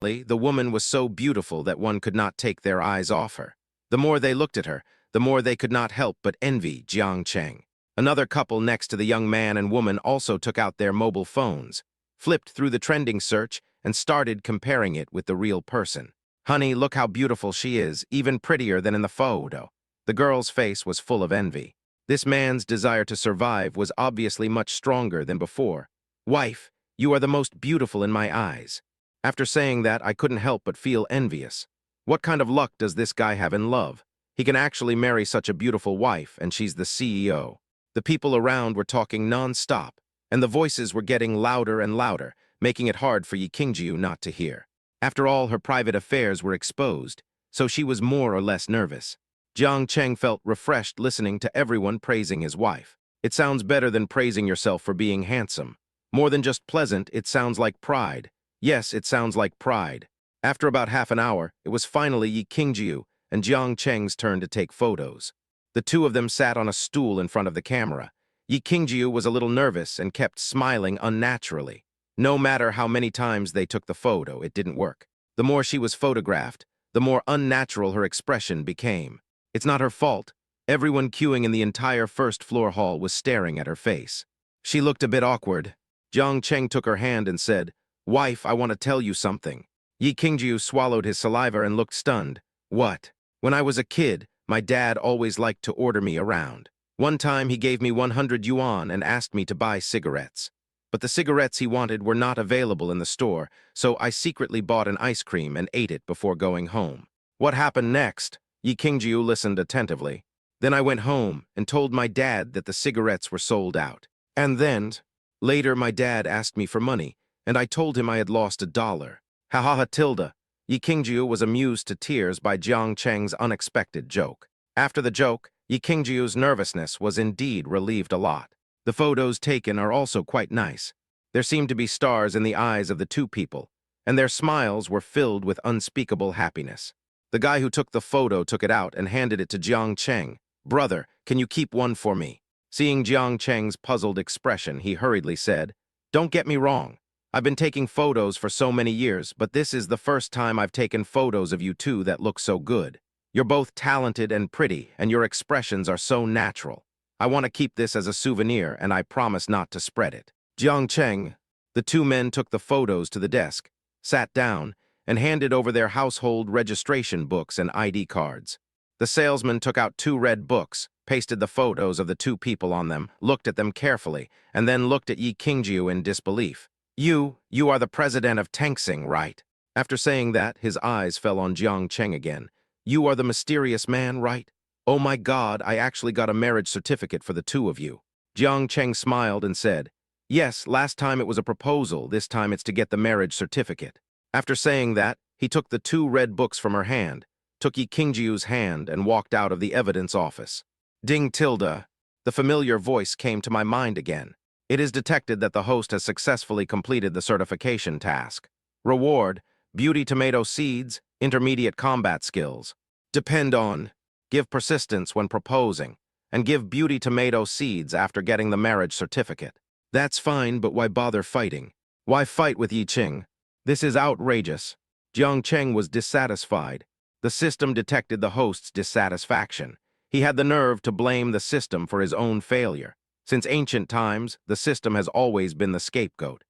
The woman was so beautiful that one could not take their eyes off her. The more they looked at her, the more they could not help but envy Jiang Cheng. Another couple next to the young man and woman also took out their mobile phones, flipped through the trending search, and started comparing it with the real person. "Honey, look how beautiful she is, even prettier than in the photo." The girl's face was full of envy. This man's desire to survive was obviously much stronger than before. "Wife, you are the most beautiful in my eyes." After saying that, I couldn't help but feel envious. What kind of luck does this guy have in love? He can actually marry such a beautiful wife, and she's the CEO. The people around were talking non-stop, and the voices were getting louder and louder, making it hard for Yi Qingjiu not to hear. After all, her private affairs were exposed, so she was more or less nervous. Jiang Cheng felt refreshed listening to everyone praising his wife. It sounds better than praising yourself for being handsome. More than just pleasant, it sounds like pride. Yes, it sounds like pride. After about half an hour, it was finally Yi Qingjiu and Jiang Cheng's turn to take photos. The two of them sat on a stool in front of the camera. Yi Qingjiu was a little nervous and kept smiling unnaturally. No matter how many times they took the photo, it didn't work. The more she was photographed, the more unnatural her expression became. It's not her fault. Everyone queuing in the entire first-floor hall was staring at her face. She looked a bit awkward. Jiang Cheng took her hand and said, "Wife, I want to tell you something." Yi Qingjiu swallowed his saliva and looked stunned. "What?" "When I was a kid, my dad always liked to order me around. One time he gave me 100 yuan and asked me to buy cigarettes. But the cigarettes he wanted were not available in the store, so I secretly bought an ice cream and ate it before going home." "What happened next?" Yi Qingjiu listened attentively. "Then I went home and told my dad that the cigarettes were sold out. And then, later my dad asked me for money, and I told him I had lost $1. Ha ha ha tilde." Yi Qingjiu was amused to tears by Jiang Cheng's unexpected joke. After the joke, Yi Qingjiu's nervousness was indeed relieved a lot. The photos taken are also quite nice. There seemed to be stars in the eyes of the two people, and their smiles were filled with unspeakable happiness. The guy who took the photo took it out and handed it to Jiang Cheng. "Brother, can you keep one for me?" Seeing Jiang Cheng's puzzled expression, he hurriedly said, "Don't get me wrong. I've been taking photos for so many years, but this is the first time I've taken photos of you two that look so good. You're both talented and pretty, and your expressions are so natural. I want to keep this as a souvenir, and I promise not to spread it." Jiang Cheng. The two men took the photos to the desk, sat down, and handed over their household registration books and ID cards. The salesman took out 2 red books, pasted the photos of the two people on them, looked at them carefully, and then looked at Yi Qingjiu in disbelief. You are the president of Tengsing, right?" After saying that, his eyes fell on Jiang Cheng again. "You are the mysterious man, right? Oh my God, I actually got a marriage certificate for the two of you." Jiang Cheng smiled and said, "Yes, last time it was a proposal, this time it's to get the marriage certificate." After saying that, he took the 2 red books from her hand, took Yi Qingjiu's hand, and walked out of the evidence office. Ding tilde. The familiar voice came to my mind again. It is detected that the host has successfully completed the certification task. Reward: beauty tomato seeds, intermediate combat skills. Depend on. Give persistence when proposing, and give beauty tomato seeds after getting the marriage certificate. That's fine, but why bother fighting? Why fight with Yi Qing? This is outrageous. Jiang Cheng was dissatisfied. The system detected the host's dissatisfaction. He had the nerve to blame the system for his own failure. Since ancient times, the system has always been the scapegoat.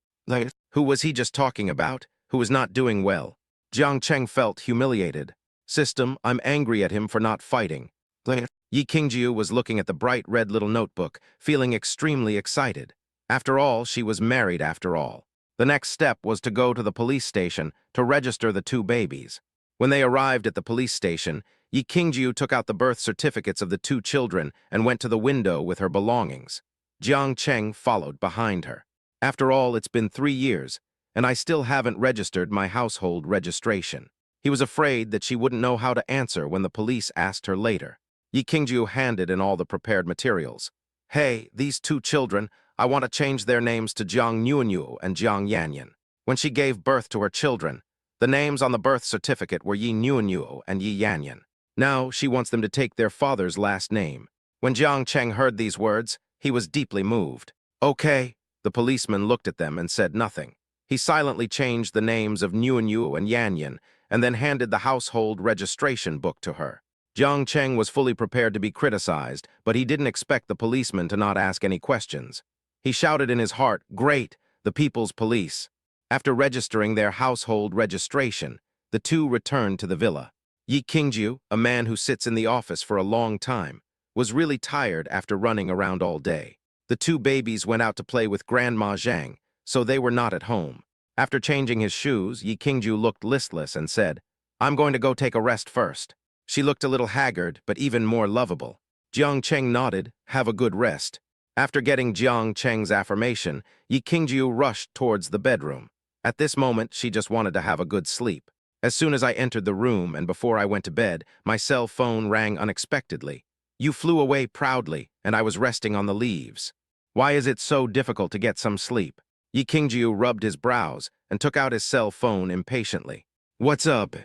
Who was he just talking about? Who was not doing well? Jiang Cheng felt humiliated. "System, I'm angry at him for not fighting." Yi Qingjiu was looking at the bright red little notebook, feeling extremely excited. After all, she was married after all. The next step was to go to the police station to register the 2 babies. When they arrived at the police station, Yi Qingjiu took out the birth certificates of the 2 children and went to the window with her belongings. Jiang Cheng followed behind her. "After all, it's been 3 years, and I still haven't registered my household registration." He was afraid that she wouldn't know how to answer when the police asked her later. Yi Qingjiu handed in all the prepared materials. "Hey, these 2 children, I want to change their names to Jiang Nuanyu and Jiang Yanyan." When she gave birth to her children, the names on the birth certificate were Yi Nuanyu and Yi Yanyan. Now she wants them to take their father's last name. When Jiang Cheng heard these words, he was deeply moved. "Okay." The policeman looked at them and said nothing. He silently changed the names of Niu and Yan, and then handed the household registration book to her. Jiang Cheng was fully prepared to be criticized, but he didn't expect the policeman to not ask any questions. He shouted in his heart, "Great, the People's Police." After registering their household registration, the two returned to the villa. Yi Qingjiu, a man who sits in the office for a long time, was really tired after running around all day. The two babies went out to play with Grandma Zhang, so they were not at home. After changing his shoes, Yi Qingjiu looked listless and said, "I'm going to go take a rest first." She looked a little haggard, but even more lovable. Jiang Cheng nodded, "Have a good rest." After getting Jiang Cheng's affirmation, Yi Qingjiu rushed towards the bedroom. At this moment, she just wanted to have a good sleep. As soon as I entered the room and before I went to bed, my cell phone rang unexpectedly. You flew away proudly, and I was resting on the leaves. Why is it so difficult to get some sleep? Yi Qingjiu rubbed his brows and took out his cell phone impatiently. What's up?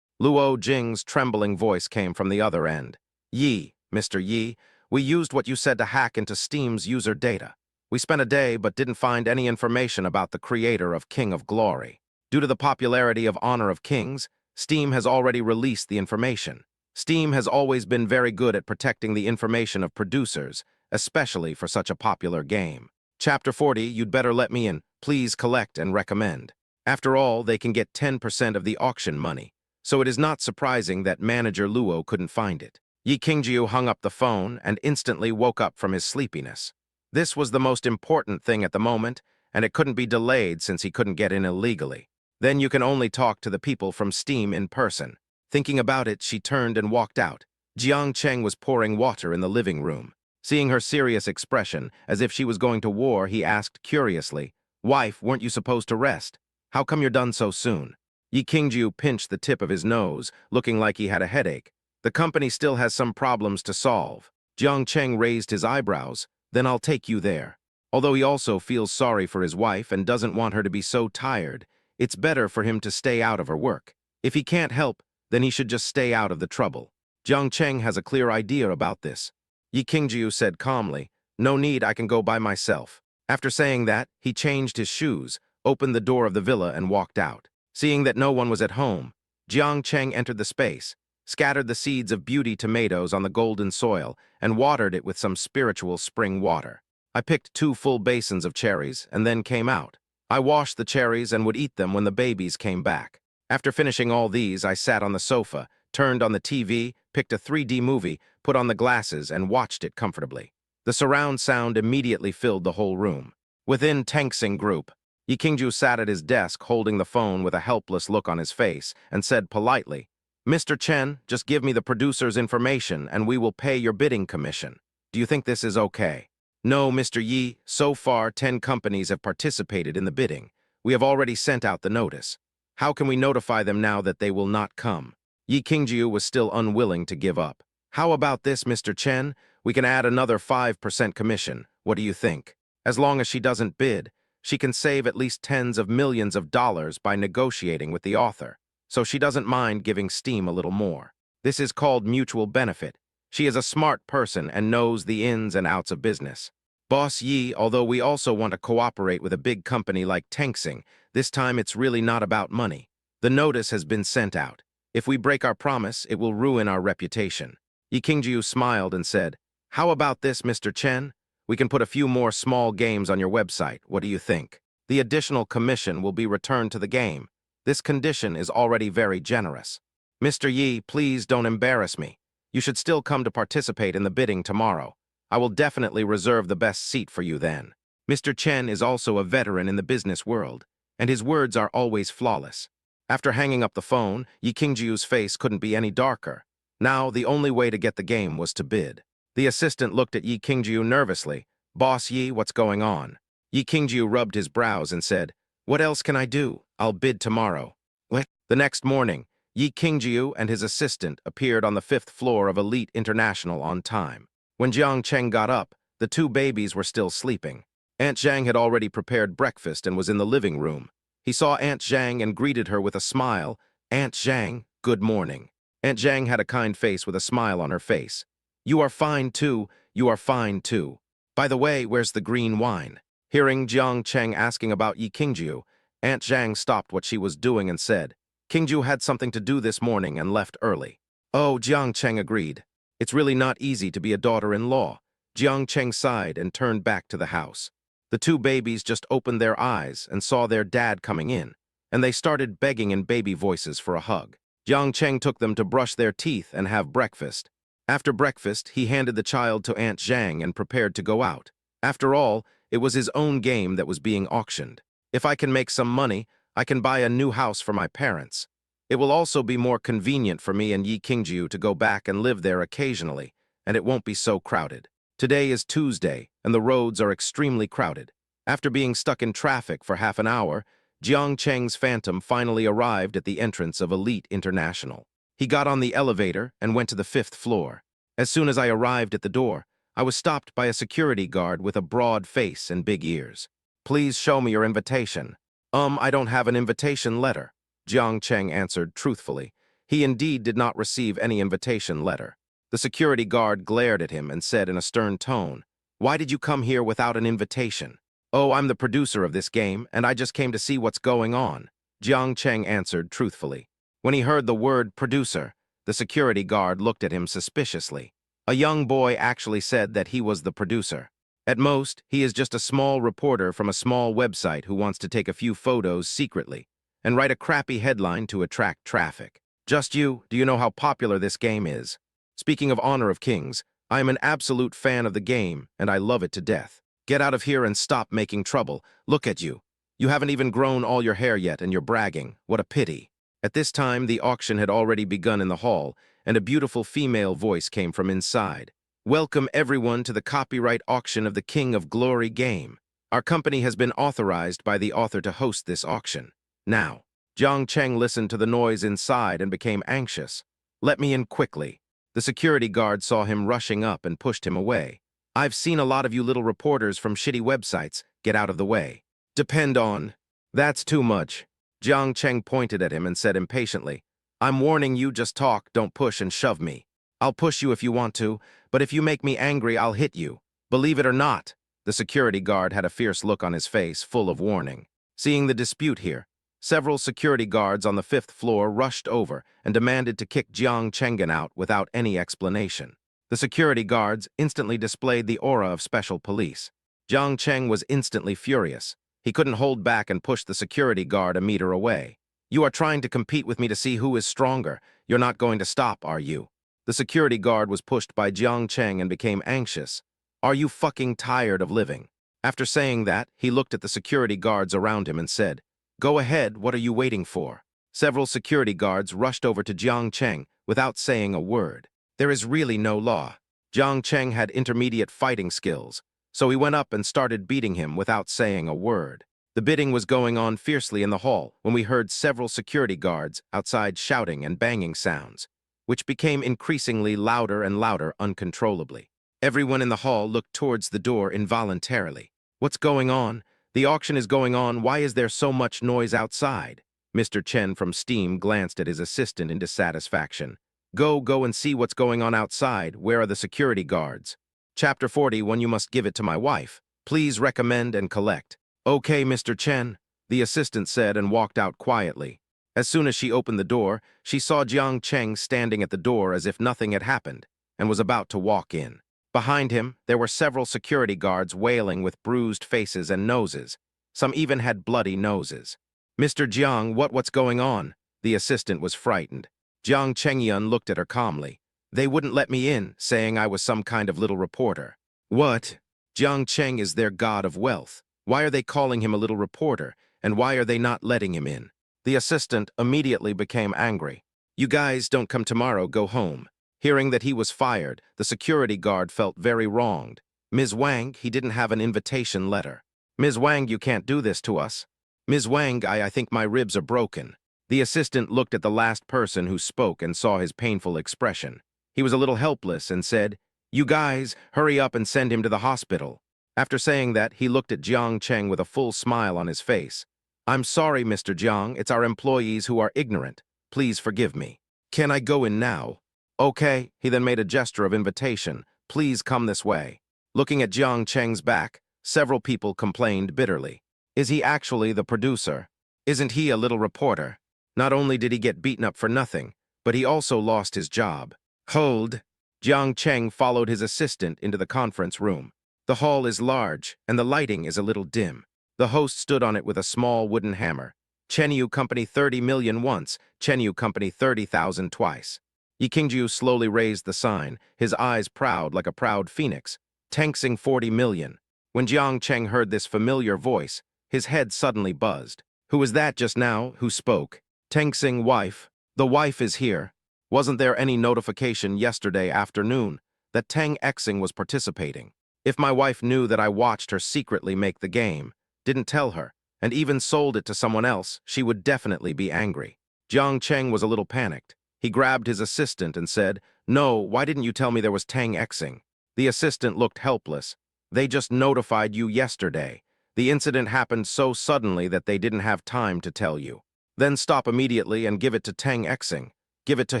Luo Jing's trembling voice came from the other end. Yi, Mr. Yi, we used what you said to hack into Steam's user data. We spent a day but didn't find any information about the creator of King of Glory. Due to the popularity of Honor of Kings, Steam has already released the information. Steam has always been very good at protecting the information of producers, especially for such a popular game. Chapter 40, you'd better let me in. Please collect and recommend. After all, they can get 10% of the auction money, so it is not surprising that manager Luo couldn't find it. Yi Qingjiu hung up the phone and instantly woke up from his sleepiness. This was the most important thing at the moment, and it couldn't be delayed since he couldn't get in illegally. Then you can only talk to the people from Steam in person. Thinking about it, she turned and walked out. Jiang Cheng was pouring water in the living room. Seeing her serious expression, as if she was going to war, he asked curiously, "Wife, weren't you supposed to rest? How come you're done so soon?" Yi Qingjiu pinched the tip of his nose, looking like he had a headache. The company still has some problems to solve. Jiang Cheng raised his eyebrows. Then I'll take you there. Although he also feels sorry for his wife and doesn't want her to be so tired, it's better for him to stay out of her work. If he can't help, then he should just stay out of the trouble. Jiang Cheng has a clear idea about this. Yi Qingjiu said calmly, "No need, I can go by myself." After saying that, he changed his shoes, opened the door of the villa and walked out. Seeing that no one was at home, Jiang Cheng entered the space, scattered the seeds of beauty tomatoes on the golden soil, and watered it with some spiritual spring water. I picked 2 full basins of cherries and then came out. I washed the cherries and would eat them when the babies came back. After finishing all these, I sat on the sofa, turned on the TV, picked a 3D movie, put on the glasses, and watched it comfortably. The surround sound immediately filled the whole room. Within Tanxing Group, Yi Qingjiu sat at his desk holding the phone with a helpless look on his face and said politely, "Mr. Chen, just give me the producer's information and we will pay your bidding commission. Do you think this is okay?" "No, Mr. Yi, so far 10 companies have participated in the bidding. We have already sent out the notice. How can we notify them now that they will not come?" Yi Qingjiu was still unwilling to give up. "How about this, Mr. Chen? We can add another 5% commission. What do you think? As long as she doesn't bid, she can save at least tens of millions of dollars by negotiating with the author, so she doesn't mind giving Steam a little more. This is called mutual benefit. She is a smart person and knows the ins and outs of business. Boss Yi, although we also want to cooperate with a big company like Tanxing, this time it's really not about money. The notice has been sent out. If we break our promise, it will ruin our reputation." Yi Qingjiu smiled and said, "How about this, Mr. Chen? We can put a few more small games on your website. What do you think? The additional commission will be returned to the game. This condition is already very generous." "Mr. Yi, please don't embarrass me. You should still come to participate in the bidding tomorrow. I will definitely reserve the best seat for you then." Mr. Chen is also a veteran in the business world, and his words are always flawless. After hanging up the phone, Yi Qingjiu's face couldn't be any darker. Now, the only way to get the game was to bid. The assistant looked at Yi Qingjiu nervously. "Boss Yi, what's going on?" Yi Qingjiu rubbed his brows and said, "What else can I do? I'll bid tomorrow." What? The next morning, Yi Qingjiu and his assistant appeared on the 5th floor of Elite International on time. When Jiang Cheng got up, the 2 babies were still sleeping. Aunt Zhang had already prepared breakfast and was in the living room. He saw Aunt Zhang and greeted her with a smile. "Aunt Zhang, good morning." Aunt Zhang had a kind face with a smile on her face. "You are fine too, you are fine too. By the way, where's the green wine?" Hearing Jiang Cheng asking about Yi Qingjiu, Aunt Zhang stopped what she was doing and said, Qingju had something to do this morning and left early. Oh, Jiang Cheng agreed. It's really not easy to be a daughter-in-law. Jiang Cheng sighed and turned back to the house. The two babies just opened their eyes and saw their dad coming in, and they started begging in baby voices for a hug. Jiang Cheng took them to brush their teeth and have breakfast. After breakfast, he handed the child to Aunt Zhang and prepared to go out. After all, it was his own game that was being auctioned. If I can make some money, I can buy a new house for my parents. It will also be more convenient for me and Yi Qingjiu to go back and live there occasionally, and it won't be so crowded. Today is Tuesday, and the roads are extremely crowded. After being stuck in traffic for half an hour, Jiang Cheng's Phantom finally arrived at the entrance of Elite International. He got on the elevator and went to the 5th floor. As soon as I arrived at the door, I was stopped by a security guard with a broad face and big ears. Please show me your invitation. I don't have an invitation letter. Jiang Cheng answered truthfully. He indeed did not receive any invitation letter. The security guard glared at him and said in a stern tone, Why did you come here without an invitation? Oh, I'm the producer of this game, and I just came to see what's going on. Jiang Cheng answered truthfully. When he heard the word producer, the security guard looked at him suspiciously. A young boy actually said that he was the producer. At most, he is just a small reporter from a small website who wants to take a few photos secretly and write a crappy headline to attract traffic. Just you, do you know how popular this game is? Speaking of Honor of Kings, I am an absolute fan of the game, and I love it to death. Get out of here and stop making trouble. Look at you. You haven't even grown all your hair yet, and you're bragging. What a pity. At this time, the auction had already begun in the hall, and a beautiful female voice came from inside. Welcome everyone to the copyright auction of the King of Glory game. Our company has been authorized by the author to host this auction. Now, Jiang Cheng listened to the noise inside and became anxious. Let me in quickly. The security guard saw him rushing up and pushed him away. I've seen a lot of you little reporters from shitty websites. Get out of the way. Depend on. That's too much. Jiang Cheng pointed at him and said impatiently, I'm warning you, just talk, don't push and shove me. I'll push you if you want to, but if you make me angry, I'll hit you. Believe it or not. The security guard had a fierce look on his face, full of warning. Seeing the dispute here, several security guards on the 5th floor rushed over and demanded to kick Jiang Cheng out without any explanation. The security guards instantly displayed the aura of special police. Jiang Cheng was instantly furious. He couldn't hold back and pushed the security guard a meter away. You are trying to compete with me to see who is stronger. You're not going to stop, are you? The security guard was pushed by Jiang Cheng and became anxious. Are you fucking tired of living? After saying that, he looked at the security guards around him and said, Go ahead, what are you waiting for? Several security guards rushed over to Jiang Cheng without saying a word. There is really no law. Jiang Cheng had intermediate fighting skills, so he went up and started beating him without saying a word. The bidding was going on fiercely in the hall when we heard several security guards outside shouting and banging sounds, which became increasingly louder and louder uncontrollably. Everyone in the hall looked towards the door involuntarily. What's going on? The auction is going on. Why is there so much noise outside? Mr. Chen from Steam glanced at his assistant in dissatisfaction. Go and see what's going on outside. Where are the security guards? Chapter 41, you must give it to my wife. Please recommend and collect. Okay, Mr. Chen, the assistant said and walked out quietly. As soon as she opened the door, she saw Jiang Cheng standing at the door as if nothing had happened, and was about to walk in. Behind him, there were several security guards wailing with bruised faces and noses. Some even had bloody noses. Mr. Jiang, what's going on? The assistant was frightened. Jiang Chengyun looked at her calmly. They wouldn't let me in, saying I was some kind of little reporter. What? Jiang Cheng is their god of wealth. Why are they calling him a little reporter, and why are they not letting him in? The assistant immediately became angry. You guys don't come tomorrow, go home. Hearing that he was fired, the security guard felt very wronged. Ms. Wang, he didn't have an invitation letter. Ms. Wang, you can't do this to us. Ms. Wang, I think my ribs are broken. The assistant looked at the last person who spoke and saw his painful expression. He was a little helpless and said, You guys, hurry up and send him to the hospital. After saying that, he looked at Jiang Cheng with a full smile on his face. I'm sorry, Mr. Jiang, it's our employees who are ignorant. Please forgive me. Can I go in now? Okay, he then made a gesture of invitation. Please come this way. Looking at Jiang Cheng's back, several people complained bitterly. Is he actually the producer? Isn't he a little reporter? Not only did he get beaten up for nothing, but he also lost his job. Hold! Jiang Cheng followed his assistant into the conference room. The hall is large, and the lighting is a little dim. The host stood on it with a small wooden hammer. Chenyu Company 30 million once, Chenyu Company 30,000 twice. Yi Qingjiu slowly raised the sign, his eyes proud like a proud phoenix. Tanxing 40 million. When Jiang Cheng heard this familiar voice, his head suddenly buzzed. Who was that just now who spoke? Tanxing wife. The wife is here. Wasn't there any notification yesterday afternoon that Tang Xing was participating? If my wife knew that I watched her secretly make the game, didn't tell her, and even sold it to someone else, she would definitely be angry. Jiang Cheng was a little panicked. He grabbed his assistant and said, "No, why didn't you tell me there was Tang Xing?" The assistant looked helpless. "They just notified you yesterday. The incident happened so suddenly that they didn't have time to tell you. Then stop immediately and give it to Tang Xing. Give it to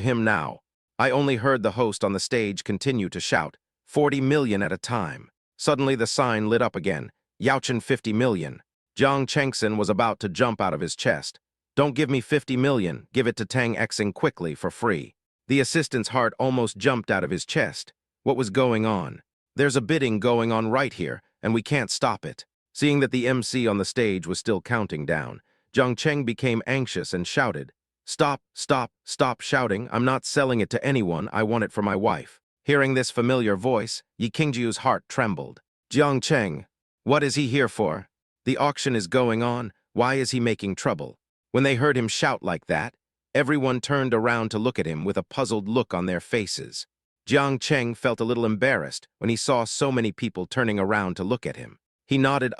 him now." I only heard the host on the stage continue to shout, 40 million at a time. Suddenly the sign lit up again, Yaochen 50 million. Jiang Chengsen was about to jump out of his chest. "Don't give me 50 million, give it to Tang Xing quickly for free." The assistant's heart almost jumped out of his chest. What was going on? There's a bidding going on right here, and we can't stop it. Seeing that the MC on the stage was still counting down, Jiang Cheng became anxious and shouted, "Stop, stop, stop shouting. I'm not selling it to anyone. I want it for my wife." Hearing this familiar voice, Yi Qingjiu's heart trembled. Jiang Cheng, what is he here for? The auction is going on. Why is he making trouble? When they heard him shout like that, everyone turned around to look at him with a puzzled look on their faces. Jiang Cheng felt a little embarrassed when he saw so many people turning around to look at him. He nodded,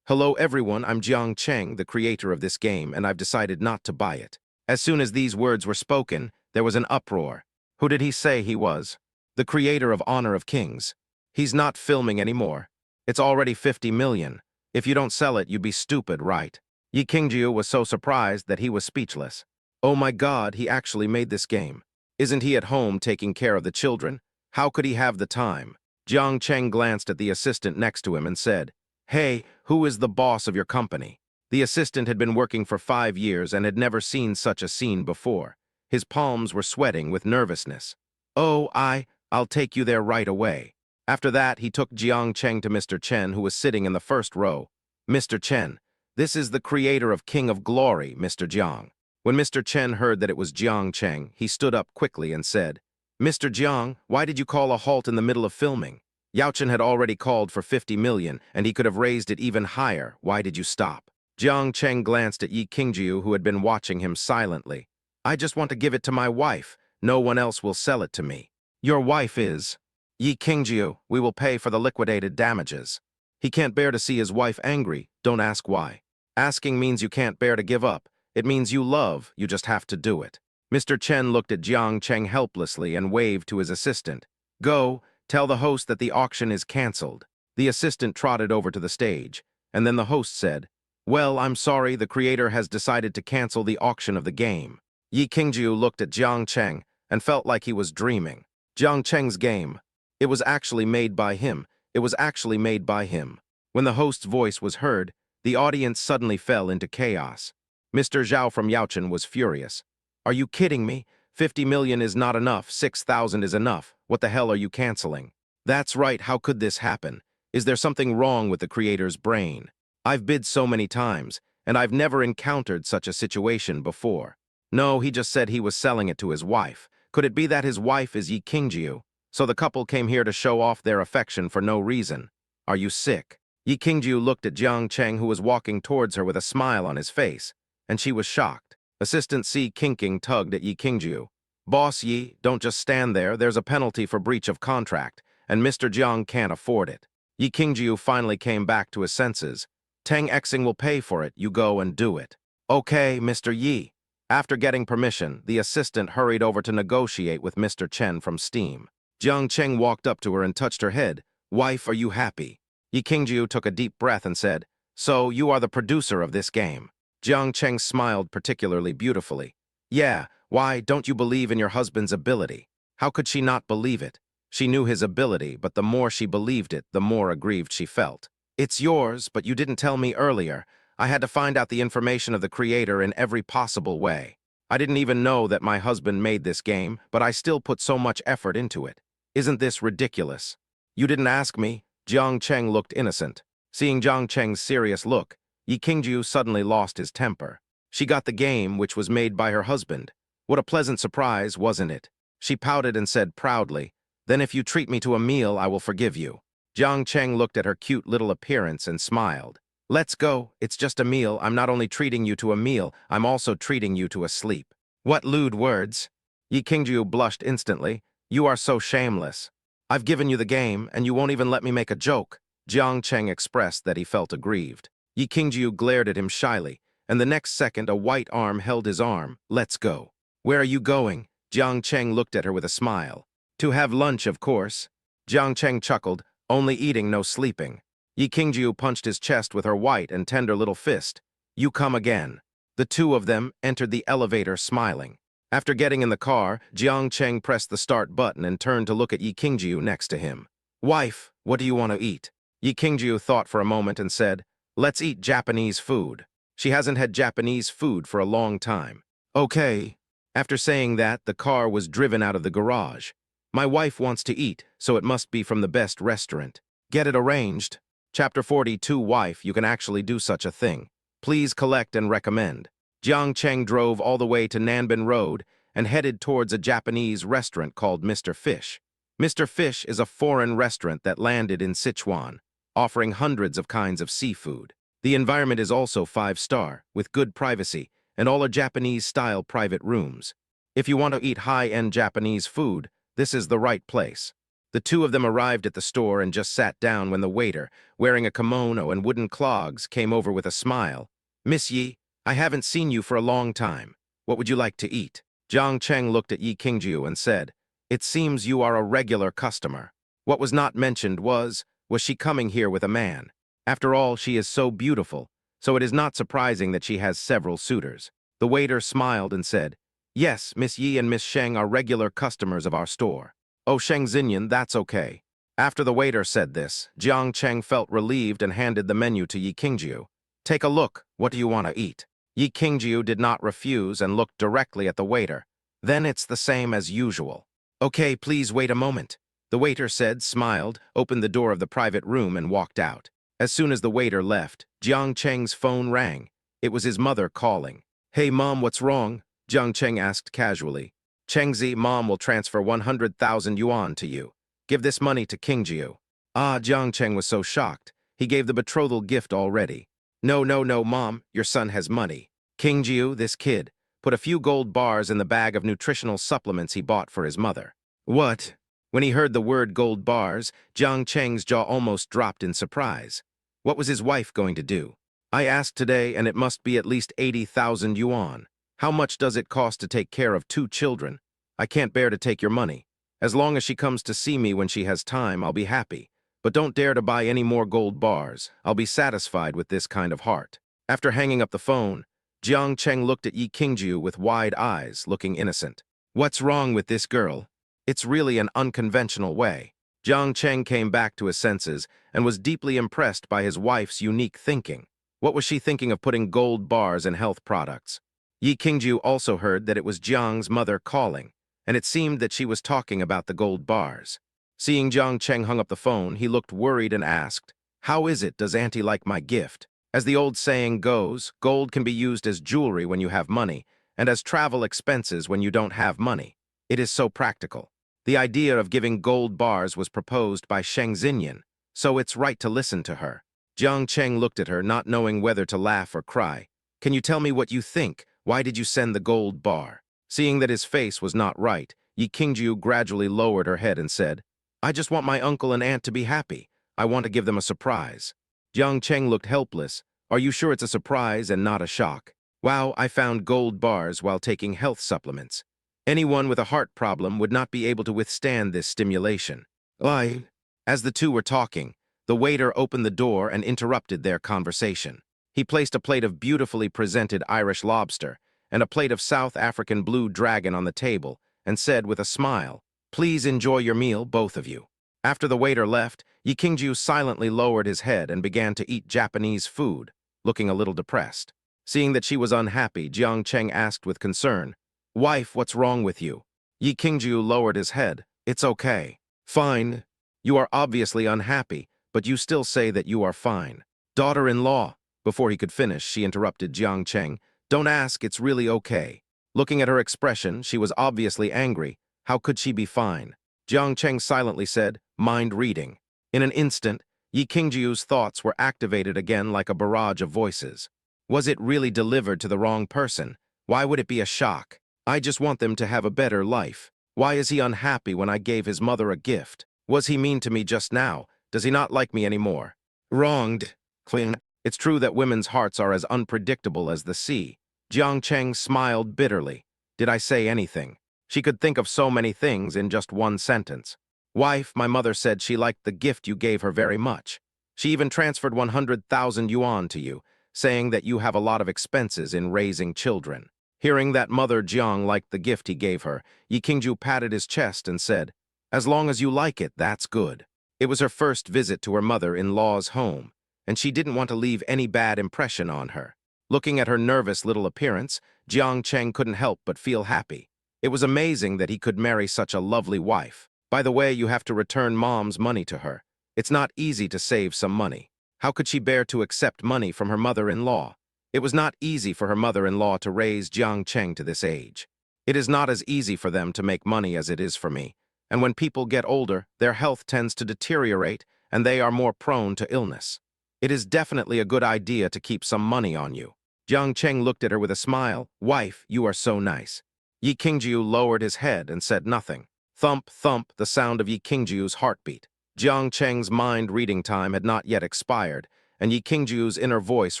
"Hello everyone, I'm Jiang Cheng, the creator of this game, and I've decided not to buy it." As soon as these words were spoken, there was an uproar. Who did he say he was? The creator of Honor of Kings. He's not filming anymore. It's already 50 million. If you don't sell it, you'd be stupid, right? Yi Qingjiu was so surprised that he was speechless. Oh my God, he actually made this game. Isn't he at home taking care of the children? How could he have the time? Jiang Cheng glanced at the assistant next to him and said, "Hey, who is the boss of your company?" The assistant had been working for 5 years and had never seen such a scene before. His palms were sweating with nervousness. "Oh, I'll take you there right away." After that, he took Jiang Cheng to Mr. Chen, who was sitting in the first row. "Mr. Chen, this is the creator of King of Glory, Mr. Jiang." When Mr. Chen heard that it was Jiang Cheng, he stood up quickly and said, "Mr. Jiang, why did you call a halt in the middle of filming? Yao Chen had already called for 50 million, and he could have raised it even higher. Why did you stop?" Jiang Cheng glanced at Yi Qingjiu, who had been watching him silently. "I just want to give it to my wife. No one else will sell it to me." "Your wife is?" "Yi Qingjiu, we will pay for the liquidated damages." He can't bear to see his wife angry. Don't ask why. Asking means you can't bear to give up. It means you love, you just have to do it. Mr. Chen looked at Jiang Cheng helplessly and waved to his assistant. "Go, tell the host that the auction is cancelled." The assistant trotted over to the stage, and then the host said, "Well, I'm sorry, the creator has decided to cancel the auction of the game." Yi Qingjiu looked at Jiang Cheng and felt like he was dreaming. Jiang Cheng's game. It was actually made by him. It was actually made by him. When the host's voice was heard, the audience suddenly fell into chaos. Mr. Zhao from Yaochen was furious. "Are you kidding me? 50 million is not enough. 6,000 is enough. What the hell are you canceling?" "That's right, how could this happen? Is there something wrong with the creator's brain? I've bid so many times, and I've never encountered such a situation before." "No, he just said he was selling it to his wife. Could it be that his wife is Yi Qingjiu? So the couple came here to show off their affection for no reason. Are you sick?" Yi Qingjiu looked at Jiang Cheng, who was walking towards her with a smile on his face, and she was shocked. Assistant C. Kinking tugged at Yi Qingjiu. "Boss Yi, don't just stand there. There's a penalty for breach of contract, and Mr. Jiang can't afford it." Yi Qingjiu finally came back to his senses. "Tang Xing will pay for it. You go and do it." "Okay, Mr. Yi." After getting permission, the assistant hurried over to negotiate with Mr. Chen from Steam. Jiang Cheng walked up to her and touched her head. "Wife, are you happy?" Yi Qingjiu took a deep breath and said, "So you are the producer of this game?" Jiang Cheng smiled particularly beautifully. "Yeah, why, don't you believe in your husband's ability?" How could she not believe it? She knew his ability, but the more she believed it, the more aggrieved she felt. "It's yours, but you didn't tell me earlier. I had to find out the information of the creator in every possible way. I didn't even know that my husband made this game, but I still put so much effort into it. Isn't this ridiculous? You didn't ask me. Jiang Cheng looked innocent. Seeing Jiang Cheng's serious look, Yi Qingjiu suddenly lost his temper. She got the game, which was made by her husband. What a pleasant surprise, wasn't it? She pouted and said proudly, "Then if you treat me to a meal, I will forgive you." Jiang Cheng looked at her cute little appearance and smiled. "Let's go. It's just a meal. I'm not only treating you to a meal, I'm also treating you to a sleep." What lewd words! Yi Qingjiu blushed instantly. "You are so shameless. I've given you the game, and you won't even let me make a joke." Jiang Cheng expressed that he felt aggrieved. Yi Qingjiu glared at him shyly, and the next second a white arm held his arm. "Let's go." "Where are you going?" Jiang Cheng looked at her with a smile. "To have lunch, of course." Jiang Cheng chuckled. "Only eating, no sleeping." Yi Qingjiu punched his chest with her white and tender little fist. "You come again." The two of them entered the elevator smiling. After getting in the car, Jiang Cheng pressed the start button and turned to look at Yi Qingjiu next to him. "Wife, what do you want to eat?" Yi Qingjiu thought for a moment and said, "Let's eat Japanese food." She hasn't had Japanese food for a long time. "Okay." After saying that, the car was driven out of the garage. "My wife wants to eat, so it must be from the best restaurant. Get it arranged." Chapter 42, Wife, you can actually do such a thing. Please collect and recommend. Jiang Cheng drove all the way to Nanbin Road and headed towards a Japanese restaurant called Mr. Fish. Mr. Fish is a foreign restaurant that landed in Sichuan, offering hundreds of kinds of seafood. The environment is also 5-star, with good privacy, and all are Japanese-style private rooms. If you want to eat high-end Japanese food, this is the right place. The two of them arrived at the store and just sat down when the waiter, wearing a kimono and wooden clogs, came over with a smile. "Miss Yi, I haven't seen you for a long time. What would you like to eat?" Jiang Cheng looked at Yi Qingjiu and said, "It seems you are a regular customer." What was not mentioned was she coming here with a man? After all, she is so beautiful, so it is not surprising that she has several suitors. The waiter smiled and said, "Yes, Miss Yi and Miss Sheng are regular customers of our store." "Oh, Sheng Xinyan, that's okay." After the waiter said this, Jiang Cheng felt relieved and handed the menu to Yi Qingjiu. "Take a look. What do you want to eat?" Yi Qingjiu did not refuse and looked directly at the waiter. "Then it's the same as usual." "Okay, please wait a moment." The waiter said, smiled, opened the door of the private room and walked out. As soon as the waiter left, Jiang Cheng's phone rang. It was his mother calling. "Hey, Mom, what's wrong?" Jiang Cheng asked casually. "Chengzi, Mom will transfer 100,000 yuan to you. Give this money to Qingjiu." Ah, Jiang Cheng was so shocked. He gave the betrothal gift already. "No, no, no, Mom, your son has money." Qingjiu, this kid, put a few gold bars in the bag of nutritional supplements he bought for his mother. "What?" When he heard the word gold bars, Jiang Cheng's jaw almost dropped in surprise. What was his wife going to do? "I asked today, and it must be at least 80,000 yuan. How much does it cost to take care of 2 children? I can't bear to take your money. As long as she comes to see me when she has time, I'll be happy. But don't dare to buy any more gold bars. I'll be satisfied with this kind of heart." After hanging up the phone, Jiang Cheng looked at Yi Qingjiu with wide eyes, looking innocent. What's wrong with this girl? It's really an unconventional way. Jiang Cheng came back to his senses and was deeply impressed by his wife's unique thinking. What was she thinking of putting gold bars in health products? Yi Qingjiu also heard that it was Jiang's mother calling, and it seemed that she was talking about the gold bars. Seeing Jiang Cheng hung up the phone, he looked worried and asked, "How is it, does Auntie like my gift?" As the old saying goes, gold can be used as jewelry when you have money, and as travel expenses when you don't have money. It is so practical. The idea of giving gold bars was proposed by Sheng Xinyan, so it's right to listen to her. Jiang Cheng looked at her, not knowing whether to laugh or cry. "Can you tell me what you think? Why did you send the gold bar?" Seeing that his face was not right, Yi Qingjiu gradually lowered her head and said, "I just want my uncle and aunt to be happy. I want to give them a surprise." Jiang Cheng looked helpless. "Are you sure it's a surprise and not a shock?" "Wow, I found gold bars while taking health supplements. Anyone with a heart problem would not be able to withstand this stimulation." "I..." As the two were talking, the waiter opened the door and interrupted their conversation. He placed a plate of beautifully presented Irish lobster and a plate of South African blue dragon on the table and said with a smile, "Please enjoy your meal, both of you." After the waiter left, Yi Qingjiu silently lowered his head and began to eat Japanese food. looking a little depressed. Seeing that she was unhappy, Jiang Cheng asked with concern, "Wife, what's wrong with you?" Yi Qingjiu lowered his head. "It's okay." "Fine. You are obviously unhappy, but you still say that you are fine." "Daughter-in-law." Before he could finish, she interrupted Jiang Cheng. "Don't ask, it's really okay." Looking at her expression, she was obviously angry. How could she be fine? Jiang Cheng silently said, "Mind reading." In an instant, Yi Qingjiu's thoughts were activated again like a barrage of voices. Was it really delivered to the wrong person? Why would it be a shock? I just want them to have a better life. Why is he unhappy when I gave his mother a gift? Was he mean to me just now? Does he not like me anymore? Wronged. Clean. It's true that women's hearts are as unpredictable as the sea. Jiang Cheng smiled bitterly. Did I say anything? She could think of so many things in just one sentence. "Wife, my mother said she liked the gift you gave her very much. She even transferred 100,000 yuan to you, saying that you have a lot of expenses in raising children." Hearing that Mother Jiang liked the gift he gave her, Yi Qingjiu patted his chest and said, "As long as you like it, that's good." It was her first visit to her mother-in-law's home, and she didn't want to leave any bad impression on her. Looking at her nervous little appearance, Jiang Cheng couldn't help but feel happy. It was amazing that he could marry such a lovely wife. By the way, you have to return Mom's money to her. It's not easy to save some money. How could she bear to accept money from her mother-in-law? It was not easy for her mother-in-law to raise Jiang Cheng to this age. It is not as easy for them to make money as it is for me. And when people get older, their health tends to deteriorate and they are more prone to illness. It is definitely a good idea to keep some money on you. Jiang Cheng looked at her with a smile. "Wife, you are so nice." Yi Qingjiu lowered his head and said nothing. Thump, thump, the sound of Yi Qingjiu's heartbeat. Jiang Cheng's mind-reading time had not yet expired, and Yi Qingjiu's inner voice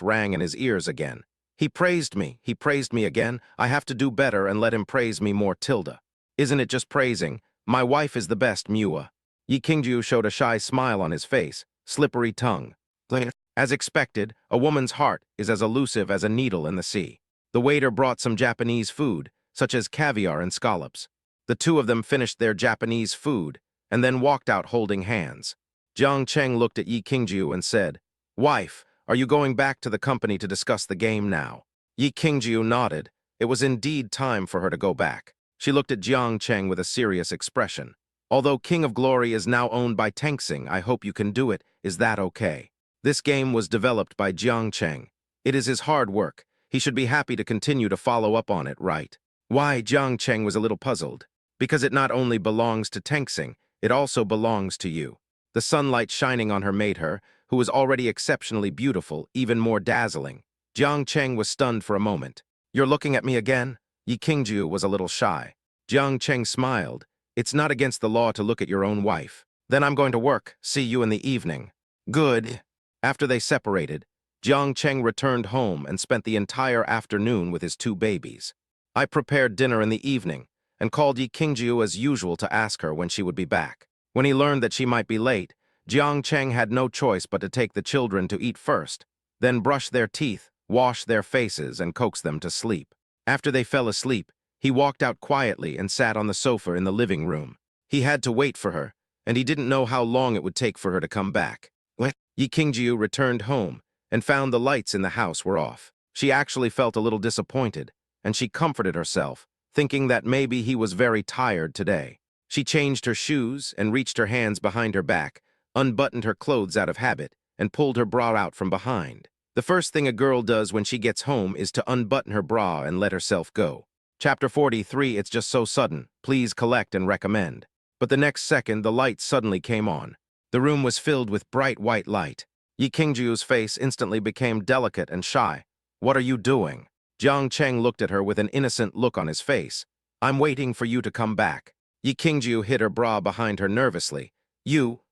rang in his ears again. He praised me again. I have to do better and let him praise me more, Tilda. Isn't it just praising? My wife is the best, Mua. Yi Qingjiu showed a shy smile on his face, slippery tongue. As expected, a woman's heart is as elusive as a needle in the sea. The waiter brought some Japanese food, such as caviar and scallops. The two of them finished their Japanese food, and then walked out holding hands. Jiang Cheng looked at Yi Qingjiu and said, "Wife, are you going back to the company to discuss the game now?" Yi Qingjiu nodded. It was indeed time for her to go back. She looked at Jiang Cheng with a serious expression. "Although King of Glory is now owned by Tencxing, I hope you can do it. Is that okay?" This game was developed by Jiang Cheng. It is his hard work. He should be happy to continue to follow up on it, right? Why? Jiang Cheng was a little puzzled. Because it not only belongs to Tencxing, it also belongs to you. The sunlight shining on her made her, who was already exceptionally beautiful, even more dazzling. Jiang Cheng was stunned for a moment. "You're looking at me again?" Yi Qingjiu was a little shy. Jiang Cheng smiled. "It's not against the law to look at your own wife. Then I'm going to work. See you in the evening." "Good." After they separated, Jiang Cheng returned home and spent the entire afternoon with his two babies. I prepared dinner in the evening and called Yi Qingjiu as usual to ask her when she would be back. When he learned that she might be late, Jiang Cheng had no choice but to take the children to eat first, then brush their teeth, wash their faces, and coax them to sleep. After they fell asleep, he walked out quietly and sat on the sofa in the living room. He had to wait for her, and he didn't know how long it would take for her to come back. Yi Qingjiu returned home and found the lights in the house were off. She actually felt a little disappointed, and she comforted herself, thinking that maybe he was very tired today. She changed her shoes and reached her hands behind her back, unbuttoned her clothes out of habit, and pulled her bra out from behind. The first thing a girl does when she gets home is to unbutton her bra and let herself go. Chapter 43, it's just so sudden. Please collect and recommend. But the next second, the light suddenly came on. The room was filled with bright white light. Yi Qingjiu's face instantly became delicate and shy. "What are you doing?" Jiang Cheng looked at her with an innocent look on his face. "I'm waiting for you to come back." Yi Qingjiu hid her bra behind her nervously.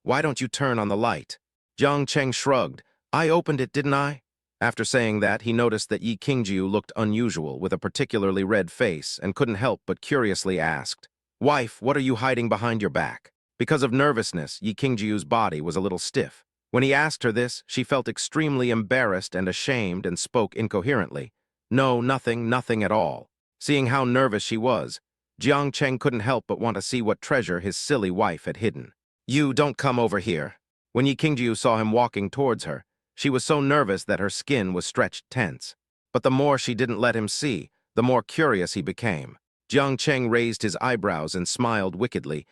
Why don't you turn on the light?" Jiang Cheng shrugged. "I opened it, didn't I?" After saying that, he noticed that Yi Qingjiu looked unusual with a particularly red face and couldn't help but curiously asked, "Wife, what are you hiding behind your back?" Because of nervousness, Yi Qingjiu's body was a little stiff. When he asked her this, she felt extremely embarrassed and ashamed and spoke incoherently. "No, nothing at all." Seeing how nervous she was, Jiang Cheng couldn't help but want to see what treasure his silly wife had hidden. "You don't come over here." When Yi Qingjiu saw him walking towards her, She was so nervous that her skin was stretched tense. But the more she didn't let him see, the more curious he became. Jiang Cheng raised his eyebrows and smiled wickedly.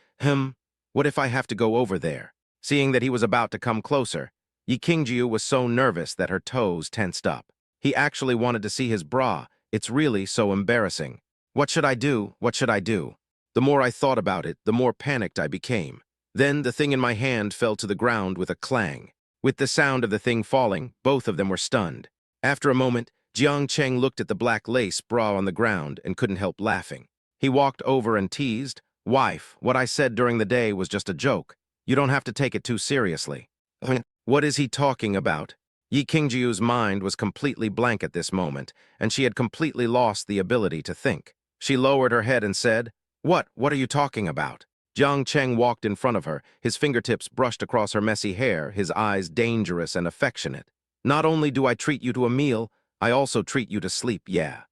What if I have to go over there? Seeing that he was about to come closer, Yi Qingjiu was so nervous that her toes tensed up. He actually wanted to see his bra. It's really so embarrassing. What should I do? What should I do? The more I thought about it, the more panicked I became. Then the thing in my hand fell to the ground with a clang. With the sound of the thing falling, both of them were stunned. After a moment, Jiang Cheng looked at the black lace bra on the ground and couldn't help laughing. He walked over and teased, "Wife, what I said during the day was just a joke. You don't have to take it too seriously." What is he talking about? Yi Qingjiu's mind was completely blank at this moment, and she had completely lost the ability to think. She lowered her head and said, What are you talking about?" Jiang Cheng walked in front of her, his fingertips brushed across her messy hair, his eyes dangerous and affectionate. "Not only do I treat you to a meal, I also treat you to sleep, yeah."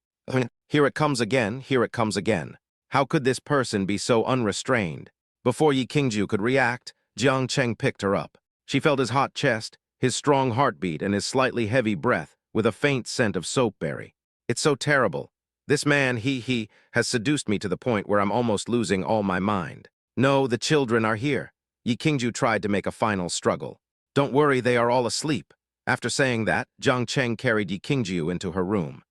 Here it comes again, here it comes again. How could this person be so unrestrained? Before Yi Qingjiu could react, Jiang Cheng picked her up. She felt his hot chest, his strong heartbeat, and his slightly heavy breath, with a faint scent of soapberry. It's so terrible. This man, he has seduced me to the point where I'm almost losing all my mind. No, the children are here. Yi Qingjiu tried to make a final struggle. Don't worry, they are all asleep. After saying that, Jiang Cheng carried Yi Qingjiu into her room.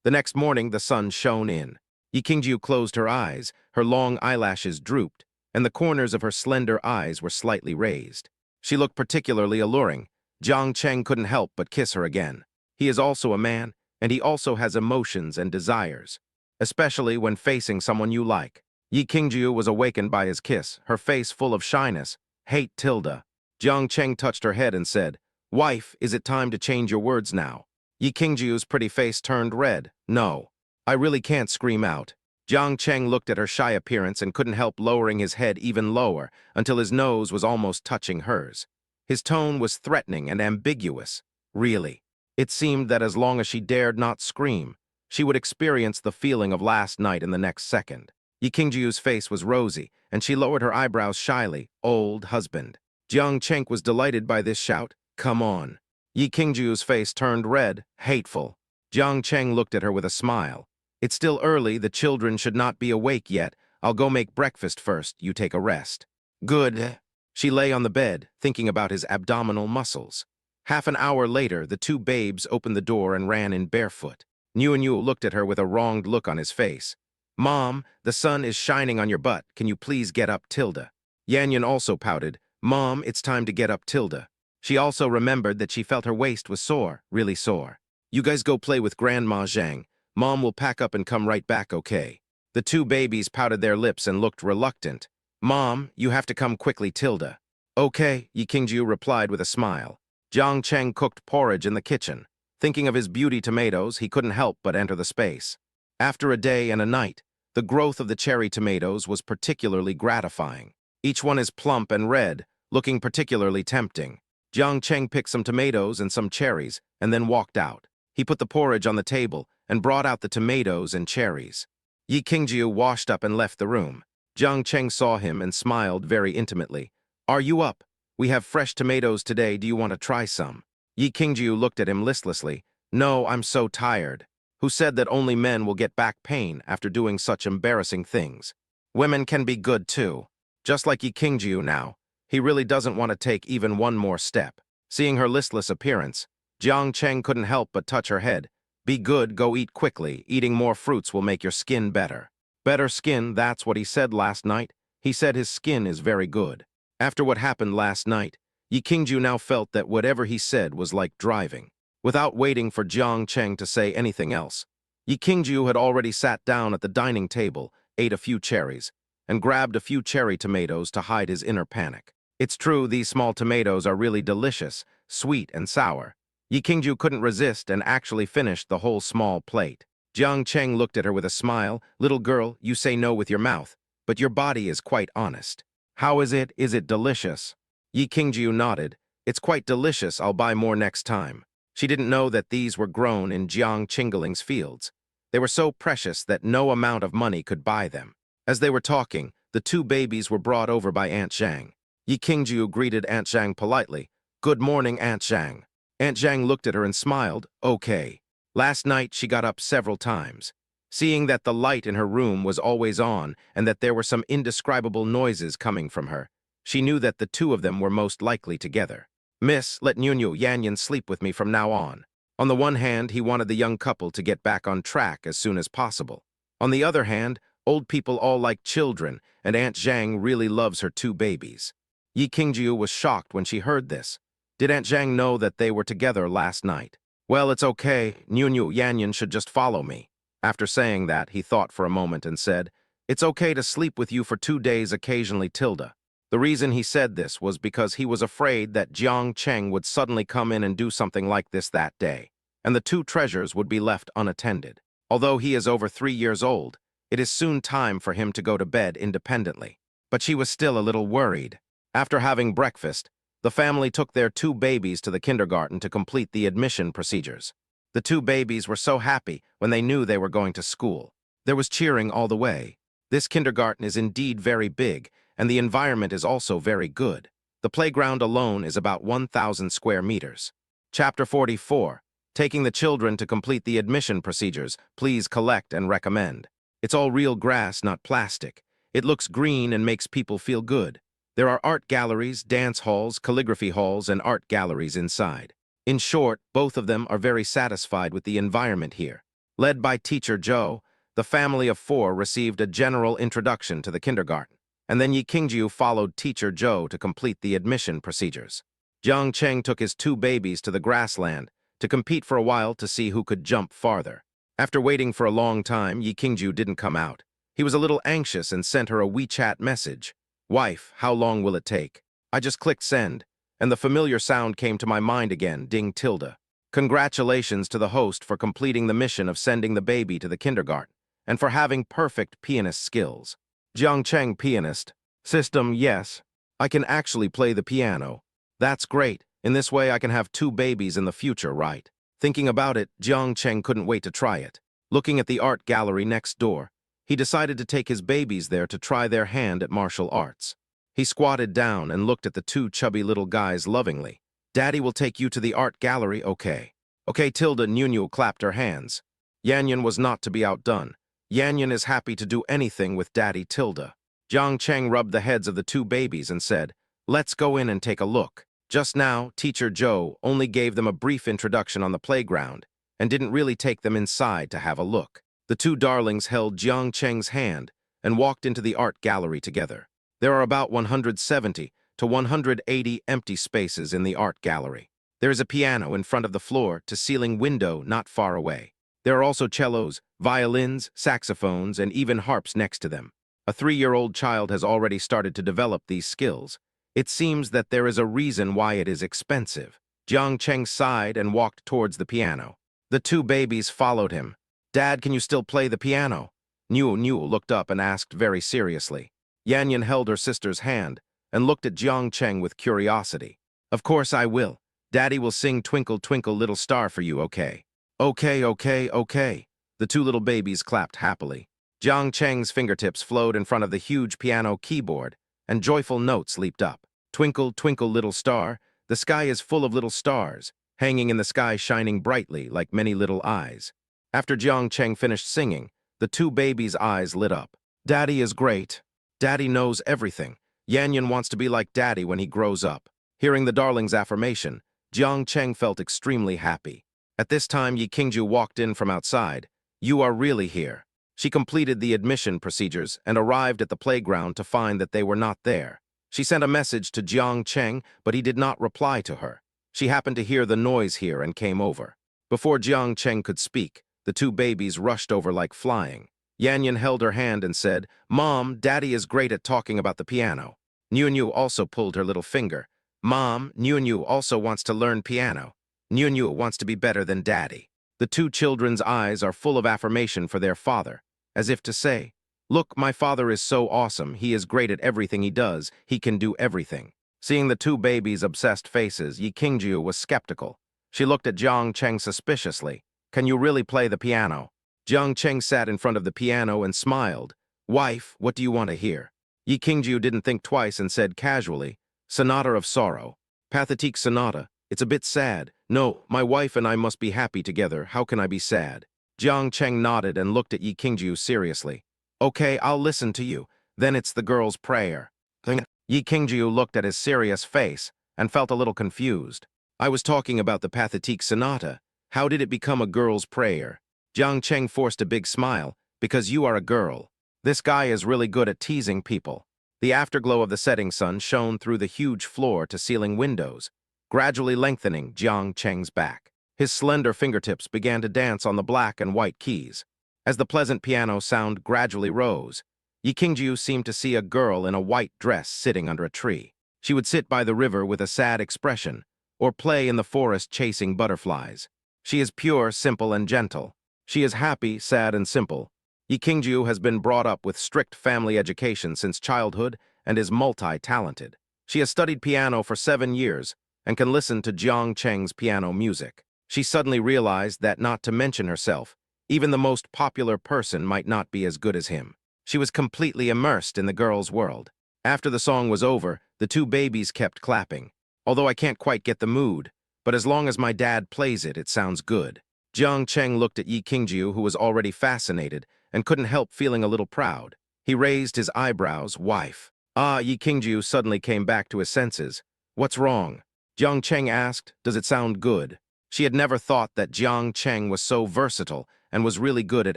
The next morning, the sun shone in. Yi Qingjiu closed her eyes, her long eyelashes drooped, and the corners of her slender eyes were slightly raised. She looked particularly alluring. Jiang Cheng couldn't help but kiss her again. He is also a man, and he also has emotions and desires, especially when facing someone you like. Yi Qingjiu was awakened by his kiss, her face full of shyness. "Hate Tilda." Jiang Cheng touched her head and said, "Wife, is it time to change your words now?" Yi Qingjiu's pretty face turned red. "No, I really can't scream out." Jiang Cheng looked at her shy appearance and couldn't help lowering his head even lower until his nose was almost touching hers. His tone was threatening and ambiguous. Really. It seemed that as long as she dared not scream, she would experience the feeling of last night in the next second. Yi Qingjiu's face was rosy, and she lowered her eyebrows shyly. "Old husband." Jiang Cheng was delighted by this shout. "Come on." Yi Qingjiu's face turned red. "Hateful." Jiang Cheng looked at her with a smile. "It's still early, the children should not be awake yet. I'll go make breakfast first, you take a rest." "Good." She lay on the bed, thinking about his abdominal muscles. Half an hour later, the two babes opened the door and ran in barefoot. Niu looked at her with a wronged look on his face. "Mom, the sun is shining on your butt. Can you please get up, Tilda?" Yan also pouted. "Mom, it's time to get up, Tilda." She also remembered that she felt her waist was sore, really sore. "You guys go play with Grandma Zhang. Mom will pack up and come right back, okay?" The two babies pouted their lips and looked reluctant. "Mom, you have to come quickly, Tilda." "Okay," Yi Qingjiu replied with a smile. Jiang Cheng cooked porridge in the kitchen. Thinking of his beauty tomatoes, he couldn't help but enter the space. After a day and a night, the growth of the cherry tomatoes was particularly gratifying. Each one is plump and red, looking particularly tempting. Jiang Cheng picked some tomatoes and some cherries, and then walked out. He put the porridge on the table and brought out the tomatoes and cherries. Yi Qingjiu washed up and left the room. Jiang Cheng saw him and smiled very intimately. "Are you up? We have fresh tomatoes today. Do you want to try some?" Yi Qingjiu looked at him listlessly. "No, I'm so tired." Who said that only men will get back pain after doing such embarrassing things? Women can be good too. Just like Yi Qingjiu now. He really doesn't want to take even one more step. Seeing her listless appearance, Jiang Cheng couldn't help but touch her head. "Be good, go eat quickly. Eating more fruits will make your skin better." Better skin, that's what he said last night. He said his skin is very good. After what happened last night, Yi Qingjiu now felt that whatever he said was like driving. Without waiting for Jiang Cheng to say anything else, Yi Qingjiu had already sat down at the dining table, ate a few cherries, and grabbed a few cherry tomatoes to hide his inner panic. It's true, these small tomatoes are really delicious, sweet and sour. Yi Qingjiu couldn't resist and actually finished the whole small plate. Jiang Cheng looked at her with a smile. "Little girl, you say no with your mouth, but your body is quite honest. How is it? Is it delicious?" Yi Qingjiu nodded. "It's quite delicious. I'll buy more next time." She didn't know that these were grown in Jiang Qingling's fields. They were so precious that no amount of money could buy them. As they were talking, the two babies were brought over by Aunt Zhang. Yi Qingjiu greeted Aunt Zhang politely. "Good morning, Aunt Zhang." Aunt Zhang looked at her and smiled. Okay. Last night she got up several times. Seeing that the light in her room was always on and that there were some indescribable noises coming from her, she knew that the two of them were most likely together. Miss, let Nunu Yanyan sleep with me from now on. On the one hand, he wanted the young couple to get back on track as soon as possible. On the other hand, old people all like children, and Aunt Zhang really loves her two babies. Yi Qingjiu was shocked when she heard this. Did Aunt Zhang know that they were together last night? Well, it's okay. Nunu Yanyan should just follow me. After saying that, he thought for a moment and said, "It's okay to sleep with you for 2 days occasionally, Tilda." The reason he said this was because he was afraid that Jiang Cheng would suddenly come in and do something like this that day, and the two treasures would be left unattended. Although he is over 3 years old, it is soon time for him to go to bed independently. But she was still a little worried. After having breakfast, the family took their two babies to the kindergarten to complete the admission procedures. The two babies were so happy when they knew they were going to school. There was cheering all the way. This kindergarten is indeed very big, and the environment is also very good. The playground alone is about 1,000 square meters. Chapter 44. Taking the children to complete the admission procedures, please collect and recommend. It's all real grass, not plastic. It looks green and makes people feel good. There are art galleries, dance halls, calligraphy halls, and art galleries inside. In short, both of them are very satisfied with the environment here. Led by teacher Zhou, the family of 4 received a general introduction to the kindergarten, and then Yi Qingjiu followed teacher Zhou to complete the admission procedures. Jiang Cheng took his two babies to the grassland to compete for a while to see who could jump farther. After waiting for a long time, Yi Qingjiu didn't come out. He was a little anxious and sent her a WeChat message. "Wife, how long will it take?" I just clicked send, and the familiar sound came to my mind again, ding tilde. Congratulations to the host for completing the mission of sending the baby to the kindergarten, and for having perfect pianist skills. Jiang Cheng pianist. System, yes. I can actually play the piano. That's great. In this way I can have two babies in the future, right? Thinking about it, Jiang Cheng couldn't wait to try it. Looking at the art gallery next door, he decided to take his babies there to try their hand at martial arts. He squatted down and looked at the two chubby little guys lovingly. "Daddy will take you to the art gallery, okay?" "Okay, Tilda." Nunu clapped her hands. Yanyan was not to be outdone. Yanyan is happy to do anything with Daddy Tilda. Jiang Cheng rubbed the heads of the two babies and said, "Let's go in and take a look." Just now, teacher Zhou only gave them a brief introduction on the playground and didn't really take them inside to have a look. The two darlings held Jiang Cheng's hand and walked into the art gallery together. There are about 170 to 180 empty spaces in the art gallery. There is a piano in front of the floor-to-ceiling window not far away. There are also cellos, violins, saxophones, and even harps next to them. A 3-year-old child has already started to develop these skills. It seems that there is a reason why it is expensive. Jiang Cheng sighed and walked towards the piano. The two babies followed him. "Dad, can you still play the piano?" Nunu looked up and asked very seriously. Yanyan held her sister's hand and looked at Jiang Cheng with curiosity. "Of course I will. Daddy will sing Twinkle, Twinkle, Little Star for you, okay?" "Okay, okay, okay." The two little babies clapped happily. Jiang Cheng's fingertips flowed in front of the huge piano keyboard, and joyful notes leaped up. "Twinkle, twinkle, little star, the sky is full of little stars, hanging in the sky shining brightly like many little eyes." After Jiang Cheng finished singing, the two babies' eyes lit up. "Daddy is great. Daddy knows everything. Yanyan wants to be like Daddy when he grows up." Hearing the darling's affirmation, Jiang Cheng felt extremely happy. At this time, Yi Qingjiu walked in from outside. "You are really here." She completed the admission procedures and arrived at the playground to find that they were not there. She sent a message to Jiang Cheng, but he did not reply to her. She happened to hear the noise here and came over. Before Jiang Cheng could speak, the two babies rushed over like flying. Yanyan held her hand and said, "Mom, Daddy is great at talking about the piano." Nunu also pulled her little finger. "Mom, Nunu also wants to learn piano. Nunu wants to be better than Daddy." The two children's eyes are full of affirmation for their father, as if to say, "Look, my father is so awesome. He is great at everything he does. He can do everything." Seeing the two babies' obsessed faces, Yi Qingjiu was skeptical. She looked at Jiang Cheng suspiciously. "Can you really play the piano?" Jiang Cheng sat in front of the piano and smiled. "Wife, what do you want to hear?" Yi Qingjiu didn't think twice and said casually, "Sonata of Sorrow." "Pathetique sonata. It's a bit sad. No, my wife and I must be happy together. How can I be sad? Jiang Cheng nodded and looked at Yi Qingjiu seriously. Okay, I'll listen to you. Then it's the girl's prayer. Yi Qingjiu looked at his serious face and felt a little confused. I was talking about the Pathétique Sonata. How did it become a girl's prayer? Jiang Cheng forced a big smile. Because you are a girl. This guy is really good at teasing people. The afterglow of the setting sun shone through the huge floor-to-ceiling windows, gradually lengthening Jiang Cheng's back. His slender fingertips began to dance on the black and white keys. As the pleasant piano sound gradually rose, Yi Qingjiu seemed to see a girl in a white dress sitting under a tree. She would sit by the river with a sad expression, or play in the forest chasing butterflies. She is pure, simple, and gentle. She is happy, sad, and simple. Yi Qingjiu has been brought up with strict family education since childhood and is multi-talented. She has studied piano for 7 years and can listen to Jiang Cheng's piano music. She suddenly realized that, not to mention herself, even the most popular person might not be as good as him. She was completely immersed in the girl's world. After the song was over, the two babies kept clapping. Although I can't quite get the mood, but as long as my dad plays it, it sounds good. Jiang Cheng looked at Yi Qingjiu, who was already fascinated, and couldn't help feeling a little proud. He raised his eyebrows. Wife. Ah, Yi Qingjiu suddenly came back to his senses. What's wrong? Jiang Cheng asked. Does it sound good? She had never thought that Jiang Cheng was so versatile and was really good at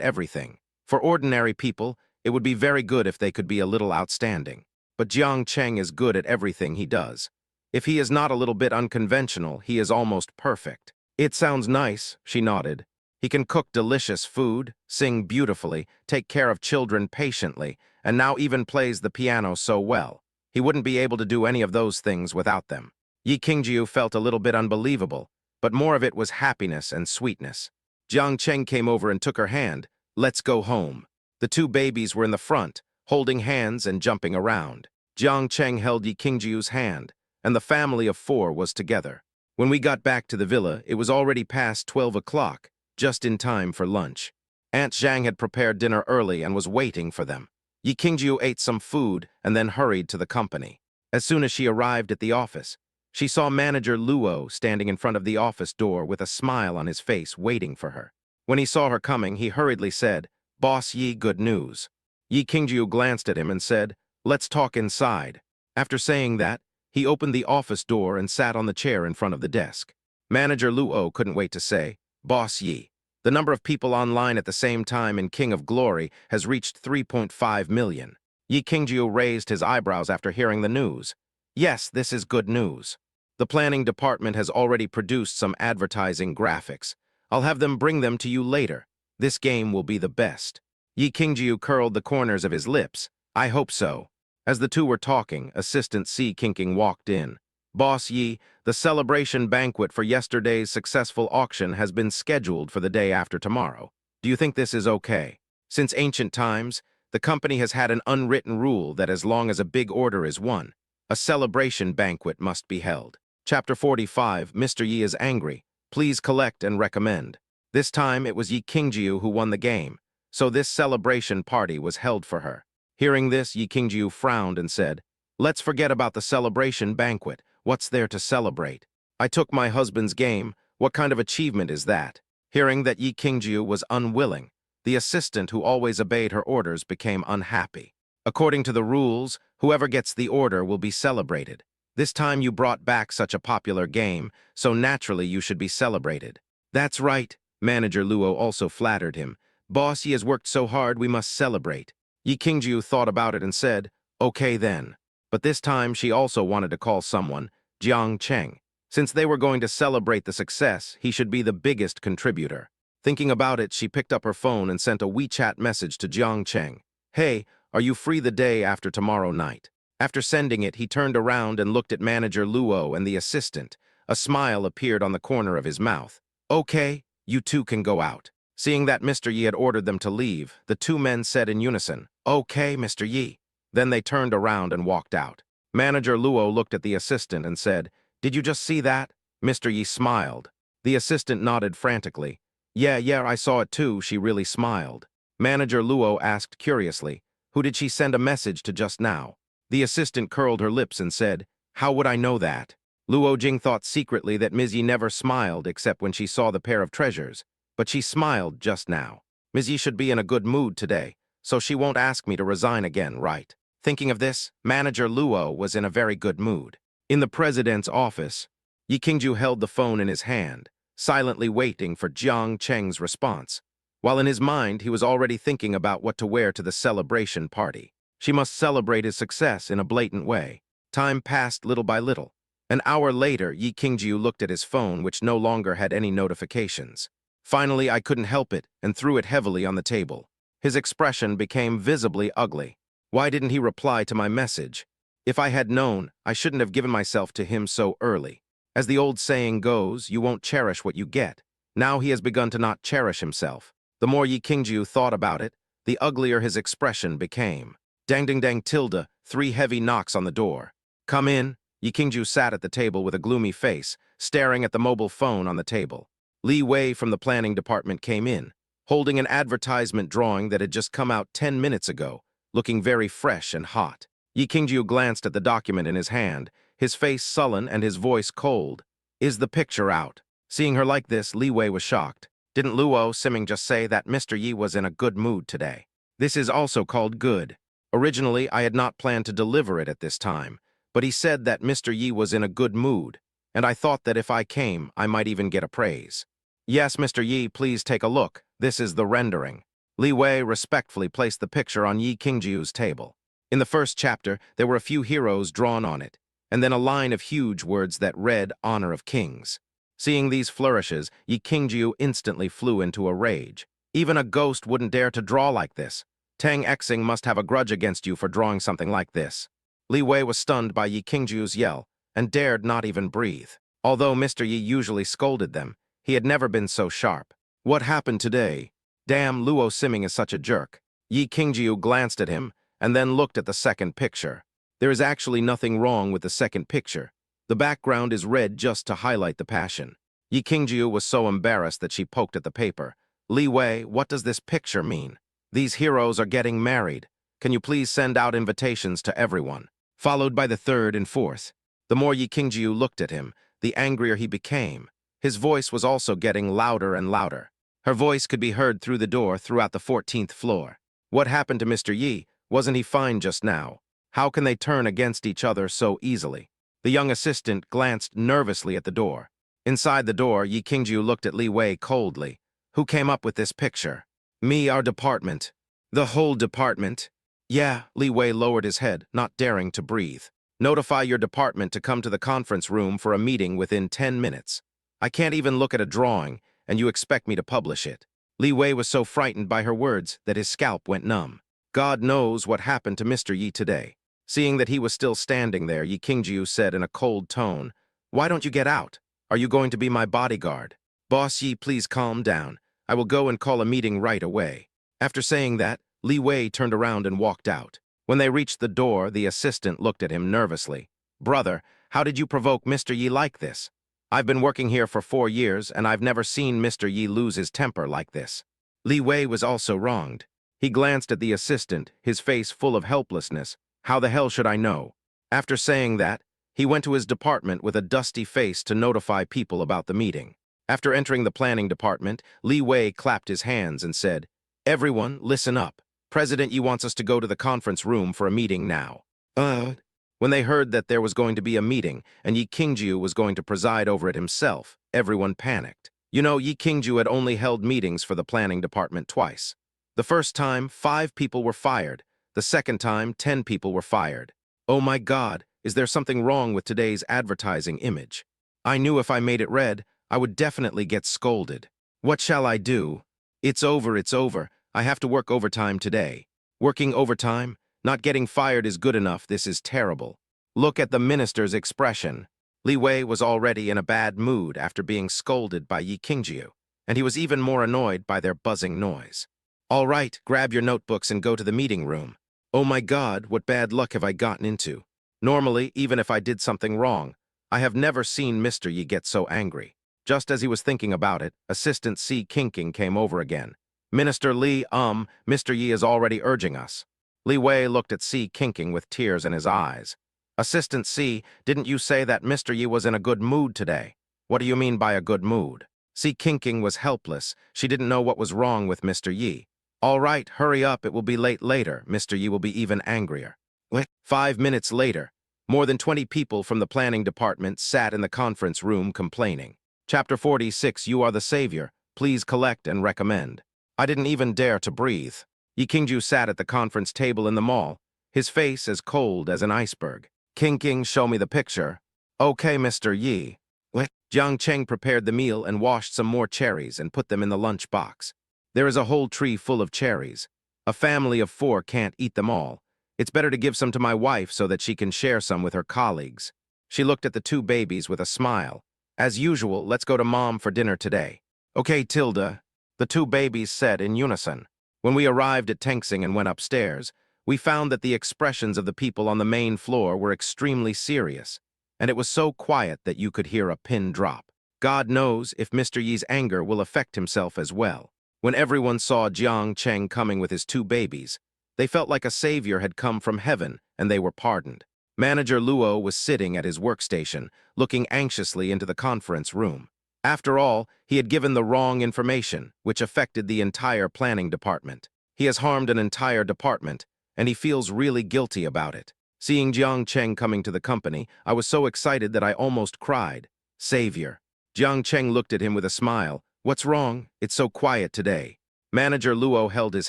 everything. For ordinary people, it would be very good if they could be a little outstanding. But Jiang Cheng is good at everything he does. If he is not a little bit unconventional, he is almost perfect. It sounds nice, she nodded. He can cook delicious food, sing beautifully, take care of children patiently, and now even plays the piano so well. He wouldn't be able to do any of those things without them. Yi Qingjiu felt a little bit unbelievable, but more of it was happiness and sweetness. Jiang Cheng came over and took her hand. Let's go home. The two babies were in the front, holding hands and jumping around. Jiang Cheng held Yi Qingjiu's hand, and the family of 4 was together. When we got back to the villa, it was already past 12 o'clock, just in time for lunch. Aunt Zhang had prepared dinner early and was waiting for them. Yi Qingjiu ate some food and then hurried to the company. As soon as she arrived at the office, she saw manager Luo standing in front of the office door with a smile on his face waiting for her. When he saw her coming, he hurriedly said, Boss Yi, good news. Yi Qingjiu glanced at him and said, Let's talk inside. After saying that, he opened the office door and sat on the chair in front of the desk. Manager Luo couldn't wait to say, Boss Yi, the number of people online at the same time in King of Glory has reached 3.5 million. Yi Qingjiu raised his eyebrows after hearing the news. Yes, this is good news. The planning department has already produced some advertising graphics. I'll have them bring them to you later. This game will be the best. Yi Qingjiu curled the corners of his lips. I hope so. As the two were talking, Assistant Si Qingqing walked in. Boss Yi, the celebration banquet for yesterday's successful auction has been scheduled for the day after tomorrow. Do you think this is okay? Since ancient times, the company has had an unwritten rule that as long as a big order is won, a celebration banquet must be held. Chapter 45, Mr. Yi is angry. Please collect and recommend. This time it was Yi Qingjiu who won the game, so this celebration party was held for her. Hearing this, Yi Qingjiu frowned and said, Let's forget about the celebration banquet. What's there to celebrate? I took my husband's game. What kind of achievement is that? Hearing that Yi Qingjiu was unwilling, the assistant who always obeyed her orders became unhappy. According to the rules, whoever gets the order will be celebrated. This time you brought back such a popular game, so naturally you should be celebrated. That's right. Manager Luo also flattered him. Boss Yi has worked so hard, we must celebrate. Yi Qingjiu thought about it and said, Okay then. But this time she also wanted to call someone, Jiang Cheng. Since they were going to celebrate the success, he should be the biggest contributor. Thinking about it, she picked up her phone and sent a WeChat message to Jiang Cheng. Hey, are you free the day after tomorrow night? After sending it, he turned around and looked at Manager Luo and the assistant. A smile appeared on the corner of his mouth. Okay, you two can go out. Seeing that Mr. Yi had ordered them to leave, the two men said in unison, Okay, Mr. Yi. Then they turned around and walked out. Manager Luo looked at the assistant and said, Did you just see that? Mr. Yi smiled. The assistant nodded frantically. Yeah, I saw it too. She really smiled. Manager Luo asked curiously, Who did she send a message to just now? The assistant curled her lips and said, How would I know that? Luo Jing thought secretly that Ms. Yi never smiled except when she saw the pair of treasures, but she smiled just now. Ms. Yi should be in a good mood today, so she won't ask me to resign again, right? Thinking of this, Manager Luo was in a very good mood. In the president's office, Yi Qingju held the phone in his hand, silently waiting for Jiang Cheng's response, while in his mind he was already thinking about what to wear to the celebration party. She must celebrate his success in a blatant way. Time passed little by little. An hour later, Yi Qingju looked at his phone, which no longer had any notifications. Finally, I couldn't help it and threw it heavily on the table. His expression became visibly ugly. Why didn't he reply to my message? If I had known, I shouldn't have given myself to him so early. As the old saying goes, you won't cherish what you get. Now he has begun to not cherish himself. The more Yi Qingju thought about it, the uglier his expression became. Dang ding dang tilde, 3 heavy knocks on the door. Come in. Yi Qingju sat at the table with a gloomy face, staring at the mobile phone on the table. Li Wei from the planning department came in, holding an advertisement drawing that had just come out 10 minutes ago, looking very fresh and hot. Yi Qingju glanced at the document in his hand, his face sullen and his voice cold. Is the picture out? Seeing her like this, Li Wei was shocked. Didn't Luo Siming just say that Mr. Yi was in a good mood today? This is also called good. Originally, I had not planned to deliver it at this time, but he said that Mr. Yi was in a good mood, and I thought that if I came, I might even get a praise. Yes, Mr. Yi, please take a look. This is the rendering. Li Wei respectfully placed the picture on Yi Qingju's table. In the first chapter, there were a few heroes drawn on it, and then a line of huge words that read, Honor of Kings. Seeing these flourishes, Yi Qingju instantly flew into a rage. Even a ghost wouldn't dare to draw like this. Tang Xing must have a grudge against you for drawing something like this. Li Wei was stunned by Yi Qingju's yell and dared not even breathe. Although Mr. Yi usually scolded them, he had never been so sharp. What happened today? Damn, Luo Siming is such a jerk. Yi Qingju glanced at him and then looked at the second picture. There is actually nothing wrong with the second picture. The background is red just to highlight the passion. Yi Qingju was so embarrassed that she poked at the paper. Li Wei, what does this picture mean? These heroes are getting married. Can you please send out invitations to everyone? Followed by the third and fourth. The more Yi Qingju looked at him, the angrier he became. His voice was also getting louder and louder. Her voice could be heard through the door throughout the 14th floor. What happened to Mr. Yi? Wasn't he fine just now? How can they turn against each other so easily? The young assistant glanced nervously at the door. Inside the door, Yi Qingju looked at Li Wei coldly. Who came up with this picture? Me, our department. The whole department? Yeah, Li Wei lowered his head, not daring to breathe. Notify your department to come to the conference room for a meeting within 10 minutes. I can't even look at a drawing, and you expect me to publish it. Li Wei was so frightened by her words that his scalp went numb. God knows what happened to Mr. Yi today. Seeing that he was still standing there, Yi Qingju said in a cold tone, Why don't you get out? Are you going to be my bodyguard? Boss Yi, please calm down. I will go and call a meeting right away. After saying that, Li Wei turned around and walked out. When they reached the door, the assistant looked at him nervously. Brother, how did you provoke Mr. Yi like this? I've been working here for 4 years, and I've never seen Mr. Yi lose his temper like this. Li Wei was also wronged. He glanced at the assistant, his face full of helplessness. How the hell should I know? After saying that, he went to his department with a dusty face to notify people about the meeting. After entering the planning department, Li Wei clapped his hands and said, Everyone, listen up. President Yi wants us to go to the conference room for a meeting now. When they heard that there was going to be a meeting and Yi Qingju was going to preside over it himself, everyone panicked. You know, Yi Qingju had only held meetings for the planning department twice. The first time, 5 people were fired. The second time, 10 people were fired. Oh my God, is there something wrong with today's advertising image? I knew if I made it red, I would definitely get scolded. What shall I do? It's over, it's over. I have to work overtime today. Working overtime? Not getting fired is good enough. This is terrible. Look at the minister's expression. Li Wei was already in a bad mood after being scolded by Yi Qingju, and he was even more annoyed by their buzzing noise. All right, grab your notebooks and go to the meeting room. Oh my God, what bad luck have I gotten into? Normally, even if I did something wrong, I have never seen Mr. Yi get so angry. Just as he was thinking about it, Assistant Si Qingqing came over again. Minister Li, Mr. Yi is already urging us. Li Wei looked at Si Qingqing with tears in his eyes. Assistant C, didn't you say that Mr. Yi was in a good mood today? What do you mean by a good mood? C. Kinking was helpless. She didn't know what was wrong with Mr. Yi. All right, hurry up, it will be late later. Mr. Yi will be even angrier. What? 5 minutes later, more than 20 people from the planning department sat in the conference room complaining. Chapter 46, You Are the Savior. Please collect and recommend. I didn't even dare to breathe. Yi Qingju sat at the conference table in the mall, his face as cold as an iceberg. King, show me the picture. Okay, Mr. Yi. What? Jiang Cheng prepared the meal and washed some more cherries and put them in the lunch box. There is a whole tree full of cherries. A family of 4 can't eat them all. It's better to give some to my wife so that she can share some with her colleagues. She looked at the 2 babies with a smile. As usual, let's go to Mom for dinner today. Okay, Tilda, the 2 babies said in unison. When we arrived at Tengsing and went upstairs, we found that the expressions of the people on the main floor were extremely serious, and it was so quiet that you could hear a pin drop. God knows if Mr. Yi's anger will affect himself as well. When everyone saw Jiang Cheng coming with his 2 babies, they felt like a savior had come from heaven and they were pardoned. Manager Luo was sitting at his workstation, looking anxiously into the conference room. After all, he had given the wrong information, which affected the entire planning department. He has harmed an entire department, and he feels really guilty about it. Seeing Jiang Cheng coming to the company, I was so excited that I almost cried. Savior. Jiang Cheng looked at him with a smile. What's wrong? It's so quiet today. Manager Luo held his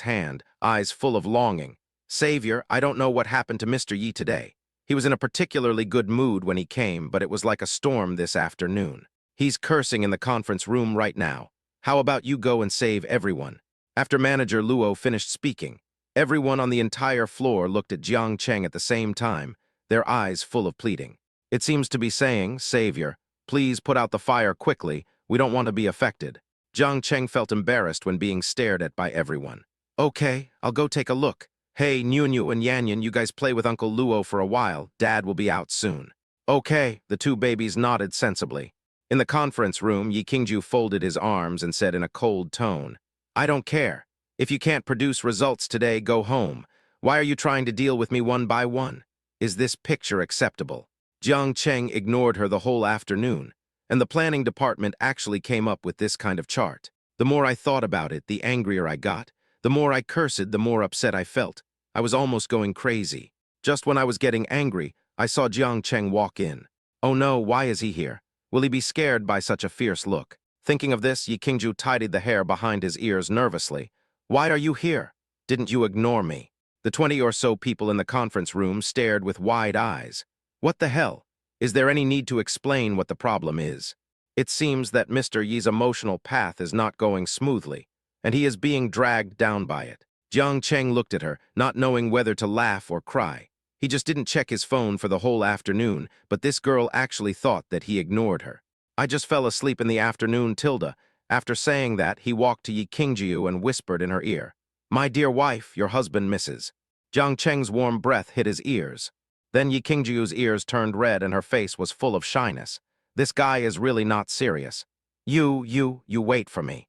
hand, eyes full of longing. Savior, I don't know what happened to Mr. Yi today. He was in a particularly good mood when he came, but it was like a storm this afternoon. He's cursing in the conference room right now. How about you go and save everyone? After Manager Luo finished speaking, everyone on the entire floor looked at Jiang Cheng at the same time, their eyes full of pleading. It seems to be saying, Savior, please put out the fire quickly, we don't want to be affected. Jiang Cheng felt embarrassed when being stared at by everyone. Okay, I'll go take a look. Hey, Nunu and Yanyan, you guys play with Uncle Luo for a while. Dad will be out soon. Okay, the 2 babies nodded sensibly. In the conference room, Yi Qingju folded his arms and said in a cold tone, I don't care. If you can't produce results today, go home. Why are you trying to deal with me one by one? Is this picture acceptable? Jiang Cheng ignored her the whole afternoon, and the planning department actually came up with this kind of chart. The more I thought about it, the angrier I got. The more I cursed, the more upset I felt. I was almost going crazy. Just when I was getting angry, I saw Jiang Cheng walk in. Oh no, why is he here? Will he be scared by such a fierce look? Thinking of this, Yi Qingju tidied the hair behind his ears nervously. Why are you here? Didn't you ignore me? The 20 or so people in the conference room stared with wide eyes. What the hell? Is there any need to explain what the problem is? It seems that Mr. Yi's emotional path is not going smoothly, and he is being dragged down by it. Jiang Cheng looked at her, not knowing whether to laugh or cry. He just didn't check his phone for the whole afternoon, but this girl actually thought that he ignored her. I just fell asleep in the afternoon, Tilda. After saying that, he walked to Yi Qingju and whispered in her ear, My dear wife, your husband misses. Jiang Cheng's warm breath hit his ears. Then Yi Qingju's ears turned red and her face was full of shyness. This guy is really not serious. You wait for me.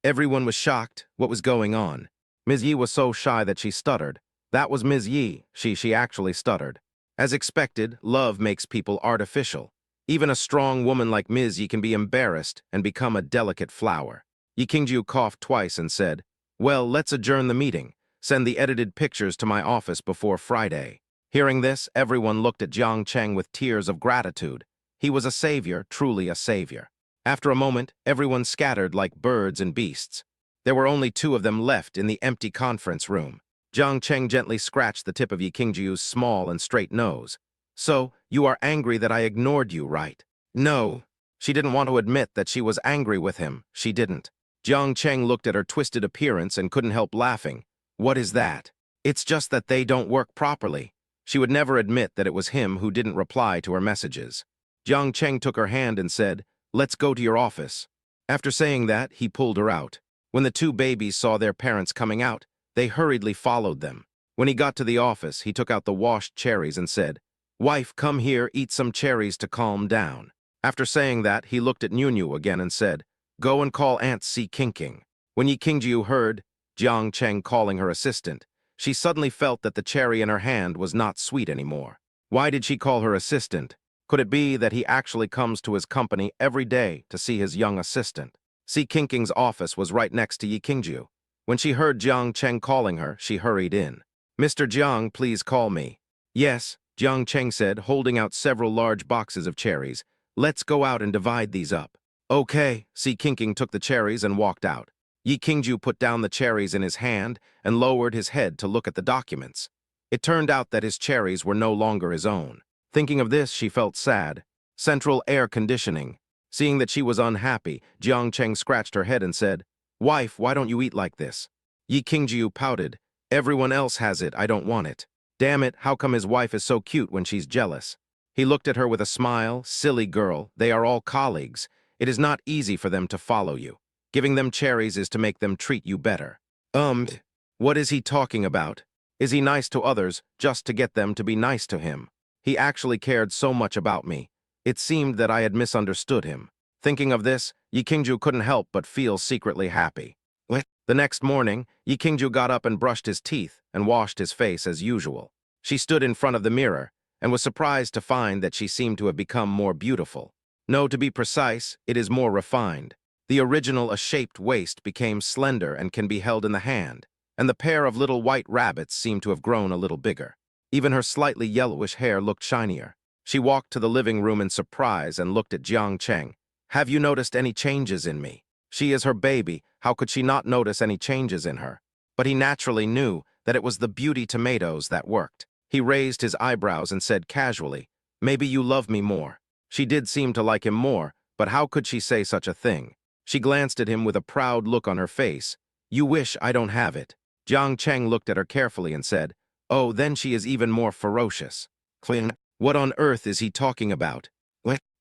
Everyone was shocked. What was going on? Ms. Yi was so shy that she stuttered. That was Ms. Yi. She actually stuttered. As expected, love makes people artificial. Even a strong woman like Ms. Yi can be embarrassed and become a delicate flower. Yi Qingju coughed twice and said, Well, let's adjourn the meeting. Send the edited pictures to my office before Friday. Hearing this, everyone looked at Jiang Cheng with tears of gratitude. He was a savior, truly a savior. After a moment, everyone scattered like birds and beasts. There were only 2 of them left in the empty conference room. Jiang Cheng gently scratched the tip of Yi Qingju's small and straight nose. So, you are angry that I ignored you, right? No. She didn't want to admit that she was angry with him. She didn't. Jiang Cheng looked at her twisted appearance and couldn't help laughing. What is that? It's just that they don't work properly. She would never admit that it was him who didn't reply to her messages. Jiang Cheng took her hand and said, Let's go to your office. After saying that, he pulled her out. When the 2 babies saw their parents coming out, they hurriedly followed them. When he got to the office, he took out the washed cherries and said, Wife, come here, eat some cherries to calm down. After saying that, he looked at Nunu again and said, Go and call Aunt C. Kinking. When Yi Qingju heard Jiang Cheng calling her assistant, she suddenly felt that the cherry in her hand was not sweet anymore. Why did she call her assistant? Could it be that he actually comes to his company every day to see his young assistant? Si Qingqing's office was right next to Yi Qingju. When she heard Jiang Cheng calling her, she hurried in. "Mr. Jiang, please call me." "Yes," Jiang Cheng said, holding out several large boxes of cherries. "Let's go out and divide these up." "Okay." Si Qingqing took the cherries and walked out. Yi Qingju put down the cherries in his hand and lowered his head to look at the documents. It turned out that his cherries were no longer his own. Thinking of this, she felt sad. Central air conditioning. Seeing that she was unhappy, Jiang Cheng scratched her head and said, "Wife, why don't you eat like this?" Yi Qingju pouted. "Everyone else has it, I don't want it." Damn it, how come his wife is so cute when she's jealous? He looked at her with a smile. "Silly girl, they are all colleagues. It is not easy for them to follow you. Giving them cherries is to make them treat you better." What is he talking about? Is he nice to others just to get them to be nice to him? He actually cared so much about me. It seemed that I had misunderstood him. Thinking of this, Yi Qingju couldn't help but feel secretly happy. The next morning, Yi Qingju got up and brushed his teeth and washed his face as usual. She stood in front of the mirror and was surprised to find that she seemed to have become more beautiful. No, to be precise, it is more refined. The original A-shaped waist became slender and can be held in the hand, and the pair of little white rabbits seemed to have grown a little bigger. Even her slightly yellowish hair looked shinier. She walked to the living room in surprise and looked at Jiang Cheng. "Have you noticed any changes in me?" She is her baby, how could she not notice any changes in her? But he naturally knew that it was the beauty tomatoes that worked. He raised his eyebrows and said casually, "Maybe you love me more." She did seem to like him more, but how could she say such a thing? She glanced at him with a proud look on her face. "You wish I don't have it." Jiang Cheng looked at her carefully and said, "Oh, then she is even more ferocious." Cling. What on earth is he talking about?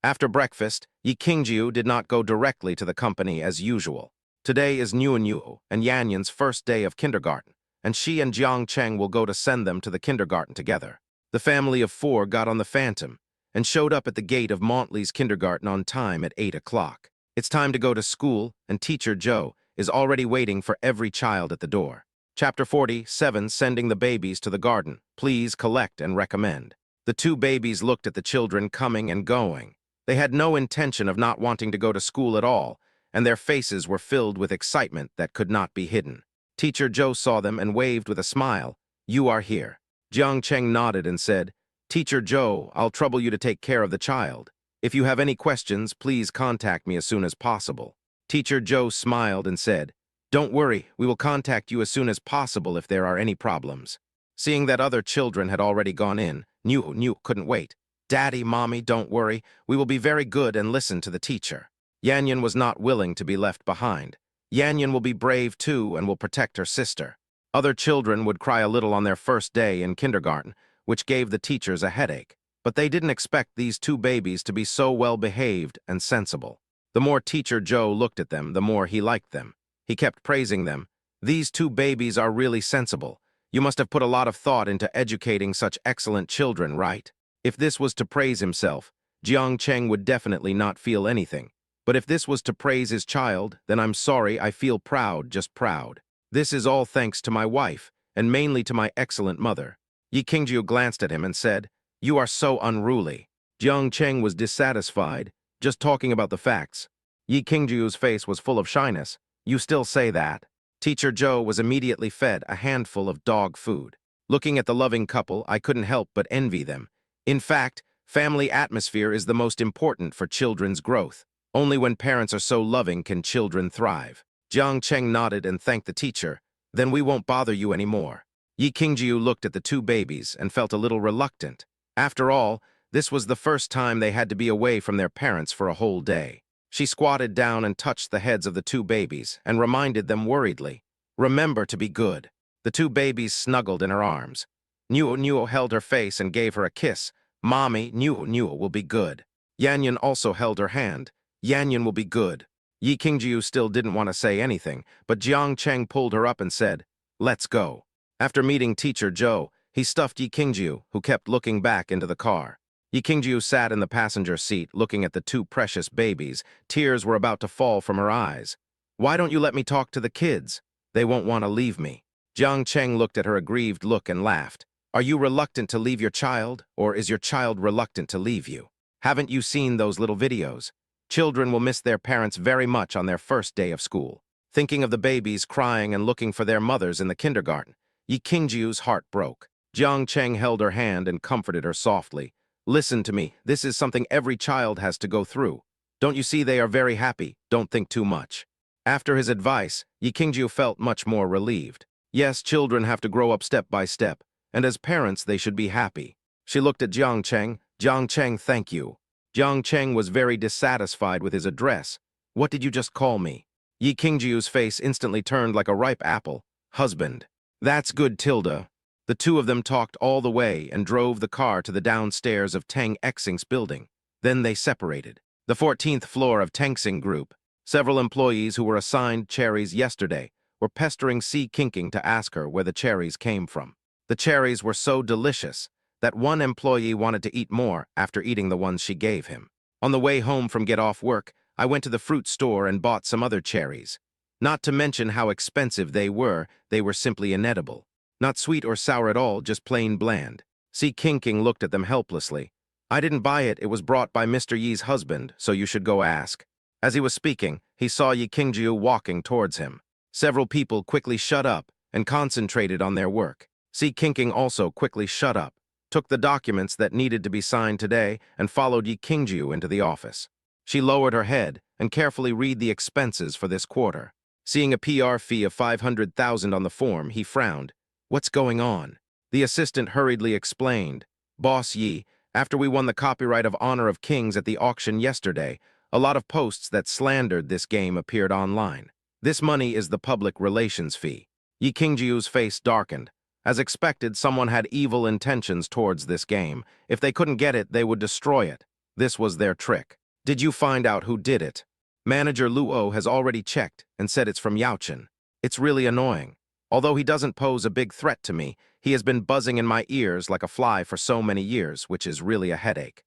After breakfast, Yi Qingju did not go directly to the company as usual. Today is Niu and Yanyan's first day of kindergarten, and she and Jiang Cheng will go to send them to the kindergarten together. The family of 4 got on the Phantom and showed up at the gate of Montley's kindergarten on time at 8 o'clock. It's time to go to school, and Teacher Joe is already waiting for every child at the door. Chapter 47, Sending the Babies to the Garden. Please collect and recommend. The 2 babies looked at the children coming and going. They had no intention of not wanting to go to school at all, and their faces were filled with excitement that could not be hidden. Teacher Joe saw them and waved with a smile. "You are here." Jiang Cheng nodded and said, "Teacher Joe, I'll trouble you to take care of the child. If you have any questions, please contact me as soon as possible." Teacher Joe smiled and said, "Don't worry, we will contact you as soon as possible if there are any problems." Seeing that other children had already gone in, Niu couldn't wait. "Daddy, Mommy, don't worry. We will be very good and listen to the teacher." Yanyan was not willing to be left behind. Yanyan will be brave too and will protect her sister. Other children would cry a little on their first day in kindergarten, which gave the teachers a headache. But they didn't expect these 2 babies to be so well-behaved and sensible. The more Teacher Joe looked at them, the more he liked them. He kept praising them. "These 2 babies are really sensible. You must have put a lot of thought into educating such excellent children, right?" If this was to praise himself, Jiang Cheng would definitely not feel anything. But if this was to praise his child, then I'm sorry, I feel proud, just proud. This is all thanks to my wife, and mainly to my excellent mother. Yi Qingju glanced at him and said, "You are so unruly." Jiang Cheng was dissatisfied, just talking about the facts. Yi Qingju's face was full of shyness. "You still say that?" Teacher Joe was immediately fed a handful of dog food. Looking at the loving couple, I couldn't help but envy them. In fact, family atmosphere is the most important for children's growth. Only when parents are so loving can children thrive. Jiang Cheng nodded and thanked the teacher. "Then we won't bother you anymore." Yi Qingju looked at the 2 babies and felt a little reluctant. After all, this was the first time they had to be away from their parents for a whole day. She squatted down and touched the heads of the 2 babies and reminded them worriedly, "Remember to be good." The 2 babies snuggled in her arms. Niu held her face and gave her a kiss. "Mommy, Niu will be good." Yanyan also held her hand. "Yanyan will be good." Yi Qingju still didn't want to say anything, but Jiang Cheng pulled her up and said, "Let's go." After meeting Teacher Joe, he stuffed Yi Qingju, who kept looking back into the car. Yi Qingju sat in the passenger seat, looking at the 2 precious babies. Tears were about to fall from her eyes. "Why don't you let me talk to the kids? They won't want to leave me." Jiang Cheng looked at her aggrieved look and laughed. Are you reluctant to leave your child, or is your child reluctant to leave you? Haven't you seen those little videos? Children will miss their parents very much on their first day of school. Thinking of the babies crying and looking for their mothers in the kindergarten, Yi Qingjiu's heart broke. Jiang Cheng held her hand and comforted her softly. Listen to me, this is something every child has to go through. Don't you see they are very happy? Don't think too much. After his advice, Yi Qingjiu felt much more relieved. Yes, children have to grow up step by step, and as parents they should be happy. She looked at Jiang Cheng. Jiang Cheng, thank you. Jiang Cheng was very dissatisfied with his address. What did you just call me? Yi Qingjiu's face instantly turned like a ripe apple. Husband. That's good, Tilda. The two of them talked all the way and drove the car to the downstairs of Tang Xing's building. Then they separated. The 14th floor of Tangsing Group. Several employees who were assigned cherries yesterday were pestering Si Qingqing to ask her where the cherries came from. The cherries were so delicious that one employee wanted to eat more after eating the ones she gave him. On the way home from get off work, I went to the fruit store and bought some other cherries. Not to mention how expensive they were simply inedible. Not sweet or sour at all, just plain bland. Si Qingqing looked at them helplessly. I didn't buy it, it was brought by Mr. Yi's husband, so you should go ask. As he was speaking, he saw Yi Qingjiu walking towards him. Several people quickly shut up and concentrated on their work. Si Qingqing also quickly shut up, took the documents that needed to be signed today, and followed Yi Qingjiu into the office. She lowered her head and carefully read the expenses for this quarter. Seeing a PR fee of 500,000 on the form, he frowned. What's going on? The assistant hurriedly explained. Boss Yi, after we won the copyright of Honor of Kings at the auction yesterday, a lot of posts that slandered this game appeared online. This money is the public relations fee. Yi Qingjiu's face darkened. As expected, someone had evil intentions towards this game. If they couldn't get it, they would destroy it. This was their trick. Did you find out who did it? Manager Luo has already checked and said it's from Yaochen. It's really annoying. Although he doesn't pose a big threat to me, he has been buzzing in my ears like a fly for so many years, which is really a headache.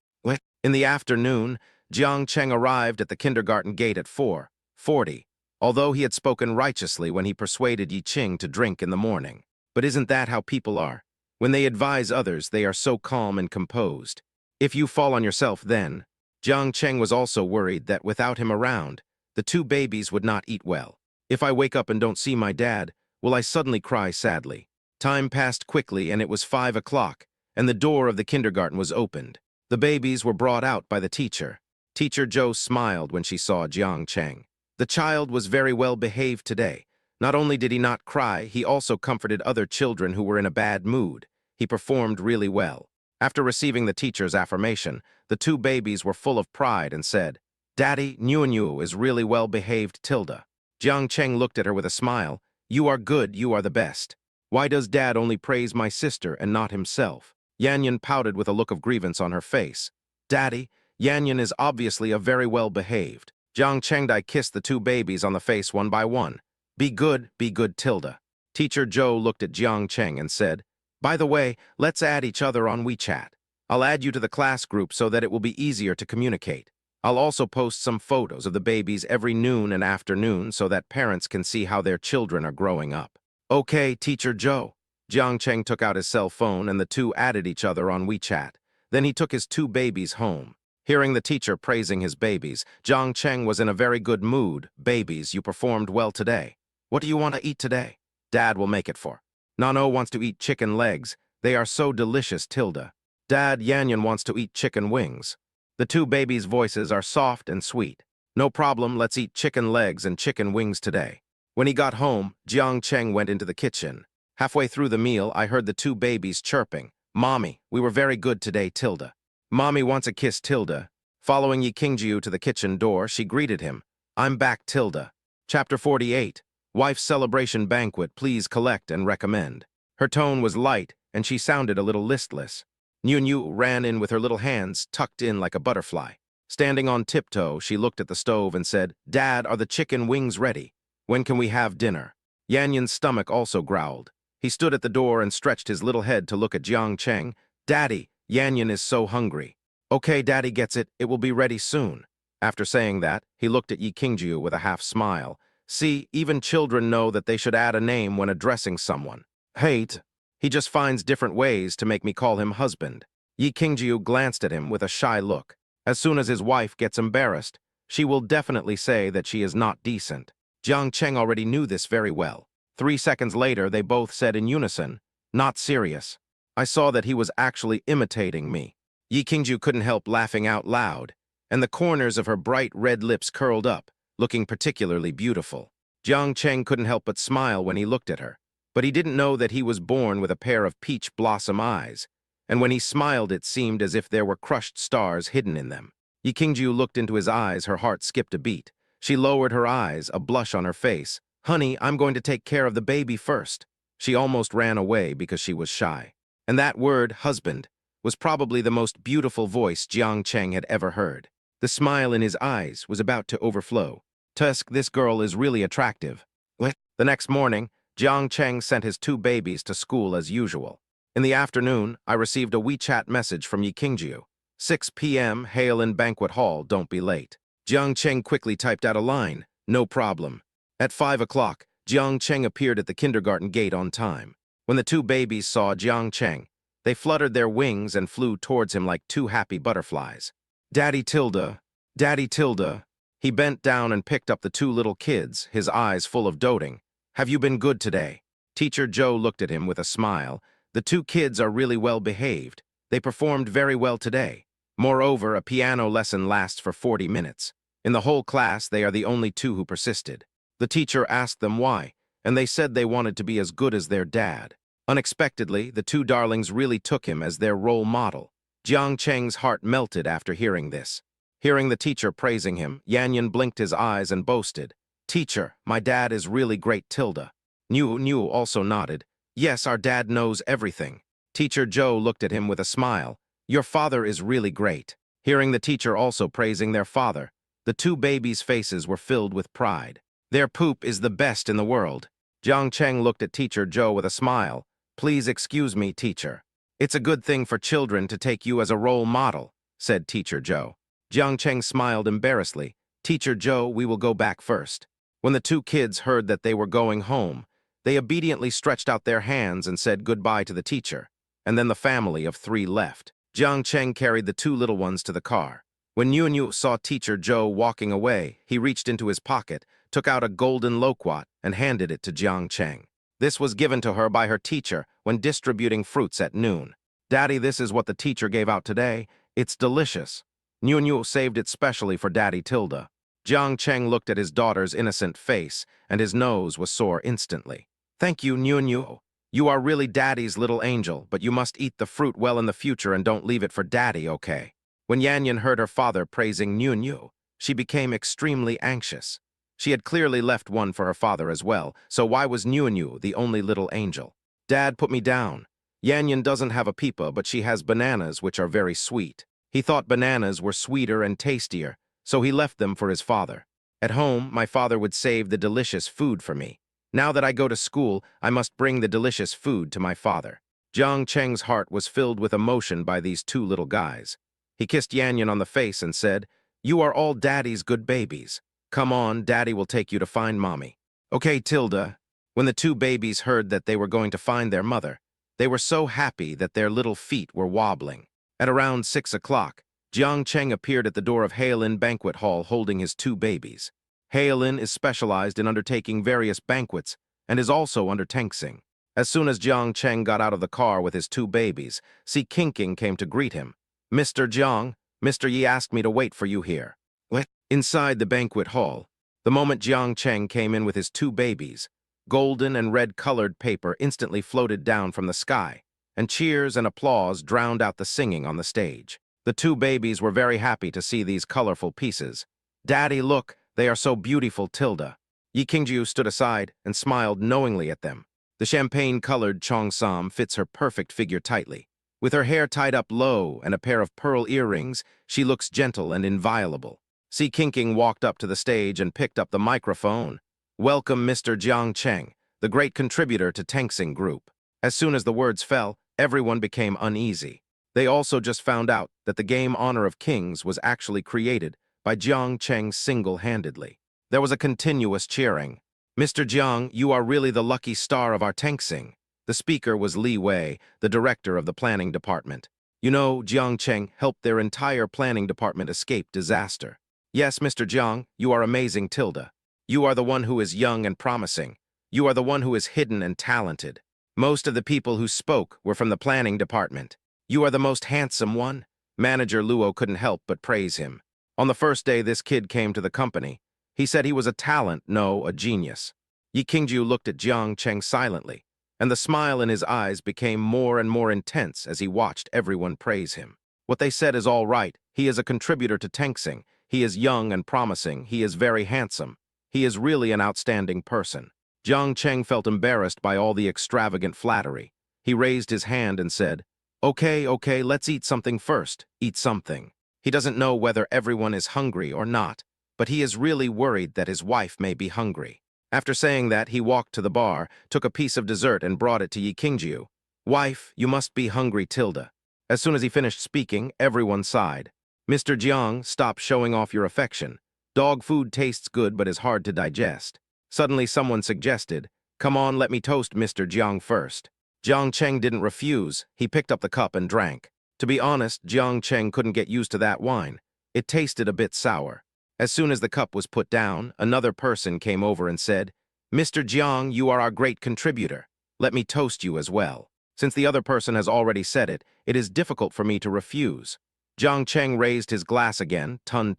In the afternoon, Jiang Cheng arrived at the kindergarten gate at 4:40, although he had spoken righteously when he persuaded Yi Qing to drink in the morning. But isn't that how people are? When they advise others, they are so calm and composed. If you fall on yourself then. Jiang Cheng was also worried that without him around, the two babies would not eat well. If I wake up and don't see my dad, will I suddenly cry sadly? Time passed quickly and it was 5 o'clock, and the door of the kindergarten was opened. The babies were brought out by the teacher. Teacher Zhou smiled when she saw Jiang Cheng. The child was very well behaved today. Not only did he not cry, he also comforted other children who were in a bad mood. He performed really well. After receiving the teacher's affirmation, the two babies were full of pride and said, Daddy, Niu is really well behaved, Tilda. Jiang Cheng looked at her with a smile. You are good, you are the best. Why does Dad only praise my sister and not himself? Yanyan pouted with a look of grievance on her face. Daddy, Yanyan is obviously a very well behaved. Jiang Chengdai kissed the two babies on the face one by one. Be good, Tilda. Teacher Zhou looked at Jiang Cheng and said, By the way, let's add each other on WeChat. I'll add you to the class group so that it will be easier to communicate. I'll also post some photos of the babies every noon and afternoon so that parents can see how their children are growing up. Okay, Teacher Zhou. Jiang Cheng took out his cell phone and the two added each other on WeChat. Then he took his two babies home. Hearing the teacher praising his babies, Jiang Cheng was in a very good mood. Babies, you performed well today. What do you want to eat today? Dad will make it for. Nano wants to eat chicken legs. They are so delicious, Tilda. Dad, Yanyan wants to eat chicken wings. The two babies' voices are soft and sweet. No problem, let's eat chicken legs and chicken wings today. When he got home, Jiang Cheng went into the kitchen. Halfway through the meal, I heard the two babies chirping. Mommy, we were very good today, Tilda. Mommy wants a kiss, Tilda. Following Yi Qingjiu to the kitchen door, she greeted him. I'm back, Tilda. Chapter 48. Wife's celebration banquet, please collect and recommend. Her tone was light, and she sounded a little listless. Niu ran in with her little hands tucked in like a butterfly. Standing on tiptoe, she looked at the stove and said, Dad, are the chicken wings ready? When can we have dinner? Yanyan's stomach also growled. He stood at the door and stretched his little head to look at Jiang Cheng. Daddy, Yanyan is so hungry. Okay, Daddy gets it. It will be ready soon. After saying that, he looked at Yi Qingjiu with a half smile. See, even children know that they should add a name when addressing someone. Hate. He just finds different ways to make me call him husband. Yi Qingjiu glanced at him with a shy look. As soon as his wife gets embarrassed, she will definitely say that she is not decent. Jiang Cheng already knew this very well. 3 seconds later, they both said in unison, "Not serious." I saw that he was actually imitating me. Yi Qingjiu couldn't help laughing out loud, and the corners of her bright red lips curled up, looking particularly beautiful. Jiang Cheng couldn't help but smile when he looked at her, but he didn't know that he was born with a pair of peach blossom eyes, and when he smiled it seemed as if there were crushed stars hidden in them. Yi Qingjiu looked into his eyes, her heart skipped a beat. She lowered her eyes, a blush on her face. "Honey, I'm going to take care of the baby first." She almost ran away because she was shy. And that word, husband, was probably the most beautiful voice Jiang Cheng had ever heard. The smile in his eyes was about to overflow. "Tusk, this girl is really attractive." The next morning, Jiang Cheng sent his 2 babies to school as usual. In the afternoon, I received a WeChat message from Yi Qingjiu. 6 p.m., hail in banquet hall, don't be late. Jiang Cheng quickly typed out a line, "No problem." At 5 o'clock, Jiang Cheng appeared at the kindergarten gate on time. When the 2 babies saw Jiang Cheng, they fluttered their wings and flew towards him like 2 happy butterflies. "Daddy Tilda, Daddy Tilda." He bent down and picked up the 2 little kids, his eyes full of doting. "Have you been good today?" Teacher Joe looked at him with a smile. "The 2 kids are really well behaved. They performed very well today. Moreover, a piano lesson lasts for 40 minutes. In the whole class, they are the only 2 who persisted." The teacher asked them why, and they said they wanted to be as good as their dad. Unexpectedly, the 2 darlings really took him as their role model. Jiang Cheng's heart melted after hearing this. Hearing the teacher praising him, Yanyan blinked his eyes and boasted, "Teacher, my dad is really great, Tilda." Niu also nodded. "Yes, our dad knows everything." Teacher Joe looked at him with a smile. "Your father is really great." Hearing the teacher also praising their father, the 2 babies' faces were filled with pride. "Their poop is the best in the world." Jiang Cheng looked at Teacher Joe with a smile. "Please excuse me, teacher." "It's a good thing for children to take you as a role model," said Teacher Joe. Jiang Cheng smiled embarrassedly. "Teacher Joe, we will go back first." When the 2 kids heard that they were going home, they obediently stretched out their hands and said goodbye to the teacher, and then the family of 3 left. Jiang Cheng carried the 2 little ones to the car. When Niu saw Teacher Joe walking away, he reached into his pocket, took out a golden loquat, and handed it to Jiang Cheng. This was given to her by her teacher when distributing fruits at noon. "Daddy, this is what the teacher gave out today. It's delicious." Niu saved it specially for Daddy Tilda. Jiang Cheng looked at his daughter's innocent face, and his nose was sore instantly. "Thank you, Niu. You are really Daddy's little angel, but you must eat the fruit well in the future and don't leave it for Daddy, okay?" When Yanyan heard her father praising Niu, she became extremely anxious. She had clearly left one for her father as well, so why was Niu the only little angel? "Dad, put me down. Yanyan doesn't have a peepa, but she has bananas, which are very sweet." He thought bananas were sweeter and tastier, so he left them for his father. "At home, my father would save the delicious food for me. Now that I go to school, I must bring the delicious food to my father." Jiang Cheng's heart was filled with emotion by these 2 little guys. He kissed Yanyan on the face and said, "You are all Daddy's good babies. Come on, Daddy will take you to find Mommy." "Okay, Tilda." When the 2 babies heard that they were going to find their mother, they were so happy that their little feet were wobbling. At around 6 o'clock, Jiang Cheng appeared at the door of Haolin Banquet Hall holding his 2 babies. Haolin is specialized in undertaking various banquets and is also under Tengsing. As soon as Jiang Cheng got out of the car with his 2 babies, Si Kinking came to greet him. "Mr. Jiang, Mr. Yi asked me to wait for you here." What? Inside the banquet hall, the moment Jiang Cheng came in with his 2 babies, golden and red-colored paper instantly floated down from the sky, and cheers and applause drowned out the singing on the stage. The 2 babies were very happy to see these colorful pieces. "Daddy, look, they are so beautiful, Tilda." Yi Qingjiu stood aside and smiled knowingly at them. The champagne-colored Cheongsam fits her perfect figure tightly. With her hair tied up low and a pair of pearl earrings, she looks gentle and inviolable. Si Kinking walked up to the stage and picked up the microphone. "Welcome, Mr. Jiang Cheng, the great contributor to Tengsing Group." As soon as the words fell, everyone became uneasy. They also just found out that the game Honor of Kings was actually created by Jiang Cheng single-handedly. There was a continuous cheering. "Mr. Jiang, you are really the lucky star of our Tengsing." The speaker was Li Wei, the director of the planning department. You know, Jiang Cheng helped their entire planning department escape disaster. Yes, Mr. Jiang, you are amazing, Tilda. You are the one who is young and promising. You are the one who is hidden and talented. Most of the people who spoke were from the planning department. You are the most handsome one. Manager Luo couldn't help but praise him. On the first day this kid came to the company, he said he was a talent, no, a genius. Yi Qingju looked at Jiang Cheng silently, and the smile in his eyes became more and more intense as he watched everyone praise him. What they said is all right. He is a contributor to Tengsing. He is young and promising. He is very handsome. He is really an outstanding person. Jiang Cheng felt embarrassed by all the extravagant flattery. He raised his hand and said, Okay, let's eat something first. Eat something. He doesn't know whether everyone is hungry or not, but he is really worried that his wife may be hungry. After saying that, he walked to the bar, took a piece of dessert and brought it to Yi Qingju. Wife, you must be hungry, Tilda. As soon as he finished speaking, everyone sighed. Mr. Jiang, stop showing off your affection. Dog food tastes good but is hard to digest. Suddenly someone suggested, Come on, let me toast Mr. Jiang first. Jiang Cheng didn't refuse. He picked up the cup and drank. To be honest, Jiang Cheng couldn't get used to that wine. It tasted a bit sour. As soon as the cup was put down, another person came over and said, Mr. Jiang, you are our great contributor. Let me toast you as well. Since the other person has already said it, it is difficult for me to refuse. Jiang Cheng raised his glass again, tun.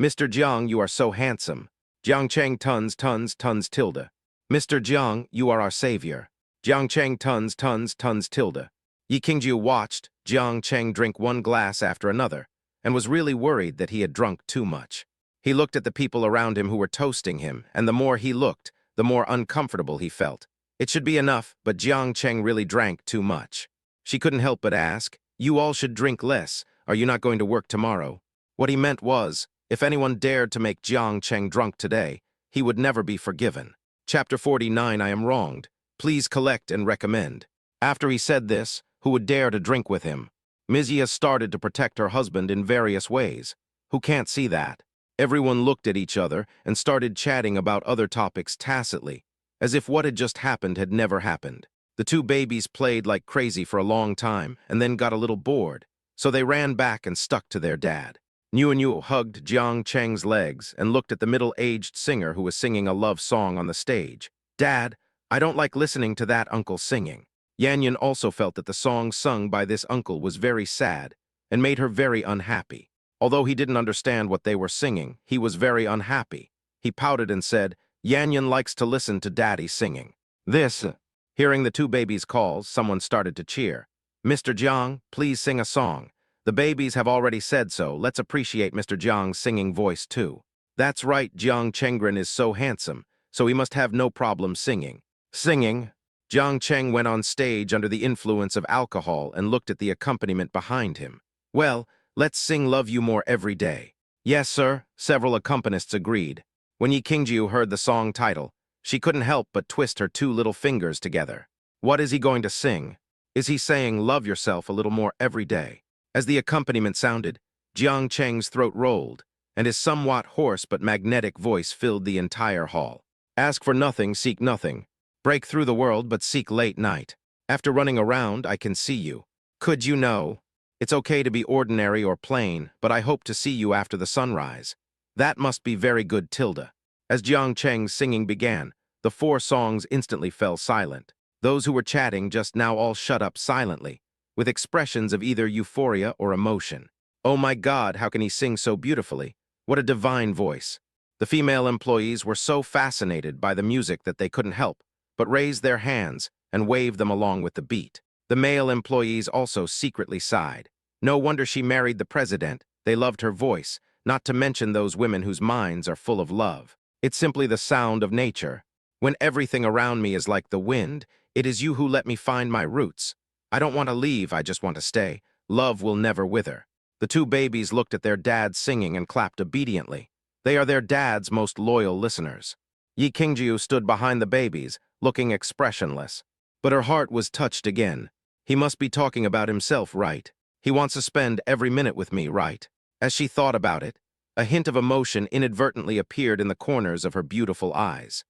Mr. Jiang, you are so handsome. Jiang Cheng tons tilde. Mr. Jiang, you are our savior. Jiang Cheng tons tilde. Yi Qingju watched Jiang Cheng drink one glass after another, and was really worried that he had drunk too much. He looked at the people around him who were toasting him, and the more he looked, the more uncomfortable he felt. It should be enough, but Jiang Cheng really drank too much. She couldn't help but ask, You all should drink less. Are you not going to work tomorrow? What he meant was, if anyone dared to make Jiang Cheng drunk today, he would never be forgiven. Chapter 49, I am wronged. Please collect and recommend. After he said this, who would dare to drink with him? Mizia started to protect her husband in various ways. Who can't see that? Everyone looked at each other and started chatting about other topics tacitly, as if what had just happened had never happened. The two babies played like crazy for a long time and then got a little bored, so they ran back and stuck to their dad. Niu hugged Jiang Cheng's legs and looked at the middle-aged singer who was singing a love song on the stage. Dad, I don't like listening to that uncle singing. Yanyan also felt that the song sung by this uncle was very sad and made her very unhappy. Although he didn't understand what they were singing, he was very unhappy. He pouted and said, Yanyan likes to listen to Daddy singing. Hearing the two babies' calls, someone started to cheer. Mr. Jiang, please sing a song. The babies have already said so. Let's appreciate Mr. Jiang's singing voice too. That's right, Jiang Chengren is so handsome, so he must have no problem singing. Singing? Jiang Cheng went on stage under the influence of alcohol and looked at the accompaniment behind him. Well, let's sing Love You More every day. Yes, sir, several accompanists agreed. When Yi Qingju heard the song title, she couldn't help but twist her two little fingers together. What is he going to sing? Is he saying love yourself a little more every day? As the accompaniment sounded, Jiang Cheng's throat rolled, and his somewhat hoarse but magnetic voice filled the entire hall. Ask for nothing, seek nothing. Break through the world, but seek late night. After running around, I can see you. Could you know? It's okay to be ordinary or plain, but I hope to see you after the sunrise. That must be very good, Tilda. As Jiang Cheng's singing began, the four songs instantly fell silent. Those who were chatting just now all shut up silently, with expressions of either euphoria or emotion. Oh my God, how can he sing so beautifully? What a divine voice. The female employees were so fascinated by the music that they couldn't help but raised their hands and waved them along with the beat. The male employees also secretly sighed. No wonder she married the president. They loved her voice, not to mention those women whose minds are full of love. It's simply the sound of nature. When everything around me is like the wind, it is you who let me find my roots. I don't want to leave, I just want to stay. Love will never wither. The two babies looked at their dad singing and clapped obediently. They are their dad's most loyal listeners. Yi Qingju stood behind the babies, looking expressionless. But her heart was touched again. He must be talking about himself, right? He wants to spend every minute with me, right? As she thought about it, a hint of emotion inadvertently appeared in the corners of her beautiful eyes.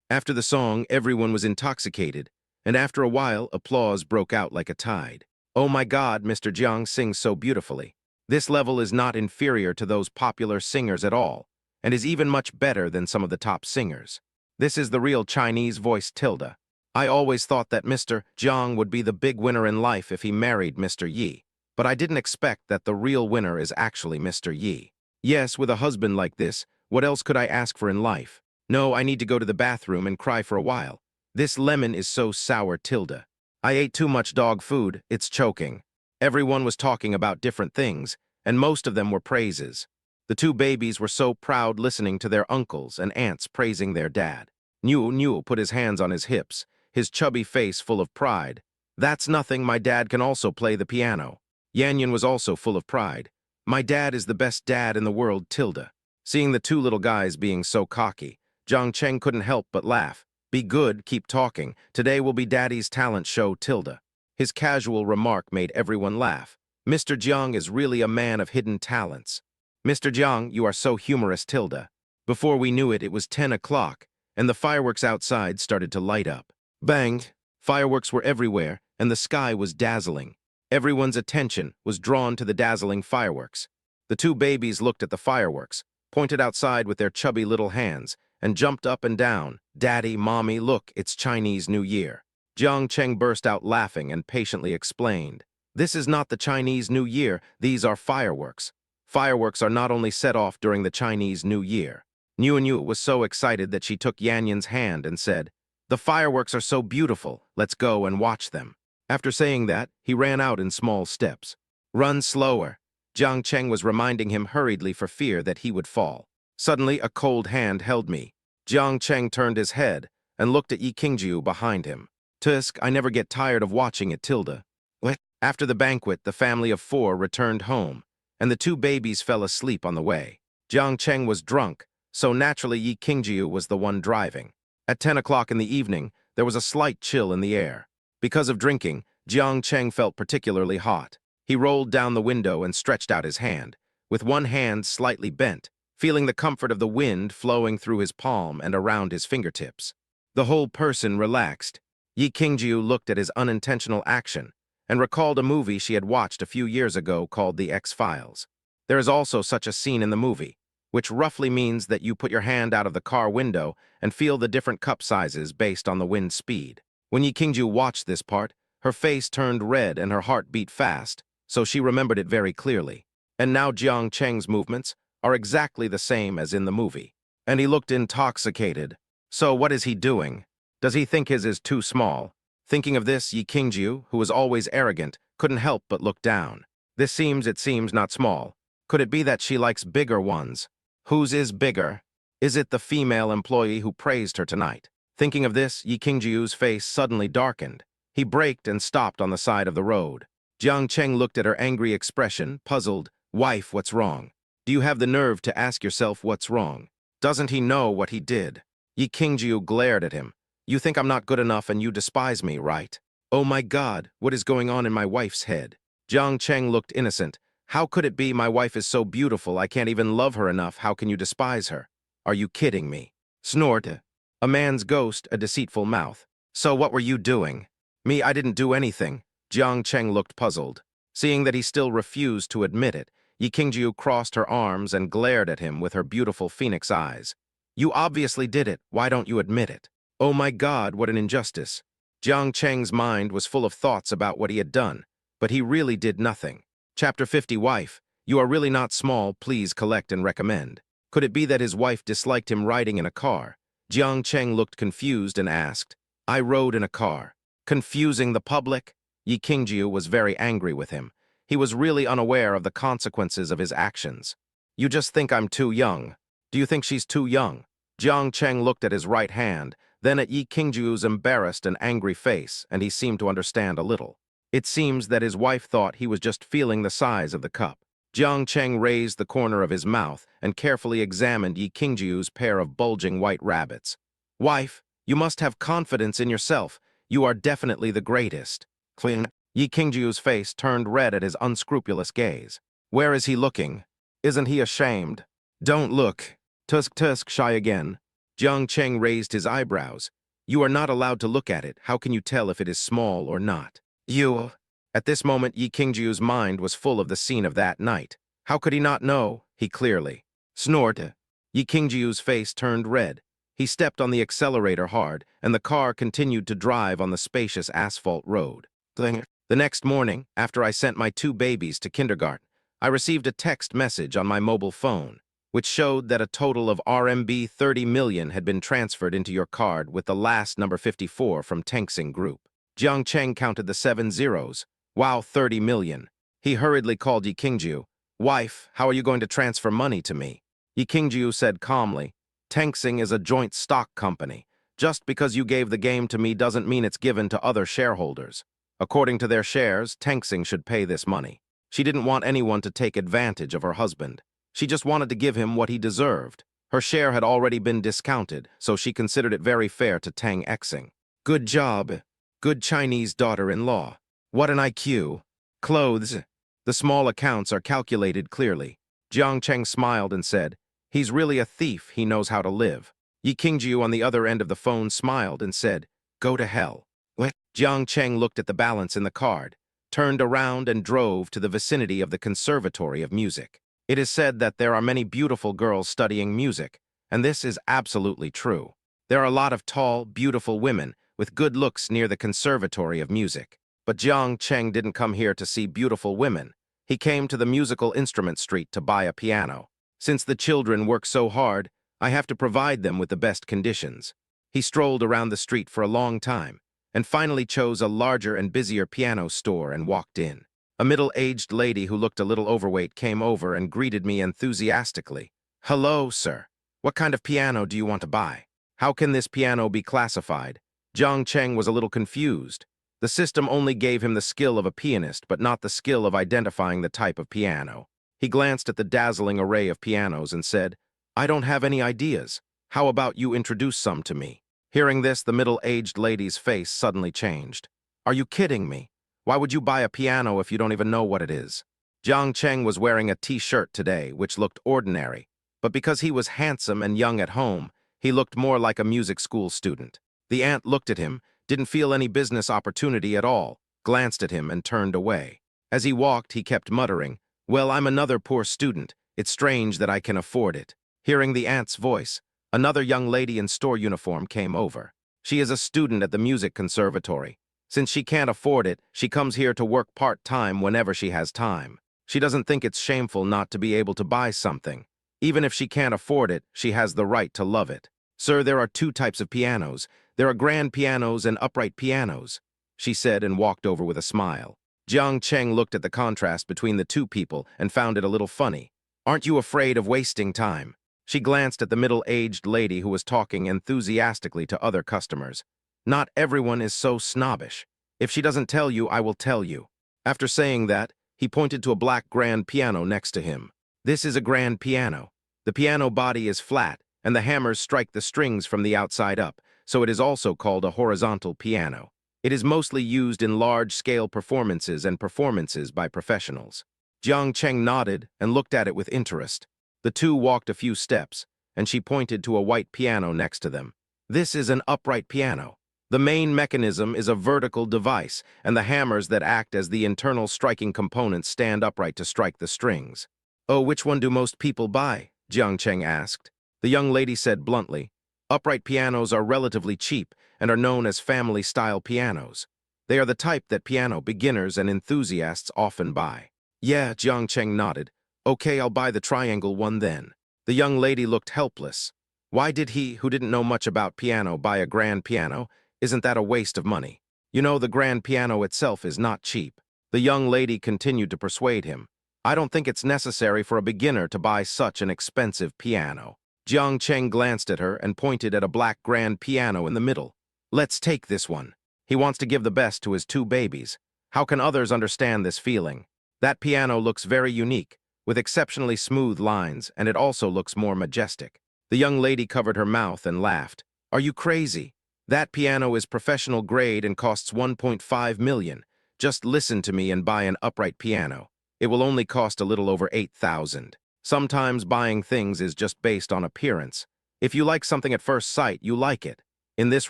After the song, everyone was intoxicated, and after a while, applause broke out like a tide. Oh my God, Mr. Jiang sings so beautifully. This level is not inferior to those popular singers at all, and is even much better than some of the top singers. This is the real Chinese voice Tilda. I always thought that Mr. Jiang would be the big winner in life if he married Mr. Yi, but I didn't expect that the real winner is actually Mr. Yi. Yes, with a husband like this, what else could I ask for in life? No, I need to go to the bathroom and cry for a while. This lemon is so sour, Tilda. I ate too much dog food, it's choking. Everyone was talking about different things, and most of them were praises. The two babies were so proud listening to their uncles and aunts praising their dad. Niu put his hands on his hips, his chubby face full of pride. That's nothing, my dad can also play the piano. Yanyan was also full of pride. My dad is the best dad in the world, Tilda. Seeing the two little guys being so cocky, Jiang Cheng couldn't help but laugh. Be good, keep talking. Today will be Daddy's talent show, Tilda. His casual remark made everyone laugh. Mr. Jiang is really a man of hidden talents. Mr. Jiang, you are so humorous, Tilda. Before we knew it, it was 10 o'clock, and the fireworks outside started to light up. Bang! Fireworks were everywhere, and the sky was dazzling. Everyone's attention was drawn to the dazzling fireworks. The two babies looked at the fireworks, pointed outside with their chubby little hands, and jumped up and down. Daddy, Mommy, look, it's Chinese New Year. Jiang Cheng burst out laughing and patiently explained. This is not the Chinese New Year, these are fireworks. Fireworks are not only set off during the Chinese New Year. Niu was so excited that she took Yanyan's hand and said, the fireworks are so beautiful, let's go and watch them. After saying that, he ran out in small steps. Run slower. Jiang Cheng was reminding him hurriedly for fear that he would fall. Suddenly, a cold hand held me. Jiang Cheng turned his head and looked at Yi Qingjiu behind him. Tusk, I never get tired of watching it, Tilda. What? After the banquet, the family of 4 returned home, and the two babies fell asleep on the way. Jiang Cheng was drunk, so naturally Yi Qingjiu was the one driving. At 10 o'clock in the evening, there was a slight chill in the air. Because of drinking, Jiang Cheng felt particularly hot. He rolled down the window and stretched out his hand, with one hand slightly bent, feeling the comfort of the wind flowing through his palm and around his fingertips. The whole person relaxed. Yi Qingjiu looked at his unintentional action and recalled a movie she had watched a few years ago called The X-Files. There is also such a scene in the movie, which roughly means that you put your hand out of the car window and feel the different cup sizes based on the wind speed. When Yi Qingjiu watched this part, her face turned red and her heart beat fast, so she remembered it very clearly. And now Jiang Cheng's movements are exactly the same as in the movie. And he looked intoxicated. So what is he doing? Does he think his is too small? Thinking of this, Yi Qingjiu, who was always arrogant, couldn't help but look down. It seems not small. Could it be that she likes bigger ones? Whose is bigger? Is it the female employee who praised her tonight? Thinking of this, Yi Qingjiu's face suddenly darkened. He braked and stopped on the side of the road. Jiang Cheng looked at her angry expression, puzzled. Wife, what's wrong? Do you have the nerve to ask yourself what's wrong? Doesn't he know what he did? Yi Qingjiu glared at him. You think I'm not good enough and you despise me, right? Oh my God, what is going on in my wife's head? Jiang Cheng looked innocent. How could it be my wife is so beautiful I can't even love her enough, how can you despise her? Are you kidding me? Snort. A man's ghost, a deceitful mouth. So what were you doing? Me, I didn't do anything. Jiang Cheng looked puzzled. Seeing that he still refused to admit it, Yi Qingjiu crossed her arms and glared at him with her beautiful phoenix eyes. You obviously did it, why don't you admit it? Oh my God, what an injustice. Jiang Cheng's mind was full of thoughts about what he had done, but he really did nothing. Chapter 50. Wife, you are really not small, please collect and recommend. Could it be that his wife disliked him riding in a car? Jiang Cheng looked confused and asked, I rode in a car. Confusing the public? Yi Qingjiu was very angry with him. He was really unaware of the consequences of his actions. You just think I'm too young. Do you think she's too young? Jiang Cheng looked at his right hand, then at Yi Qingjiu's embarrassed and angry face, and he seemed to understand a little. It seems that his wife thought he was just feeling the size of the cup. Jiang Cheng raised the corner of his mouth and carefully examined Yi Qingjiu's pair of bulging white rabbits. Wife, you must have confidence in yourself. You are definitely the greatest. Clean. Yi Qingjiu's face turned red at his unscrupulous gaze. Where is he looking? Isn't he ashamed? Don't look. Tusk, shy again. Jiang Cheng raised his eyebrows. You are not allowed to look at it. How can you tell if it is small or not? You... At this moment, Yi Qingjiu's mind was full of the scene of that night. How could he not know? He clearly snored. Yi Qingjiu's face turned red. He stepped on the accelerator hard, and the car continued to drive on the spacious asphalt road. The next morning, after I sent my 2 babies to kindergarten, I received a text message on my mobile phone, which showed that a total of RMB 30 million had been transferred into your card with the last number 54 from Tengsing Group. Jiang Cheng counted the 7 zeros. Wow, 30 million. He hurriedly called Yi Qingjiu. Wife, how are you going to transfer money to me? Yi Qingjiu said calmly, Tengsing is a joint stock company. Just because you gave the game to me doesn't mean it's given to other shareholders. According to their shares, Tengsing should pay this money. She didn't want anyone to take advantage of her husband. She just wanted to give him what he deserved. Her share had already been discounted, so she considered it very fair to Tang Xing. Good job. Good Chinese daughter-in-law. What an IQ. Clothes. The small accounts are calculated clearly. Jiang Cheng smiled and said, He's really a thief. He knows how to live. Yi Qingjiu on the other end of the phone smiled and said, Go to hell. What? Jiang Cheng looked at the balance in the card, turned around and drove to the vicinity of the Conservatory of Music. It is said that there are many beautiful girls studying music, and this is absolutely true. There are a lot of tall, beautiful women with good looks near the Conservatory of Music. But Jiang Cheng didn't come here to see beautiful women. He came to the musical instrument street to buy a piano. Since the children work so hard, I have to provide them with the best conditions. He strolled around the street for a long time, and finally chose a larger and busier piano store and walked in. A middle-aged lady who looked a little overweight came over and greeted me enthusiastically. Hello, sir. What kind of piano do you want to buy? How can this piano be classified? Jiang Cheng was a little confused. The system only gave him the skill of a pianist, but not the skill of identifying the type of piano. He glanced at the dazzling array of pianos and said, I don't have any ideas. How about you introduce some to me? Hearing this, the middle-aged lady's face suddenly changed. Are you kidding me? Why would you buy a piano if you don't even know what it is? Jiang Cheng was wearing a t-shirt today, which looked ordinary, but because he was handsome and young at home, he looked more like a music school student. The aunt looked at him, didn't feel any business opportunity at all, glanced at him and turned away. As he walked, he kept muttering, Well, I'm another poor student. It's strange that I can afford it. Hearing the aunt's voice, another young lady in store uniform came over. She is a student at the music conservatory. Since she can't afford it, she comes here to work part-time whenever she has time. She doesn't think it's shameful not to be able to buy something. Even if she can't afford it, she has the right to love it. Sir, there are 2 types of pianos. There are grand pianos and upright pianos, she said and walked over with a smile. Jiang Cheng looked at the contrast between the 2 people and found it a little funny. Aren't you afraid of wasting time? She glanced at the middle-aged lady who was talking enthusiastically to other customers. Not everyone is so snobbish. If she doesn't tell you, I will tell you. After saying that, he pointed to a black grand piano next to him. This is a grand piano. The piano body is flat, and the hammers strike the strings from the outside up, so it is also called a horizontal piano. It is mostly used in large-scale performances and performances by professionals. Jiang Cheng nodded and looked at it with interest. The 2 walked a few steps, and she pointed to a white piano next to them. This is an upright piano. The main mechanism is a vertical device, and the hammers that act as the internal striking components stand upright to strike the strings. Oh, which one do most people buy? Jiang Cheng asked. The young lady said bluntly, Upright pianos are relatively cheap and are known as family-style pianos. They are the type that piano beginners and enthusiasts often buy. Yeah, Jiang Cheng nodded. Okay, I'll buy the triangle one then. The young lady looked helpless. Why did he, who didn't know much about piano, buy a grand piano? Isn't that a waste of money? You know, the grand piano itself is not cheap. The young lady continued to persuade him. I don't think it's necessary for a beginner to buy such an expensive piano. Jiang Cheng glanced at her and pointed at a black grand piano in the middle. Let's take this one. He wants to give the best to his 2 babies. How can others understand this feeling? That piano looks very unique, with exceptionally smooth lines, and it also looks more majestic. The young lady covered her mouth and laughed. Are you crazy? That piano is professional grade and costs 1.5 million. Just listen to me and buy an upright piano. It will only cost a little over 8,000. Sometimes buying things is just based on appearance. If you like something at first sight, you like it. In this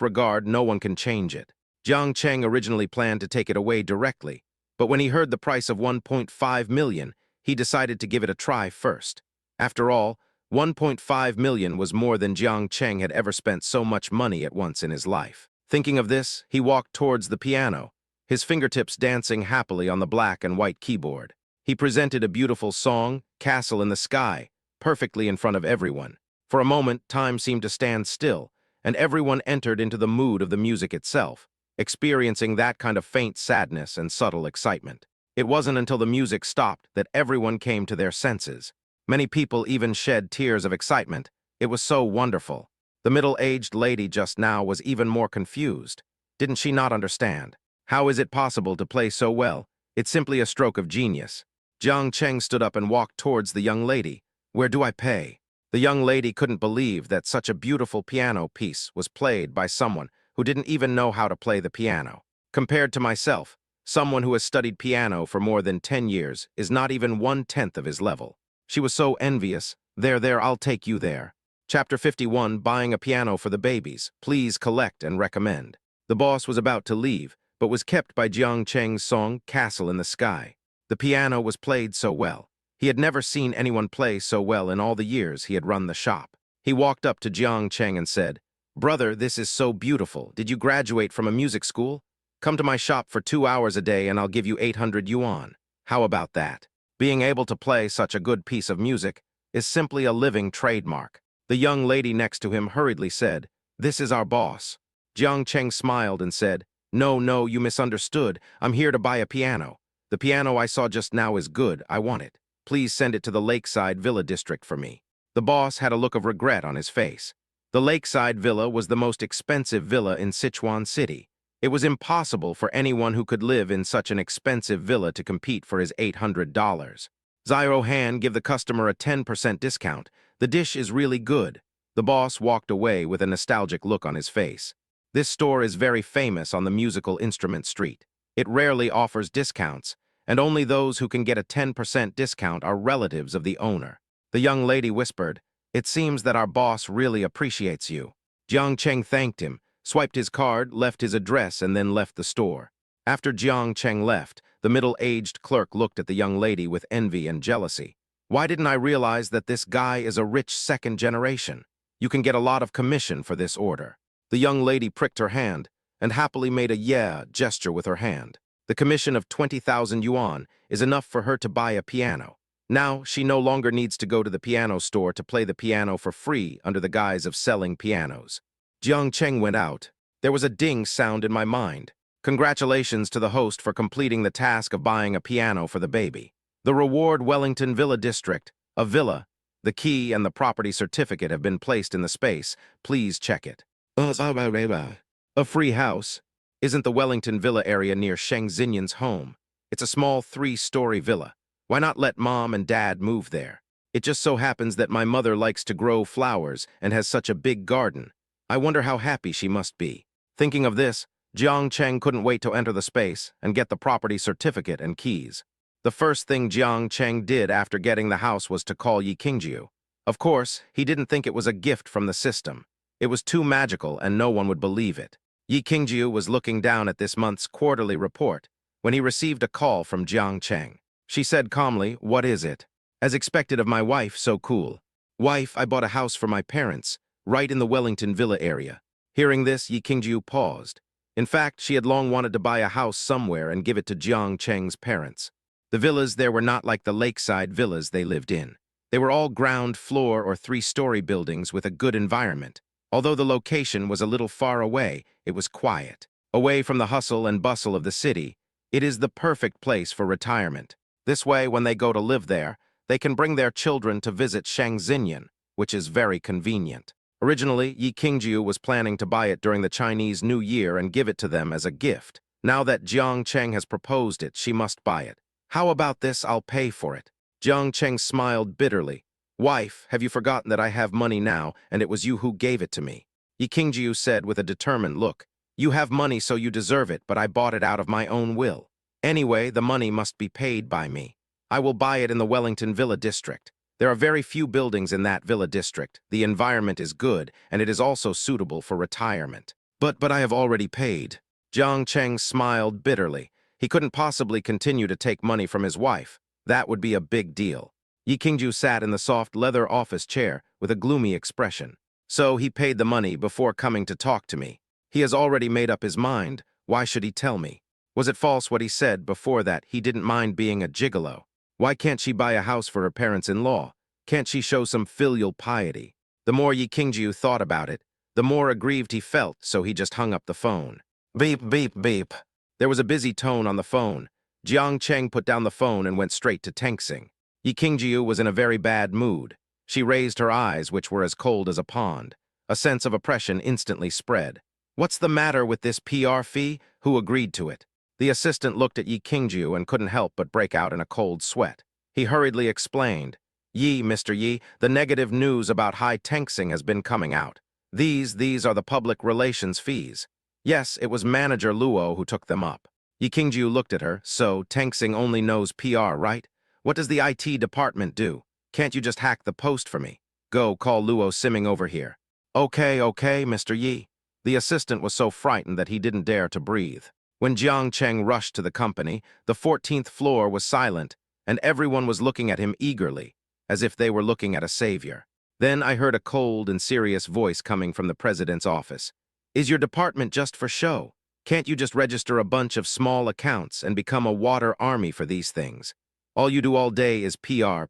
regard, no one can change it. Jiang Cheng originally planned to take it away directly, but when he heard the price of 1.5 million, he decided to give it a try first. After all, 1.5 million was more than Jiang Cheng had ever spent so much money at once in his life. Thinking of this, he walked towards the piano, his fingertips dancing happily on the black and white keyboard. He presented a beautiful song, Castle in the Sky, perfectly in front of everyone. For a moment, time seemed to stand still, and everyone entered into the mood of the music itself, experiencing that kind of faint sadness and subtle excitement. It wasn't until the music stopped that everyone came to their senses. Many people even shed tears of excitement. It was so wonderful. The middle-aged lady just now was even more confused. Didn't she not understand? How is it possible to play so well? It's simply a stroke of genius. Jiang Cheng stood up and walked towards the young lady. Where do I pay? The young lady couldn't believe that such a beautiful piano piece was played by someone who didn't even know how to play the piano. Compared to myself, someone who has studied piano for more than 10 years is not even 1/10 of his level. She was so envious. There, I'll take you there. Chapter 51, Buying a Piano for the Babies. Please collect and recommend. The boss was about to leave, but was kept by Jiang Cheng's song, Castle in the Sky. The piano was played so well. He had never seen anyone play so well in all the years he had run the shop. He walked up to Jiang Cheng and said, "Brother, this is so beautiful. Did you graduate from a music school? Come to my shop for 2 hours a day and I'll give you 800 yuan. How about that?" Being able to play such a good piece of music is simply a living trademark. The young lady next to him hurriedly said, "This is our boss." Jiang Cheng smiled and said, No, you misunderstood. I'm here to buy a piano. The piano I saw just now is good. I want it. Please send it to the Lakeside Villa district for me." The boss had a look of regret on his face. The Lakeside Villa was the most expensive villa in Sichuan City. It was impossible for anyone who could live in such an expensive villa to compete for his $800. Zero Han, give the customer a 10% discount. The dish is really good. The boss walked away with a nostalgic look on his face. This store is very famous on the musical instrument street. It rarely offers discounts, and only those who can get a 10% discount are relatives of the owner. The young lady whispered, "It seems that our boss really appreciates you." Jiang Cheng thanked him, swiped his card, left his address, and then left the store. After Jiang Cheng left, the middle-aged clerk looked at the young lady with envy and jealousy. "Why didn't I realize that this guy is a rich second generation? You can get a lot of commission for this order." The young lady pricked her hand and happily made a yeah gesture with her hand. The commission of 20,000 yuan is enough for her to buy a piano. Now, she no longer needs to go to the piano store to play the piano for free under the guise of selling pianos. Jiang Cheng went out. There was a ding sound in my mind. Congratulations to the host for completing the task of buying a piano for the baby. The reward Wellington Villa District, a villa. The key and the property certificate have been placed in the space. Please check it. A free house. Isn't the Wellington Villa area near Sheng Xinyan's home? It's a small 3-story villa. Why not let Mom and Dad move there? It just so happens that my mother likes to grow flowers and has such a big garden. I wonder how happy she must be. Thinking of this, Jiang Cheng couldn't wait to enter the space and get the property certificate and keys. The first thing Jiang Cheng did after getting the house was to call Yi Qingjiu. Of course, he didn't think it was a gift from the system. It was too magical and no one would believe it. Yi Qingjiu was looking down at this month's quarterly report when he received a call from Jiang Cheng. She said calmly, "What is it?" "As expected of my wife, so cool. Wife, I bought a house for my parents, right in the Wellington Villa area." Hearing this, Yi Qingjiu paused. In fact, she had long wanted to buy a house somewhere and give it to Jiang Cheng's parents. The villas there were not like the lakeside villas they lived in. They were all ground floor or 3-story buildings with a good environment. Although the location was a little far away, it was quiet. Away from the hustle and bustle of the city, it is the perfect place for retirement. This way, when they go to live there, they can bring their children to visit Sheng Xinyan, which is very convenient. Originally, Yi Qingjiu was planning to buy it during the Chinese New Year and give it to them as a gift. Now that Jiang Cheng has proposed it, she must buy it. "How about this? I'll pay for it." Jiang Cheng smiled bitterly. "Wife, have you forgotten that I have money now, and it was you who gave it to me?" Yi Qingjiu said with a determined look. "You have money, so you deserve it, but I bought it out of my own will. Anyway, the money must be paid by me. I will buy it in the Wellington Villa District. There are very few buildings in that villa district. The environment is good, and it is also suitable for retirement. But I have already paid. Jiang Cheng smiled bitterly. He couldn't possibly continue to take money from his wife. That would be a big deal. Yi Qingju sat in the soft leather office chair with a gloomy expression. So he paid the money before coming to talk to me. He has already made up his mind. Why should he tell me? Was it false what he said before that he didn't mind being a gigolo? Why can't she buy a house for her parents-in-law? Can't she show some filial piety? The more Yi Qingju thought about it, the more aggrieved he felt, so he just hung up the phone. Beep, beep, beep. There was a busy tone on the phone. Jiang Cheng put down the phone and went straight to Tengsing. Yi Qingju was in a very bad mood. She raised her eyes, which were as cold as a pond. A sense of oppression instantly spread. What's the matter with this PR fee? Who agreed to it? The assistant looked at Yi Qingju and couldn't help but break out in a cold sweat. He hurriedly explained, Mr. Yi, the negative news about High Tengsing has been coming out. These are the public relations fees. Yes, it was manager Luo who took them up. Yi Qingju looked at her. So, Tengsing only knows PR, right? What does the IT department do? Can't you just hack the post for me? Go, call Luo Simming over here. Okay, Mr. Yi. The assistant was so frightened that he didn't dare to breathe. When Jiang Cheng rushed to the company, the 14th floor was silent, and everyone was looking at him eagerly, as if they were looking at a savior. Then I heard a cold and serious voice coming from the president's office. Is your department just for show? Can't you just register a bunch of small accounts and become a water army for these things? All you do all day is PR.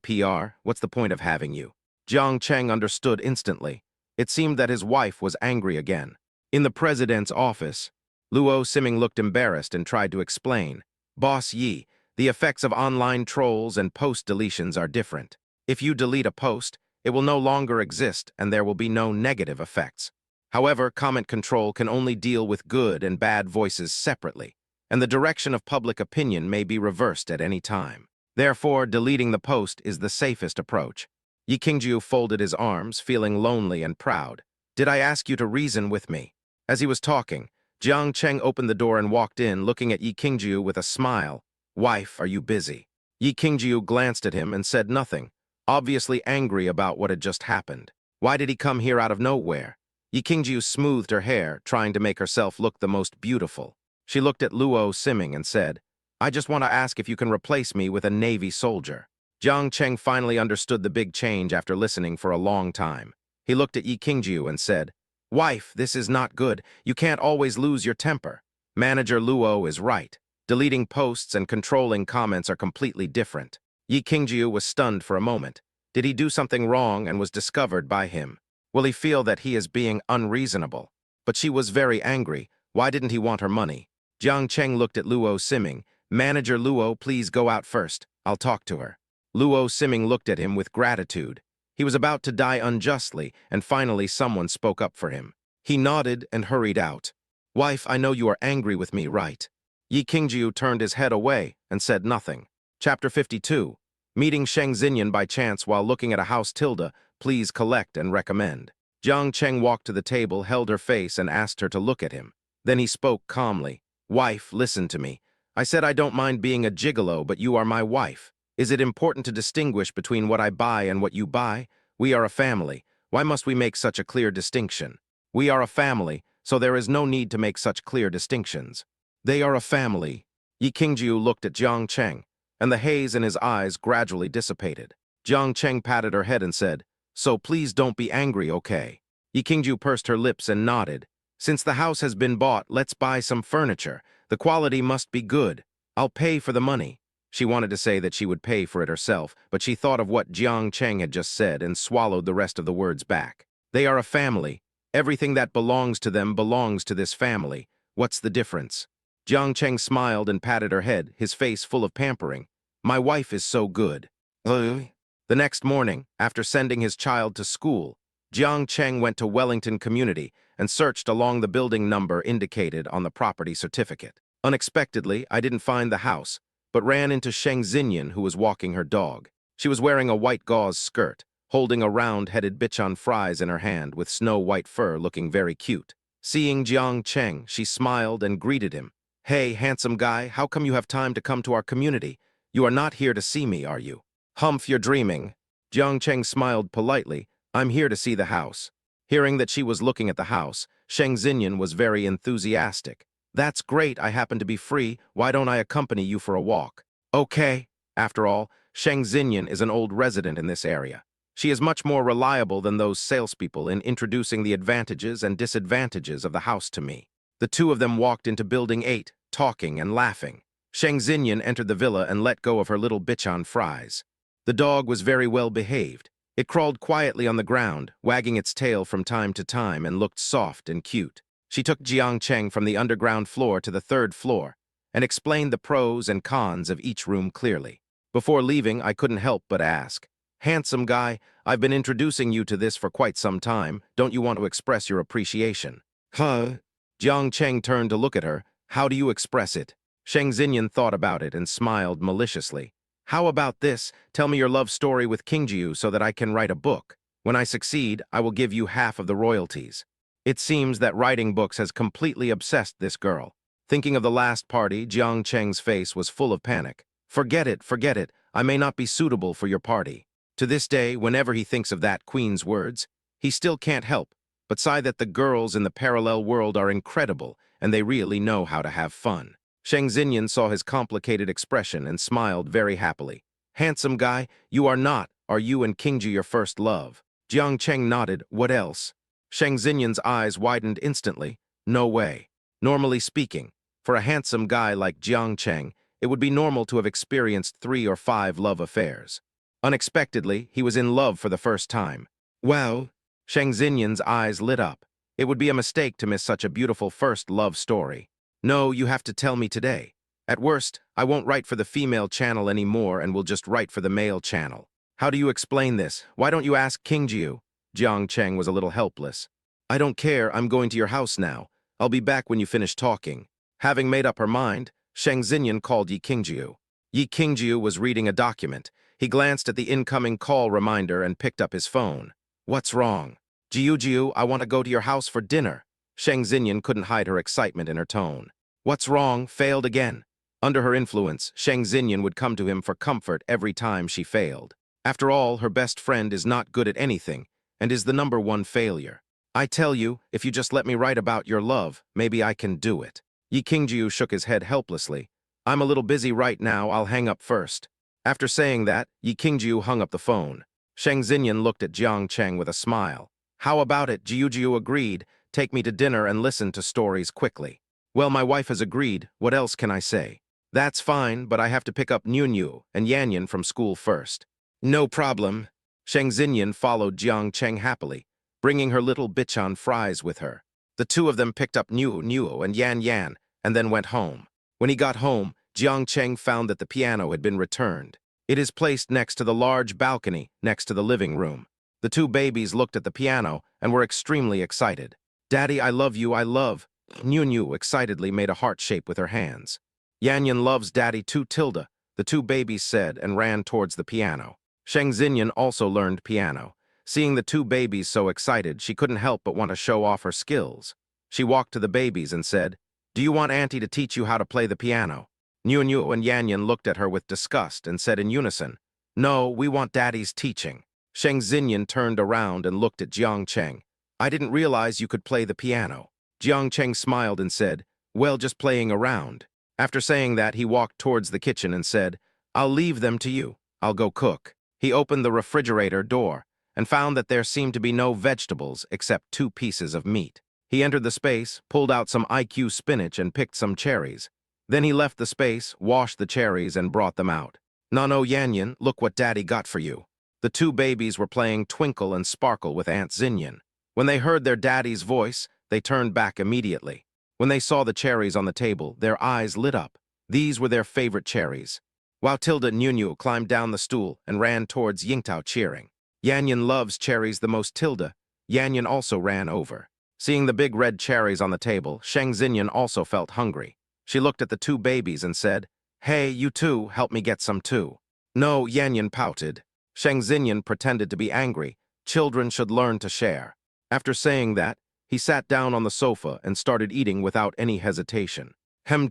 What's the point of having you? Jiang Cheng understood instantly. It seemed that his wife was angry again. In the president's office, Luo Simming looked embarrassed and tried to explain. Boss Yi, the effects of online trolls and post deletions are different. If you delete a post, it will no longer exist and there will be no negative effects. However, comment control can only deal with good and bad voices separately, and the direction of public opinion may be reversed at any time. Therefore, deleting the post is the safest approach. Yi Qingju folded his arms, feeling lonely and proud. Did I ask you to reason with me? As he was talking, Jiang Cheng opened the door and walked in, looking at Yi Qingju with a smile. Wife, are you busy? Yi Qingju glanced at him and said nothing, obviously angry about what had just happened. Why did he come here out of nowhere? Yi Qingju smoothed her hair, trying to make herself look the most beautiful. She looked at Luo Simming and said, I just want to ask if you can replace me with a Navy soldier. Jiang Cheng finally understood the big change after listening for a long time. He looked at Yi Qingju and said, Wife, this is not good. You can't always lose your temper. Manager Luo is right. Deleting posts and controlling comments are completely different. Yi Qingju was stunned for a moment. Did he do something wrong and was discovered by him? Will he feel that he is being unreasonable? But she was very angry. Why didn't he want her money? Jiang Cheng looked at Luo Simming. Manager Luo, please go out first. I'll talk to her. Luo Simming looked at him with gratitude. He was about to die unjustly, and finally someone spoke up for him. He nodded and hurried out. Wife, I know you are angry with me, right? Yi Qingju turned his head away and said nothing. Chapter 52. Meeting Sheng Xinyan by chance while looking at a house. Tilda, please collect and recommend. Jiang Cheng walked to the table, held her face, and asked her to look at him. Then he spoke calmly. Wife, listen to me. I said I don't mind being a gigolo, but you are my wife. Is it important to distinguish between what I buy and what you buy? We are a family. Why must we make such a clear distinction? We are a family, so there is no need to make such clear distinctions. They are a family. Yi Qingju looked at Jiang Cheng, and the haze in his eyes gradually dissipated. Jiang Cheng patted her head and said, So please don't be angry, okay? Yi Qingju pursed her lips and nodded. Since the house has been bought, let's buy some furniture. The quality must be good. I'll pay for the money. She wanted to say that she would pay for it herself, but she thought of what Jiang Cheng had just said and swallowed the rest of the words back. They are a family. Everything that belongs to them belongs to this family. What's the difference? Jiang Cheng smiled and patted her head, his face full of pampering. My wife is so good. The next morning, after sending his child to school, Jiang Cheng went to Wellington Community and searched along the building number indicated on the property certificate. Unexpectedly, I didn't find the house, but ran into Sheng Xinyan, who was walking her dog. She was wearing a white gauze skirt, holding a round-headed bichon fries in her hand with snow-white fur, looking very cute. Seeing Jiang Cheng, she smiled and greeted him. Hey, handsome guy, how come you have time to come to our community? You are not here to see me, are you? Humph, you're dreaming. Jiang Cheng smiled politely. I'm here to see the house. Hearing that she was looking at the house, Sheng Xinyan was very enthusiastic. That's great, I happen to be free, why don't I accompany you for a walk? Okay. After all, Sheng Xinyan is an old resident in this area. She is much more reliable than those salespeople in introducing the advantages and disadvantages of the house to me. The two of them walked into Building 8, talking and laughing. Sheng Xinyan entered the villa and let go of her little bitch on fries. The dog was very well behaved. It crawled quietly on the ground, wagging its tail from time to time and looked soft and cute. She took Jiang Cheng from the underground floor to the third floor and explained the pros and cons of each room clearly. Before leaving, I couldn't help but ask, "Handsome guy, I've been introducing you to this for quite some time. Don't you want to express your appreciation?" Huh? Jiang Cheng turned to look at her. How do you express it? Sheng Xinyan thought about it and smiled maliciously. How about this? Tell me your love story with Qingjiu so that I can write a book. When I succeed, I will give you half of the royalties. It seems that writing books has completely obsessed this girl. Thinking of the last party, Jiang Cheng's face was full of panic. Forget it, forget it. I may not be suitable for your party. To this day, whenever he thinks of that queen's words, he still can't help but sigh that the girls in the parallel world are incredible and they really know how to have fun. Sheng Xinyan saw his complicated expression and smiled very happily. Handsome guy, you are not. Are you and Qingji your first love? Jiang Cheng nodded. What else? Sheng Xinyan's eyes widened instantly. No way. Normally speaking, for a handsome guy like Jiang Cheng, it would be normal to have experienced 3 or 5 love affairs. Unexpectedly, he was in love for the first time. Well, Sheng Xinyan's eyes lit up. It would be a mistake to miss such a beautiful first love story. No, you have to tell me today. At worst, I won't write for the female channel anymore and will just write for the male channel. How do you explain this? Why don't you ask Qingjiu? Jiang Cheng was a little helpless. I don't care, I'm going to your house now. I'll be back when you finish talking. Having made up her mind, Sheng Xinyan called Yi Qingjiu. Yi Qingjiu was reading a document. He glanced at the incoming call reminder and picked up his phone. What's wrong? Jiu, I want to go to your house for dinner. Sheng Xinyan couldn't hide her excitement in her tone. What's wrong? Failed again. Under her influence, Sheng Xinyan would come to him for comfort every time she failed. After all, her best friend is not good at anything and is the #1 failure. I tell you, if you just let me write about your love, maybe I can do it. Yi Qingjiu shook his head helplessly. I'm a little busy right now, I'll hang up first. After saying that, Yi Qingjiu hung up the phone. Sheng Xinyan looked at Jiang Cheng with a smile. How about it? Jiu agreed. Take me to dinner and listen to stories quickly. Well, my wife has agreed. What else can I say? That's fine, but I have to pick up Niu and Yanyan from school first. No problem. Sheng Xinyan followed Jiang Cheng happily, bringing her little bitch on fries with her. The two of them picked up Niu and Yan and then went home. When he got home, Jiang Cheng found that the piano had been returned. It is placed next to the large balcony next to the living room. The two babies looked at the piano and were extremely excited. Daddy, I love you, I love. Niu excitedly made a heart shape with her hands. Yanyan loves Daddy too, Tilda, the two babies said and ran towards the piano. Sheng Xinyan also learned piano. Seeing the two babies so excited, she couldn't help but want to show off her skills. She walked to the babies and said, Do you want Auntie to teach you how to play the piano? Niu and Yanyan looked at her with disgust and said in unison, No, we want Daddy's teaching. Sheng Xinyan turned around and looked at Jiang Cheng. I didn't realize you could play the piano. Jiang Cheng smiled and said, Well, just playing around. After saying that, he walked towards the kitchen and said, I'll leave them to you. I'll go cook. He opened the refrigerator door and found that there seemed to be no vegetables except 2 pieces of meat. He entered the space, pulled out some IQ spinach and picked some cherries. Then he left the space, washed the cherries and brought them out. Nano Yanyan, look what Daddy got for you. The two babies were playing Twinkle and Sparkle with Aunt Xinyan. When they heard their daddy's voice, they turned back immediately. When they saw the cherries on the table, their eyes lit up. These were their favorite cherries. While Tilda Niu climbed down the stool and ran towards Yingtao cheering. Yanyan loves cherries the most. Tilda. Yanyan also ran over. Seeing the big red cherries on the table, Sheng Xinyan also felt hungry. She looked at the two babies and said, Hey, you two, help me get some too. No, Yanyan pouted. Sheng Xinyan pretended to be angry. Children should learn to share. After saying that, he sat down on the sofa and started eating without any hesitation.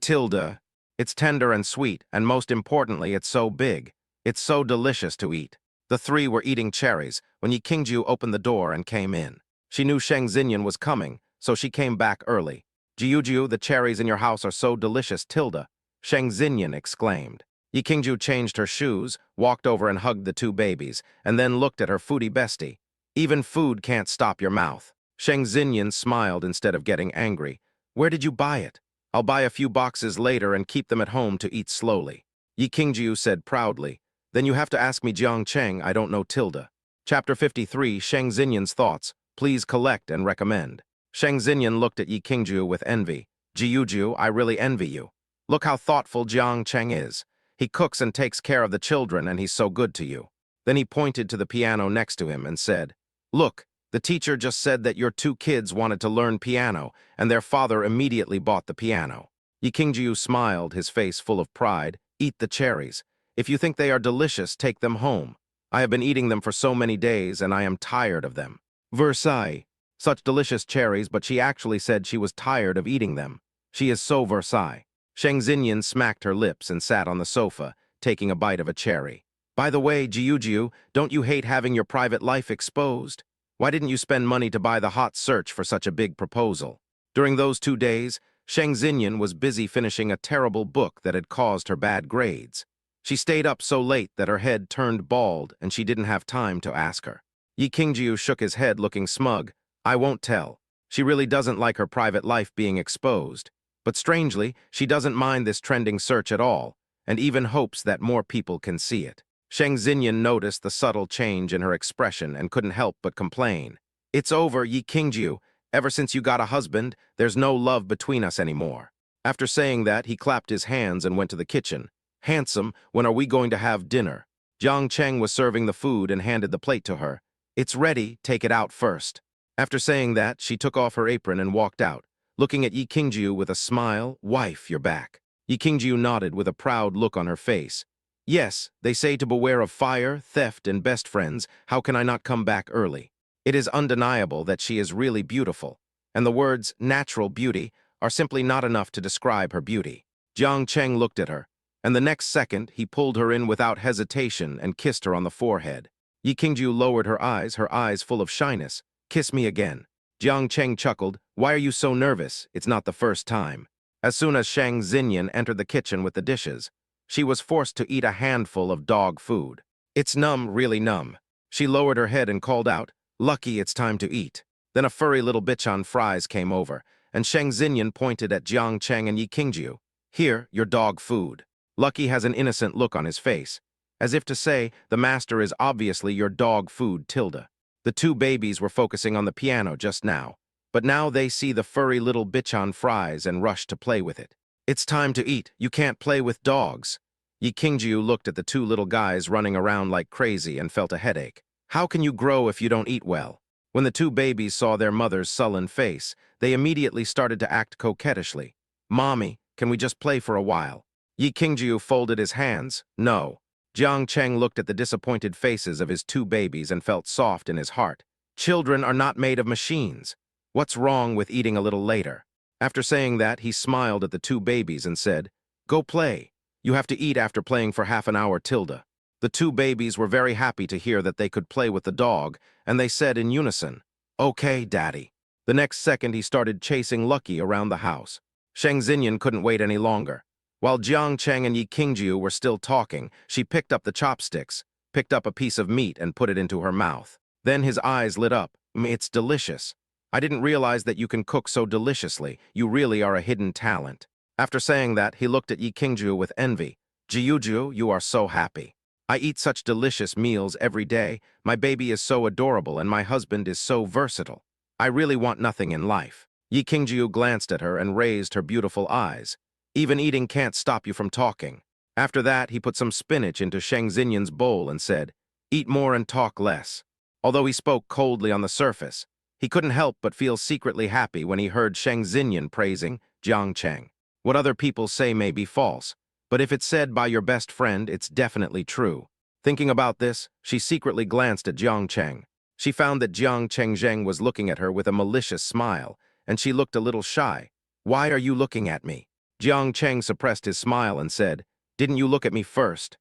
Tilda. It's tender and sweet, and most importantly, it's so big. It's so delicious to eat. The three were eating cherries when Yi Qingjiu opened the door and came in. She knew Sheng Xinyan was coming, so she came back early. Jiujiu, the cherries in your house are so delicious, Tilda, Sheng Xinyan exclaimed. Yi Qingju changed her shoes, walked over and hugged the two babies, and then looked at her foodie bestie. Even food can't stop your mouth. Sheng Xinyan smiled instead of getting angry. Where did you buy it? I'll buy a few boxes later and keep them at home to eat slowly. Yi Qingju said proudly. Then you have to ask me Jiang Cheng, I don't know Tilda. Chapter 53, Sheng Xinyan's Thoughts. Please collect and recommend. Sheng Xinyan looked at Yi Qingju with envy. Jiuju, I really envy you. Look how thoughtful Jiang Cheng is. He cooks and takes care of the children, and he's so good to you. Then he pointed to the piano next to him and said, Look, the teacher just said that your two kids wanted to learn piano, and their father immediately bought the piano. Yi Qingju smiled, his face full of pride. Eat the cherries. If you think they are delicious, take them home. I have been eating them for so many days, and I am tired of them. Versailles. Such delicious cherries, but she actually said she was tired of eating them. She is so Versailles. Sheng Xinyan smacked her lips and sat on the sofa, taking a bite of a cherry. By the way, Jiujiu, don't you hate having your private life exposed? Why didn't you spend money to buy the hot search for such a big proposal? During those 2 days, Sheng Xinyan was busy finishing a terrible book that had caused her bad grades. She stayed up so late that her head turned bald and she didn't have time to ask her. Yi Qingju shook his head looking smug. I won't tell. She really doesn't like her private life being exposed. But strangely, she doesn't mind this trending search at all, and even hopes that more people can see it. Sheng Xinyan noticed the subtle change in her expression and couldn't help but complain. It's over, Yi Qingju. Ever since you got a husband, there's no love between us anymore. After saying that, he clapped his hands and went to the kitchen. Handsome, when are we going to have dinner? Jiang Cheng was serving the food and handed the plate to her. It's ready, take it out first. After saying that, she took off her apron and walked out, looking at Yi Qingju with a smile. Wife, you're back. Yi Qingju nodded with a proud look on her face. Yes, they say to beware of fire, theft, and best friends. How can I not come back early? It is undeniable that she is really beautiful, and the words natural beauty are simply not enough to describe her beauty. Jiang Cheng looked at her, and the next second he pulled her in without hesitation and kissed her on the forehead. Yi Qingju lowered her eyes full of shyness. Kiss me again. Jiang Cheng chuckled. Why are you so nervous? It's not the first time. As soon as Sheng Xinyan entered the kitchen with the dishes, she was forced to eat a handful of dog food. It's numb, really numb. She lowered her head and called out, Lucky, it's time to eat. Then a furry little bitch on fries came over, and Sheng Xinyan pointed at Jiang Cheng and Yi Qingju. Here, your dog food. Lucky has an innocent look on his face, as if to say, the master is obviously your dog food, Tilda. The two babies were focusing on the piano just now, but now they see the furry little bitch on fries and rush to play with it. It's time to eat. You can't play with dogs. Yi Qingju looked at the two little guys running around like crazy and felt a headache. How can you grow if you don't eat well? When the two babies saw their mother's sullen face, they immediately started to act coquettishly. Mommy, can we just play for a while? Yi Qingju folded his hands. No. Jiang Cheng looked at the disappointed faces of his two babies and felt soft in his heart. Children are not made of machines. What's wrong with eating a little later? After saying that, he smiled at the two babies and said, Go play. You have to eat after playing for half an hour, Tilda. The two babies were very happy to hear that they could play with the dog, and they said in unison, Okay, Daddy. The next second, he started chasing Lucky around the house. Sheng Xinyan couldn't wait any longer. While Jiang Cheng and Yi Qingju were still talking, she picked up the chopsticks, picked up a piece of meat and put it into her mouth. Then his eyes lit up. It's delicious. I didn't realize that you can cook so deliciously. You really are a hidden talent. After saying that, he looked at Yi Qingju with envy. Jiuju, you are so happy. I eat such delicious meals every day. My baby is so adorable and my husband is so versatile. I really want nothing in life. Yi Qingju glanced at her and raised her beautiful eyes. Even eating can't stop you from talking. After that, he put some spinach into Sheng Xinyan's bowl and said, Eat more and talk less. Although he spoke coldly on the surface, he couldn't help but feel secretly happy when he heard Sheng Xinyan praising Jiang Cheng. What other people say may be false, but if it's said by your best friend, it's definitely true. Thinking about this, she secretly glanced at Jiang Cheng. She found that Jiang Cheng was looking at her with a malicious smile, and she looked a little shy. Why are you looking at me? Jiang Cheng suppressed his smile and said, Didn't you look at me first?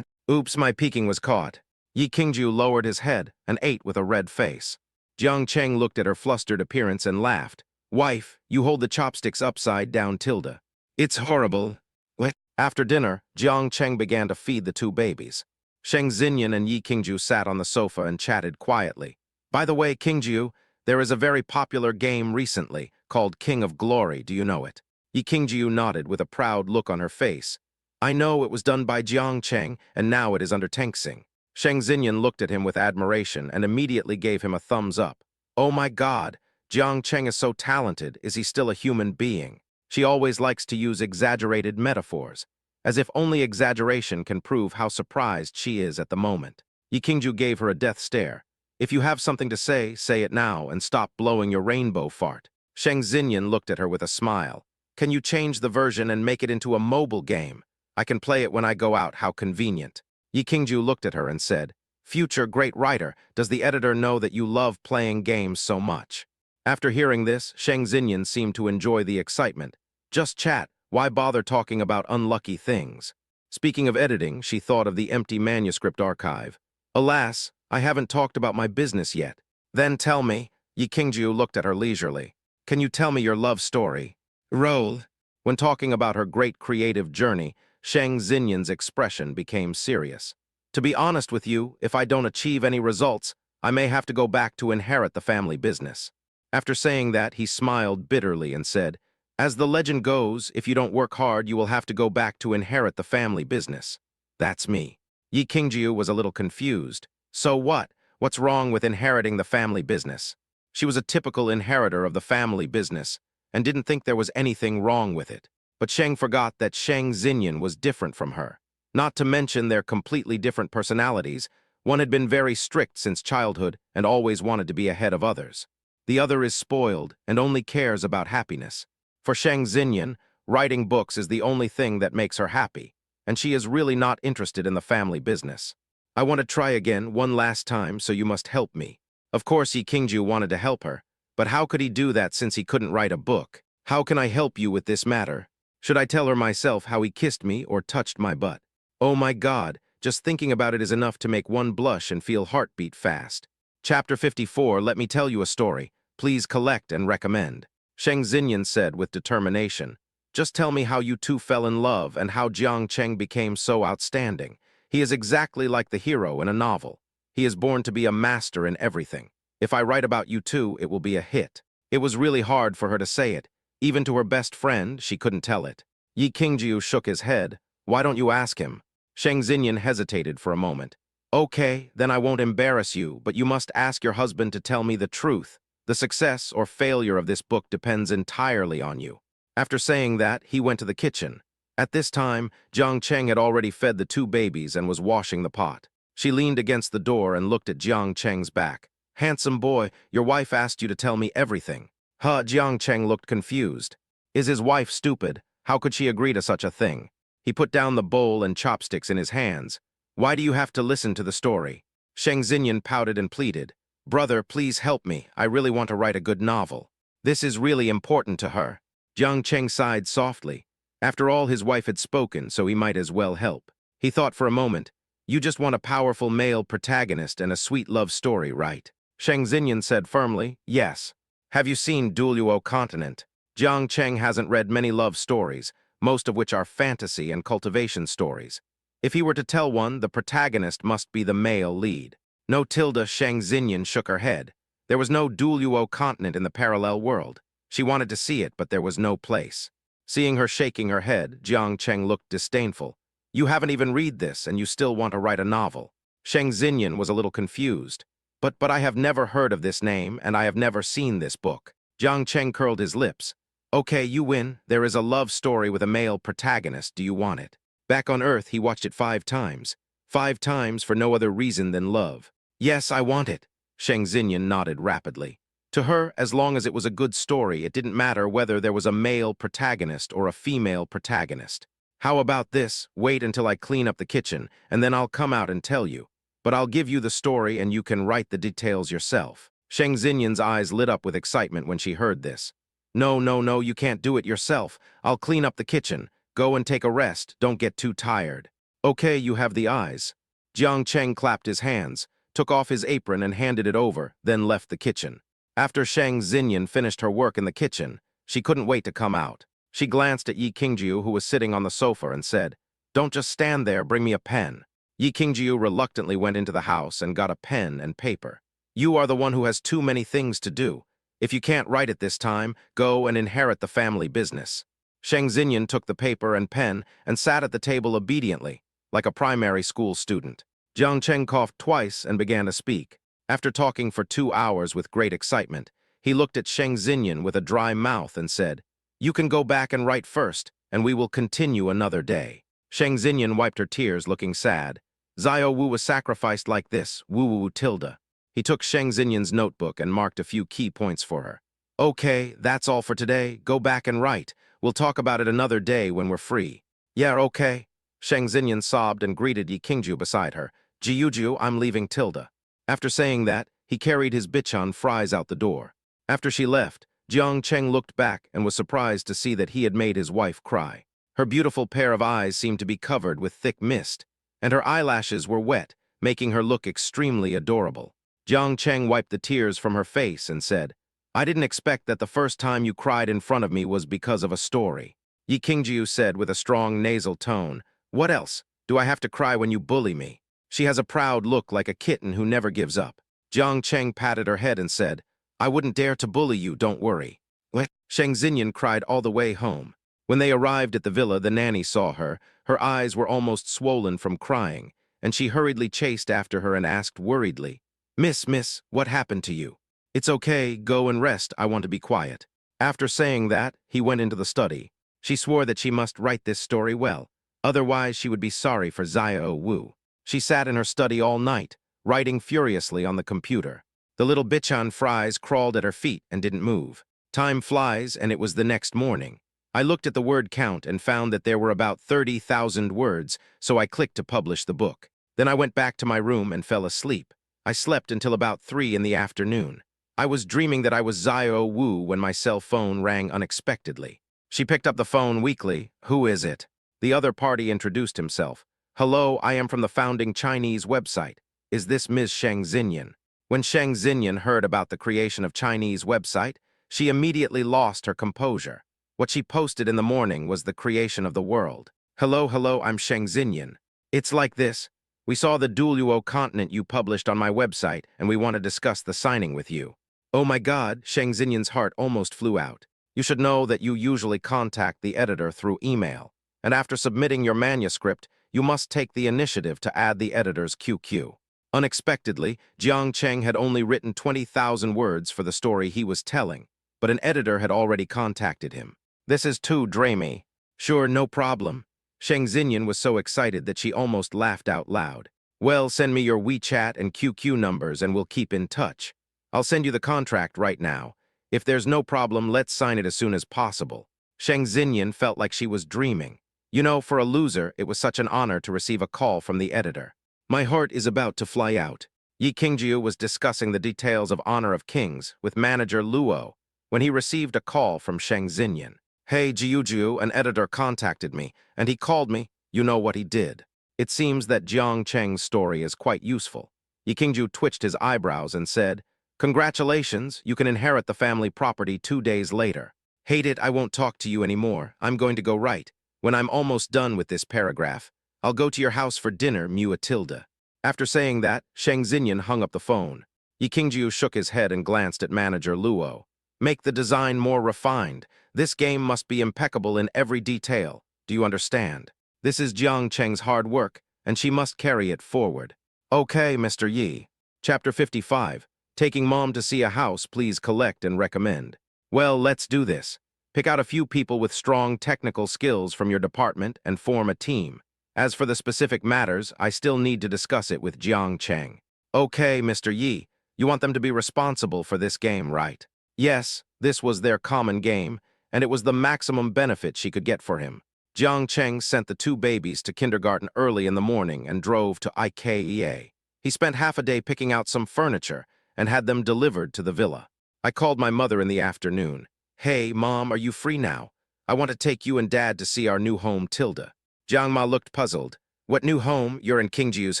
Oops, my peeking was caught. Yi Qingju lowered his head and ate with a red face. Jiang Cheng looked at her flustered appearance and laughed. Wife, you hold the chopsticks upside down, Tilda. It's horrible. What? After dinner, Jiang Cheng began to feed the two babies. Sheng Xinyan and Yi Qingju sat on the sofa and chatted quietly. By the way, Qingju, there is a very popular game recently called King of Glory. Do you know it? Yi Qingju nodded with a proud look on her face. I know it was done by Jiang Cheng, and now it is under Tengsing. Sheng Xinyan looked at him with admiration and immediately gave him a thumbs up. Oh my God, Jiang Cheng is so talented. Is he still a human being? She always likes to use exaggerated metaphors, as if only exaggeration can prove how surprised she is at the moment. Yi Qingju gave her a death stare. If you have something to say it now and stop blowing your rainbow fart. Sheng Xinyan looked at her with a smile. Can you change the version and make it into a mobile game? I can play it when I go out, how convenient. Yi Qingju looked at her and said, Future great writer, does the editor know that you love playing games so much? After hearing this, Sheng Xinyan seemed to enjoy the excitement. Just chat, why bother talking about unlucky things? Speaking of editing, she thought of the empty manuscript archive. Alas, I haven't talked about my business yet. Then tell me, Yi Qingju looked at her leisurely. Can you tell me your love story? Roll. When talking about her great creative journey, Sheng Xinyan's expression became serious. To be honest with you, if I don't achieve any results, I may have to go back to inherit the family business. After saying that, he smiled bitterly and said, As the legend goes, if you don't work hard, you will have to go back to inherit the family business. That's me. Yi Qingju was a little confused. So what? What's wrong with inheriting the family business? She was a typical inheritor of the family business and didn't think there was anything wrong with it. But Sheng forgot that Sheng Xinyan was different from her. Not to mention their completely different personalities, one had been very strict since childhood and always wanted to be ahead of others. The other is spoiled and only cares about happiness. For Sheng Xinyan, writing books is the only thing that makes her happy, and she is really not interested in the family business. I want to try again one last time, so you must help me. Of course, Yi Qingju wanted to help her, but how could he do that since he couldn't write a book? How can I help you with this matter? Should I tell her myself how he kissed me or touched my butt? Oh my God, just thinking about it is enough to make one blush and feel heartbeat fast. Chapter 54, Let me tell you a story. Please collect and recommend. Sheng Xinyan said with determination. Just tell me how you two fell in love and how Jiang Cheng became so outstanding. He is exactly like the hero in a novel. He is born to be a master in everything. If I write about you two, it will be a hit. It was really hard for her to say it. Even to her best friend, she couldn't tell it. Yi Qingju shook his head. Why don't you ask him? Sheng Xinyan hesitated for a moment. Okay, then I won't embarrass you, but you must ask your husband to tell me the truth. The success or failure of this book depends entirely on you. After saying that, he went to the kitchen. At this time, Jiang Cheng had already fed the two babies and was washing the pot. She leaned against the door and looked at Jiang Cheng's back. Handsome boy, your wife asked you to tell me everything. Huh, Jiang Cheng looked confused. Is his wife stupid? How could she agree to such a thing? He put down the bowl and chopsticks in his hands. Why do you have to listen to the story? Sheng Xinyan pouted and pleaded. Brother, please help me. I really want to write a good novel. This is really important to her. Jiang Cheng sighed softly. After all, his wife had spoken, so he might as well help. He thought for a moment. You just want a powerful male protagonist and a sweet love story, right? Sheng Xinyan said firmly, yes. Have you seen Duluo Continent? Jiang Cheng hasn't read many love stories, most of which are fantasy and cultivation stories. If he were to tell one, the protagonist must be the male lead. No, Tilda. Sheng Xinyan shook her head. There was no Duluo Continent in the parallel world. She wanted to see it, but there was no place. Seeing her shaking her head, Jiang Cheng looked disdainful. You haven't even read this, and you still want to write a novel. Sheng Xinyan was a little confused. But I have never heard of this name, and I have never seen this book. Jiang Cheng curled his lips. Okay, you win. There is a love story with a male protagonist. Do you want it? Back on Earth, he watched it 5 times. 5 times for no other reason than love. Yes, I want it. Sheng Xinyan nodded rapidly. To her, as long as it was a good story, it didn't matter whether there was a male protagonist or a female protagonist. How about this? Wait until I clean up the kitchen, and then I'll come out and tell you. But I'll give you the story and you can write the details yourself. Sheng Xinyan's eyes lit up with excitement when she heard this. No, you can't do it yourself. I'll clean up the kitchen. Go and take a rest. Don't get too tired. Okay, you have the eyes. Jiang Cheng clapped his hands, took off his apron and handed it over, then left the kitchen. After Shang Xinyan finished her work in the kitchen, she couldn't wait to come out. She glanced at Yi Qingjiu, who was sitting on the sofa, and said, "Don't just stand there, bring me a pen." Yi Qingjiu reluctantly went into the house and got a pen and paper. "You are the one who has too many things to do. If you can't write it this time, go and inherit the family business." Shang Xinyan took the paper and pen and sat at the table obediently, like a primary school student. Jiang Cheng coughed twice and began to speak. After talking for 2 hours with great excitement, he looked at Shang Xinyan with a dry mouth and said, "You can go back and write first, and we will continue another day." Shang Xinyan wiped her tears, looking sad. Xiao Wu was sacrificed like this, Wu tilde. He took Shang Xinyan's notebook and marked a few key points for her. "Okay, that's all for today. Go back and write. We'll talk about it another day when we're free." "Yeah, okay." Shang Xinyan sobbed and greeted Yi Qingjiu beside her. "Jiujiu, I'm leaving tilde." After saying that, he carried his bichon fries out the door. After she left, Jiang Cheng looked back and was surprised to see that he had made his wife cry. Her beautiful pair of eyes seemed to be covered with thick mist, and her eyelashes were wet, making her look extremely adorable. Jiang Cheng wiped the tears from her face and said, "I didn't expect that the first time you cried in front of me was because of a story." Yi Qingjiu said with a strong nasal tone, "What else? Do I have to cry when you bully me?" She has a proud look like a kitten who never gives up. Jiang Cheng patted her head and said, "I wouldn't dare to bully you, don't worry." What? Shang Xinyan cried all the way home. When they arrived at the villa, the nanny saw her. Her eyes were almost swollen from crying, and she hurriedly chased after her and asked worriedly, Miss, what happened to you?" "It's okay, go and rest, I want to be quiet." After saying that, he went into the study. She swore that she must write this story well, otherwise she would be sorry for Xiao Wu. She sat in her study all night, writing furiously on the computer. The little bichon fries crawled at her feet and didn't move. Time flies, and it was the next morning. I looked at the word count and found that there were about 30,000 words, so I clicked to publish the book. Then I went back to my room and fell asleep. I slept until about 3 in the afternoon. I was dreaming that I was Xiao Wu when my cell phone rang unexpectedly. She picked up the phone weakly. "Who is it?" The other party introduced himself. "Hello, I am from the founding Chinese website. Is this Ms. Shang Xinyan?" When Shang Xinyan heard about the creation of Chinese website, she immediately lost her composure. What she posted in the morning was the creation of the world. Hello, I'm Shang Xinyan. It's like this. We saw the Duoluo continent you published on my website, and we want to discuss the signing with you." Oh my God, Shang Xinyan's heart almost flew out. "You should know that you usually contact the editor through email, and after submitting your manuscript, you must take the initiative to add the editor's QQ. Unexpectedly, Jiang Cheng had only written 20,000 words for the story he was telling, but an editor had already contacted him. "This is too dreamy." "Sure, no problem." Shang Xinyan was so excited that she almost laughed out loud. "Well, send me your WeChat and QQ numbers and we'll keep in touch. I'll send you the contract right now. If there's no problem, let's sign it as soon as possible." Shang Xinyan felt like she was dreaming. You know, for a loser, it was such an honor to receive a call from the editor. My heart is about to fly out. Yi Qingjiu was discussing the details of Honor of Kings with manager Luo when he received a call from Shang Xinyan. "Hey, Jiujiu, an editor contacted me, and he called me. You know what he did." It seems that Jiang Cheng's story is quite useful. Yi Qingjiu twitched his eyebrows and said, "Congratulations, you can inherit the family property 2 days later." "Hate it, I won't talk to you anymore. I'm going to go write. When I'm almost done with this paragraph, I'll go to your house for dinner, Tilde." After saying that, Shang Xinyan hung up the phone. Yi Qingjiu shook his head and glanced at manager Luo. "Make the design more refined. This game must be impeccable in every detail. Do you understand? This is Jiang Cheng's hard work, and she must carry it forward." "Okay, Mr. Yi." Chapter 55. Taking Mom to see a house, please collect and recommend. Well, let's do this. Pick out a few people with strong technical skills from your department and form a team. As for the specific matters, I still need to discuss it with Jiang Cheng. "Okay, Mr. Yi. You want them to be responsible for this game, right?" Yes, this was their common game, and it was the maximum benefit she could get for him. Jiang Cheng sent the 2 babies to kindergarten early in the morning and drove to IKEA. He spent half a day picking out some furniture and had them delivered to the villa. I called my mother in the afternoon. "Hey, Mom, are you free now? I want to take you and Dad to see our new home, Tilde." Jiang Ma looked puzzled. "What new home? You're in Qingjiu's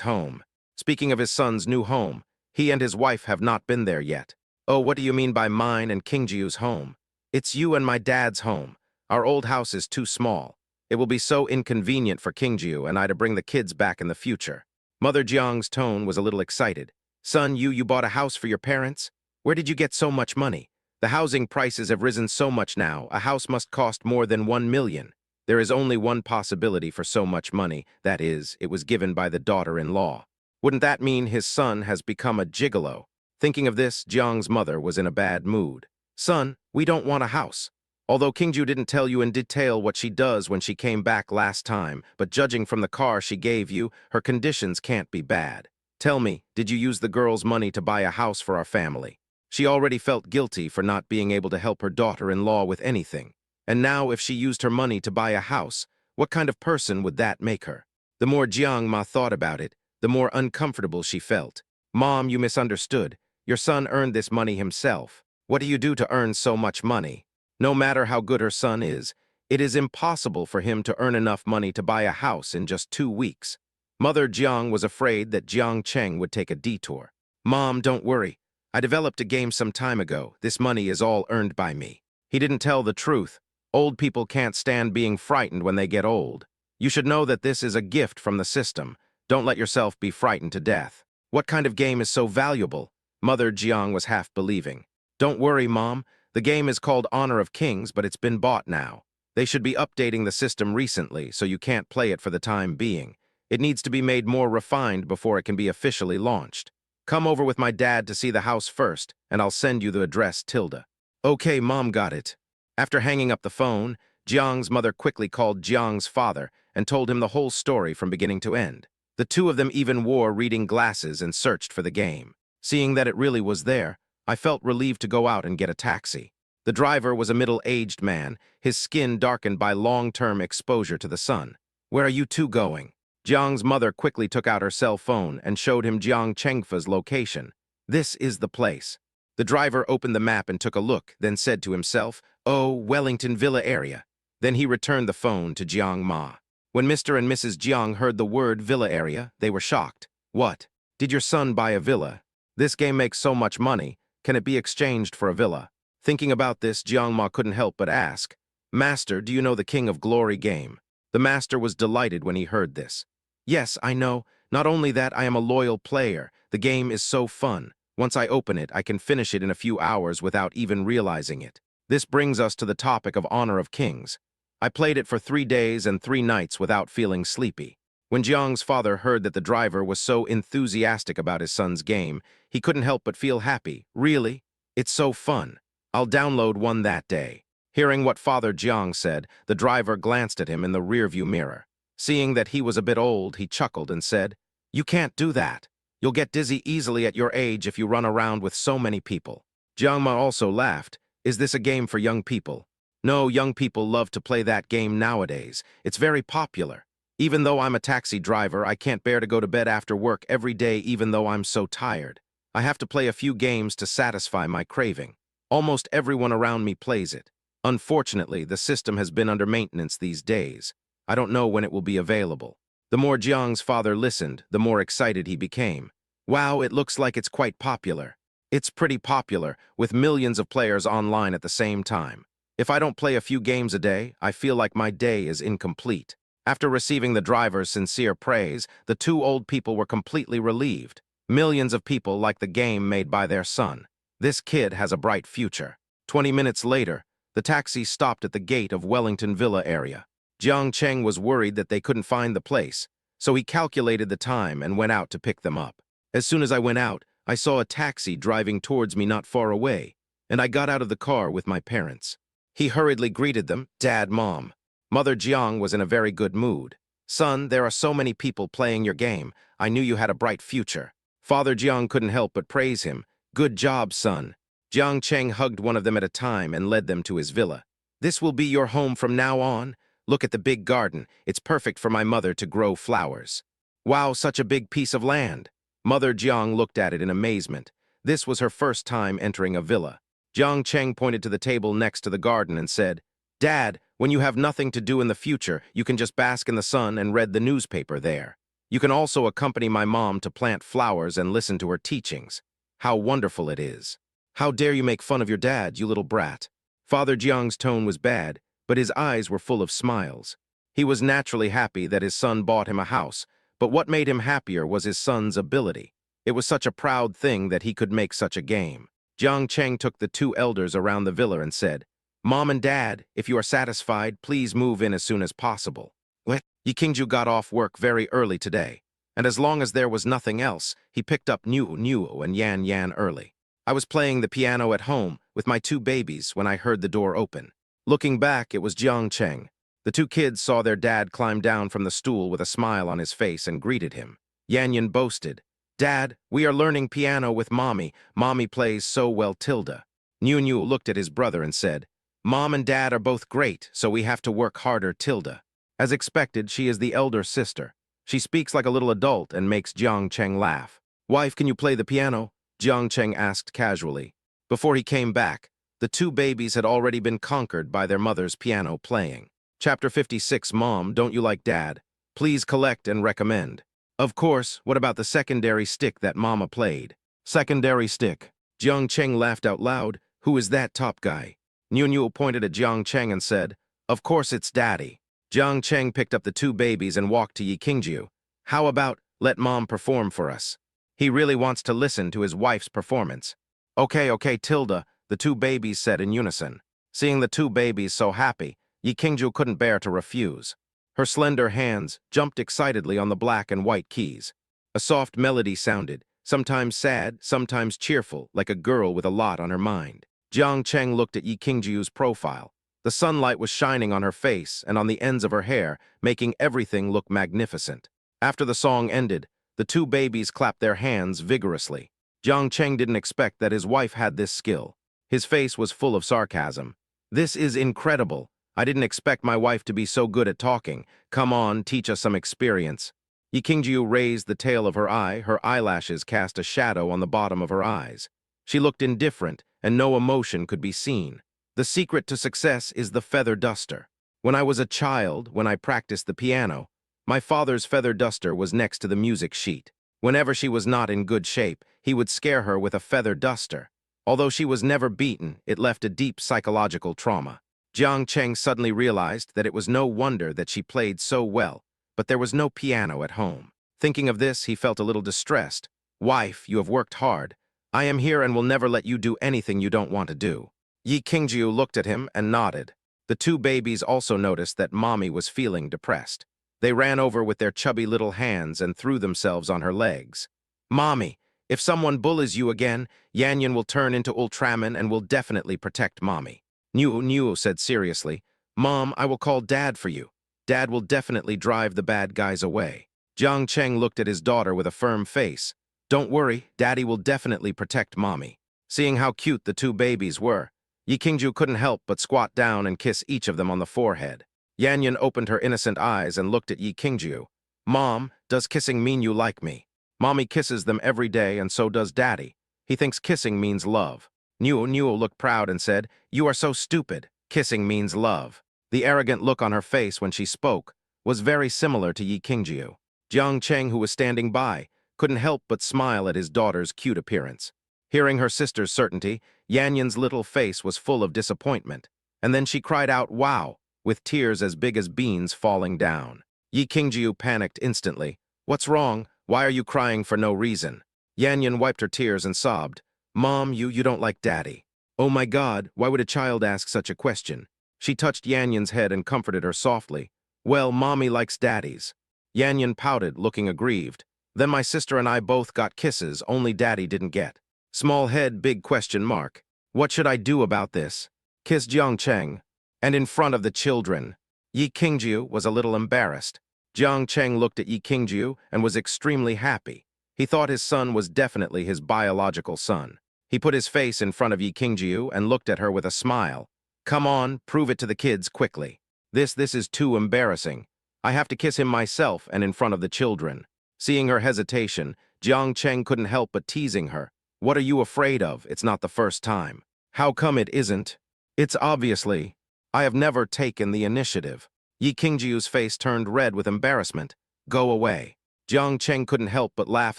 home." Speaking of his son's new home, he and his wife have not been there yet. Oh, what do you mean by mine and King Jiu's home? It's you and my dad's home. Our old house is too small. It will be so inconvenient for King Jiu and I to bring the kids back in the future. Mother Jiang's tone was a little excited. Son, you bought a house for your parents? Where did you get so much money? The housing prices have risen so much now, a house must cost more than 1 million. There is only one possibility for so much money, that is, it was given by the daughter-in-law. Wouldn't that mean his son has become a gigolo? Thinking of this, Jiang's mother was in a bad mood. Son, we don't want a house. Although Kingju didn't tell you in detail what she does when she came back last time, but judging from the car she gave you, her conditions can't be bad. Tell me, did you use the girl's money to buy a house for our family? She already felt guilty for not being able to help her daughter-in-law with anything. And now if she used her money to buy a house, what kind of person would that make her? The more Jiang Ma thought about it, the more uncomfortable she felt. Mom, you misunderstood. Your son earned this money himself. What do you do to earn so much money? No matter how good her son is, it is impossible for him to earn enough money to buy a house in just 2 weeks. Mother Jiang was afraid that Jiang Cheng would take a detour. Mom, don't worry. I developed a game some time ago. This money is all earned by me. He didn't tell the truth. Old people can't stand being frightened when they get old. You should know that this is a gift from the system. Don't let yourself be frightened to death. What kind of game is so valuable? Mother Jiang was half believing. Don't worry, Mom. The game is called Honor of Kings, but it's been bought now. They should be updating the system recently, so you can't play it for the time being. It needs to be made more refined before it can be officially launched. Come over with my dad to see the house first, and I'll send you the address, Tilda. Okay, Mom got it. After hanging up the phone, Jiang's mother quickly called Jiang's father and told him the whole story from beginning to end. The two of them even wore reading glasses and searched for the game. Seeing that it really was there, I felt relieved to go out and get a taxi. The driver was a middle-aged man, his skin darkened by long-term exposure to the sun. Where are you two going? Jiang's mother quickly took out her cell phone and showed him Jiang Chengfa's location. This is the place. The driver opened the map and took a look, then said to himself, "Oh, Wellington Villa area." Then he returned the phone to Jiang Ma. When Mr. and Mrs. Jiang heard the word villa area, they were shocked. What? Did your son buy a villa? This game makes so much money. Can it be exchanged for a villa? Thinking about this, Jiang Ma couldn't help but ask, Master, do you know the King of Glory game? The master was delighted when he heard this. Yes, I know. Not only that, I am a loyal player. The game is so fun. Once I open it, I can finish it in a few hours without even realizing it. This brings us to the topic of Honor of Kings. I played it for 3 days and 3 nights without feeling sleepy. When Jiang's father heard that the driver was so enthusiastic about his son's game, he couldn't help but feel happy. Really? It's so fun. I'll download one that day. Hearing what Father Jiang said, the driver glanced at him in the rearview mirror. Seeing that he was a bit old, he chuckled and said, You can't do that. You'll get dizzy easily at your age if you run around with so many people. Jiang Ma also laughed. Is this a game for young people? No, young people love to play that game nowadays. It's very popular. Even though I'm a taxi driver, I can't bear to go to bed after work every day even though I'm so tired. I have to play a few games to satisfy my craving. Almost everyone around me plays it. Unfortunately, the system has been under maintenance these days. I don't know when it will be available. The more Jiang's father listened, the more excited he became. Wow, it looks like it's quite popular. It's pretty popular, with millions of players online at the same time. If I don't play a few games a day, I feel like my day is incomplete. After receiving the driver's sincere praise, the 2 old people were completely relieved. Millions of people like the game made by their son. This kid has a bright future. 20 minutes later, the taxi stopped at the gate of Wellington Villa area. Jiang Cheng was worried that they couldn't find the place, so he calculated the time and went out to pick them up. As soon as I went out, I saw a taxi driving towards me not far away, and I got out of the car with my parents. He hurriedly greeted them, Dad, Mom. Mother Jiang was in a very good mood. Son, there are so many people playing your game. I knew you had a bright future. Father Jiang couldn't help but praise him. Good job, son. Jiang Cheng hugged one of them at a time and led them to his villa. This will be your home from now on. Look at the big garden. It's perfect for my mother to grow flowers. Wow, such a big piece of land. Mother Jiang looked at it in amazement. This was her first time entering a villa. Jiang Cheng pointed to the table next to the garden and said, Dad, when you have nothing to do in the future, you can just bask in the sun and read the newspaper there. You can also accompany my mom to plant flowers and listen to her teachings. How wonderful it is. How dare you make fun of your dad, you little brat? Father Jiang's tone was bad, but his eyes were full of smiles. He was naturally happy that his son bought him a house, but what made him happier was his son's ability. It was such a proud thing that he could make such a game. Jiang Cheng took the two elders around the villa and said, "Mom and Dad, if you are satisfied, please move in as soon as possible." What? Yi Qingju got off work very early today, and as long as there was nothing else, he picked up Niu and Yan early. I was playing the piano at home with my two babies when I heard the door open. Looking back, it was Jiang Cheng. The two kids saw their dad climb down from the stool with a smile on his face and greeted him. Yan boasted, "Dad, we are learning piano with Mommy. Mommy plays so well, Tilda." Niu looked at his brother and said, "Mom and Dad are both great, so we have to work harder, Tilda." As expected, she is the elder sister. She speaks like a little adult and makes Jiang Cheng laugh. "Wife, can you play the piano?" Jiang Cheng asked casually. Before he came back, the two babies had already been conquered by their mother's piano playing. Chapter 56, Mom, don't you like Dad? Please collect and recommend. Of course, what about the secondary stick that Mama played? Secondary stick. Jiang Cheng laughed out loud. Who is that top guy? Niu pointed at Jiang Cheng and said, "Of course it's Daddy." Jiang Cheng picked up the two babies and walked to Yi Qingju. "How about let Mom perform for us?" He really wants to listen to his wife's performance. Okay, Tilda, the two babies said in unison. Seeing the two babies so happy, Yi Qingju couldn't bear to refuse. Her slender hands jumped excitedly on the black and white keys. A soft melody sounded, sometimes sad, sometimes cheerful, like a girl with a lot on her mind. Jiang Cheng looked at Yi Qingju's profile. The sunlight was shining on her face and on the ends of her hair, making everything look magnificent. After the song ended, the two babies clapped their hands vigorously. Jiang Cheng didn't expect that his wife had this skill. His face was full of sarcasm. "This is incredible. I didn't expect my wife to be so good at talking. Come on, teach us some experience." Yi Qingju raised the tail of her eye. Her eyelashes cast a shadow on the bottom of her eyes. She looked indifferent, and no emotion could be seen. "The secret to success is the feather duster. When I was a child, when I practiced the piano, my father's feather duster was next to the music sheet. Whenever she was not in good shape, he would scare her with a feather duster. Although she was never beaten, it left a deep psychological trauma." Jiang Cheng suddenly realized that it was no wonder that she played so well, but there was no piano at home. Thinking of this, he felt a little distressed. "Wife, you have worked hard. I am here and will never let you do anything you don't want to do." Yi Qingju looked at him and nodded. The two babies also noticed that Mommy was feeling depressed. They ran over with their chubby little hands and threw themselves on her legs. "Mommy, if someone bullies you again, Yan will turn into Ultraman and will definitely protect Mommy." Niu said seriously, "Mom, I will call Dad for you. Dad will definitely drive the bad guys away." Jiang Cheng looked at his daughter with a firm face. "Don't worry, Daddy will definitely protect Mommy." Seeing how cute the two babies were, Yi Qingju couldn't help but squat down and kiss each of them on the forehead. Yan opened her innocent eyes and looked at Yi Qingju. "Mom, does kissing mean you like me?" "Mommy kisses them every day and so does Daddy. He thinks kissing means love." Niu looked proud and said, "You are so stupid. Kissing means love." The arrogant look on her face when she spoke was very similar to Yi Qingju. Jiang Cheng, who was standing by, couldn't help but smile at his daughter's cute appearance. Hearing her sister's certainty, Yan's little face was full of disappointment, and then she cried out, "Wow," with tears as big as beans falling down. Yi Qingju panicked instantly. "What's wrong? Why are you crying for no reason?" Yan wiped her tears and sobbed. "Mom, you don't like Daddy." "Oh my God, why would a child ask such a question?" She touched Yan's head and comforted her softly. "Well, Mommy likes Daddies." Yan pouted, looking aggrieved. "Then my sister and I both got kisses, only Daddy didn't get." Small head, big question mark. "What should I do about this?" "Kiss Jiang Cheng." "And in front of the children." Yi Qingju was a little embarrassed. Jiang Cheng looked at Yi Qingju and was extremely happy. He thought his son was definitely his biological son. He put his face in front of Yi Qingju and looked at her with a smile. "Come on, prove it to the kids quickly. This is too embarrassing. I have to kiss him myself and in front of the children." Seeing her hesitation, Jiang Cheng couldn't help but teasing her. "What are you afraid of? It's not the first time." "How come it isn't?" "It's obviously. I have never taken the initiative." Yi Qingju's face turned red with embarrassment. "Go away." Jiang Cheng couldn't help but laugh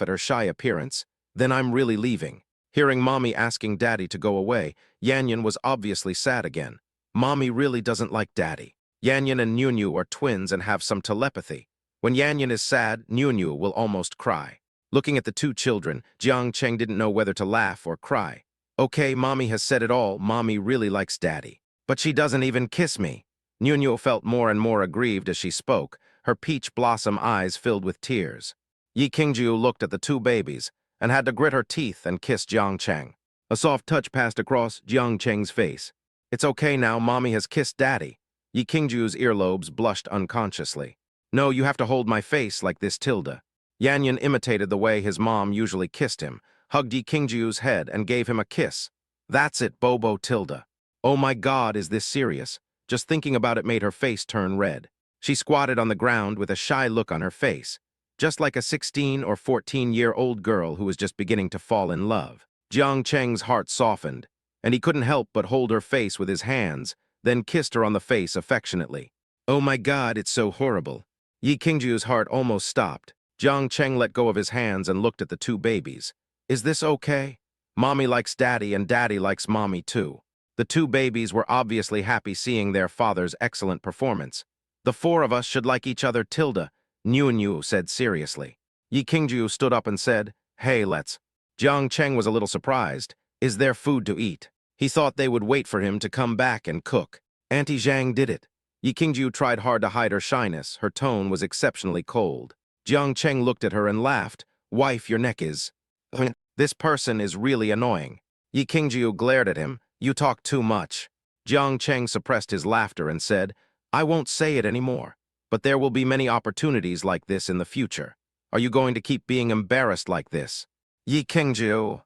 at her shy appearance. "Then I'm really leaving." Hearing Mommy asking Daddy to go away, Yanyan was obviously sad again. Mommy really doesn't like Daddy. Yanyan and Nunu are twins and have some telepathy. When Yanyan is sad, Nunu will almost cry. Looking at the two children, Jiang Cheng didn't know whether to laugh or cry. Okay, Mommy has said it all. Mommy really likes Daddy. But she doesn't even kiss me. Nunu felt more and more aggrieved as she spoke, her peach blossom eyes filled with tears. Yi Qingjiu looked at the two babies and had to grit her teeth and kiss Jiang Cheng. A soft touch passed across Jiang Cheng's face. It's okay now, Mommy has kissed Daddy. Yi Qingjiu's earlobes blushed unconsciously. No, you have to hold my face like this, Tilda. Yanyan imitated the way his mom usually kissed him, hugged Yi Qingjiu's head and gave him a kiss. That's it, Bobo Tilda. Oh my God, is this serious? Just thinking about it made her face turn red. She squatted on the ground with a shy look on her face, just like a 16 or 14-year-old girl who was just beginning to fall in love. Jiang Cheng's heart softened, and he couldn't help but hold her face with his hands, then kissed her on the face affectionately. Oh my God, it's so horrible. Yi Qingjiu's heart almost stopped. Jiang Cheng let go of his hands and looked at the two babies. Is this okay? Mommy likes Daddy and Daddy likes Mommy too. The two babies were obviously happy seeing their father's excellent performance. The four of us should like each other, Tilda, Nunu said seriously. Yi Qingjiu stood up and said, Hey, let's. Jiang Cheng was a little surprised. Is there food to eat? He thought they would wait for him to come back and cook. Auntie Zhang did it. Yi Qingjiu tried hard to hide her shyness. Her tone was exceptionally cold. Jiang Cheng looked at her and laughed. Wife, your neck is... This person is really annoying. Yi Qingjiu glared at him. You talk too much. Jiang Cheng suppressed his laughter and said, I won't say it anymore, but there will be many opportunities like this in the future. Are you going to keep being embarrassed like this? Yi Qingjiu.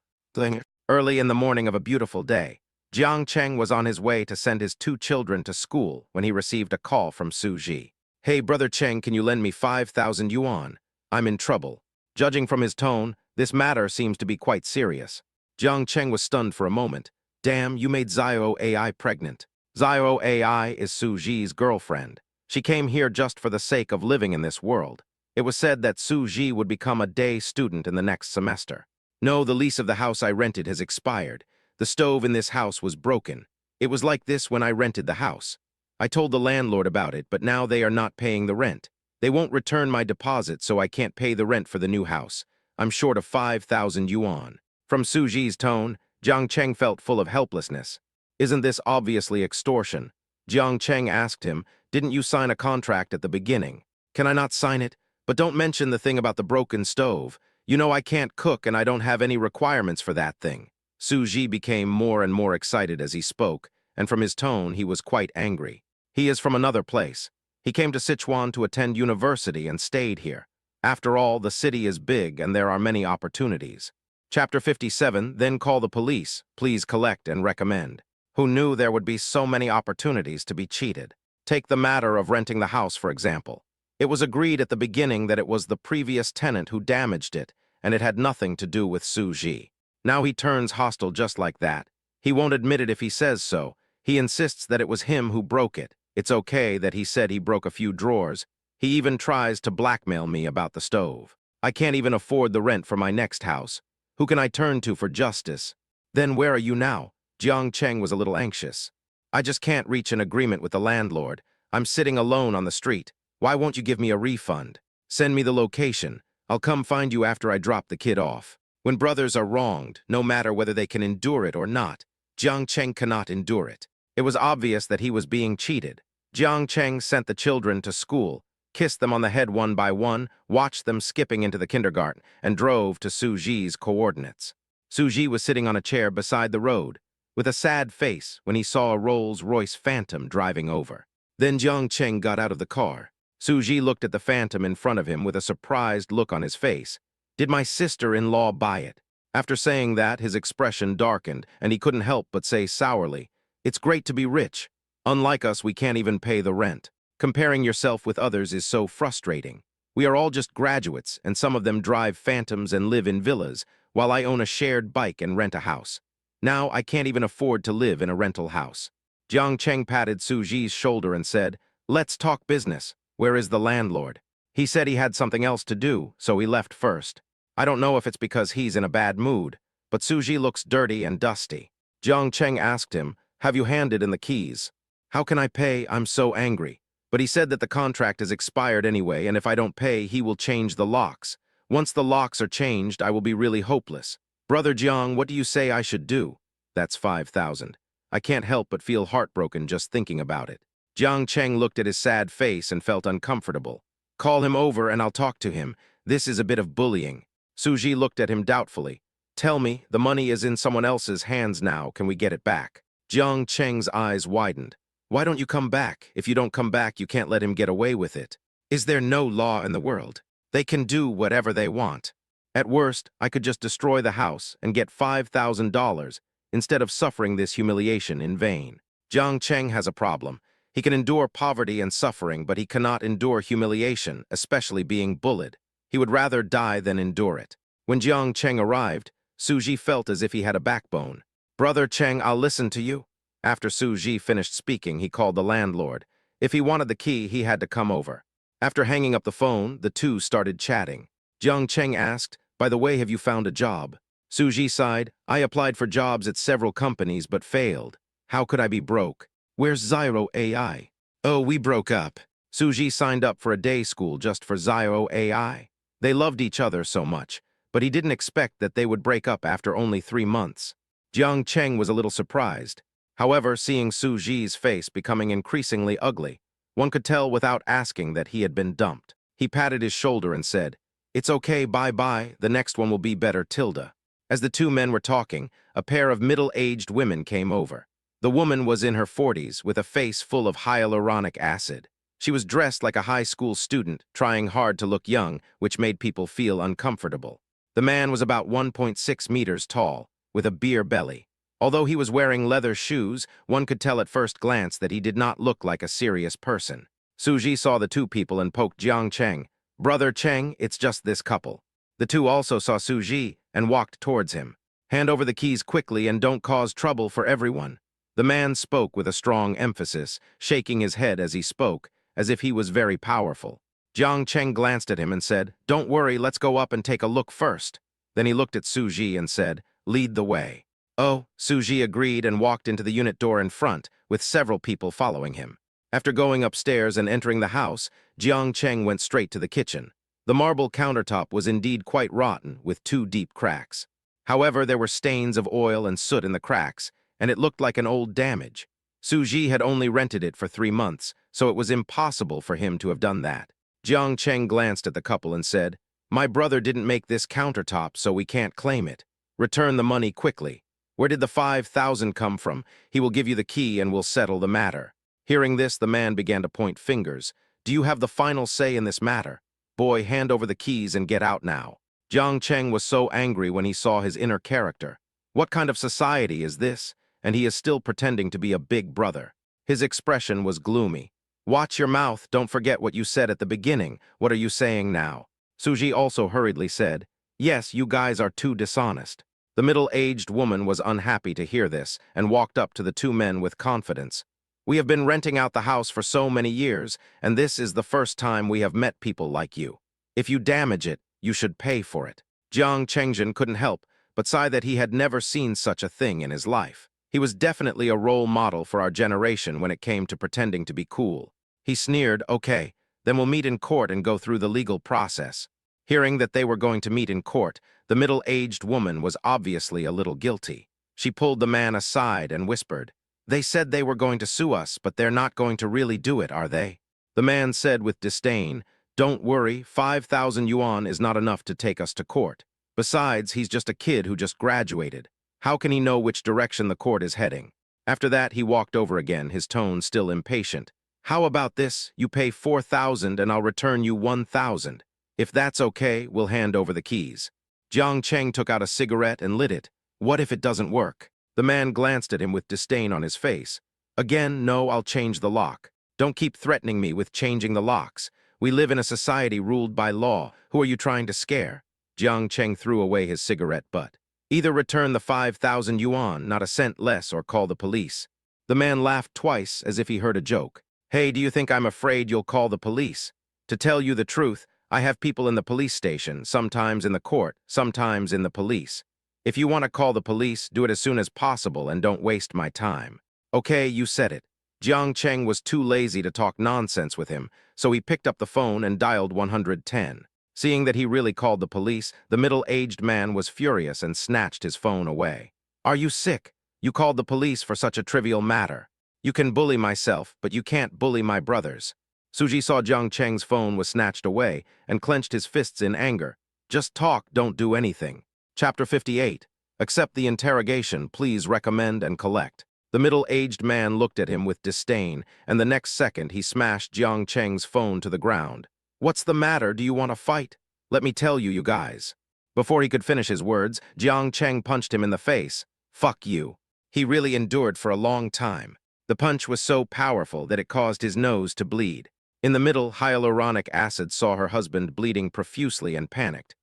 Early in the morning of a beautiful day, Jiang Cheng was on his way to send his two children to school when he received a call from Su Ji. Hey, Brother Cheng, can you lend me 5,000 yuan? I'm in trouble. Judging from his tone, this matter seems to be quite serious. Jiang Cheng was stunned for a moment. Damn, you made Xiao AI pregnant. Xiao AI is Su Ji's girlfriend. She came here just for the sake of living in this world. It was said that Su Ji would become a day student in the next semester. No, the lease of the house I rented has expired. The stove in this house was broken. It was like this when I rented the house. I told the landlord about it, but now they are not paying the rent. They won't return my deposit, so I can't pay the rent for the new house. I'm short of 5,000 yuan. From Su Ji's tone, Jiang Cheng felt full of helplessness. Isn't this obviously extortion? Jiang Cheng asked him, didn't you sign a contract at the beginning? Can I not sign it? But don't mention the thing about the broken stove. You know I can't cook and I don't have any requirements for that thing. Su Ji became more and more excited as he spoke, and from his tone he was quite angry. He is from another place. He came to Sichuan to attend university and stayed here. After all, the city is big and there are many opportunities. Chapter 57, then call the police, please collect and recommend. Who knew there would be so many opportunities to be cheated? Take the matter of renting the house, for example. It was agreed at the beginning that it was the previous tenant who damaged it, and it had nothing to do with Su Ji. Now he turns hostile just like that. He won't admit it if he says so. He insists that it was him who broke it. It's okay that he said he broke a few drawers. He even tries to blackmail me about the stove. I can't even afford the rent for my next house. Who can I turn to for justice? Then where are you now? Jiang Cheng was a little anxious. I just can't reach an agreement with the landlord. I'm sitting alone on the street. Why won't you give me a refund? Send me the location. I'll come find you after I drop the kid off. When brothers are wronged, no matter whether they can endure it or not, Jiang Cheng cannot endure it. It was obvious that he was being cheated. Jiang Cheng sent the children to school, kissed them on the head one by one, watched them skipping into the kindergarten, and drove to Su Ji's coordinates. Su Ji was sitting on a chair beside the road, with a sad face when he saw a Rolls-Royce Phantom driving over. Then Jiang Cheng got out of the car. Su Ji looked at the Phantom in front of him with a surprised look on his face. Did my sister-in-law buy it? After saying that, his expression darkened, and he couldn't help but say sourly, It's great to be rich. Unlike us, we can't even pay the rent. Comparing yourself with others is so frustrating. We are all just graduates, and some of them drive Phantoms and live in villas, while I own a shared bike and rent a house. Now I can't even afford to live in a rental house. Jiang Cheng patted Su Ji's shoulder and said, Let's talk business. Where is the landlord? He said he had something else to do, so he left first. I don't know if it's because he's in a bad mood. but Suji looks dirty and dusty. Jiang Cheng asked him, "Have you handed in the keys?" "How can I pay? I'm so angry." But he said that the contract is expired anyway, and if I don't pay, he will change the locks. Once the locks are changed, I will be really hopeless. "Brother Jiang, what do you say I should do?" "That's 5,000. I can't help but feel heartbroken just thinking about it." Jiang Cheng looked at his sad face and felt uncomfortable. "Call him over and I'll talk to him. This is a bit of bullying." Suji looked at him doubtfully. "Tell me, the money is in someone else's hands now. Can we get it back?" Jiang Cheng's eyes widened. "Why don't you come back? If you don't come back, you can't let him get away with it. Is there no law in the world? They can do whatever they want. At worst, I could just destroy the house and get $5,000 instead of suffering this humiliation in vain." Jiang Cheng has a problem. He can endure poverty and suffering, but he cannot endure humiliation, especially being bullied. He would rather die than endure it. When Jiang Cheng arrived, Suji felt as if he had a backbone. "Brother Cheng, I'll listen to you." After Suji finished speaking, he called the landlord. If he wanted the key, he had to come over. After hanging up the phone, the two started chatting. Jiang Cheng asked, "By the way, have you found a job?" Suji sighed, "I applied for jobs at several companies but failed. How could I be broke? Where's Zyro AI?" "Oh, we broke up." Suji signed up for a day school just for Zyro AI. They loved each other so much, but he didn't expect that they would break up after only 3 months. Jiang Cheng was a little surprised. However, seeing Suji's face becoming increasingly ugly, one could tell without asking that he had been dumped. He patted his shoulder and said, "It's okay, bye-bye, the next one will be better, Tilda." As the two men were talking, a pair of middle-aged women came over. The woman was in her 40s with a face full of hyaluronic acid. She was dressed like a high school student, trying hard to look young, which made people feel uncomfortable. The man was about 1.6 meters tall, with a beer belly. Although he was wearing leather shoes, one could tell at first glance that he did not look like a serious person. Suji saw the two people and poked Jiang Cheng. "Brother Cheng, it's just this couple." The two also saw Suji and walked towards him. "Hand over the keys quickly and don't cause trouble for everyone." The man spoke with a strong emphasis, shaking his head as he spoke, as if he was very powerful. Jiang Cheng glanced at him and said, "Don't worry, let's go up and take a look first." Then he looked at Suji and said, "Lead the way." "Oh," Suji agreed and walked into the unit door in front, with several people following him. After going upstairs and entering the house, Jiang Cheng went straight to the kitchen. The marble countertop was indeed quite rotten, with 2 deep cracks. However, there were stains of oil and soot in the cracks, and it looked like an old damage. Suji had only rented it for 3 months, so it was impossible for him to have done that. Jiang Cheng glanced at the couple and said, "My brother didn't make this countertop, so we can't claim it. Return the money quickly. Where did the 5,000 come from? He will give you the key and we'll settle the matter." Hearing this, the man began to point fingers. "Do you have the final say in this matter? Boy, hand over the keys and get out now." Jiang Cheng was so angry when he saw his inner character. What kind of society is this? And he is still pretending to be a big brother. His expression was gloomy. "Watch your mouth, don't forget what you said at the beginning. What are you saying now?" Suji also hurriedly said, "Yes, you guys are too dishonest." The middle-aged woman was unhappy to hear this and walked up to the two men with confidence. "We have been renting out the house for so many years, and this is the first time we have met people like you. If you damage it, you should pay for it." Jiang Chengzhen couldn't help but sigh that he had never seen such a thing in his life. He was definitely a role model for our generation when it came to pretending to be cool. He sneered, "Okay, then we'll meet in court and go through the legal process." Hearing that they were going to meet in court, the middle-aged woman was obviously a little guilty. She pulled the man aside and whispered, "They said they were going to sue us, but they're not going to really do it, are they?" The man said with disdain, "Don't worry, 5,000 yuan is not enough to take us to court. Besides, he's just a kid who just graduated. How can he know which direction the court is heading?" After that, he walked over again, his tone still impatient. "How about this? You pay 4,000 and I'll return you 1,000. If that's okay, we'll hand over the keys." Jiang Cheng took out a cigarette and lit it. "What if it doesn't work?" The man glanced at him with disdain on his face. "Again, no, I'll change the lock. Don't keep threatening me with changing the locks. We live in a society ruled by law. Who are you trying to scare?" Jiang Cheng threw away his cigarette butt. "Either return the 5,000 yuan, not a cent less, or call the police." The man laughed twice as if he heard a joke. "Hey, do you think I'm afraid you'll call the police? To tell you the truth, I have people in the police station, sometimes in the court, sometimes in the police." If you want to call the police, do it as soon as possible and don't waste my time. Okay, you said it. Jiang Cheng was too lazy to talk nonsense with him, so he picked up the phone and dialed 110. Seeing that he really called the police, the middle-aged man was furious and snatched his phone away. Are you sick? You called the police for such a trivial matter. You can bully myself, but you can't bully my brothers. Suji saw Jiang Cheng's phone was snatched away and clenched his fists in anger. Just talk, don't do anything. Chapter 58. Accept the interrogation, please recommend and collect. The middle-aged man looked at him with disdain, and the next second he smashed Jiang Cheng's phone to the ground. What's the matter? Do you want to fight? Let me tell you, you guys. Before he could finish his words, Jiang Cheng punched him in the face. Fuck you. He really endured for a long time. The punch was so powerful that it caused his nose to bleed. In the middle, hyaluronic acid saw her husband bleeding profusely and panicked.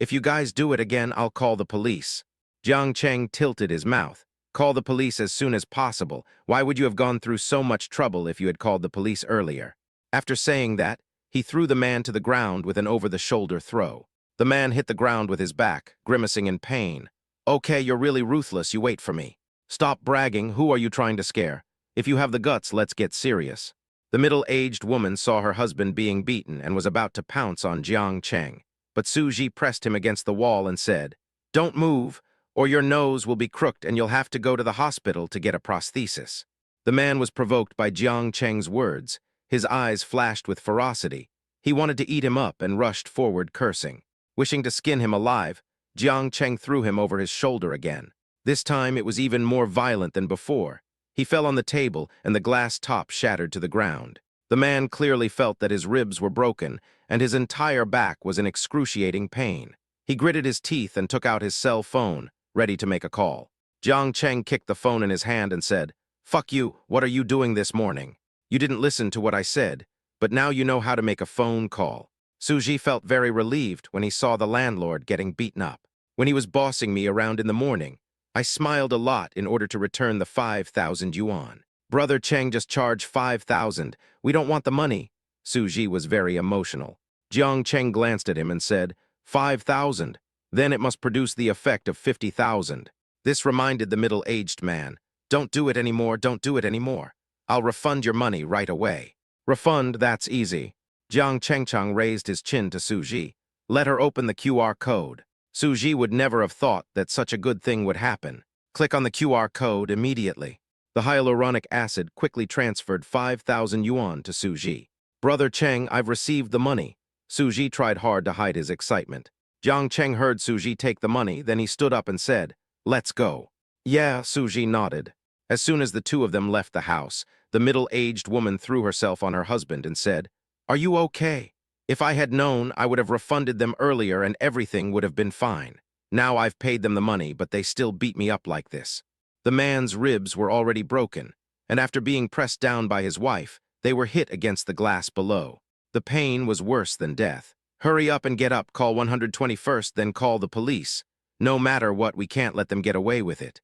If you guys do it again, I'll call the police. Jiang Cheng tilted his mouth. Call the police as soon as possible. Why would you have gone through so much trouble if you had called the police earlier? After saying that, he threw the man to the ground with an over-the-shoulder throw. The man hit the ground with his back, grimacing in pain. Okay, you're really ruthless, you wait for me. Stop bragging, who are you trying to scare? If you have the guts, let's get serious. The middle-aged woman saw her husband being beaten and was about to pounce on Jiang Cheng. But Suji pressed him against the wall and said, Don't move, or your nose will be crooked and you'll have to go to the hospital to get a prosthesis. The man was provoked by Jiang Cheng's words. His eyes flashed with ferocity. He wanted to eat him up and rushed forward cursing. Wishing to skin him alive, Jiang Cheng threw him over his shoulder again. This time it was even more violent than before. He fell on the table and the glass top shattered to the ground. The man clearly felt that his ribs were broken and his entire back was in excruciating pain. He gritted his teeth and took out his cell phone, ready to make a call. Jiang Cheng kicked the phone in his hand and said, Fuck you, what are you doing this morning? You didn't listen to what I said, but now you know how to make a phone call. Suji felt very relieved when he saw the landlord getting beaten up. When he was bossing me around in the morning, I smiled a lot in order to return the 5,000 yuan. Brother Cheng just charged 5,000. We don't want the money. Suji was very emotional. Jiang Cheng glanced at him and said, 5,000. Then it must produce the effect of 50,000. This reminded the middle-aged man. Don't do it anymore, don't do it anymore. I'll refund your money right away. Refund, that's easy. Jiang Chengchang raised his chin to Suji. Let her open the QR code. Suji would never have thought that such a good thing would happen. Click on the QR code immediately. The hyaluronic acid quickly transferred 5,000 yuan to Suji. Brother Cheng, I've received the money. Suji tried hard to hide his excitement. Jiang Cheng heard Suji take the money, then he stood up and said, Let's go. Yeah, Suji nodded. As soon as the two of them left the house, the middle-aged woman threw herself on her husband and said, Are you okay? If I had known, I would have refunded them earlier and everything would have been fine. Now I've paid them the money, but they still beat me up like this. The man's ribs were already broken, and after being pressed down by his wife, they were hit against the glass below. The pain was worse than death. Hurry up and get up, call 121st, then call the police. No matter what, we can't let them get away with it.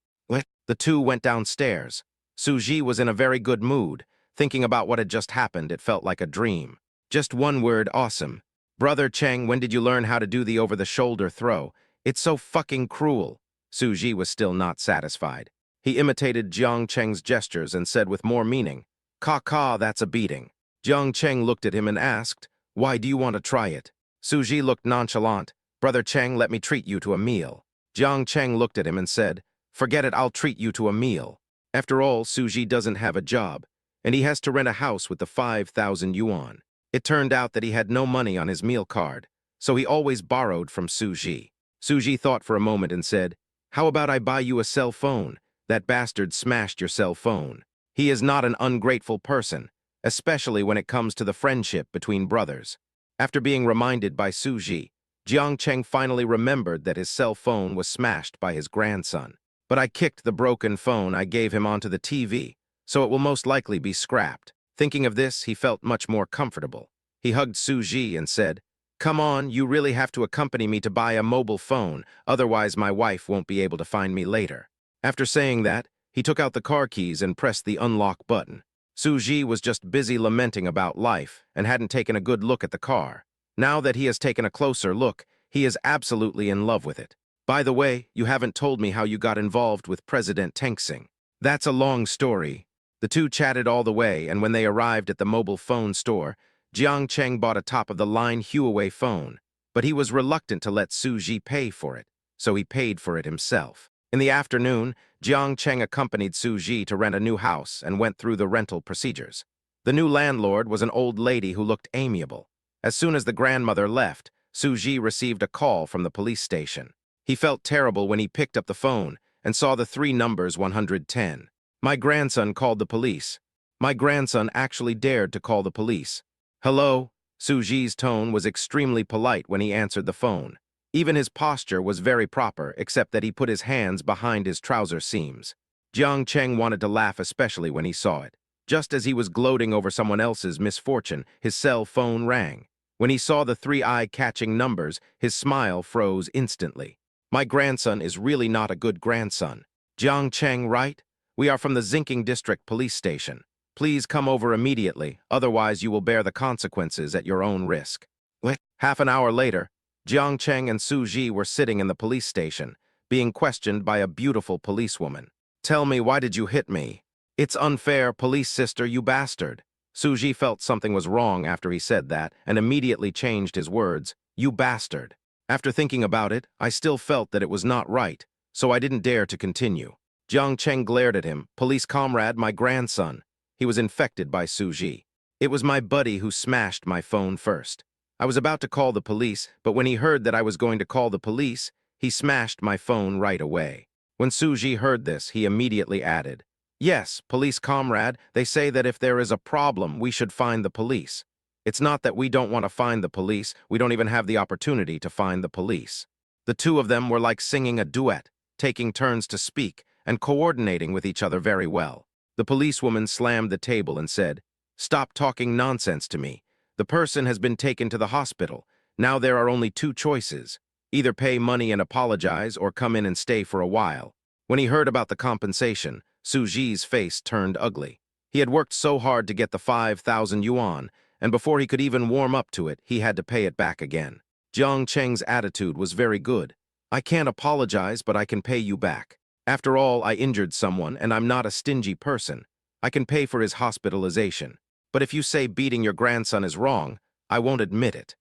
The two went downstairs. Suji was in a very good mood. Thinking about what had just happened, it felt like a dream. Just one word, awesome. Brother Cheng, when did you learn how to do the over-the-shoulder throw? It's so fucking cruel. Suji was still not satisfied. He imitated Jiang Cheng's gestures and said with more meaning, Ka, that's a beating. Jiang Cheng looked at him and asked, Why do you want to try it? Suji looked nonchalant. Brother Cheng, let me treat you to a meal. Jiang Cheng looked at him and said, Forget it, I'll treat you to a meal. After all, Suji doesn't have a job, and he has to rent a house with the 5,000 yuan. It turned out that he had no money on his meal card, so he always borrowed from Suji. Suji thought for a moment and said, How about I buy you a cell phone? That bastard smashed your cell phone. He is not an ungrateful person, especially when it comes to the friendship between brothers. After being reminded by Suji, Jiang Cheng finally remembered that his cell phone was smashed by his grandson. But I kicked the broken phone I gave him onto the TV, so it will most likely be scrapped. Thinking of this, he felt much more comfortable. He hugged Suji and said, Come on, you really have to accompany me to buy a mobile phone, otherwise my wife won't be able to find me later. After saying that, he took out the car keys and pressed the unlock button. Suji was just busy lamenting about life and hadn't taken a good look at the car. Now that he has taken a closer look, he is absolutely in love with it. By the way, you haven't told me how you got involved with President Tenxing. That's a long story. The two chatted all the way, and when they arrived at the mobile phone store, Jiang Cheng bought a top-of-the-line Huawei phone, but he was reluctant to let Su Ji pay for it, so he paid for it himself. In the afternoon, Jiang Cheng accompanied Su Ji to rent a new house and went through the rental procedures. The new landlord was an old lady who looked amiable. As soon as the grandmother left, Su Ji received a call from the police station. He felt terrible when he picked up the phone and saw the three numbers 110. My grandson called the police. My grandson actually dared to call the police. Hello? Su Ji's tone was extremely polite when he answered the phone. Even his posture was very proper, except that he put his hands behind his trouser seams. Jiang Cheng wanted to laugh especially when he saw it. Just as he was gloating over someone else's misfortune, his cell phone rang. When he saw the three eye-catching numbers, his smile froze instantly. My grandson is really not a good grandson. Jiang Cheng, right? We are from the Zinking District Police Station. Please come over immediately, otherwise you will bear the consequences at your own risk. Half an hour later, Jiang Cheng and Su Ji were sitting in the police station, being questioned by a beautiful policewoman. Tell me, why did you hit me? It's unfair, police sister, you bastard. Su Ji felt something was wrong after he said that and immediately changed his words, you bastard. After thinking about it, I still felt that it was not right, so I didn't dare to continue. Jiang Cheng glared at him, police comrade, my grandson. He was infected by Su Ji. It was my buddy who smashed my phone first. I was about to call the police, but when he heard that I was going to call the police, he smashed my phone right away. When Su Ji heard this, he immediately added, yes, police comrade, they say that if there is a problem, we should find the police. It's not that we don't want to find the police, we don't even have the opportunity to find the police. The two of them were like singing a duet, taking turns to speak, and coordinating with each other very well. The policewoman slammed the table and said, stop talking nonsense to me. The person has been taken to the hospital. Now there are only two choices. Either pay money and apologize or come in and stay for a while. When he heard about the compensation, Su Ji's face turned ugly. He had worked so hard to get the 5,000 yuan, and before he could even warm up to it, he had to pay it back again. Jiang Cheng's attitude was very good. I can't apologize, but I can pay you back. After all, I injured someone, and I'm not a stingy person. I can pay for his hospitalization. But if you say beating your grandson is wrong, I won't admit it.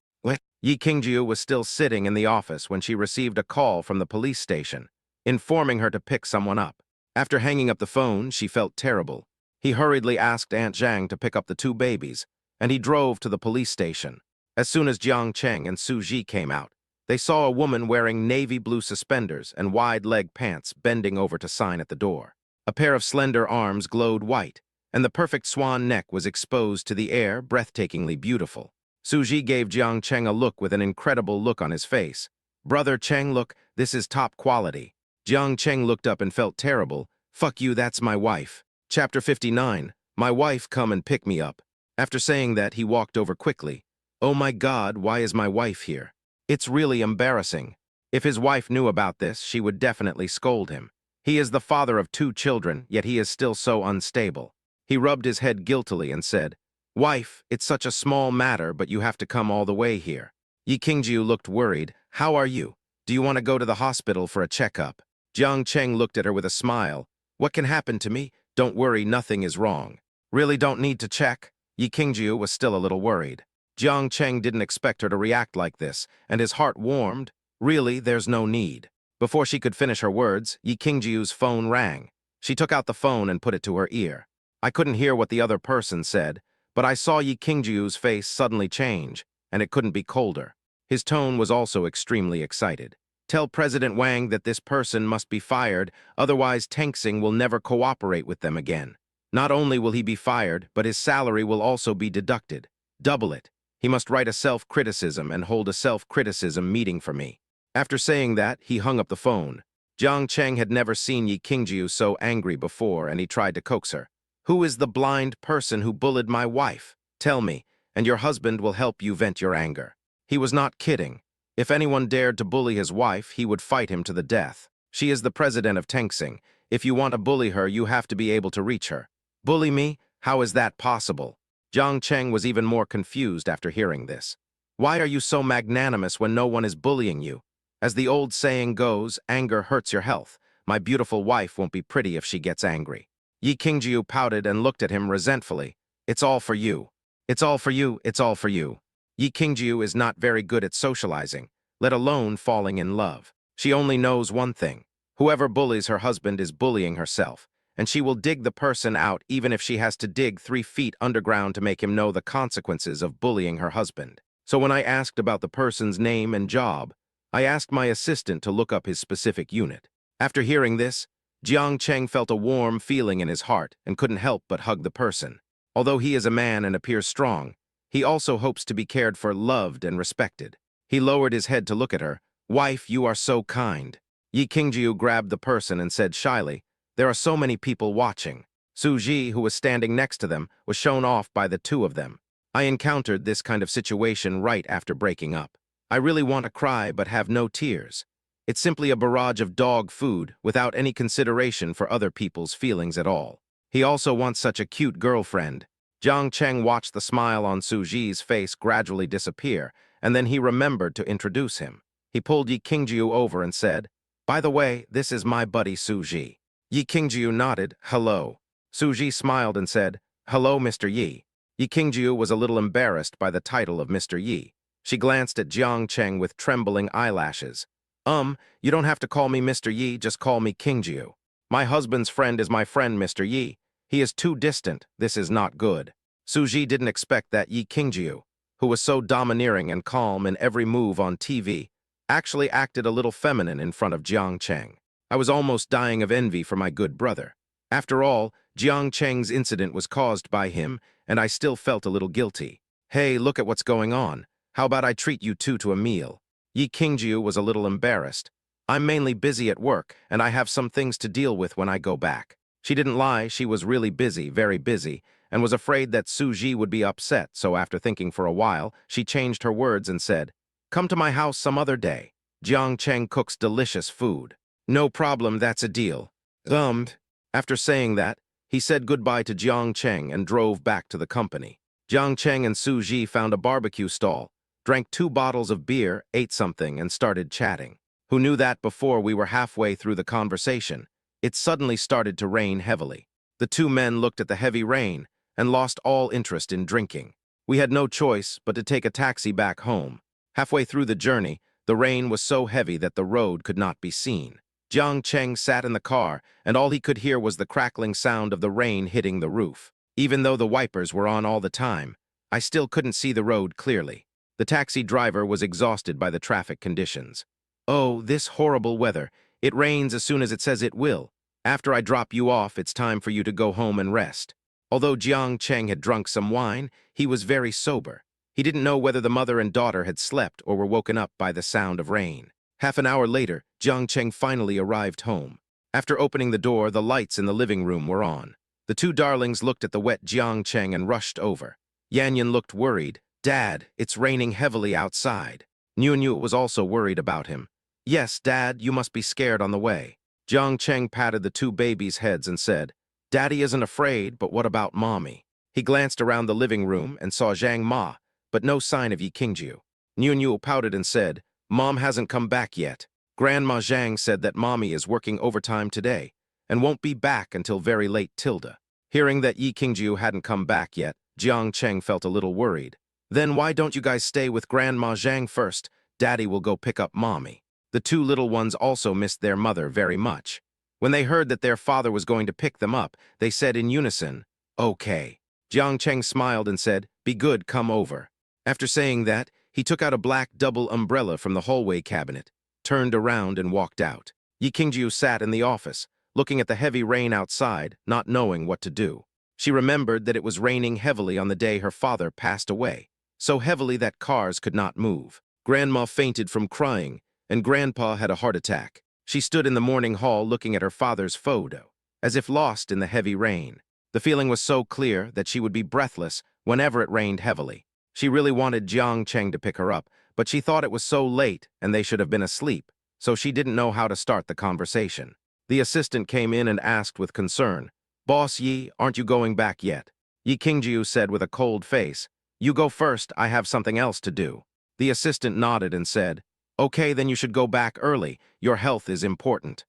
Yi Qingjiu was still sitting in the office when she received a call from the police station, informing her to pick someone up. After hanging up the phone, she felt terrible. He hurriedly asked Aunt Zhang to pick up the two babies, and he drove to the police station. As soon as Jiang Cheng and Su Ji came out, they saw a woman wearing navy blue suspenders and wide-leg pants bending over to sign at the door. A pair of slender arms glowed white, and the perfect swan neck was exposed to the air, breathtakingly beautiful. Su Ji gave Jiang Cheng a look with an incredible look on his face. Brother Cheng, look, this is top quality. Jiang Cheng looked up and felt terrible. Fuck you, that's my wife. Chapter 59. My wife, come and pick me up. After saying that, he walked over quickly. Oh my God, why is my wife here? It's really embarrassing. If his wife knew about this, she would definitely scold him. He is the father of 2 children, yet he is still so unstable. He rubbed his head guiltily and said, Wife, it's such a small matter, but you have to come all the way here. Yi Qingjiu looked worried. How are you? Do you want to go to the hospital for a checkup? Jiang Cheng looked at her with a smile. What can happen to me? Don't worry, nothing is wrong. Really don't need to check? Yi Qingjiu was still a little worried. Jiang Cheng didn't expect her to react like this, and his heart warmed. Really, there's no need. Before she could finish her words, Yi Qingjiu's phone rang. She took out the phone and put it to her ear. I couldn't hear what the other person said, but I saw Yi Qingjiu's face suddenly change, and it couldn't be colder. His tone was also extremely excited. Tell President Wang that this person must be fired, otherwise Tenxing will never cooperate with them again. Not only will he be fired, but his salary will also be deducted. Double it. He must write a self-criticism and hold a self-criticism meeting for me. After saying that, he hung up the phone. Jiang Cheng had never seen Yi Qingjiu so angry before, and he tried to coax her. Who is the blind person who bullied my wife? Tell me, and your husband will help you vent your anger. He was not kidding. If anyone dared to bully his wife, he would fight him to the death. She is the president of Tenxing. If you want to bully her, you have to be able to reach her. Bully me? How is that possible? Jiang Cheng was even more confused after hearing this. Why are you so magnanimous when no one is bullying you? As the old saying goes, anger hurts your health. My beautiful wife won't be pretty if she gets angry. Yi Qingjiu pouted and looked at him resentfully. It's all for you. It's all for you, it's all for you. Yi Qingjiu is not very good at socializing, let alone falling in love. She only knows one thing. Whoever bullies her husband is bullying herself, and she will dig the person out even if she has to dig 3 feet underground to make him know the consequences of bullying her husband. So when I asked about the person's name and job, I asked my assistant to look up his specific unit. After hearing this, Jiang Cheng felt a warm feeling in his heart and couldn't help but hug the person. Although he is a man and appears strong, he also hopes to be cared for, loved, and respected. He lowered his head to look at her. Wife, you are so kind. Yi Qingjiu grabbed the person and said shyly, there are so many people watching. Su Ji, who was standing next to them, was shown off by the two of them. I encountered this kind of situation right after breaking up. I really want to cry but have no tears. It's simply a barrage of dog food without any consideration for other people's feelings at all. He also wants such a cute girlfriend. Jiang Cheng watched the smile on Su Ji's face gradually disappear, and then he remembered to introduce him. He pulled Yi Qingjiu over and said, by the way, this is my buddy Su Ji. Yi Qingjiu nodded, hello. Su Ji smiled and said, hello, Mr. Yi. Yi Qingjiu was a little embarrassed by the title of Mr. Yi. She glanced at Jiang Cheng with trembling eyelashes. You don't have to call me Mr. Yi, just call me Qingjiu. My husband's friend is my friend, Mr. Yi. He is too distant. This is not good. Su Ji didn't expect that Yi Qingjiu, who was so domineering and calm in every move on TV, actually acted a little feminine in front of Jiang Cheng. I was almost dying of envy for my good brother. After all, Jiang Cheng's incident was caused by him, and I still felt a little guilty. Hey, look at what's going on. How about I treat you two to a meal? Yi Qingjiu was a little embarrassed. I'm mainly busy at work, and I have some things to deal with when I go back. She didn't lie, she was really busy, very busy, and was afraid that Su Ji would be upset, so after thinking for a while, she changed her words and said, come to my house some other day. Jiang Cheng cooks delicious food. No problem, that's a deal. After saying that, he said goodbye to Jiang Cheng and drove back to the company. Jiang Cheng and Su Ji found a barbecue stall, drank 2 bottles of beer, ate something, and started chatting. Who knew that before we were halfway through the conversation, it suddenly started to rain heavily. The 2 men looked at the heavy rain and lost all interest in drinking. We had no choice but to take a taxi back home. Halfway through the journey, the rain was so heavy that the road could not be seen. Jiang Cheng sat in the car, and all he could hear was the crackling sound of the rain hitting the roof. Even though the wipers were on all the time, I still couldn't see the road clearly. The taxi driver was exhausted by the traffic conditions. Oh, this horrible weather. It rains as soon as it says it will. After I drop you off, it's time for you to go home and rest. Although Jiang Cheng had drunk some wine, he was very sober. He didn't know whether the mother and daughter had slept or were woken up by the sound of rain. Half an hour later, Jiang Cheng finally arrived home. After opening the door, the lights in the living room were on. The 2 darlings looked at the wet Jiang Cheng and rushed over. Yanyan looked worried. Dad, it's raining heavily outside. Nunu was also worried about him. Yes, Dad, you must be scared on the way. Jiang Cheng patted the 2 babies' heads and said, Daddy isn't afraid, but what about Mommy? He glanced around the living room and saw Zhang Ma, but no sign of Yi Qingjiu. Nunu pouted and said, Mom hasn't come back yet. Grandma Zhang said that Mommy is working overtime today and won't be back until very late tilde. Hearing that Yi Qingjiu hadn't come back yet, Jiang Cheng felt a little worried. Then why don't you guys stay with Grandma Zhang first? Daddy will go pick up Mommy. The 2 little ones also missed their mother very much. When they heard that their father was going to pick them up, they said in unison, okay. Jiang Cheng smiled and said, be good, come over. After saying that, he took out a black double umbrella from the hallway cabinet, turned around and walked out. Yi Qingjiu sat in the office, looking at the heavy rain outside, not knowing what to do. She remembered that it was raining heavily on the day her father passed away, so heavily that cars could not move. Grandma fainted from crying, and Grandpa had a heart attack. She stood in the morning hall looking at her father's photo, as if lost in the heavy rain. The feeling was so clear that she would be breathless whenever it rained heavily. She really wanted Jiang Cheng to pick her up, but she thought it was so late and they should have been asleep, so she didn't know how to start the conversation. The assistant came in and asked with concern, Boss Yi, aren't you going back yet? Yi Qingjiu said with a cold face, You go first, I have something else to do. The assistant nodded and said, Okay, then you should go back early. Your health is important.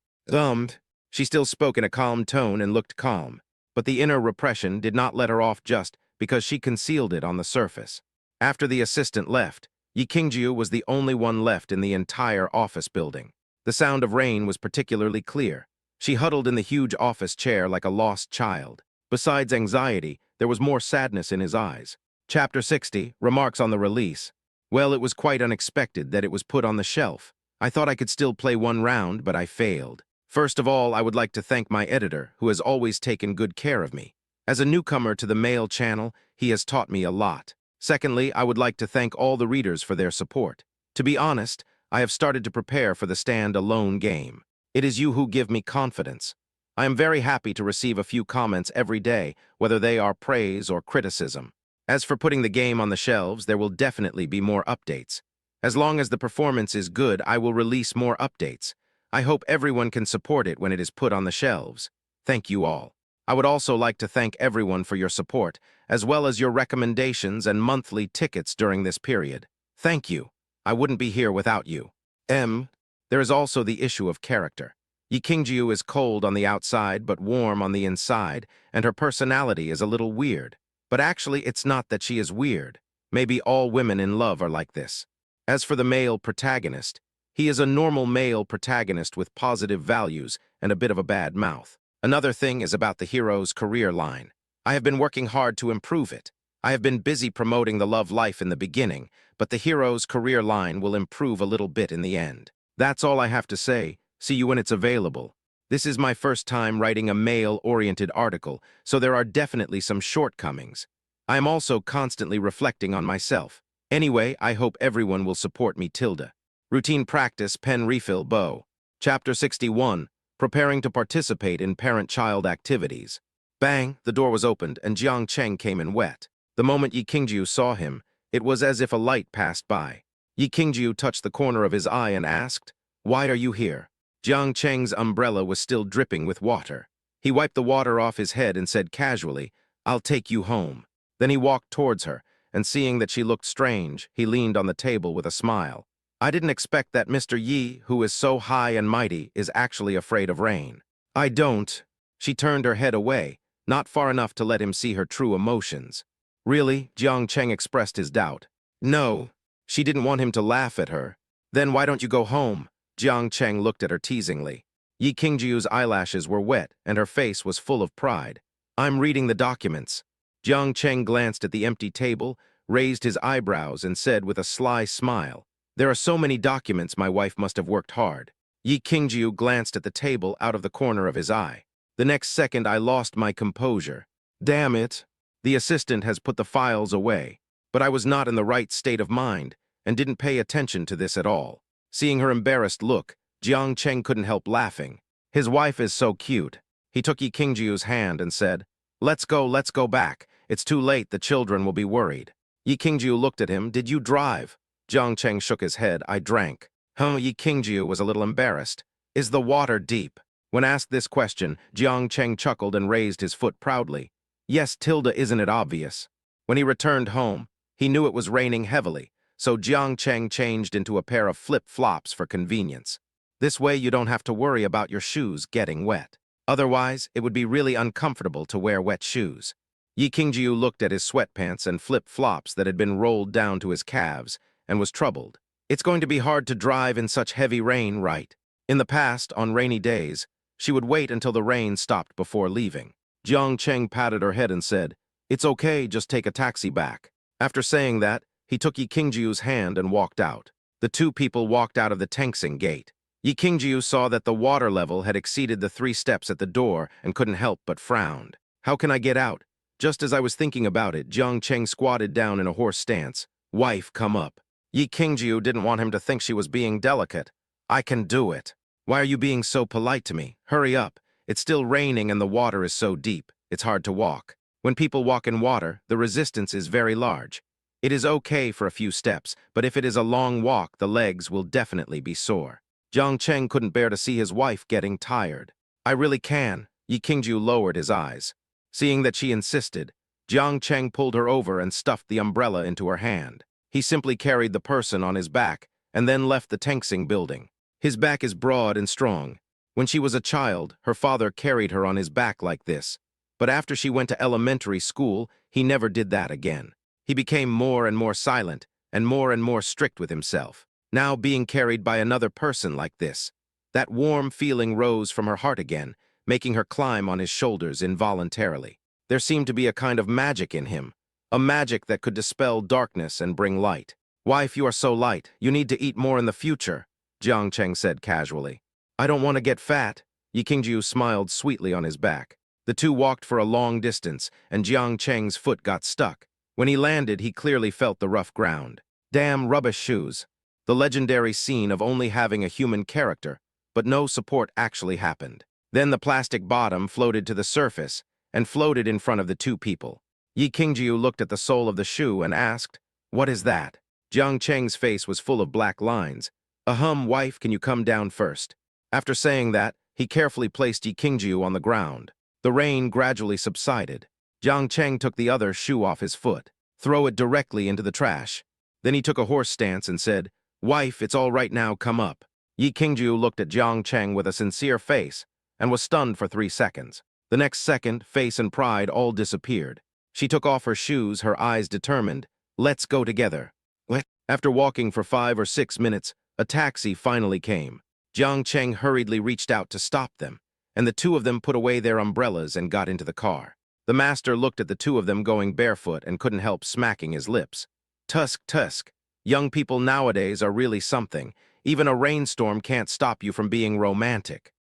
She still spoke in a calm tone and looked calm, but the inner repression did not let her off just because she concealed it on the surface. After the assistant left, Yi Qingjiu was the only one left in the entire office building. The sound of rain was particularly clear. She huddled in the huge office chair like a lost child. Besides anxiety, there was more sadness in his eyes. Chapter 60, Remarks on the Release. Well, it was quite unexpected that it was put on the shelf. I thought I could still play one round, but I failed. First of all, I would like to thank my editor, who has always taken good care of me. As a newcomer to the mail channel, he has taught me a lot. Secondly, I would like to thank all the readers for their support. To be honest, I have started to prepare for the stand-alone game. It is you who give me confidence. I am very happy to receive a few comments every day, whether they are praise or criticism. As for putting the game on the shelves, there will definitely be more updates. As long as the performance is good, I will release more updates. I hope everyone can support it when it is put on the shelves. Thank you all. I would also like to thank everyone for your support, as well as your recommendations and monthly tickets during this period. Thank you. I wouldn't be here without you. There is also the issue of character. Yi Qingjiu is cold on the outside but warm on the inside, and her personality is a little weird. But actually, it's not that she is weird. Maybe all women in love are like this. As for the male protagonist, he is a normal male protagonist with positive values and a bit of a bad mouth. Another thing is about the hero's career line. I have been working hard to improve it. I have been busy promoting the love life in the beginning, but the hero's career line will improve a little bit in the end. That's all I have to say. See you when it's available. This is my first time writing a male-oriented article, so there are definitely some shortcomings. I am also constantly reflecting on myself. Anyway, I hope everyone will support me. Routine practice, pen refill, bow. Chapter 61, Preparing to participate in parent-child activities. Bang, the door was opened and Jiang Cheng came in wet. The moment Yi Qingjiu saw him, it was as if a light passed by. Yi Qingjiu touched the corner of his eye and asked, "Why are you here?" Jiang Cheng's umbrella was still dripping with water. He wiped the water off his head and said casually, "I'll take you home." Then he walked towards her, and seeing that she looked strange, he leaned on the table with a smile. I didn't expect that Mr. Yi, who is so high and mighty, is actually afraid of rain. I don't. She turned her head away, not far enough to let him see her true emotions. Really? Jiang Cheng expressed his doubt. No. She didn't want him to laugh at her. Then why don't you go home? Jiang Cheng looked at her teasingly. Yi Qingjiu's eyelashes were wet, and her face was full of pride. I'm reading the documents. Jiang Cheng glanced at the empty table, raised his eyebrows, and said with a sly smile, "There are so many documents, my wife must have worked hard." Yi Qingjiu glanced at the table out of the corner of his eye. The next second I lost my composure. Damn it. The assistant has put the files away. But I was not in the right state of mind, and didn't pay attention to this at all. Seeing her embarrassed look, Jiang Cheng couldn't help laughing. His wife is so cute. He took Yi Qingjiu's hand and said, let's go back. It's too late, the children will be worried." Yi Qingjiu looked at him. "Did you drive?" Jiang Cheng shook his head. "I drank." Yi Qingjiu was a little embarrassed. "Is the water deep?" When asked this question, Jiang Cheng chuckled and raised his foot proudly. "Yes, isn't it obvious?" When he returned home, he knew it was raining heavily, so Jiang Cheng changed into a pair of flip-flops for convenience. This way you don't have to worry about your shoes getting wet. Otherwise, it would be really uncomfortable to wear wet shoes. Yi Qingjiu looked at his sweatpants and flip-flops that had been rolled down to his calves and was troubled. It's going to be hard to drive in such heavy rain, right? In the past, on rainy days, she would wait until the rain stopped before leaving. Jiang Cheng patted her head and said, "It's okay, just take a taxi back." After saying that, he took Yi Qingjiu's hand and walked out. The two people walked out of the Tengsing gate. Yi Qingjiu saw that the water level had exceeded the 3 steps at the door and couldn't help but frowned. "How can I get out?" Just as I was thinking about it, Jiang Cheng squatted down in a horse stance. "Wife, come up." Yi Qingjiu didn't want him to think she was being delicate. "I can do it." "Why are you being so polite to me? Hurry up. It's still raining and the water is so deep. It's hard to walk. When people walk in water, the resistance is very large. It is okay for a few steps, but if it is a long walk, the legs will definitely be sore." Jiang Cheng couldn't bear to see his wife getting tired. "I really can." Yi Qingjiu lowered his eyes. Seeing that she insisted, Jiang Cheng pulled her over and stuffed the umbrella into her hand. He simply carried the person on his back and then left the Tengsing building. His back is broad and strong. When she was a child, her father carried her on his back like this. But after she went to elementary school, he never did that again. He became more and more silent, and more strict with himself. Now being carried by another person like this, that warm feeling rose from her heart again, making her climb on his shoulders involuntarily. There seemed to be a kind of magic in him, a magic that could dispel darkness and bring light. "Wife, you are so light. You need to eat more in the future," Jiang Cheng said casually. "I don't want to get fat." Yi Qingjiu smiled sweetly on his back. The two walked for a long distance, and Jiang Cheng's foot got stuck. When he landed, he clearly felt the rough ground. Damn rubbish shoes. The legendary scene of only having a human character, but no support actually happened. Then the plastic bottom floated to the surface and floated in front of the two people. Yi Qingjiu looked at the sole of the shoe and asked, "What is that?" Jiang Cheng's face was full of black lines. Wife, can you come down first?" After saying that, he carefully placed Yi Qingjiu on the ground. The rain gradually subsided. Jiang Cheng took the other shoe off his foot. "Throw it directly into the trash." Then he took a horse stance and said, "Wife, it's all right now, come up." Yi Qingjiu looked at Jiang Cheng with a sincere face and was stunned for 3 seconds. The next second, face and pride all disappeared. She took off her shoes, her eyes determined. "Let's go together." What? After walking for 5 or 6 minutes, a taxi finally came. Jiang Cheng hurriedly reached out to stop them, and the two of them put away their umbrellas and got into the car. The master looked at the two of them going barefoot and couldn't help smacking his lips. Tusk. Young people nowadays are really something. Even a rainstorm can't stop you from being romantic.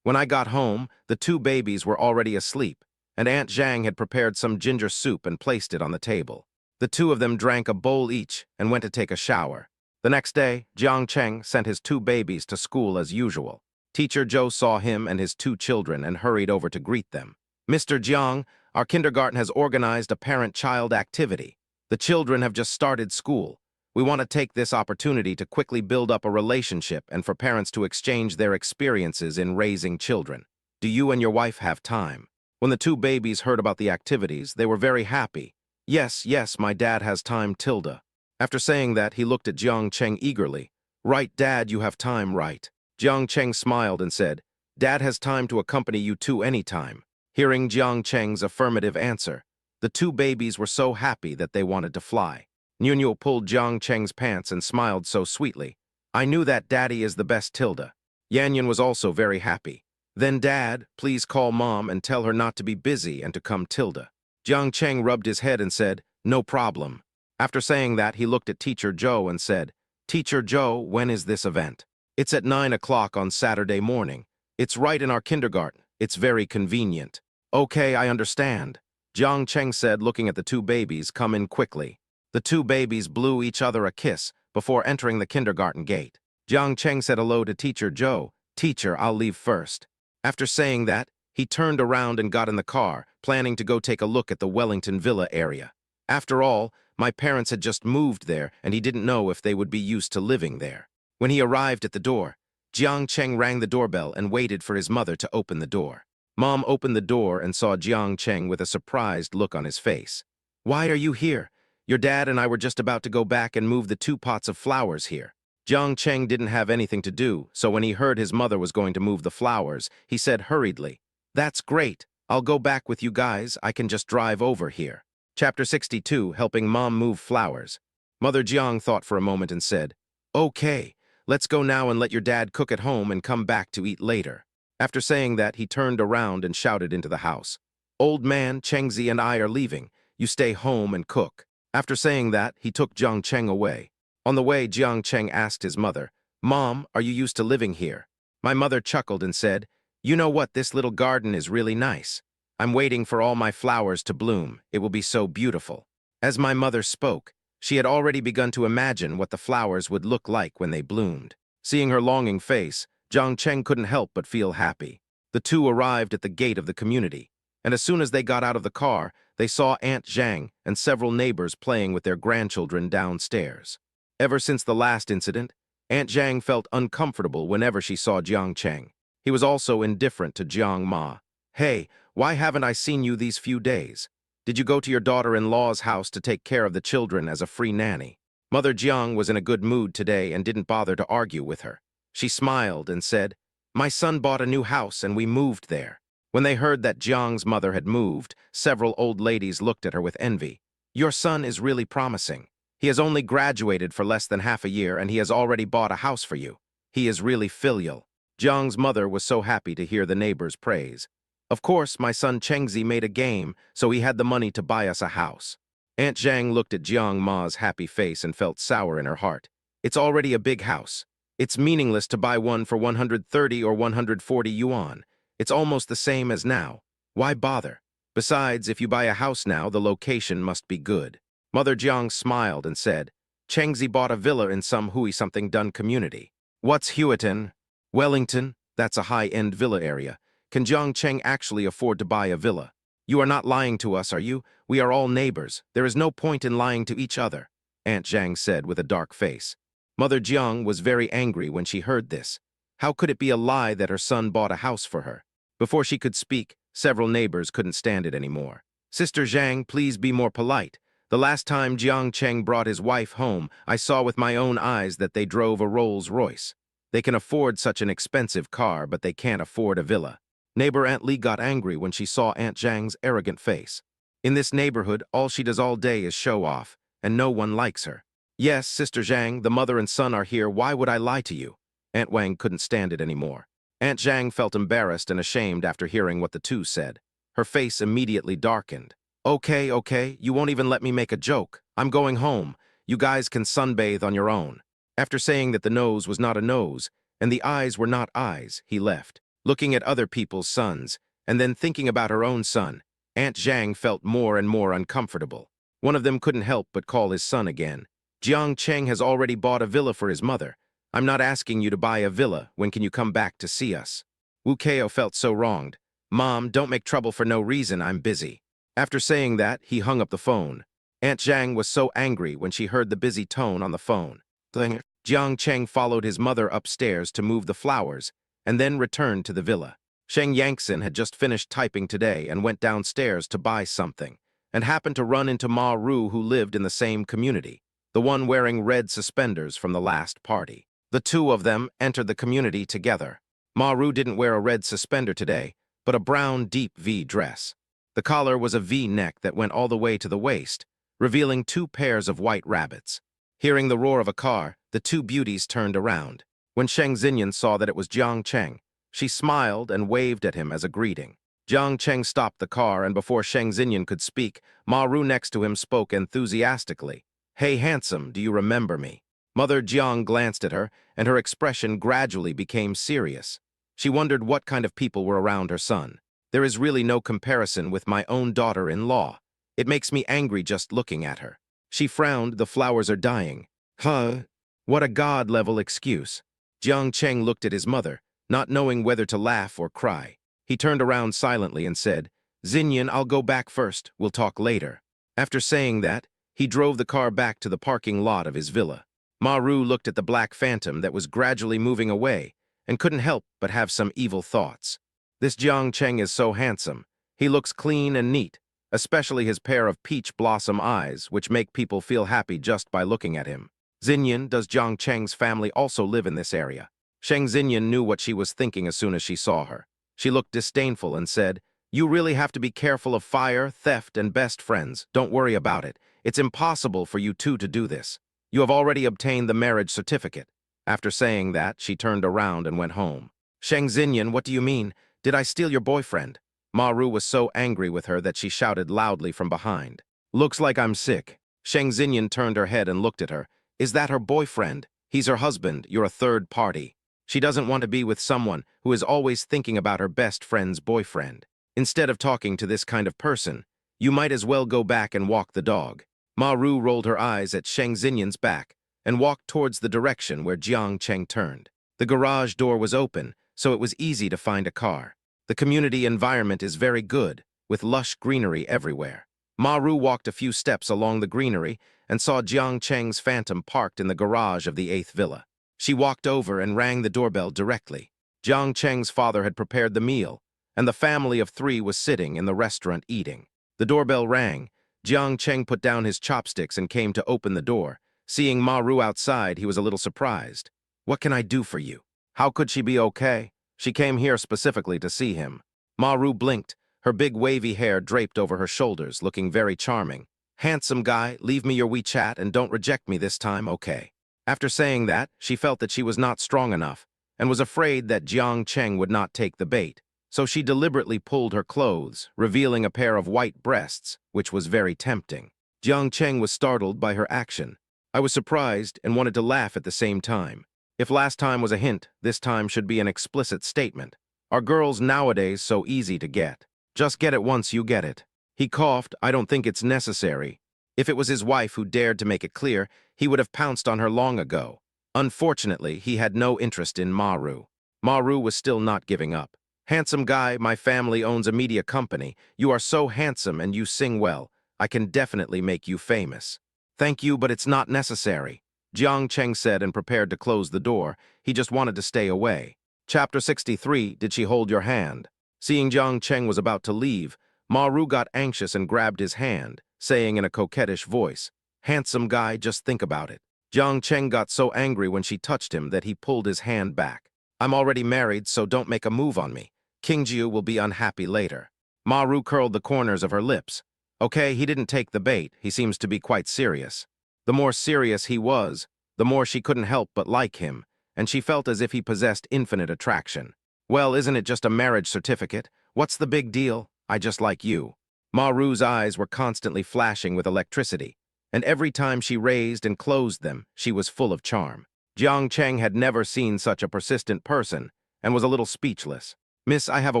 When I got home, the two babies were already asleep, and Aunt Zhang had prepared some ginger soup and placed it on the table. The two of them drank a bowl each and went to take a shower. The next day, Jiang Cheng sent his two babies to school as usual. Teacher Zhou saw him and his two children and hurried over to greet them. "Mr. Jiang, our kindergarten has organized a parent-child activity. The children have just started school. We want to take this opportunity to quickly build up a relationship and for parents to exchange their experiences in raising children. Do you and your wife have time?" When the two babies heard about the activities, they were very happy. Yes, my dad has time, Tilda." After saying that, he looked at Jiang Cheng eagerly. "Right, Dad, you have time, right?" Jiang Cheng smiled and said, "Dad has time to accompany you two anytime." Hearing Jiang Cheng's affirmative answer, the two babies were so happy that they wanted to fly. Nunyo pulled Jiang Cheng's pants and smiled so sweetly. "I knew that Daddy is the best, Tilda." Yanyan was also very happy. "Then Dad, please call Mom and tell her not to be busy and to come, Tilda." Jiang Cheng rubbed his head and said, "No problem." After saying that, he looked at Teacher Zhou and said, "Teacher Zhou, when is this event?" "It's at 9 o'clock on Saturday morning. It's right in our kindergarten. It's very convenient." "Okay, I understand," Jiang Cheng said, looking at the two babies come in quickly. The two babies blew each other a kiss before entering the kindergarten gate. Jiang Cheng said hello to Teacher Zhou. "Teacher, I'll leave first." After saying that, he turned around and got in the car, planning to go take a look at the Wellington Villa area. After all, my parents had just moved there, and he didn't know if they would be used to living there. When he arrived at the door, Jiang Cheng rang the doorbell and waited for his mother to open the door. Mom opened the door and saw Jiang Cheng with a surprised look on his face. "Why are you here? Your dad and I were just about to go back and move the 2 pots of flowers here." Jiang Cheng didn't have anything to do, so when he heard his mother was going to move the flowers, he said hurriedly, "That's great. I'll go back with you guys. I can just drive over here." Chapter 62, Helping Mom Move Flowers. Mother Jiang thought for a moment and said, "Okay, let's go now and let your dad cook at home and come back to eat later." After saying that, he turned around and shouted into the house, "Old man, Chengzi and I are leaving. You stay home and cook." After saying that, he took Jiang Cheng away. On the way, Jiang Cheng asked his mother, "Mom, are you used to living here?" My mother chuckled and said, "You know what, this little garden is really nice. I'm waiting for all my flowers to bloom. It will be so beautiful." As my mother spoke, she had already begun to imagine what the flowers would look like when they bloomed. Seeing her longing face, Jiang Cheng couldn't help but feel happy. The two arrived at the gate of the community, and as soon as they got out of the car, they saw Aunt Zhang and several neighbors playing with their grandchildren downstairs. Ever since the last incident, Aunt Zhang felt uncomfortable whenever she saw Jiang Cheng. He was also indifferent to Jiang Ma. "Hey, why haven't I seen you these few days? Did you go to your daughter-in-law's house to take care of the children as a free nanny?" Mother Jiang was in a good mood today and didn't bother to argue with her. She smiled and said, "My son bought a new house and we moved there." When they heard that Jiang's mother had moved, several old ladies looked at her with envy. "Your son is really promising. He has only graduated for less than half a year and he has already bought a house for you. He is really filial." Jiang's mother was so happy to hear the neighbors' praise. "Of course, my son Chengzi made a game, so he had the money to buy us a house." Aunt Zhang looked at Jiang Ma's happy face and felt sour in her heart. "It's already a big house. It's meaningless to buy one for 130 or 140 yuan. It's almost the same as now. Why bother? Besides, if you buy a house now, the location must be good." Mother Jiang smiled and said, "Chengzi bought a villa in some Hui-something-done community." "What's Huiton?" "Wellington. That's a high-end villa area. Can Jiang Cheng actually afford to buy a villa?" "You are not lying to us, are you? We are all neighbors. There is no point in lying to each other," Aunt Zhang said with a dark face. Mother Jiang was very angry when she heard this. How could it be a lie that her son bought a house for her? Before she could speak, several neighbors couldn't stand it anymore. "Sister Zhang, please be more polite. The last time Jiang Cheng brought his wife home, I saw with my own eyes that they drove a Rolls-Royce. They can afford such an expensive car, but they can't afford a villa." Neighbor Aunt Li got angry when she saw Aunt Zhang's arrogant face. In this neighborhood, all she does all day is show off, and no one likes her. "Yes, Sister Zhang, the mother and son are here. Why would I lie to you?" Aunt Wang couldn't stand it anymore. Aunt Zhang felt embarrassed and ashamed after hearing what the two said. Her face immediately darkened. Okay, you won't even let me make a joke. I'm going home. You guys can sunbathe on your own." After saying that the nose was not a nose, and the eyes were not eyes, he left. Looking at other people's sons, and then thinking about her own son, Aunt Zhang felt more and more uncomfortable. One of them couldn't help but call his son again. "Jiang Cheng has already bought a villa for his mother. I'm not asking you to buy a villa. When can you come back to see us?" Wu Keo felt so wronged. "Mom, don't make trouble for no reason. I'm busy." After saying that, he hung up the phone. Aunt Zhang was so angry when she heard the busy tone on the phone. Jiang Cheng followed his mother upstairs to move the flowers, and then returned to the villa. Sheng Yangson had just finished typing today and went downstairs to buy something, and happened to run into Ma Ru, who lived in the same community, the one wearing red suspenders from the last party. The two of them entered the community together. Ma Ru didn't wear a red suspender today, but a brown deep V dress. The collar was a V-neck that went all the way to the waist, revealing two pairs of white rabbits. Hearing the roar of a car, the two beauties turned around. When Sheng Xinyan saw that it was Jiang Cheng, she smiled and waved at him as a greeting. Jiang Cheng stopped the car, and before Sheng Xinyan could speak, Ma Ru next to him spoke enthusiastically. "Hey, handsome, do you remember me?" Mother Jiang glanced at her, and her expression gradually became serious. She wondered what kind of people were around her son. "There is really no comparison with my own daughter-in-law. It makes me angry just looking at her." She frowned. "The flowers are dying." "Huh? What a god-level excuse." Jiang Cheng looked at his mother, not knowing whether to laugh or cry. He turned around silently and said, "Xinyan, I'll go back first. We'll talk later." After saying that, he drove the car back to the parking lot of his villa. Ma Ru looked at the black phantom that was gradually moving away and couldn't help but have some evil thoughts. "This Jiang Cheng is so handsome. He looks clean and neat, especially his pair of peach blossom eyes, which make people feel happy just by looking at him. Xinyan, does Jiang Cheng's family also live in this area?" Sheng Xinyan knew what she was thinking as soon as she saw her. She looked disdainful and said, "You really have to be careful of fire, theft, and best friends. Don't worry about it. It's impossible for you two to do this. You have already obtained the marriage certificate." After saying that, she turned around and went home. "Sheng Xinyan, what do you mean? Did I steal your boyfriend?" Ma Ru was so angry with her that she shouted loudly from behind. "Looks like I'm sick." Sheng Xinyan turned her head and looked at her. "Is that her boyfriend? He's her husband. You're a third party. She doesn't want to be with someone who is always thinking about her best friend's boyfriend. Instead of talking to this kind of person, you might as well go back and walk the dog." Ma Ru rolled her eyes at Sheng Xinyan's back and walked towards the direction where Jiang Cheng turned. The garage door was open, so it was easy to find a car. The community environment is very good, with lush greenery everywhere. Ma Ru walked a few steps along the greenery and saw Jiang Cheng's phantom parked in the garage of the 8th villa. She walked over and rang the doorbell directly. Jiang Cheng's father had prepared the meal, and the family of 3 was sitting in the restaurant eating. The doorbell rang. Jiang Cheng put down his chopsticks and came to open the door, Seeing Ma Ru outside, he was a little surprised. "What can I do for you?" How could she be okay? She came here specifically to see him. Ma Ru blinked, her big wavy hair draped over her shoulders, looking very charming. "Handsome guy, leave me your WeChat and don't reject me this time, okay?" After saying that, she felt that she was not strong enough and was afraid that Jiang Cheng would not take the bait. So she deliberately pulled her clothes, revealing a pair of white breasts, which was very tempting. Jiang Cheng was startled by her action. I was surprised and wanted to laugh at the same time. If last time was a hint, this time should be an explicit statement. Are girls nowadays so easy to get? Just get it once you get it. He coughed. "I don't think it's necessary." If it was his wife who dared to make it clear, he would have pounced on her long ago. Unfortunately, he had no interest in Ma Ru. Ma Ru was still not giving up. "Handsome guy, my family owns a media company. You are so handsome and you sing well. I can definitely make you famous." "Thank you, but it's not necessary," Jiang Cheng said and prepared to close the door. He just wanted to stay away. Chapter 63, Did She Hold Your Hand? Seeing Jiang Cheng was about to leave, Ma Ru got anxious and grabbed his hand, saying in a coquettish voice, "Handsome guy, just think about it." Jiang Cheng got so angry when she touched him that he pulled his hand back. "I'm already married, so don't make a move on me. King Jiu will be unhappy later." Ma Ru curled the corners of her lips. Okay, he didn't take the bait. He seems to be quite serious. The more serious he was, the more she couldn't help but like him, and she felt as if he possessed infinite attraction. "Well, isn't it just a marriage certificate? What's the big deal? I just like you." Ma Ru's eyes were constantly flashing with electricity, and every time she raised and closed them, she was full of charm. Jiang Cheng had never seen such a persistent person, and was a little speechless. "Miss, I have a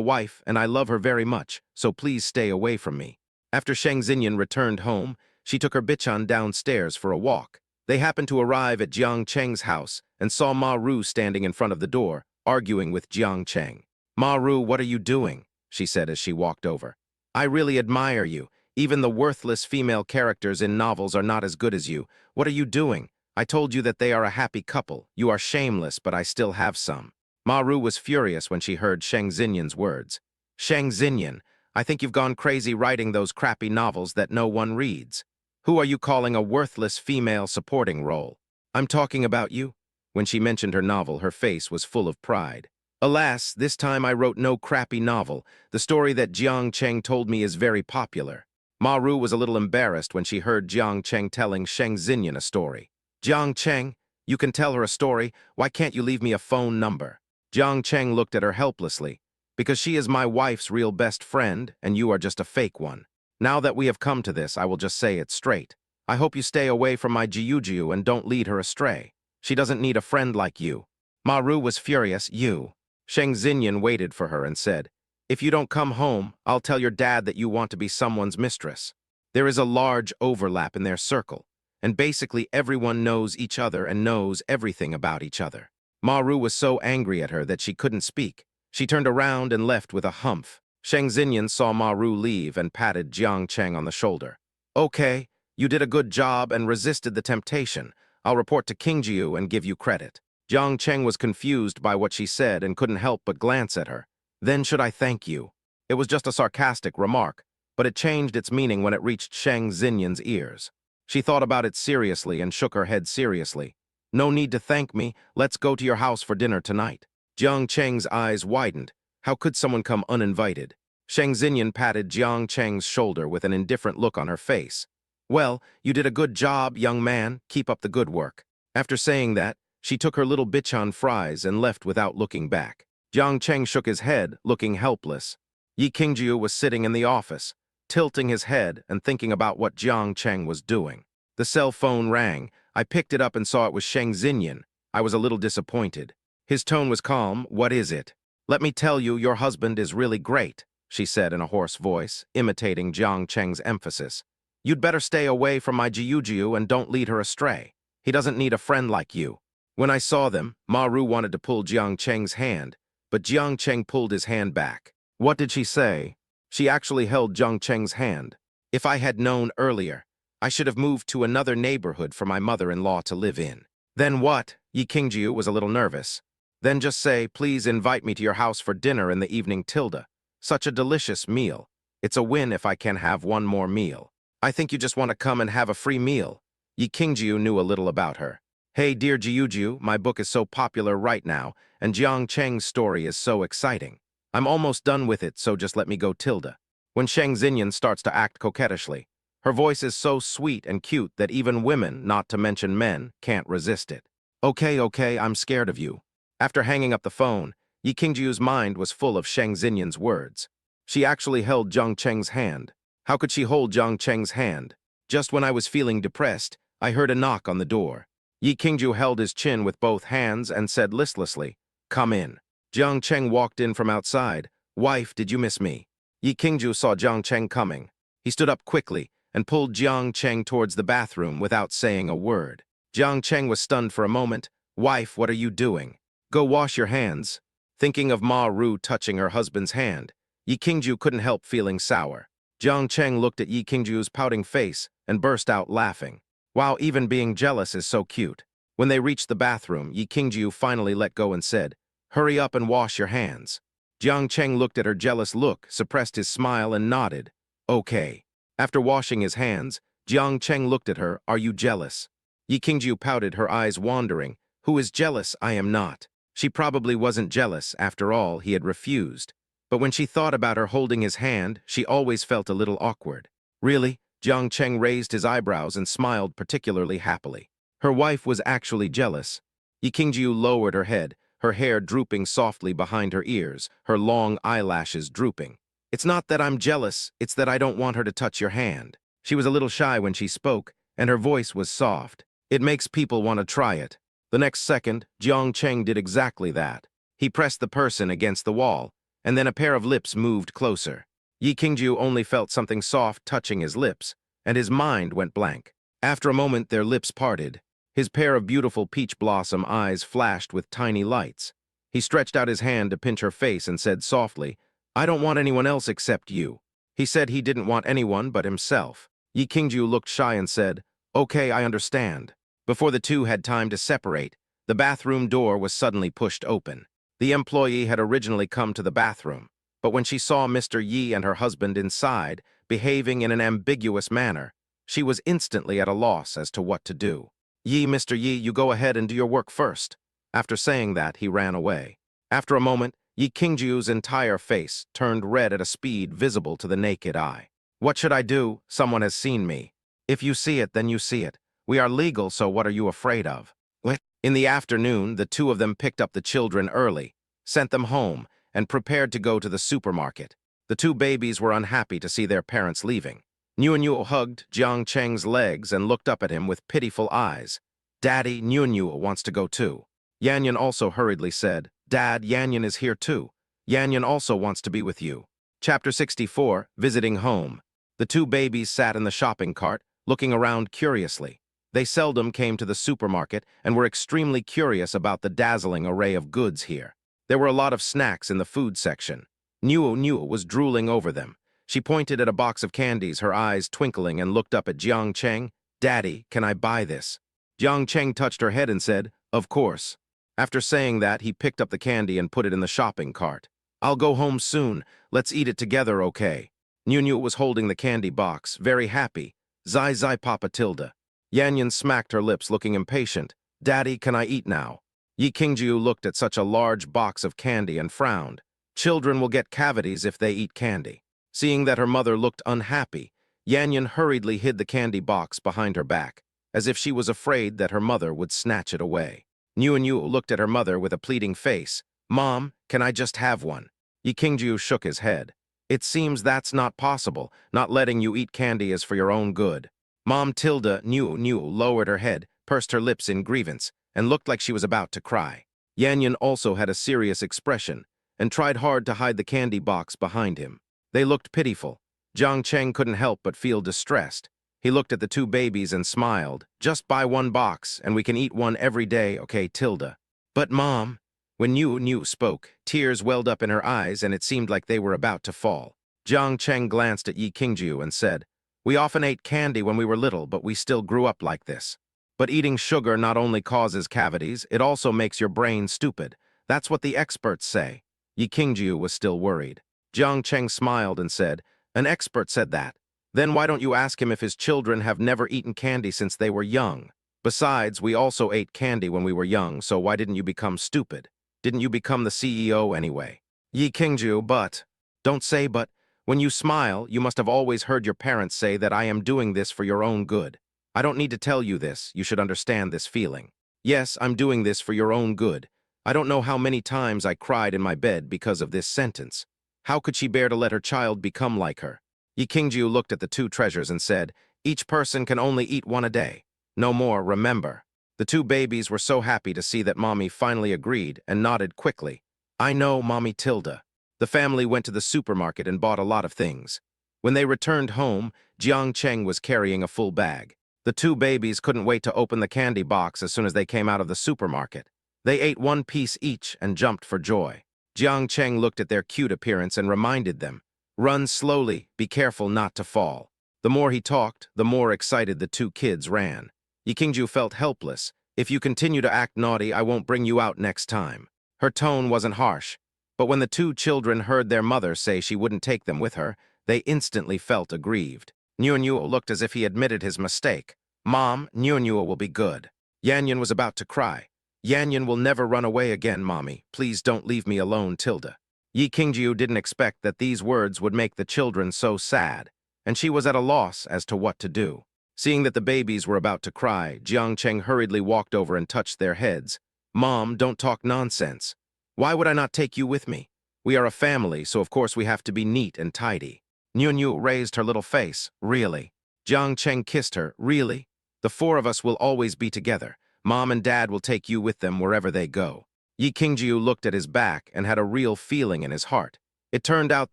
wife, and I love her very much, so please stay away from me." After Sheng Xinyan returned home, she took her Bichan downstairs for a walk. They happened to arrive at Jiang Cheng's house and saw Ma Ru standing in front of the door, arguing with Jiang Cheng. "Ma Ru, what are you doing?" she said as she walked over. "I really admire you. Even the worthless female characters in novels are not as good as you. What are you doing? I told you that they are a happy couple. You are shameless, but I still have some." Ma Ru was furious when she heard Sheng Xinyan's words. "Sheng Xinyan, I think you've gone crazy writing those crappy novels that no one reads. Who are you calling a worthless female supporting role?" "I'm talking about you." When she mentioned her novel, her face was full of pride. "Alas, this time I wrote no crappy novel. The story that Jiang Cheng told me is very popular." Ma Ru was a little embarrassed when she heard Jiang Cheng telling Sheng Xinyan a story. "Jiang Cheng, you can tell her a story. Why can't you leave me a phone number?" Jiang Cheng looked at her helplessly. "Because she is my wife's real best friend, and you are just a fake one. Now that we have come to this, I will just say it straight. I hope you stay away from my Jiu and don't lead her astray. She doesn't need a friend like you." Ma Ru was furious. "You." Sheng Xinyan waited for her and said, "If you don't come home, I'll tell your dad that you want to be someone's mistress." There is a large overlap in their circle, and basically everyone knows each other and knows everything about each other. Ma Ru was so angry at her that she couldn't speak. She turned around and left with a humph. Sheng Xinyan saw Ma Ru leave and patted Jiang Cheng on the shoulder. "Okay, you did a good job and resisted the temptation. I'll report to King Jiu and give you credit." Jiang Cheng was confused by what she said and couldn't help but glance at her. "Then should I thank you?" It was just a sarcastic remark, but it changed its meaning when it reached Sheng Xinyan's ears. She thought about it seriously and shook her head seriously. "No need to thank me. Let's go to your house for dinner tonight." Jiang Cheng's eyes widened. How could someone come uninvited? Sheng Xinyan patted Jiang Cheng's shoulder with an indifferent look on her face. "Well, you did a good job, young man. Keep up the good work." After saying that, she took her little Bichan fries and left without looking back. Jiang Cheng shook his head, looking helpless. Yi Qingjiu was sitting in the office, tilting his head and thinking about what Jiang Cheng was doing. The cell phone rang. I picked it up and saw it was Sheng Xinyan. I was a little disappointed. His tone was calm. "What is it?" "Let me tell you, your husband is really great," she said in a hoarse voice, imitating Jiang Cheng's emphasis. "You'd better stay away from my Jiu and don't lead her astray. He doesn't need a friend like you." When I saw them, Ma Ru wanted to pull Jiang Cheng's hand, but Jiang Cheng pulled his hand back. What did she say? She actually held Jiang Cheng's hand. "If I had known earlier, I should have moved to another neighborhood for my mother-in-law to live in." "Then what?" Yi Qingjiu was a little nervous. "Then just say, please invite me to your house for dinner in the evening, Tilda. Such a delicious meal. It's a win if I can have one more meal." "I think you just want to come and have a free meal." Yi Qingjiu knew a little about her. Hey, dear Jiujiu, my book is so popular right now, and Jiang Cheng's story is so exciting. I'm almost done with it, so just let me go tilde. When Sheng Xinyan starts to act coquettishly, her voice is so sweet and cute that even women, not to mention men, can't resist it. Okay, I'm scared of you. After hanging up the phone, Yi Qingjiu's mind was full of Sheng Xinyan's words. She actually held Jiang Cheng's hand. How could she hold Jiang Cheng's hand? Just when I was feeling depressed, I heard a knock on the door. Yi Qingjiu held his chin with both hands and said listlessly, "Come in." Jiang Cheng walked in from outside. "Wife, did you miss me?" Yi Qingjiu saw Jiang Cheng coming. He stood up quickly and pulled Jiang Cheng towards the bathroom without saying a word. Jiang Cheng was stunned for a moment. "Wife, what are you doing? Go wash your hands." Thinking of Ma Ru touching her husband's hand, Yi Qingjiu couldn't help feeling sour. Jiang Cheng looked at Yi Qingjiu's pouting face and burst out laughing. Wow, even being jealous is so cute. When they reached the bathroom, Yi Qingjiu finally let go and said, "Hurry up and wash your hands." Jiang Cheng looked at her jealous look, suppressed his smile, and nodded. Okay. After washing his hands, Jiang Cheng looked at her. "Are you jealous?" Yi Qingjiu pouted, her eyes wandering. "Who is jealous? I am not." She probably wasn't jealous. After all, he had refused. But when she thought about her holding his hand, she always felt a little awkward. Really? Jiang Cheng raised his eyebrows and smiled particularly happily. Her wife was actually jealous. Yi Qingjiu lowered her head, her hair drooping softly behind her ears, her long eyelashes drooping. "It's not that I'm jealous, it's that I don't want her to touch your hand." She was a little shy when she spoke, and her voice was soft. "It makes people want to try it." The next second, Jiang Cheng did exactly that. He pressed the person against the wall, and then a pair of lips moved closer. Yi Qingjiu only felt something soft touching his lips, and his mind went blank. After a moment, their lips parted. His pair of beautiful peach blossom eyes flashed with tiny lights. He stretched out his hand to pinch her face and said softly, "I don't want anyone else except you." He said he didn't want anyone but himself. Yi Qingjiu looked shy and said, "Okay, I understand." Before the two had time to separate, the bathroom door was suddenly pushed open. The employee had originally come to the bathroom, but when she saw Mr. Yi and her husband inside, behaving in an ambiguous manner, she was instantly at a loss as to what to do. Mr. Yi, you go ahead and do your work first." After saying that, he ran away. After a moment, Yi Qingjiu's entire face turned red at a speed visible to the naked eye. "What should I do? Someone has seen me." "If you see it, then you see it. We are legal, so what are you afraid of?" What? In the afternoon, the two of them picked up the children early, sent them home, and prepared to go to the supermarket. The two babies were unhappy to see their parents leaving. Niu hugged Jiang Cheng's legs and looked up at him with pitiful eyes. "Daddy, Niu wants to go too." Yanyan also hurriedly said, "Dad, Yanyan is here too. Yanyan also wants to be with you." Chapter 64, Visiting Home. The two babies sat in the shopping cart, looking around curiously. They seldom came to the supermarket and were extremely curious about the dazzling array of goods here. There were a lot of snacks in the food section. Niu was drooling over them. She pointed at a box of candies, her eyes twinkling, and looked up at Jiang Cheng. "Daddy, can I buy this?" Jiang Cheng touched her head and said, "Of course." After saying that, he picked up the candy and put it in the shopping cart. "I'll go home soon. Let's eat it together, okay?" Niu was holding the candy box, very happy. Zai Papa Tilda. Yanyan smacked her lips, looking impatient. "Daddy, can I eat now?" Yi Qingjiu looked at such a large box of candy and frowned. Children will get cavities if they eat candy. Seeing that her mother looked unhappy, Yanyan hurriedly hid the candy box behind her back, as if she was afraid that her mother would snatch it away. Niu looked at her mother with a pleading face. "Mom, can I just have one?" Yi Qingjiu shook his head. "It seems that's not possible. Not letting you eat candy is for your own good." Mom Tilda Niu lowered her head, pursed her lips in grievance, and looked like she was about to cry. Yanyan also had a serious expression, and tried hard to hide the candy box behind him. They looked pitiful. Jiang Cheng couldn't help but feel distressed. He looked at the two babies and smiled. "Just buy one box, and we can eat one every day, okay, Tilda?" "But Mom..." When Niu spoke, tears welled up in her eyes, and it seemed like they were about to fall. Jiang Cheng glanced at Yi Qingjiu and said, "We often ate candy when we were little, but we still grew up like this. But eating sugar not only causes cavities, it also makes your brain stupid. That's what the experts say." Yi Qingjiu was still worried. Jiang Cheng smiled and said, "An expert said that. Then why don't you ask him if his children have never eaten candy since they were young? Besides, we also ate candy when we were young, so why didn't you become stupid? Didn't you become the CEO anyway? Yi Qingju, but... Don't say but. When you smile, you must have always heard your parents say that I am doing this for your own good. I don't need to tell you this, you should understand this feeling. Yes, I'm doing this for your own good. I don't know how many times I cried in my bed because of this sentence. How could she bear to let her child become like her? Yi Qingju looked at the two treasures and said, each person can only eat one a day. No more, remember. The two babies were so happy to see that Mommy finally agreed and nodded quickly. I know, Mommy Tilda. The family went to the supermarket and bought a lot of things. When they returned home, Jiang Cheng was carrying a full bag. The two babies couldn't wait to open the candy box as soon as they came out of the supermarket. They ate one piece each and jumped for joy. Jiang Cheng looked at their cute appearance and reminded them, run slowly, be careful not to fall. The more he talked, the more excited the two kids ran. Yi Qingju felt helpless. If you continue to act naughty, I won't bring you out next time. Her tone wasn't harsh, but when the two children heard their mother say she wouldn't take them with her, they instantly felt aggrieved. Nyuo looked as if he admitted his mistake. Mom, Nyuo will be good. Yanyan was about to cry. Yanyan will never run away again, Mommy. Please don't leave me alone, Tilda. Yi Qingju didn't expect that these words would make the children so sad, and she was at a loss as to what to do. Seeing that the babies were about to cry, Jiang Cheng hurriedly walked over and touched their heads. Mom, don't talk nonsense. Why would I not take you with me? We are a family, so of course we have to be neat and tidy. Nyunyu raised her little face. Really? Jiang Cheng kissed her. Really? The four of us will always be together. Mom and Dad will take you with them wherever they go. Yi Qingju looked at his back and had a real feeling in his heart. It turned out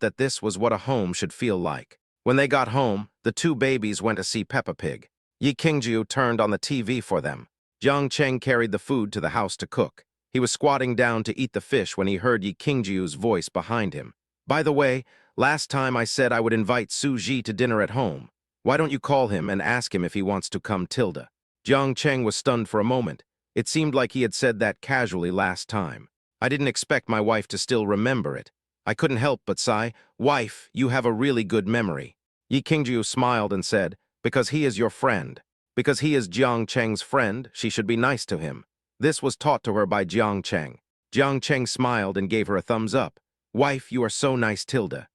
that this was what a home should feel like. When they got home, the two babies went to see Peppa Pig. Yi Qingju turned on the TV for them. Jiang Cheng carried the food to the house to cook. He was squatting down to eat the fish when he heard Yi Qingju's voice behind him. By the way, last time I said I would invite Su Ji to dinner at home. Why don't you call him and ask him if he wants to come, Tilda? Jiang Cheng was stunned for a moment. It seemed like he had said that casually last time. I didn't expect my wife to still remember it. I couldn't help but sigh, wife, you have a really good memory. Yi Qingju smiled and said, because he is your friend. Because he is Jiang Cheng's friend, she should be nice to him. This was taught to her by Jiang Cheng. Jiang Cheng smiled and gave her a thumbs up. Wife, you are so nice, Tilda.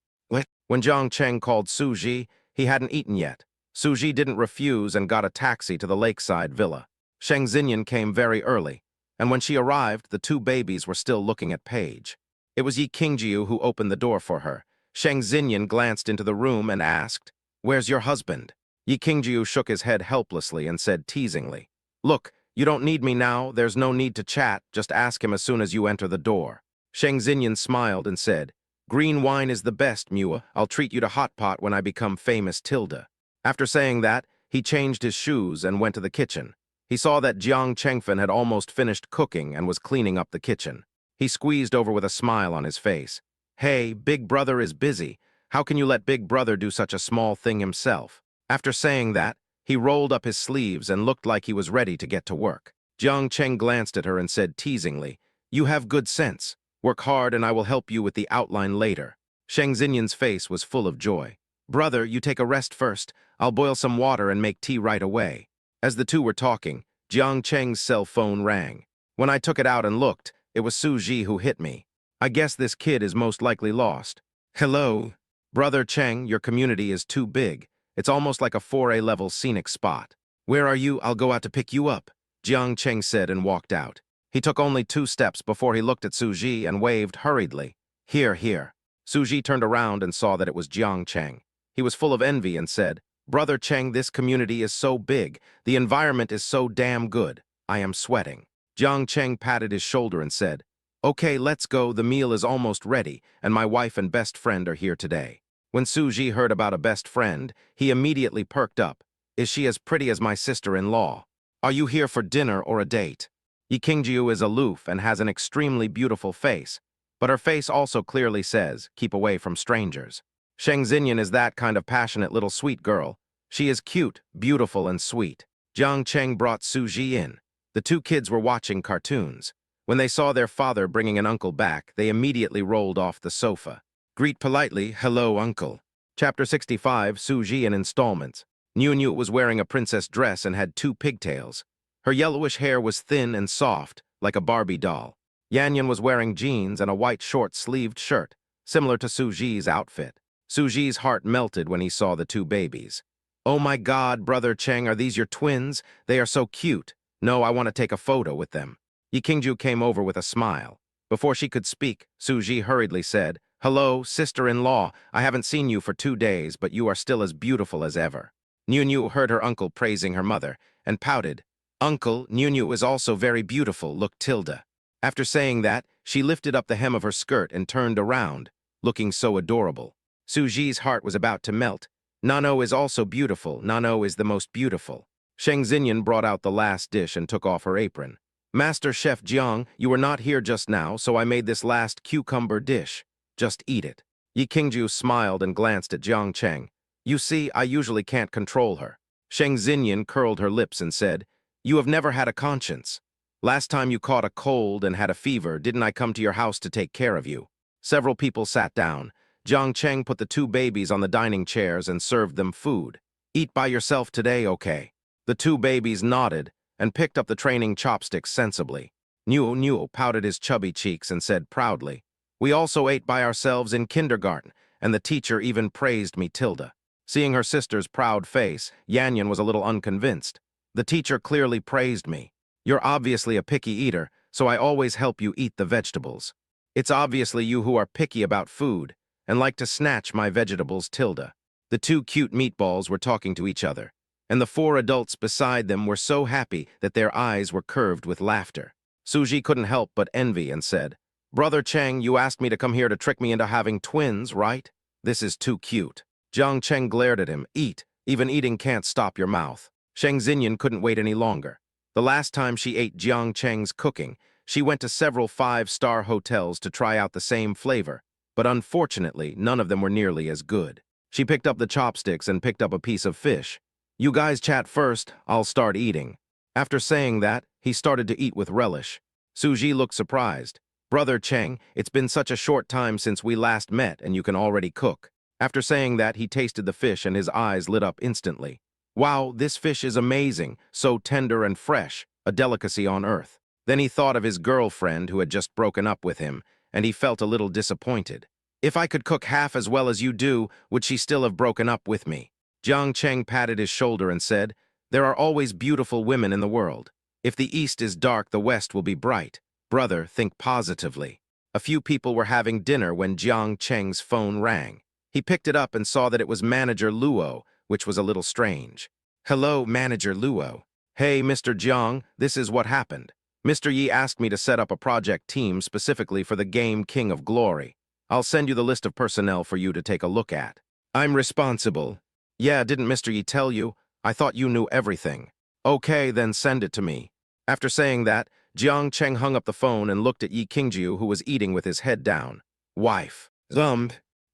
When Jiang Cheng called Su Ji, he hadn't eaten yet. Su Ji didn't refuse and got a taxi to the lakeside villa. Sheng Xinyan came very early, and when she arrived, the two babies were still looking at Paige. It was Yi Qingju who opened the door for her. Sheng Xinyan glanced into the room and asked, "Where's your husband?" Yi Qingju shook his head helplessly and said teasingly, "Look, you don't need me now, there's no need to chat, just ask him as soon as you enter the door." Sheng Xinyan smiled and said, "Green wine is the best, Mua. I'll treat you to hot pot when I become famous, Tilda." After saying that, he changed his shoes and went to the kitchen. He saw that Jiang Chengfen had almost finished cooking and was cleaning up the kitchen. He squeezed over with a smile on his face. "Hey, Big Brother is busy. How can you let Big Brother do such a small thing himself?" After saying that, he rolled up his sleeves and looked like he was ready to get to work. Jiang Cheng glanced at her and said teasingly, "You have good sense. Work hard and I will help you with the outline later." Sheng Xinyan's face was full of joy. "Brother, you take a rest first. I'll boil some water and make tea right away." As the two were talking, Jiang Cheng's cell phone rang. When I took it out and looked, it was Su Ji who hit me. "I guess this kid is most likely lost." "Hello." "Brother Cheng, your community is too big. It's almost like a 4A-level scenic spot." "Where are you? I'll go out to pick you up," Jiang Cheng said and walked out. He took only 2 steps before he looked at Su Ji and waved hurriedly. "Here, here." Su Ji turned around and saw that it was Jiang Cheng. He was full of envy and said, "Brother Cheng, this community is so big. The environment is so damn good. I am sweating." Jiang Cheng patted his shoulder and said, "Okay, let's go. The meal is almost ready, and my wife and best friend are here today." When Su Ji heard about a best friend, he immediately perked up. "Is she as pretty as my sister-in-law? Are you here for dinner or a date?" Yi Qingju is aloof and has an extremely beautiful face, but her face also clearly says, "Keep away from strangers." Sheng Xinyan is that kind of passionate little sweet girl. She is cute, beautiful, and sweet. Jiang Cheng brought Su Ji in. The two kids were watching cartoons. When they saw their father bringing an uncle back, they immediately rolled off the sofa. "Greet politely, hello, uncle." Chapter 65, Suji in Installments. Niu was wearing a princess dress and had two pigtails. Her yellowish hair was thin and soft, like a Barbie doll. Yan was wearing jeans and a white short-sleeved shirt, similar to Suji's outfit. Suji's heart melted when he saw the two babies. "Oh my God, Brother Cheng, are these your twins? They are so cute. No, I want to take a photo with them." Yikingju came over with a smile. Before she could speak, Suji hurriedly said, "Hello, sister-in-law. I haven't seen you for 2 days, but you are still as beautiful as ever." Niu heard her uncle praising her mother, and pouted. "Uncle, Niu is also very beautiful, look Tilda." After saying that, she lifted up the hem of her skirt and turned around, looking so adorable. Suji's heart was about to melt. "Nano is also beautiful. Nano is the most beautiful." Sheng Xinyan brought out the last dish and took off her apron. "Master Chef Jiang, you were not here just now, so I made this last cucumber dish. Just eat it." Yikingju smiled and glanced at Jiang Cheng. "You see, I usually can't control her." Sheng Xinyan curled her lips and said, "You have never had a conscience. Last time you caught a cold and had a fever, didn't I come to your house to take care of you?" Several people sat down. Jiang Cheng put the two babies on the dining chairs and served them food. "Eat by yourself today, okay?" The two babies nodded and picked up the training chopsticks sensibly. Niu pouted his chubby cheeks and said proudly, "We also ate by ourselves in kindergarten, and the teacher even praised me, Tilda." Seeing her sister's proud face, Yan was a little unconvinced. "The teacher clearly praised me. You're obviously a picky eater, so I always help you eat the vegetables. It's obviously you who are picky about food and like to snatch my vegetables, Tilda." The two cute meatballs were talking to each other, and the four adults beside them were so happy that their eyes were curved with laughter. Suji couldn't help but envy and said, "Brother Cheng, you asked me to come here to trick me into having twins, right? This is too cute." Jiang Cheng glared at him. "Eat. Even eating can't stop your mouth." Sheng Xinyan couldn't wait any longer. The last time she ate Jiang Cheng's cooking, she went to several five-star hotels to try out the same flavor, but unfortunately, none of them were nearly as good. She picked up the chopsticks and picked up a piece of fish. "You guys chat first, I'll start eating." After saying that, he started to eat with relish. Suji looked surprised. "Brother Cheng, it's been such a short time since we last met and you can already cook." After saying that, he tasted the fish and his eyes lit up instantly. "Wow, this fish is amazing, so tender and fresh, a delicacy on earth." Then he thought of his girlfriend who had just broken up with him, and he felt a little disappointed. "If I could cook half as well as you do, would she still have broken up with me?" Jiang Cheng patted his shoulder and said, "There are always beautiful women in the world. If the east is dark, the west will be bright. Brother, think positively." A few people were having dinner when Jiang Cheng's phone rang. He picked it up and saw that it was Manager Luo, which was a little strange. "Hello, Manager Luo." "Hey, Mr. Jiang, this is what happened. Mr. Yi asked me to set up a project team specifically for the game King of Glory. I'll send you the list of personnel for you to take a look at." "I'm responsible." "Yeah, didn't Mr. Yi tell you? I thought you knew everything." "Okay, then send it to me." After saying that, Jiang Cheng hung up the phone and looked at Yi Qingjiu, who was eating with his head down. "Wife.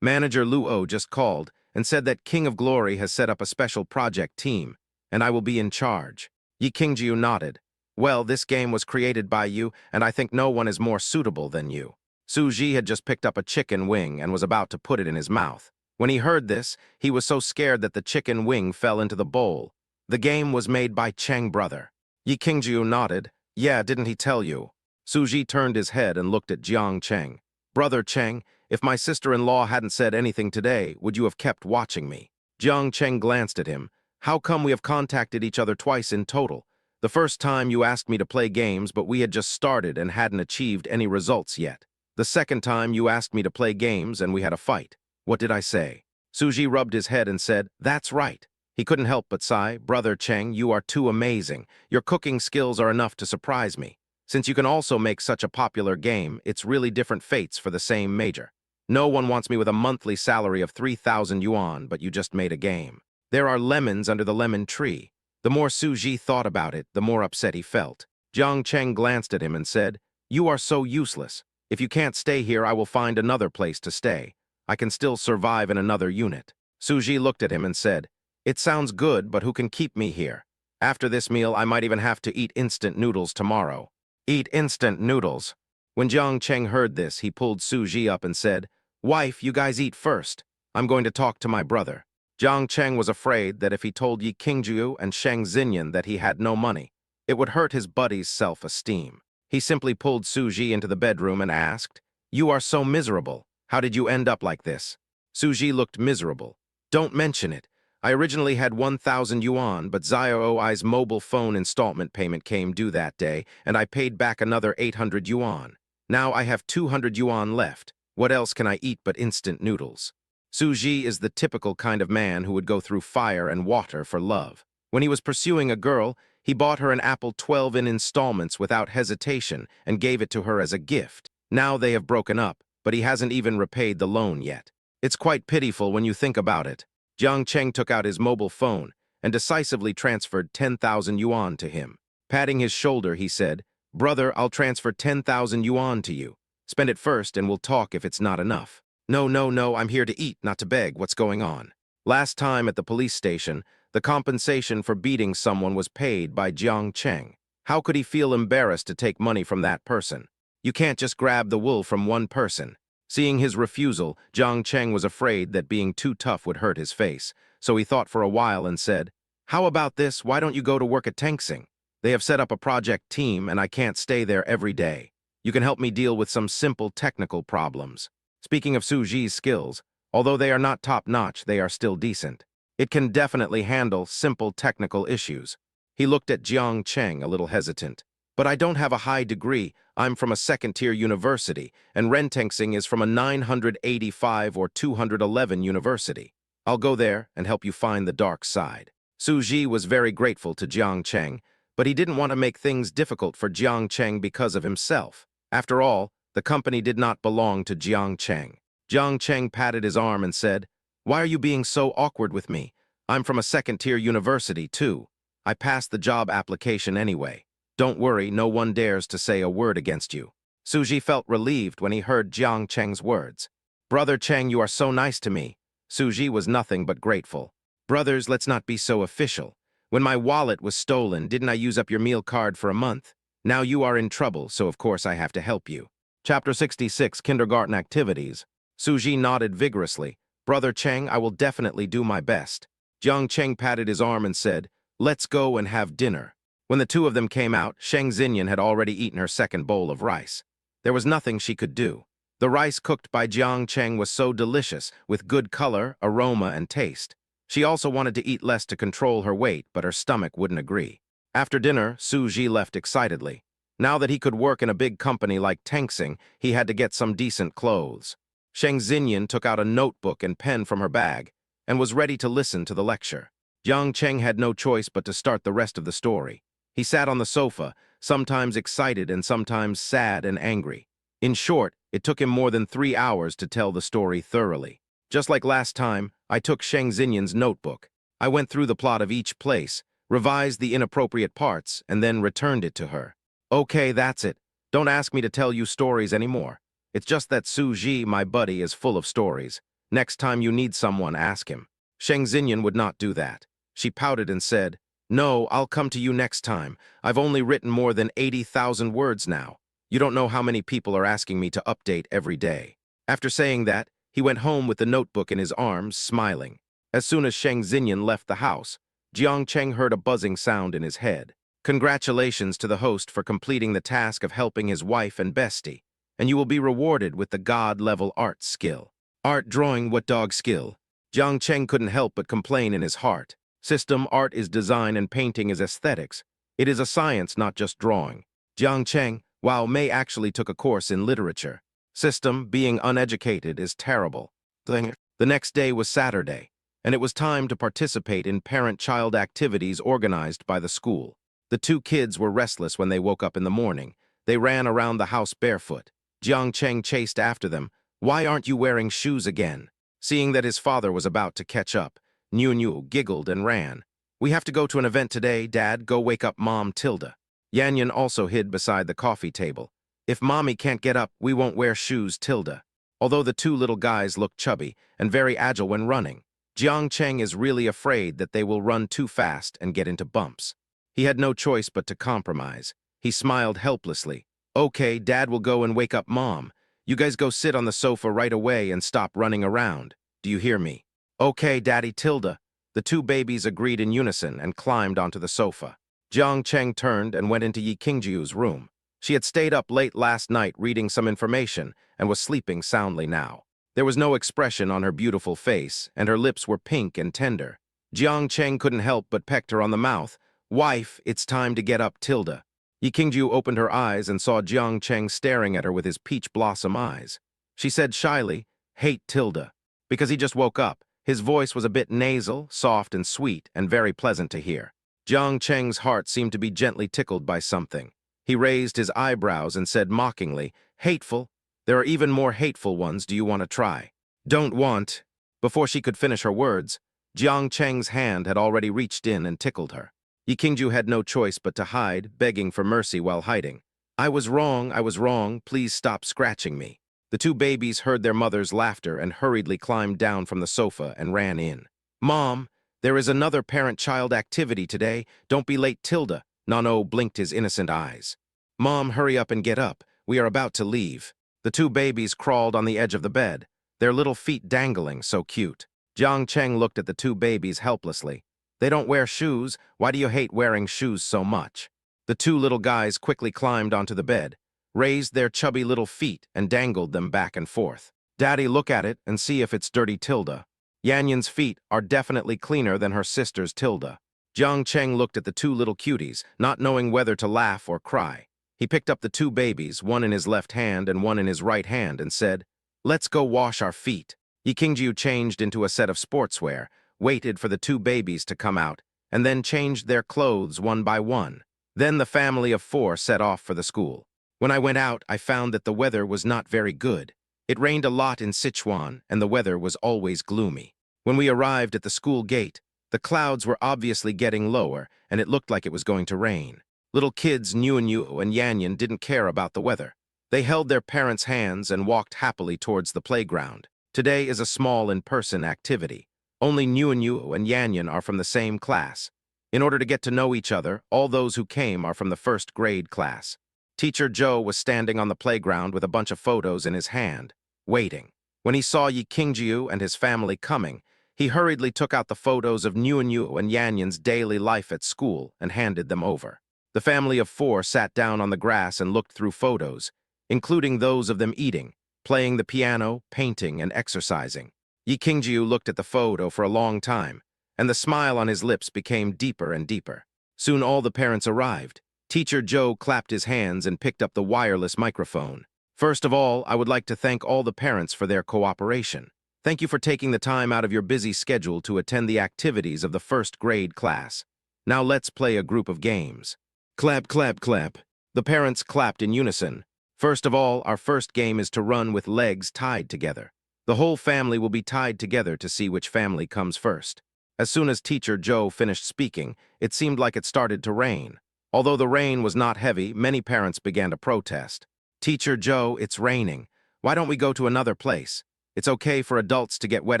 Manager Luo just called and said that King of Glory has set up a special project team, and I will be in charge." Yi Qingjiu nodded. "Well, this game was created by you, and I think no one is more suitable than you." Suji had just picked up a chicken wing and was about to put it in his mouth. When he heard this, he was so scared that the chicken wing fell into the bowl. "The game was made by Cheng brother." Yi Qingjiu nodded. "Yeah, didn't he tell you?" Suji turned his head and looked at Jiang Cheng. "Brother Cheng, if my sister-in-law hadn't said anything today, would you have kept watching me?" Jiang Cheng glanced at him. "How come we have contacted each other twice in total? The first time you asked me to play games, but we had just started and hadn't achieved any results yet. The second time you asked me to play games and we had a fight. What did I say?" Suji rubbed his head and said, "That's right." He couldn't help but sigh. "Brother Cheng, you are too amazing. Your cooking skills are enough to surprise me. Since you can also make such a popular game, it's really different fates for the same major. No one wants me with a monthly salary of 3,000 yuan, but you just made a game. There are lemons under the lemon tree." The more Suji thought about it, the more upset he felt. Jiang Cheng glanced at him and said, "You are so useless. If you can't stay here, I will find another place to stay. I can still survive in another unit." Suji looked at him and said, "It sounds good, but who can keep me here? After this meal, I might even have to eat instant noodles tomorrow." "Eat instant noodles." When Jiang Cheng heard this, he pulled Suji up and said, "Wife, you guys eat first. I'm going to talk to my brother. Jiang Cheng was afraid that if he told Yi Qingjiu and Sheng Xinyan that he had no money, it would hurt his buddy's self-esteem. He simply pulled Su Ji into the bedroom and asked, "You are so miserable. How did you end up like this?" Su Ji looked miserable. "Don't mention it. I originally had 1,000 yuan, but Xiaoi's mobile phone installment payment came due that day, and I paid back another 800 yuan. Now I have 200 yuan left. What else can I eat but instant noodles?" Su Ji is the typical kind of man who would go through fire and water for love. When he was pursuing a girl, he bought her an Apple 12 in installments without hesitation and gave it to her as a gift. Now they have broken up, but he hasn't even repaid the loan yet. It's quite pitiful when you think about it. Jiang Cheng took out his mobile phone and decisively transferred 10,000 yuan to him. Patting his shoulder, he said, "Brother, I'll transfer 10,000 yuan to you. Spend it first and we'll talk if it's not enough." No, I'm here to eat, not to beg. What's going on?" Last time at the police station, the compensation for beating someone was paid by Jiang Cheng. How could he feel embarrassed to take money from that person? You can't just grab the wool from one person. Seeing his refusal, Jiang Cheng was afraid that being too tough would hurt his face, so he thought for a while and said, "How about this? Why don't you go to work at Tengsing? They have set up a project team and I can't stay there every day. You can help me deal with some simple technical problems." Speaking of Su Ji's skills, although they are not top-notch, they are still decent. It can definitely handle simple technical issues. He looked at Jiang Cheng a little hesitant. "But I don't have a high degree. I'm from a second-tier university, and Rentengsing is from a 985 or 211 university. I'll go there and help you find the dark side." Su Ji was very grateful to Jiang Cheng, but he didn't want to make things difficult for Jiang Cheng because of himself. After all, the company did not belong to Jiang Cheng. Jiang Cheng patted his arm and said, "Why are you being so awkward with me? I'm from a second-tier university, too. I passed the job application anyway. Don't worry, no one dares to say a word against you." Su Ji felt relieved when he heard Jiang Cheng's words. "Brother Cheng, you are so nice to me." Su Ji was nothing but grateful. "Brothers, let's not be so official. When my wallet was stolen, didn't I use up your meal card for a month? Now you are in trouble, so of course I have to help you." Chapter 66, Kindergarten Activities. Su Ji nodded vigorously. "Brother Cheng, I will definitely do my best." Jiang Cheng patted his arm and said, "Let's go and have dinner." When the two of them came out, Sheng Xinyan had already eaten her second bowl of rice. There was nothing she could do. The rice cooked by Jiang Cheng was so delicious, with good color, aroma, and taste. She also wanted to eat less to control her weight, but her stomach wouldn't agree. After dinner, Su Ji left excitedly. Now that he could work in a big company like Tengsing, he had to get some decent clothes. Sheng Xinyan took out a notebook and pen from her bag and was ready to listen to the lecture. Jiang Cheng had no choice but to start the rest of the story. He sat on the sofa, sometimes excited and sometimes sad and angry. In short, it took him more than 3 hours to tell the story thoroughly. Just like last time, I took Sheng Xinyan's notebook. I went through the plot of each place, revised the inappropriate parts, and then returned it to her. "Okay, that's it. Don't ask me to tell you stories anymore. It's just that Su Ji, my buddy, is full of stories. Next time you need someone, ask him." Sheng Xinyan would not do that. She pouted and said, "No, I'll come to you next time. I've only written more than 80,000 words now. You don't know how many people are asking me to update every day." After saying that, he went home with the notebook in his arms, smiling. As soon as Sheng Xinyan left the house, Jiang Cheng heard a buzzing sound in his head. Congratulations to the host for completing the task of helping his wife and bestie, and you will be rewarded with the God-level art skill. Art drawing, what dog skill? Jiang Cheng couldn't help but complain in his heart. System art is design and painting is aesthetics. It is a science, not just drawing. Jiang Cheng, while Mei actually took a course in literature. System, being uneducated, is terrible. The next day was Saturday, and it was time to participate in parent-child activities organized by the school. The two kids were restless when they woke up in the morning. They ran around the house barefoot. Jiang Cheng chased after them. "Why aren't you wearing shoes again?" Seeing that his father was about to catch up, Niu giggled and ran. "We have to go to an event today, Dad. Go wake up Mom Tilda." Yanyan also hid beside the coffee table. "If Mommy can't get up, we won't wear shoes, Tilda." Although the two little guys looked chubby and very agile when running, Jiang Cheng is really afraid that they will run too fast and get into bumps. He had no choice but to compromise. He smiled helplessly. "Okay, Dad will go and wake up Mom. You guys go sit on the sofa right away and stop running around." Do you hear me? Okay, Daddy Tilda. The two babies agreed in unison and climbed onto the sofa. Jiang Cheng turned and went into Yi Qingjiu's room. She had stayed up late last night reading some information and was sleeping soundly now. There was no expression on her beautiful face, and her lips were pink and tender. Jiang Cheng couldn't help but pecked her on the mouth. Wife, it's time to get up, Tilda. Yi Qingjiu opened her eyes and saw Jiang Cheng staring at her with his peach blossom eyes. She said shyly, hate Tilda, because he just woke up. His voice was a bit nasal, soft and sweet, and very pleasant to hear. Jiang Cheng's heart seemed to be gently tickled by something. He raised his eyebrows and said mockingly, hateful? There are even more hateful ones. Do you want to try? Don't want. Before she could finish her words, Jiang Cheng's hand had already reached in and tickled her. Yi Qingjiu had no choice but to hide, begging for mercy while hiding. I was wrong, please stop scratching me. The two babies heard their mother's laughter and hurriedly climbed down from the sofa and ran in. Mom, there is another parent-child activity today. Don't be late, Tilda. Nano blinked his innocent eyes. Mom, hurry up and get up. We are about to leave. The two babies crawled on the edge of the bed, their little feet dangling, so cute. Jiang Cheng looked at the two babies helplessly. They don't wear shoes. Why do you hate wearing shoes so much? The two little guys quickly climbed onto the bed, raised their chubby little feet and dangled them back and forth. Daddy, look at it and see if it's dirty, Tilda. Yanyan's feet are definitely cleaner than her sister's, Tilda. Jiang Cheng looked at the two little cuties, not knowing whether to laugh or cry. He picked up the two babies, one in his left hand and one in his right hand, and said, let's go wash our feet. Yi Qingjiu changed into a set of sportswear, waited for the two babies to come out, and then changed their clothes one by one. Then the family of four set off for the school. When I went out, I found that the weather was not very good. It rained a lot in Sichuan, and the weather was always gloomy. When we arrived at the school gate, the clouds were obviously getting lower, and it looked like it was going to rain. Little kids Niu and Yanyan didn't care about the weather. They held their parents' hands and walked happily towards the playground. Today is a small in-person activity. Only Niu and Yanyan are from the same class. In order to get to know each other, all those who came are from the first grade class. Teacher Zhou was standing on the playground with a bunch of photos in his hand, waiting. When he saw Yi Qingjiu and his family coming, he hurriedly took out the photos of Niu and Yanyan's daily life at school and handed them over. The family of four sat down on the grass and looked through photos, including those of them eating, playing the piano, painting, and exercising. Yi Qingjiu looked at the photo for a long time, and the smile on his lips became deeper and deeper. Soon all the parents arrived. Teacher Zhou clapped his hands and picked up the wireless microphone. First of all, I would like to thank all the parents for their cooperation. Thank you for taking the time out of your busy schedule to attend the activities of the first grade class. Now let's play a group of games. Clap, clap, clap. The parents clapped in unison. First of all, our first game is to run with legs tied together. The whole family will be tied together to see which family comes first. As soon as Teacher Zhou finished speaking, it seemed like it started to rain. Although the rain was not heavy, many parents began to protest. Teacher Zhou, it's raining. Why don't we go to another place? It's okay for adults to get wet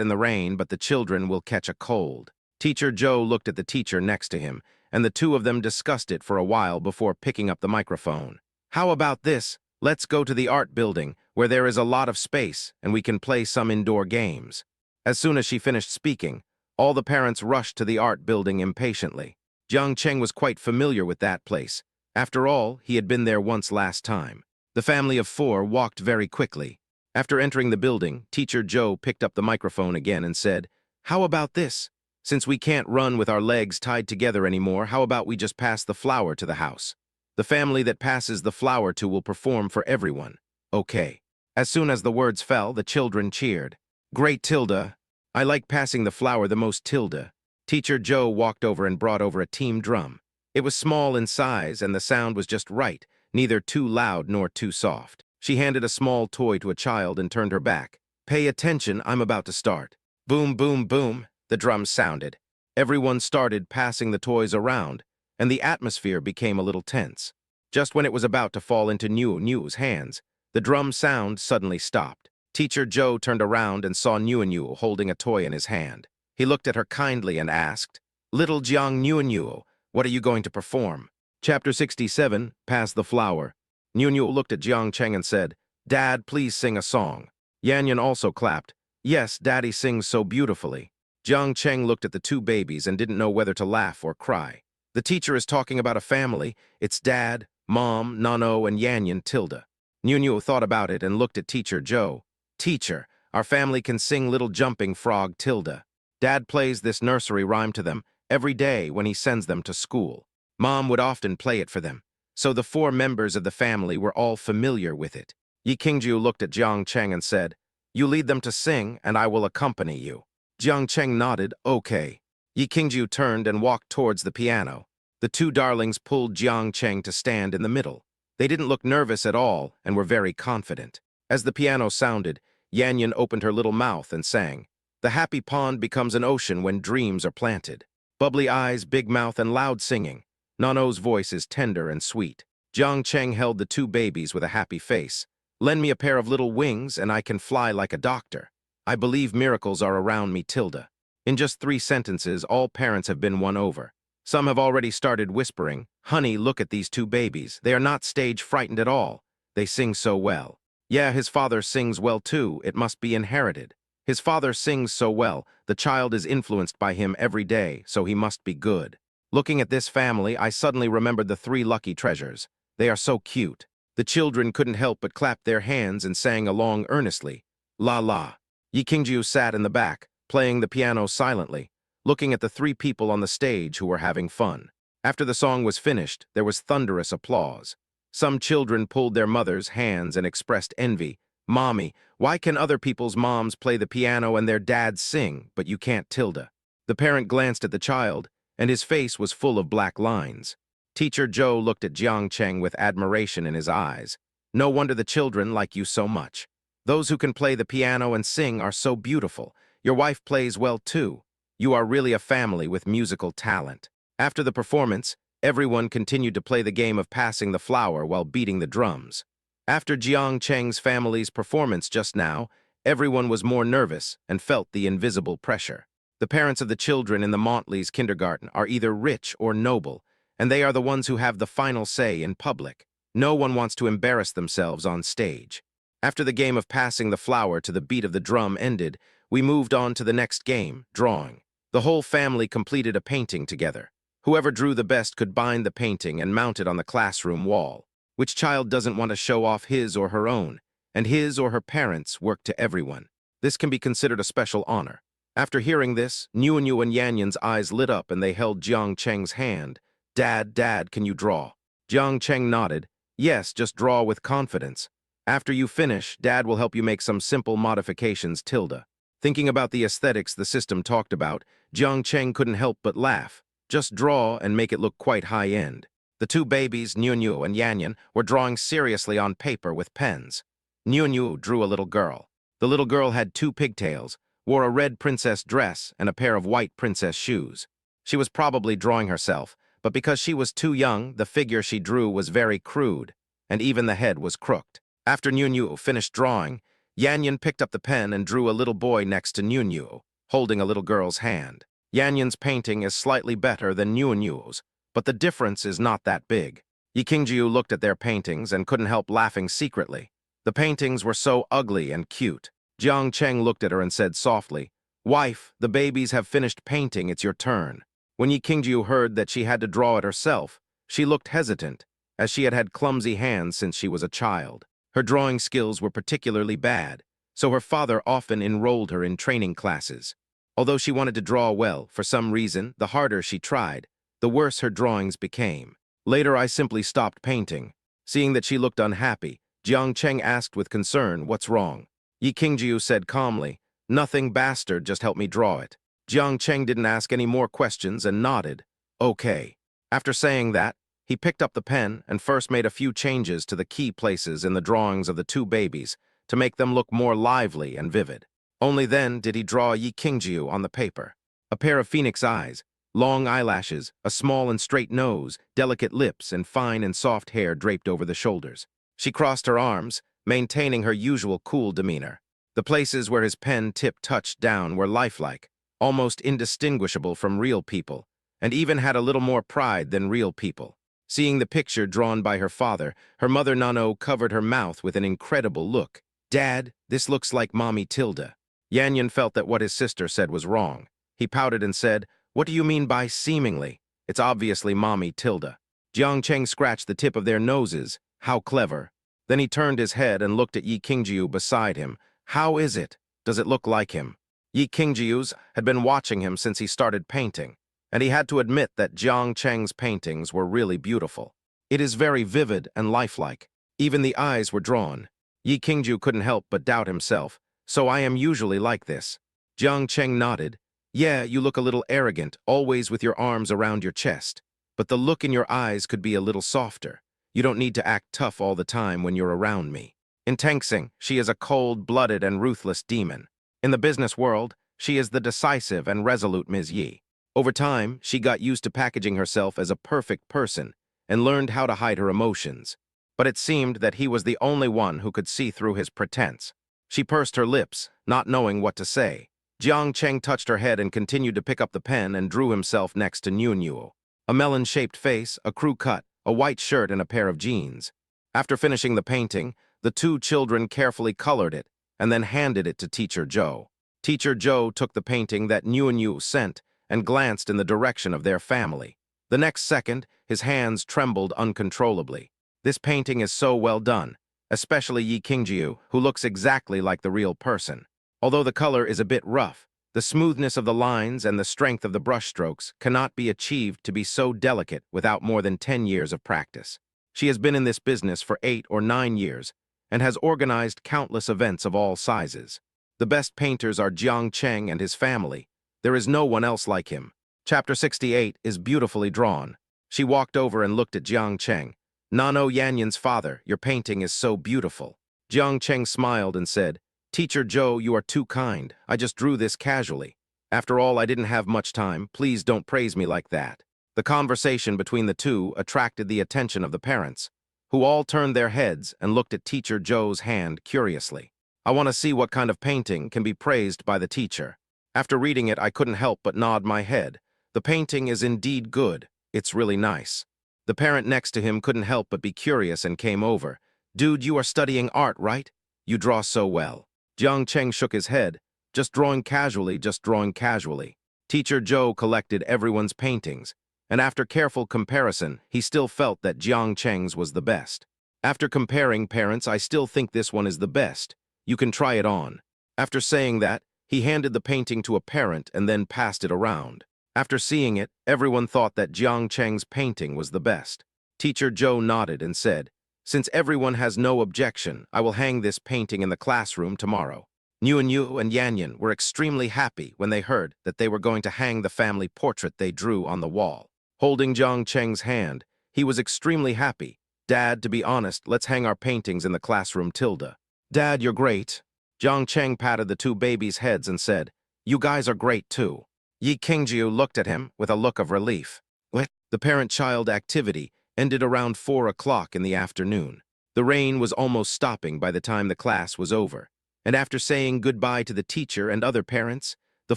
in the rain, but the children will catch a cold. Teacher Zhou looked at the teacher next to him, and the two of them discussed it for a while before picking up the microphone. How about this? Let's go to the art building, where there is a lot of space, and we can play some indoor games. As soon as she finished speaking, all the parents rushed to the art building impatiently. Jiang Cheng was quite familiar with that place. After all, he had been there once last time. The family of four walked very quickly. After entering the building, Teacher Zhou picked up the microphone again and said, how about this? Since we can't run with our legs tied together anymore, how about we just pass the flower to the house? The family that passes the flower to will perform for everyone. Okay. As soon as the words fell, the children cheered. Great, Tilda. I like passing the flower the most, Tilda. Teacher Zhou walked over and brought over a team drum. It was small in size, and the sound was just right, neither too loud nor too soft. She handed a small toy to a child and turned her back. Pay attention, I'm about to start. Boom, boom, boom, the drums sounded. Everyone started passing the toys around, and the atmosphere became a little tense. Just when it was about to fall into Niu's hands, the drum sound suddenly stopped. Teacher Zhou turned around and saw Niu holding a toy in his hand. He looked at her kindly and asked, Little Jiang Niu, what are you going to perform? Chapter 67, Pass the Flower. Niu looked at Jiang Cheng and said, Dad, please sing a song. Yanyan also clapped. Yes, Daddy sings so beautifully. Jiang Cheng looked at the two babies and didn't know whether to laugh or cry. The teacher is talking about a family. It's Dad, Mom, Nano, and Yanyan Tilda. Nunu thought about it and looked at Teacher Joe. Teacher, our family can sing Little Jumping Frog Tilda. Dad plays this nursery rhyme to them every day when he sends them to school. Mom would often play it for them, so the four members of the family were all familiar with it. Yi Qingju looked at Jiang Cheng and said, "You lead them to sing, and I will accompany you." Jiang Cheng nodded, "Okay." Yi Qingju turned and walked towards the piano. The two darlings pulled Jiang Cheng to stand in the middle. They didn't look nervous at all and were very confident. As the piano sounded, Yanyan opened her little mouth and sang, "The happy pond becomes an ocean when dreams are planted." Bubbly eyes, big mouth, and loud singing. Nano's voice is tender and sweet. Jiang Cheng held the two babies with a happy face. "Lend me a pair of little wings and I can fly like a doctor. I believe miracles are around me, Tilda." In just 3 sentences, all parents have been won over. Some have already started whispering, "Honey, look at these two babies. They are not stage frightened at all. They sing so well." Yeah, his father sings well too. It must be inherited. His father sings so well, the child is influenced by him every day, so he must be good. Looking at this family, I suddenly remembered the 3 lucky treasures. They are so cute. The children couldn't help but clap their hands and sang along earnestly. La la. Yi Qingju sat in the back, playing the piano silently, looking at the 3 people on the stage who were having fun. After the song was finished, there was thunderous applause. Some children pulled their mothers' hands and expressed envy. "Mommy, why can other people's moms play the piano and their dads sing, but you can't, Tilda?" The parent glanced at the child, and his face was full of black lines. Teacher Joe looked at Jiang Cheng with admiration in his eyes. "No wonder the children like you so much. Those who can play the piano and sing are so beautiful. Your wife plays well too. You are really a family with musical talent." After the performance, everyone continued to play the game of passing the flower while beating the drums. After Jiang Cheng's family's performance just now, everyone was more nervous and felt the invisible pressure. The parents of the children in the Montleys kindergarten are either rich or noble, and they are the ones who have the final say in public. No one wants to embarrass themselves on stage. After the game of passing the flower to the beat of the drum ended, we moved on to the next game, drawing. The whole family completed a painting together. Whoever drew the best could bind the painting and mount it on the classroom wall. Which child doesn't want to show off his or her own? And his or her parents work to everyone. This can be considered a special honor. After hearing this, Nuanyu and Yanyan's eyes lit up and they held Jiang Cheng's hand. Dad, can you draw?" Jiang Cheng nodded. "Yes, just draw with confidence. After you finish, Dad will help you make some simple modifications, Tilda." Thinking about the aesthetics the system talked about, Jiang Cheng couldn't help but laugh. Just draw and make it look quite high-end. The 2 babies, Nuanyu and Yanyan, were drawing seriously on paper with pens. Nuanyu drew a little girl. The little girl had 2 pigtails, wore a red princess dress and a pair of white princess shoes. She was probably drawing herself, but because she was too young, the figure she drew was very crude, and even the head was crooked. After Nuanyu finished drawing, Yanyan picked up the pen and drew a little boy next to Nuanyu, holding a little girl's hand. Yanyan's painting is slightly better than Nuanyu's, but the difference is not that big. Yi Qingju looked at their paintings and couldn't help laughing secretly. The paintings were so ugly and cute. Jiang Cheng looked at her and said softly, "Wife, the babies have finished painting, it's your turn." When Yi Qingju heard that she had to draw it herself, she looked hesitant, as she had had clumsy hands since she was a child. Her drawing skills were particularly bad, so her father often enrolled her in training classes. Although she wanted to draw well, for some reason, the harder she tried, the worse her drawings became. Later, I simply stopped painting. Seeing that she looked unhappy, Jiang Cheng asked with concern, "What's wrong?" Yi Qingju said calmly, "Nothing, bastard, just help me draw it." Jiang Cheng didn't ask any more questions and nodded. "Okay." After saying that, he picked up the pen and first made a few changes to the key places in the drawings of the 2 babies to make them look more lively and vivid. Only then did he draw Yi Qingju on the paper. A pair of phoenix eyes, long eyelashes, a small and straight nose, delicate lips, and fine and soft hair draped over the shoulders. She crossed her arms, maintaining her usual cool demeanor. The places where his pen tip touched down were lifelike, almost indistinguishable from real people, and even had a little more pride than real people. Seeing the picture drawn by her father, her mother Nano covered her mouth with an incredible look. "Dad, this looks like Mommy Tilda." Yan felt that what his sister said was wrong. He pouted and said, "What do you mean by seemingly? It's obviously Mommy Tilda." Jiang Cheng scratched the tip of their noses. How clever. Then he turned his head and looked at Yi Qingjiu beside him. How is it? Does it look like him? Yi Qingjiu's had been watching him since he started painting, and he had to admit that Jiang Cheng's paintings were really beautiful. It is very vivid and lifelike. Even the eyes were drawn. Yi Qingjiu couldn't help but doubt himself. So I am usually like this. Jiang Cheng nodded. Yeah, you look a little arrogant, always with your arms around your chest. But the look in your eyes could be a little softer. You don't need to act tough all the time when you're around me. In Tengsing, she is a cold-blooded and ruthless demon. In the business world, she is the decisive and resolute Ms. Yi. Over time, she got used to packaging herself as a perfect person and learned how to hide her emotions. But it seemed that he was the only one who could see through his pretense. She pursed her lips, not knowing what to say. Jiang Cheng touched her head and continued to pick up the pen and drew himself next to Niu. A melon-shaped face, a crew cut, a white shirt, and a pair of jeans. After finishing the painting, the two children carefully colored it and then handed it to Teacher Zhou. Teacher Zhou took the painting that Niu sent and glanced in the direction of their family. The next second, his hands trembled uncontrollably. This painting is so well done, especially Yi Qingjiu, who looks exactly like the real person. Although the color is a bit rough, the smoothness of the lines and the strength of the brushstrokes cannot be achieved to be so delicate without more than 10 years of practice. She has been in this business for 8 or 9 years and has organized countless events of all sizes. The best painters are Jiang Cheng and his family. There is no one else like him. Chapter 68 is beautifully drawn. She walked over and looked at Jiang Cheng. Nano Yanyan's father, your painting is so beautiful. Jiang Cheng smiled and said, Teacher Zhou, you are too kind. I just drew this casually. After all, I didn't have much time. Please don't praise me like that. The conversation between the two attracted the attention of the parents, who all turned their heads and looked at Teacher Zhou's hand curiously. I want to see what kind of painting can be praised by the teacher. After reading it, I couldn't help but nod my head. The painting is indeed good. It's really nice. The parent next to him couldn't help but be curious and came over. Dude, you are studying art, right? You draw so well. Jiang Cheng shook his head. Just drawing casually, just drawing casually. Teacher Zhou collected everyone's paintings, and after careful comparison, he still felt that Jiang Cheng's was the best. After comparing, parents, I still think this one is the best. You can try it on. After saying that, he handed the painting to a parent and then passed it around. After seeing it, everyone thought that Jiang Cheng's painting was the best. Teacher Zhou nodded and said, Since everyone has no objection, I will hang this painting in the classroom tomorrow. Niu and Yanyan were extremely happy when they heard that they were going to hang the family portrait they drew on the wall. Holding Jiang Cheng's hand, he was extremely happy. Dad, to be honest, let's hang our paintings in the classroom, Tilda. Dad, you're great. Jiang Cheng patted the two babies' heads and said, You guys are great too. Yi Qingjiu looked at him with a look of relief. The parent-child activity ended around 4 o'clock in the afternoon. The rain was almost stopping by the time the class was over, and after saying goodbye to the teacher and other parents, the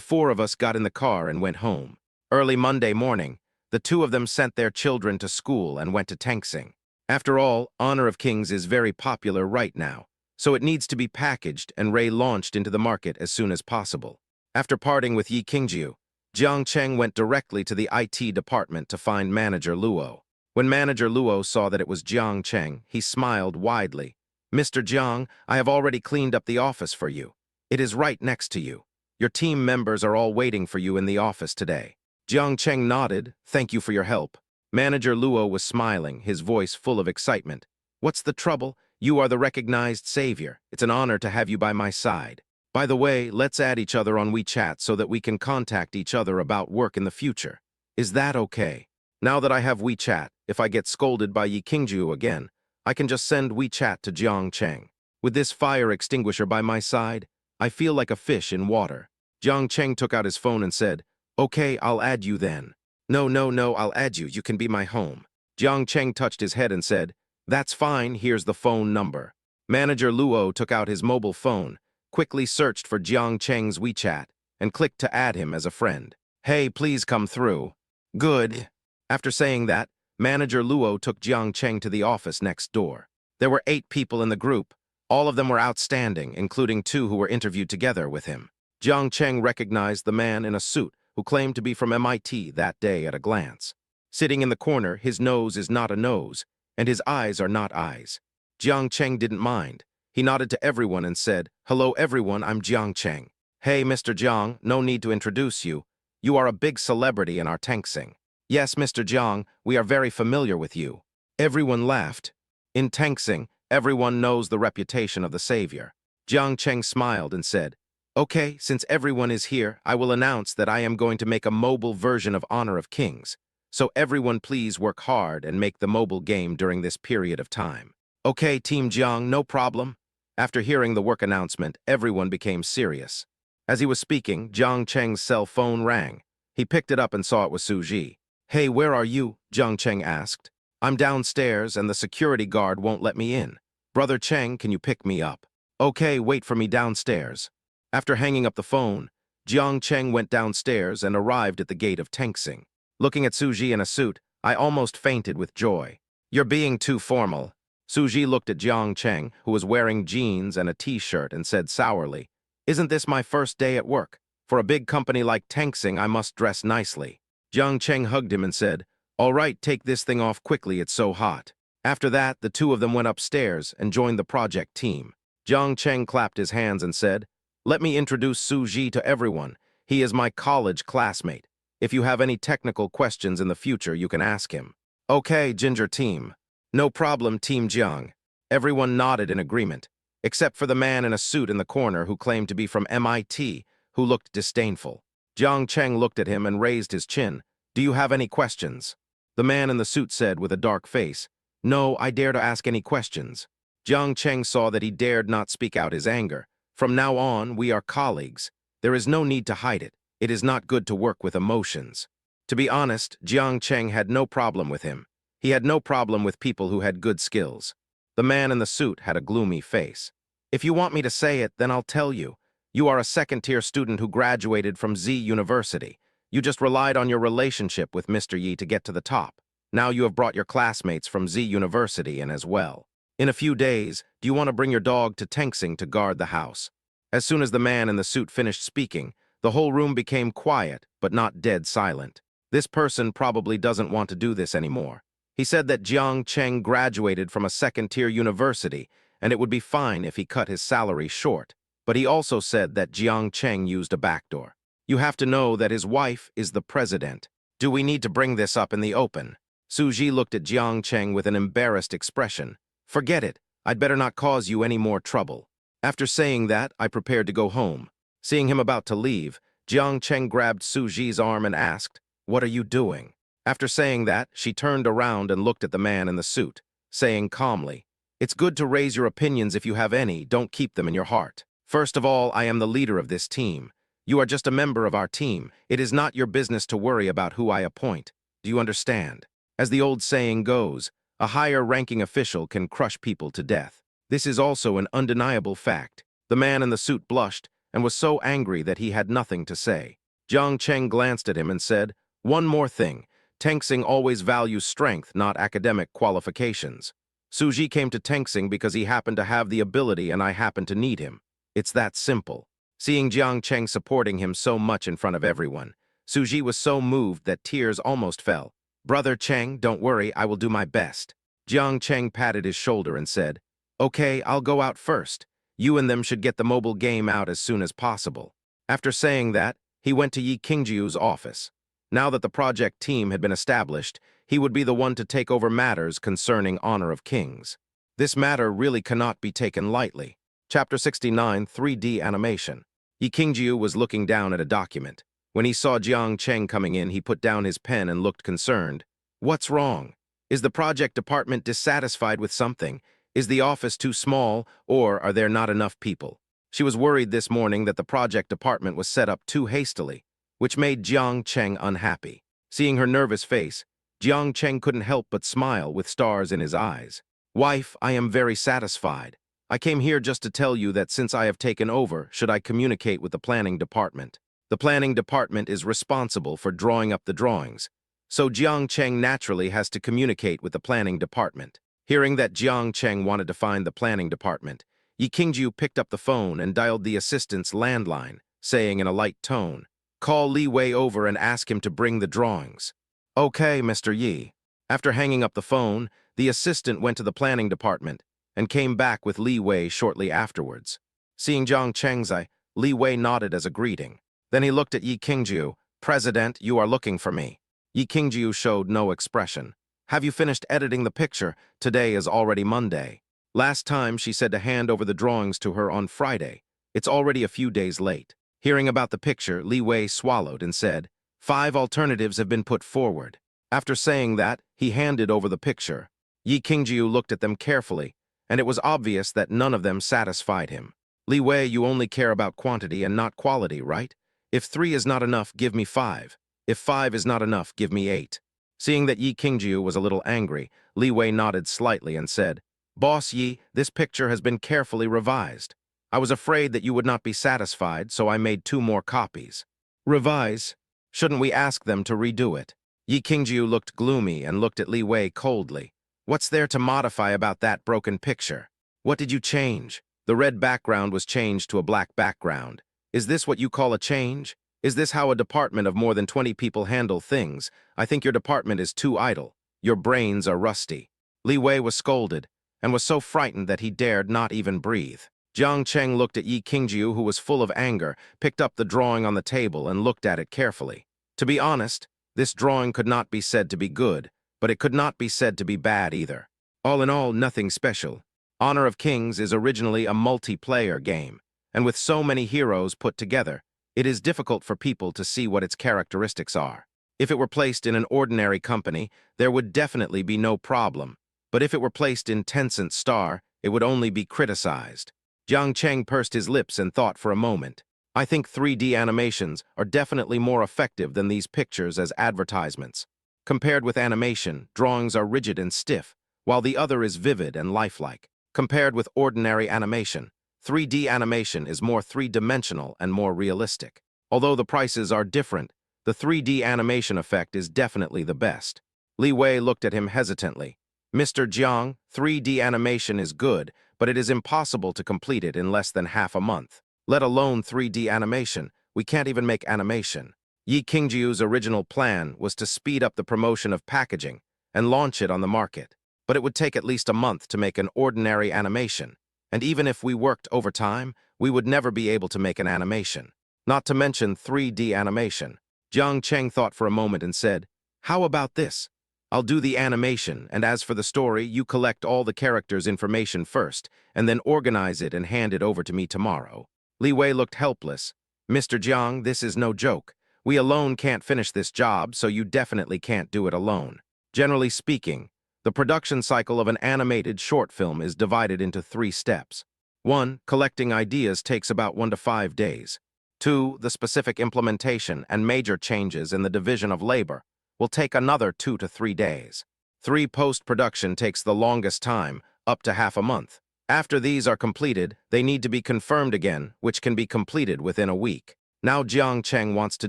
4 of us got in the car and went home. Early Monday morning, the 2 of them sent their children to school and went to Tengsing. After all, Honor of Kings is very popular right now, so it needs to be packaged and relaunched into the market as soon as possible. After parting with Yi Qingjiu, Jiang Cheng went directly to the IT department to find Manager Luo. When Manager Luo saw that it was Jiang Cheng, he smiled widely. Mr. Jiang, I have already cleaned up the office for you. It is right next to you. Your team members are all waiting for you in the office today. Jiang Cheng nodded. Thank you for your help. Manager Luo was smiling, his voice full of excitement. What's the trouble? You are the recognized savior. It's an honor to have you by my side. By the way, let's add each other on WeChat so that we can contact each other about work in the future. Is that okay? Now that I have WeChat, if I get scolded by Yi Qingjiu again, I can just send WeChat to Jiang Cheng. With this fire extinguisher by my side, I feel like a fish in water. Jiang Cheng took out his phone and said, Okay, I'll add you then. No, I'll add you. You can be my home. Jiang Cheng touched his head and said, That's fine, here's the phone number. Manager Luo took out his mobile phone, quickly searched for Jiang Cheng's WeChat, and clicked to add him as a friend. Hey, please come through. Good. After saying that, Manager Luo took Jiang Cheng to the office next door. There were 8 people in the group. All of them were outstanding, including 2 who were interviewed together with him. Jiang Cheng recognized the man in a suit who claimed to be from MIT that day at a glance. Sitting in the corner, his nose is not a nose, and his eyes are not eyes. Jiang Cheng didn't mind. He nodded to everyone and said, "Hello everyone, I'm Jiang Cheng. Hey, Mr. Jiang, no need to introduce you. You are a big celebrity in our Tangsing. Yes, Mr. Jiang, we are very familiar with you." Everyone laughed. In Tangsing, everyone knows the reputation of the savior. Jiang Cheng smiled and said, "Okay, since everyone is here, I will announce that I am going to make a mobile version of Honor of Kings. So everyone please work hard and make the mobile game during this period of time." "Okay, Team Jiang, no problem." After hearing the work announcement, everyone became serious. As he was speaking, Jiang Cheng's cell phone rang. He picked it up and saw it was Suji. "Hey, where are you?" Jiang Cheng asked. "I'm downstairs and the security guard won't let me in. Brother Cheng, can you pick me up?" "Okay, wait for me downstairs." After hanging up the phone, Jiang Cheng went downstairs and arrived at the gate of Tangsing. Looking at Suji in a suit, I almost fainted with joy. "You're being too formal." Suji looked at Jiang Cheng, who was wearing jeans and a t-shirt, and said sourly, "Isn't this my first day at work? For a big company like Tangsing, I must dress nicely." Jiang Cheng hugged him and said, "All right, take this thing off quickly, it's so hot." After that, the two of them went upstairs and joined the project team. Jiang Cheng clapped his hands and said, "Let me introduce Suji to everyone. He is my college classmate. If you have any technical questions in the future, you can ask him." "Okay, Ginger team." "No problem, Team Jiang." Everyone nodded in agreement, except for the man in a suit in the corner who claimed to be from MIT, who looked disdainful. Jiang Cheng looked at him and raised his chin. "Do you have any questions?" The man in the suit said with a dark face, "No, I dare to ask any questions." Jiang Cheng saw that he dared not speak out his anger. "From now on, we are colleagues. There is no need to hide it. It is not good to work with emotions." To be honest, Jiang Cheng had no problem with him. He had no problem with people who had good skills. The man in the suit had a gloomy face. "If you want me to say it, then I'll tell you. You are a second-tier student who graduated from Z University. You just relied on your relationship with Mr. Yi to get to the top. Now you have brought your classmates from Z University in as well. In a few days, do you want to bring your dog to Tangsing to guard the house?" As soon as the man in the suit finished speaking, the whole room became quiet, but not dead silent. This person probably doesn't want to do this anymore. He said that Jiang Cheng graduated from a second-tier university, and it would be fine if he cut his salary short. But he also said that Jiang Cheng used a backdoor. You have to know that his wife is the president. Do we need to bring this up in the open? Suji looked at Jiang Cheng with an embarrassed expression. "Forget it. I'd better not cause you any more trouble." After saying that, I prepared to go home. Seeing him about to leave, Jiang Cheng grabbed Suji's arm and asked, "What are you doing?" After saying that, she turned around and looked at the man in the suit, saying calmly, "It's good to raise your opinions if you have any, don't keep them in your heart. First of all, I am the leader of this team. You are just a member of our team. It is not your business to worry about who I appoint. Do you understand? As the old saying goes, a higher-ranking official can crush people to death. This is also an undeniable fact." The man in the suit blushed and was so angry that he had nothing to say. Jiang Cheng glanced at him and said, "One more thing. Tangsing always values strength, not academic qualifications. Suji came to Tangsing because he happened to have the ability and I happened to need him. It's that simple." Seeing Jiang Cheng supporting him so much in front of everyone, Suji was so moved that tears almost fell. "Brother Cheng, don't worry, I will do my best." Jiang Cheng patted his shoulder and said, "Okay, I'll go out first. You and them should get the mobile game out as soon as possible." After saying that, he went to Yi Qingjiu's office. Now that the project team had been established, he would be the one to take over matters concerning Honor of Kings. This matter really cannot be taken lightly. Chapter 69, 3D Animation. Yi Qingjiu was looking down at a document. When he saw Jiang Cheng coming in, he put down his pen and looked concerned. "What's wrong? Is the project department dissatisfied with something? Is the office too small, or are there not enough people?" She was worried this morning that the project department was set up too hastily, which made Jiang Cheng unhappy. Seeing her nervous face, Jiang Cheng couldn't help but smile with stars in his eyes. "Wife, I am very satisfied. I came here just to tell you that since I have taken over, should I communicate with the planning department. The planning department is responsible for drawing up the drawings, so Jiang Cheng naturally has to communicate with the planning department." Hearing that Jiang Cheng wanted to find the planning department, Yi Qingjiu picked up the phone and dialed the assistant's landline, saying in a light tone, "Call Li Wei over and ask him to bring the drawings." "Okay, Mr. Yi." After hanging up the phone, the assistant went to the planning department and came back with Li Wei shortly afterwards. Seeing Jiang Chengzai, Li Wei nodded as a greeting. Then he looked at Yi Qingjiu. "President, you are looking for me." Yi Qingjiu showed no expression. "Have you finished editing the picture? Today is already Monday." Last time she said to hand over the drawings to her on Friday. It's already a few days late. Hearing about the picture, Li Wei swallowed and said, "5 alternatives have been put forward." After saying that, he handed over the picture. Yi Qingjiu looked at them carefully, and it was obvious that none of them satisfied him. "Li Wei, you only care about quantity and not quality, right? If 3 is not enough, give me 5. If 5 is not enough, give me 8. Seeing that Yi Qingjiu was a little angry, Li Wei nodded slightly and said, "Boss Yi, this picture has been carefully revised. I was afraid that you would not be satisfied, so I made 2 more copies." "Revise? Shouldn't we ask them to redo it?" Yi Qingjiu looked gloomy and looked at Li Wei coldly. "What's there to modify about that broken picture? What did you change?" "The red background was changed to a black background. Is this what you call a change? Is this how a department of more than 20 people handle things? I think your department is too idle. Your brains are rusty." Li Wei was scolded and was so frightened that he dared not even breathe. Jiang Cheng looked at Yi Qingjiu, who was full of anger, picked up the drawing on the table and looked at it carefully. To be honest, this drawing could not be said to be good, but it could not be said to be bad either. All in all, nothing special. Honor of Kings is originally a multiplayer game, and with so many heroes put together, it is difficult for people to see what its characteristics are. If it were placed in an ordinary company, there would definitely be no problem, but if it were placed in Tencent Star, it would only be criticized. Jiang Cheng pursed his lips and thought for a moment. "I think 3D animations are definitely more effective than these pictures as advertisements. Compared with animation, drawings are rigid and stiff, while the other is vivid and lifelike. Compared with ordinary animation, 3D animation is more three-dimensional and more realistic. Although the prices are different, the 3D animation effect is definitely the best." Li Wei looked at him hesitantly. "Mr. Jiang, 3D animation is good, but it is impossible to complete it in less than half a month. Let alone 3D animation, we can't even make animation." Yi Qingjiu's original plan was to speed up the promotion of packaging and launch it on the market, but it would take at least a month to make an ordinary animation, and even if we worked overtime, we would never be able to make an animation. Not to mention 3D animation. Jiang Cheng thought for a moment and said, "How about this? I'll do the animation, and as for the story, you collect all the characters' information first, and then organize it and hand it over to me tomorrow." Li Wei looked helpless. "Mr. Jiang, this is no joke. We alone can't finish this job, so you definitely can't do it alone. Generally speaking, the production cycle of an animated short film is divided into 3 steps. 1. Collecting ideas takes about 1 to 5 days. 2. The specific implementation and major changes in the division of labor will take another 2 to 3 days. 3. Post-production takes the longest time, up to half a month. After these are completed, they need to be confirmed again, which can be completed within a week. Now Jiang Cheng wants to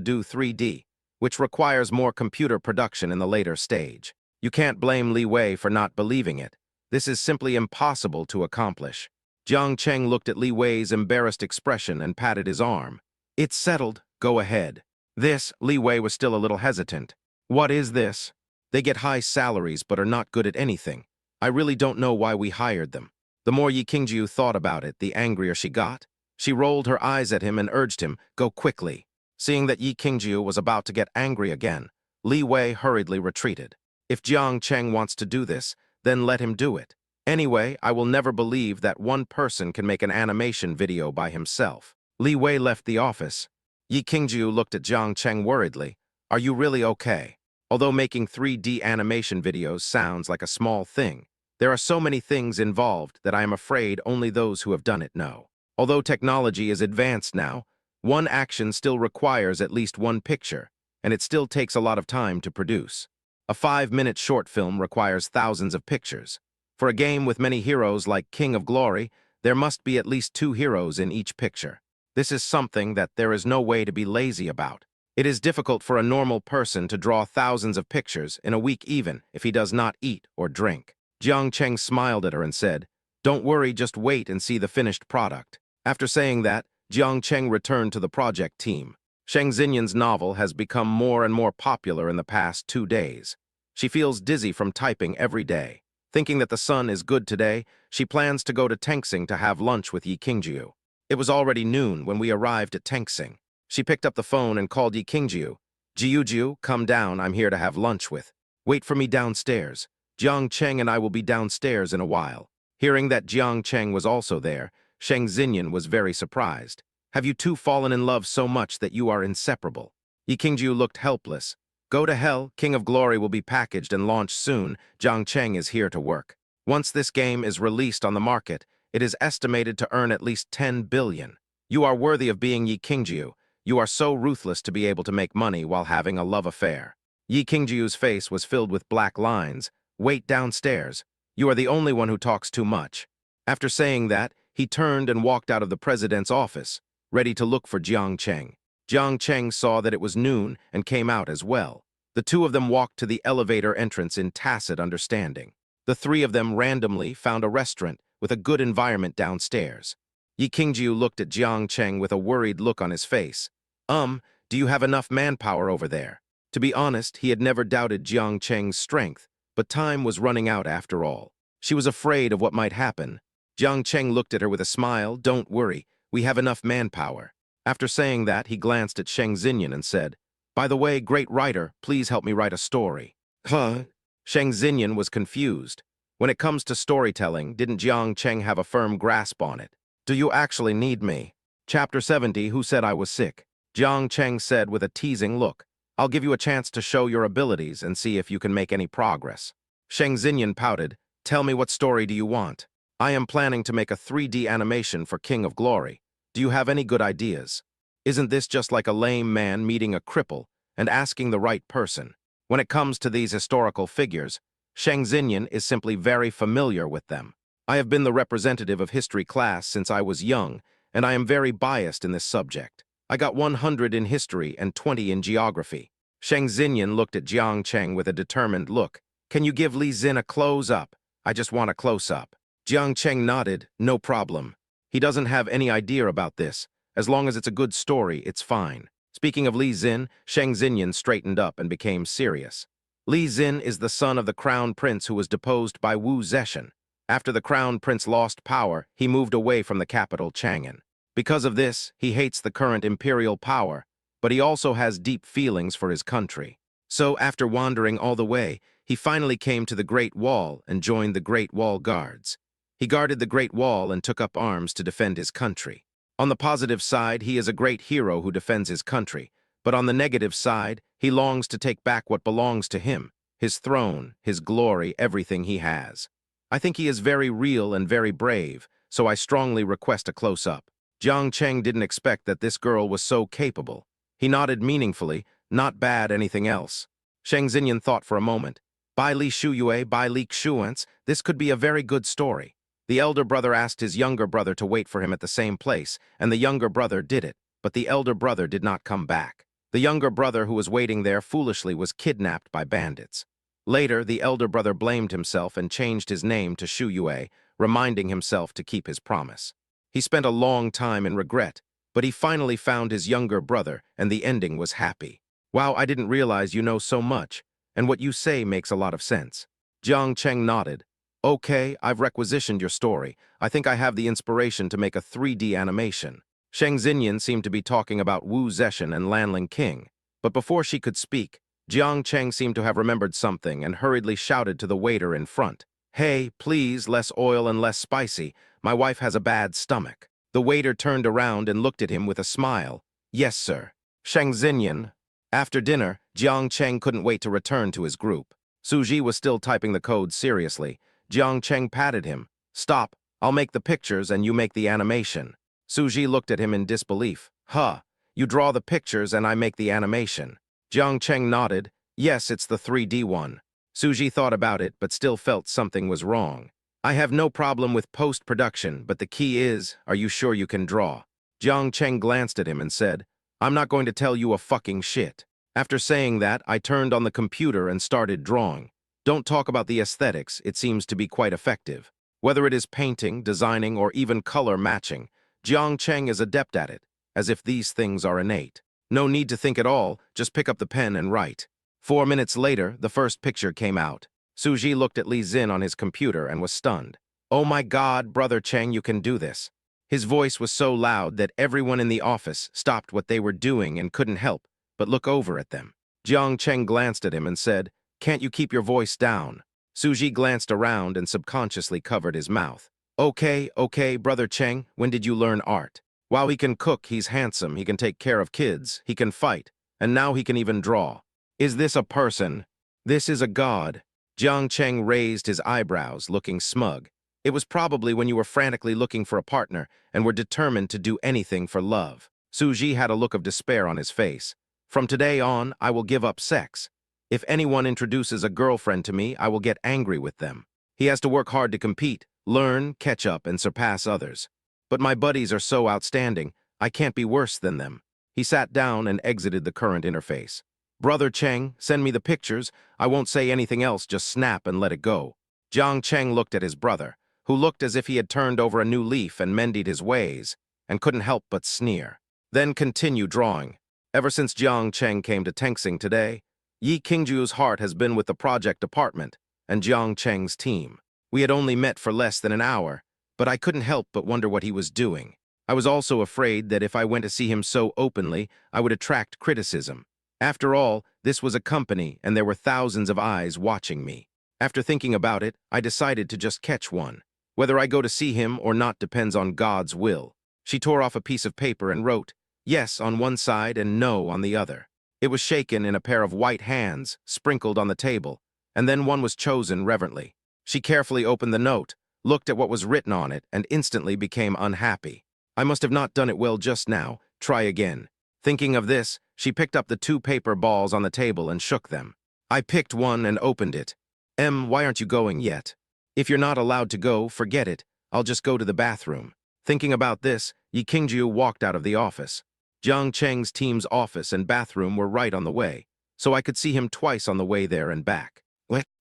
do 3D, which requires more computer production in the later stage. You can't blame Li Wei for not believing it. This is simply impossible to accomplish." Jiang Cheng looked at Li Wei's embarrassed expression and patted his arm. "It's settled. Go ahead." "This," Li Wei was still a little hesitant. "What is this?" "They get high salaries but are not good at anything. I really don't know why we hired them." The more Yi Qingjiu thought about it, the angrier she got. She rolled her eyes at him and urged him, "Go quickly." Seeing that Yi Qingjiu was about to get angry again, Li Wei hurriedly retreated. "If Jiang Cheng wants to do this, then let him do it. Anyway, I will never believe that one person can make an animation video by himself." Li Wei left the office. Yi Qingjiu looked at Jiang Cheng worriedly. "Are you really okay?" Although making 3D animation videos sounds like a small thing, there are so many things involved that I am afraid only those who have done it know. Although technology is advanced now, one action still requires at least one picture, and it still takes a lot of time to produce. A 5-minute short film requires thousands of pictures. For a game with many heroes like King of Glory, there must be at least 2 heroes in each picture. This is something that there is no way to be lazy about. It is difficult for a normal person to draw thousands of pictures in a week even if he does not eat or drink. Jiang Cheng smiled at her and said, "Don't worry, just wait and see the finished product." After saying that, Jiang Cheng returned to the project team. Sheng Xinyan's novel has become more and more popular in the past 2 days. She feels dizzy from typing every day. Thinking that the sun is good today, she plans to go to Tengsing to have lunch with Yi Qingjiu. It was already noon when we arrived at Tengsing. She picked up the phone and called Yi Qingjiu. Jiujiu, come down, I'm here to have lunch with. Wait for me downstairs. Jiang Cheng and I will be downstairs in a while. Hearing that Jiang Cheng was also there, Sheng Xinyan was very surprised. Have you two fallen in love so much that you are inseparable? Yi Qingjiu looked helpless. Go to hell, King of Glory will be packaged and launched soon. Jiang Cheng is here to work. Once this game is released on the market, it is estimated to earn at least 10 billion. You are worthy of being Yi Qingjiu. You are so ruthless to be able to make money while having a love affair. Yi Qingjiu's face was filled with black lines. Wait downstairs. You are the only one who talks too much. After saying that, he turned and walked out of the president's office, ready to look for Jiang Cheng. Jiang Cheng saw that it was noon and came out as well. The two of them walked to the elevator entrance in tacit understanding. The three of them randomly found a restaurant with a good environment downstairs. Yi Qingjiu looked at Jiang Cheng with a worried look on his face. Do you have enough manpower over there? To be honest, he had never doubted Jiang Cheng's strength, but time was running out after all. She was afraid of what might happen. Jiang Cheng looked at her with a smile. Don't worry, we have enough manpower. After saying that, he glanced at Sheng Xinyan and said, by the way, great writer, please help me write a story. Huh? Sheng Xinyan was confused. When it comes to storytelling, didn't Jiang Cheng have a firm grasp on it? Do you actually need me? Chapter 70, Who Said I Was Sick? Jiang Cheng said with a teasing look, I'll give you a chance to show your abilities and see if you can make any progress. Sheng Xinyan pouted, tell me what story do you want? I am planning to make a 3D animation for King of Glory. Do you have any good ideas? Isn't this just like a lame man meeting a cripple and asking the right person? When it comes to these historical figures, Sheng Xinyan is simply very familiar with them. I have been the representative of history class since I was young, and I am very biased in this subject. I got 100 in history and 20 in geography. Sheng Xinyan looked at Jiang Cheng with a determined look. Can you give Li Xin a close-up? I just want a close-up. Jiang Cheng nodded, no problem. He doesn't have any idea about this. As long as it's a good story, it's fine. Speaking of Li Xin, Sheng Xinyan straightened up and became serious. Li Xin is the son of the crown prince who was deposed by Wu Zetian. After the crown prince lost power, he moved away from the capital Chang'an. Because of this, he hates the current imperial power, but he also has deep feelings for his country. So, after wandering all the way, he finally came to the Great Wall and joined the Great Wall Guards. He guarded the Great Wall and took up arms to defend his country. On the positive side, he is a great hero who defends his country, but on the negative side, he longs to take back what belongs to him, his throne, his glory, everything he has. I think he is very real and very brave, so I strongly request a close-up. Jiang Cheng didn't expect that this girl was so capable. He nodded meaningfully, not bad anything else. Sheng Xinyan thought for a moment. By Li Shuyue, by Li Xuance, this could be a very good story. The elder brother asked his younger brother to wait for him at the same place, and the younger brother did it, but the elder brother did not come back. The younger brother who was waiting there foolishly was kidnapped by bandits. Later, the elder brother blamed himself and changed his name to Shuyue, reminding himself to keep his promise. He spent a long time in regret, but he finally found his younger brother, and the ending was happy. Wow, I didn't realize you know so much, and what you say makes a lot of sense. Jiang Cheng nodded. Okay, I've requisitioned your story. I think I have the inspiration to make a 3D animation. Sheng Xinyan seemed to be talking about Wu Zetian and Lanling King, but before she could speak, Jiang Cheng seemed to have remembered something and hurriedly shouted to the waiter in front. Hey, please, less oil and less spicy. My wife has a bad stomach. The waiter turned around and looked at him with a smile. Yes, sir. Sheng Xinyan. After dinner, Jiang Cheng couldn't wait to return to his group. Suji was still typing the code seriously. Jiang Cheng patted him. Stop, I'll make the pictures and you make the animation. Suji looked at him in disbelief. Huh, you draw the pictures and I make the animation. Jiang Cheng nodded. Yes, it's the 3D one. Suji thought about it but still felt something was wrong. I have no problem with post-production, but the key is, are you sure you can draw? Jiang Cheng glanced at him and said, I'm not going to tell you a fucking shit. After saying that, I turned on the computer and started drawing. Don't talk about the aesthetics, it seems to be quite effective. Whether it is painting, designing, or even color matching, Jiang Cheng is adept at it, as if these things are innate. No need to think at all, just pick up the pen and write. 4 minutes later, the first picture came out. Suji looked at Li Xin on his computer and was stunned. "Oh my God, Brother Cheng, you can do this." His voice was so loud that everyone in the office stopped what they were doing and couldn't help but look over at them. Jiang Cheng glanced at him and said, "Can't you keep your voice down?" Suji glanced around and subconsciously covered his mouth. Okay, Brother Cheng, when did you learn art? While he can cook, he's handsome, he can take care of kids, he can fight, and now he can even draw. Is this a person? This is a god." Jiang Cheng raised his eyebrows, looking smug. It was probably when you were frantically looking for a partner and were determined to do anything for love. Suji had a look of despair on his face. "From today on, I will give up sex. If anyone introduces a girlfriend to me, I will get angry with them. He has to work hard to compete, learn, catch up, and surpass others. But my buddies are so outstanding, I can't be worse than them." He sat down and exited the current interface. "Brother Cheng, send me the pictures. I won't say anything else, just snap and let it go." Jiang Cheng looked at his brother, who looked as if he had turned over a new leaf and mended his ways, and couldn't help but sneer. Then continue drawing. Ever since Jiang Cheng came to Tengsing today, Yi Qingju's heart has been with the project department and Jiang Cheng's team. We had only met for less than an hour, but I couldn't help but wonder what he was doing. I was also afraid that if I went to see him so openly, I would attract criticism. After all, this was a company and there were thousands of eyes watching me. After thinking about it, I decided to just catch one. Whether I go to see him or not depends on God's will. She tore off a piece of paper and wrote, "Yes" on one side and "No" on the other. It was shaken in a pair of white hands, sprinkled on the table, and then one was chosen reverently. She carefully opened the note, looked at what was written on it, and instantly became unhappy. "I must have not done it well just now. Try again." Thinking of this, she picked up the 2 paper balls on the table and shook them. I picked one and opened it. Why aren't you going yet?" "If you're not allowed to go, forget it. I'll just go to the bathroom." Thinking about this, Yi Qingju walked out of the office. Jiang Cheng's team's office and bathroom were right on the way, so I could see him twice on the way there and back.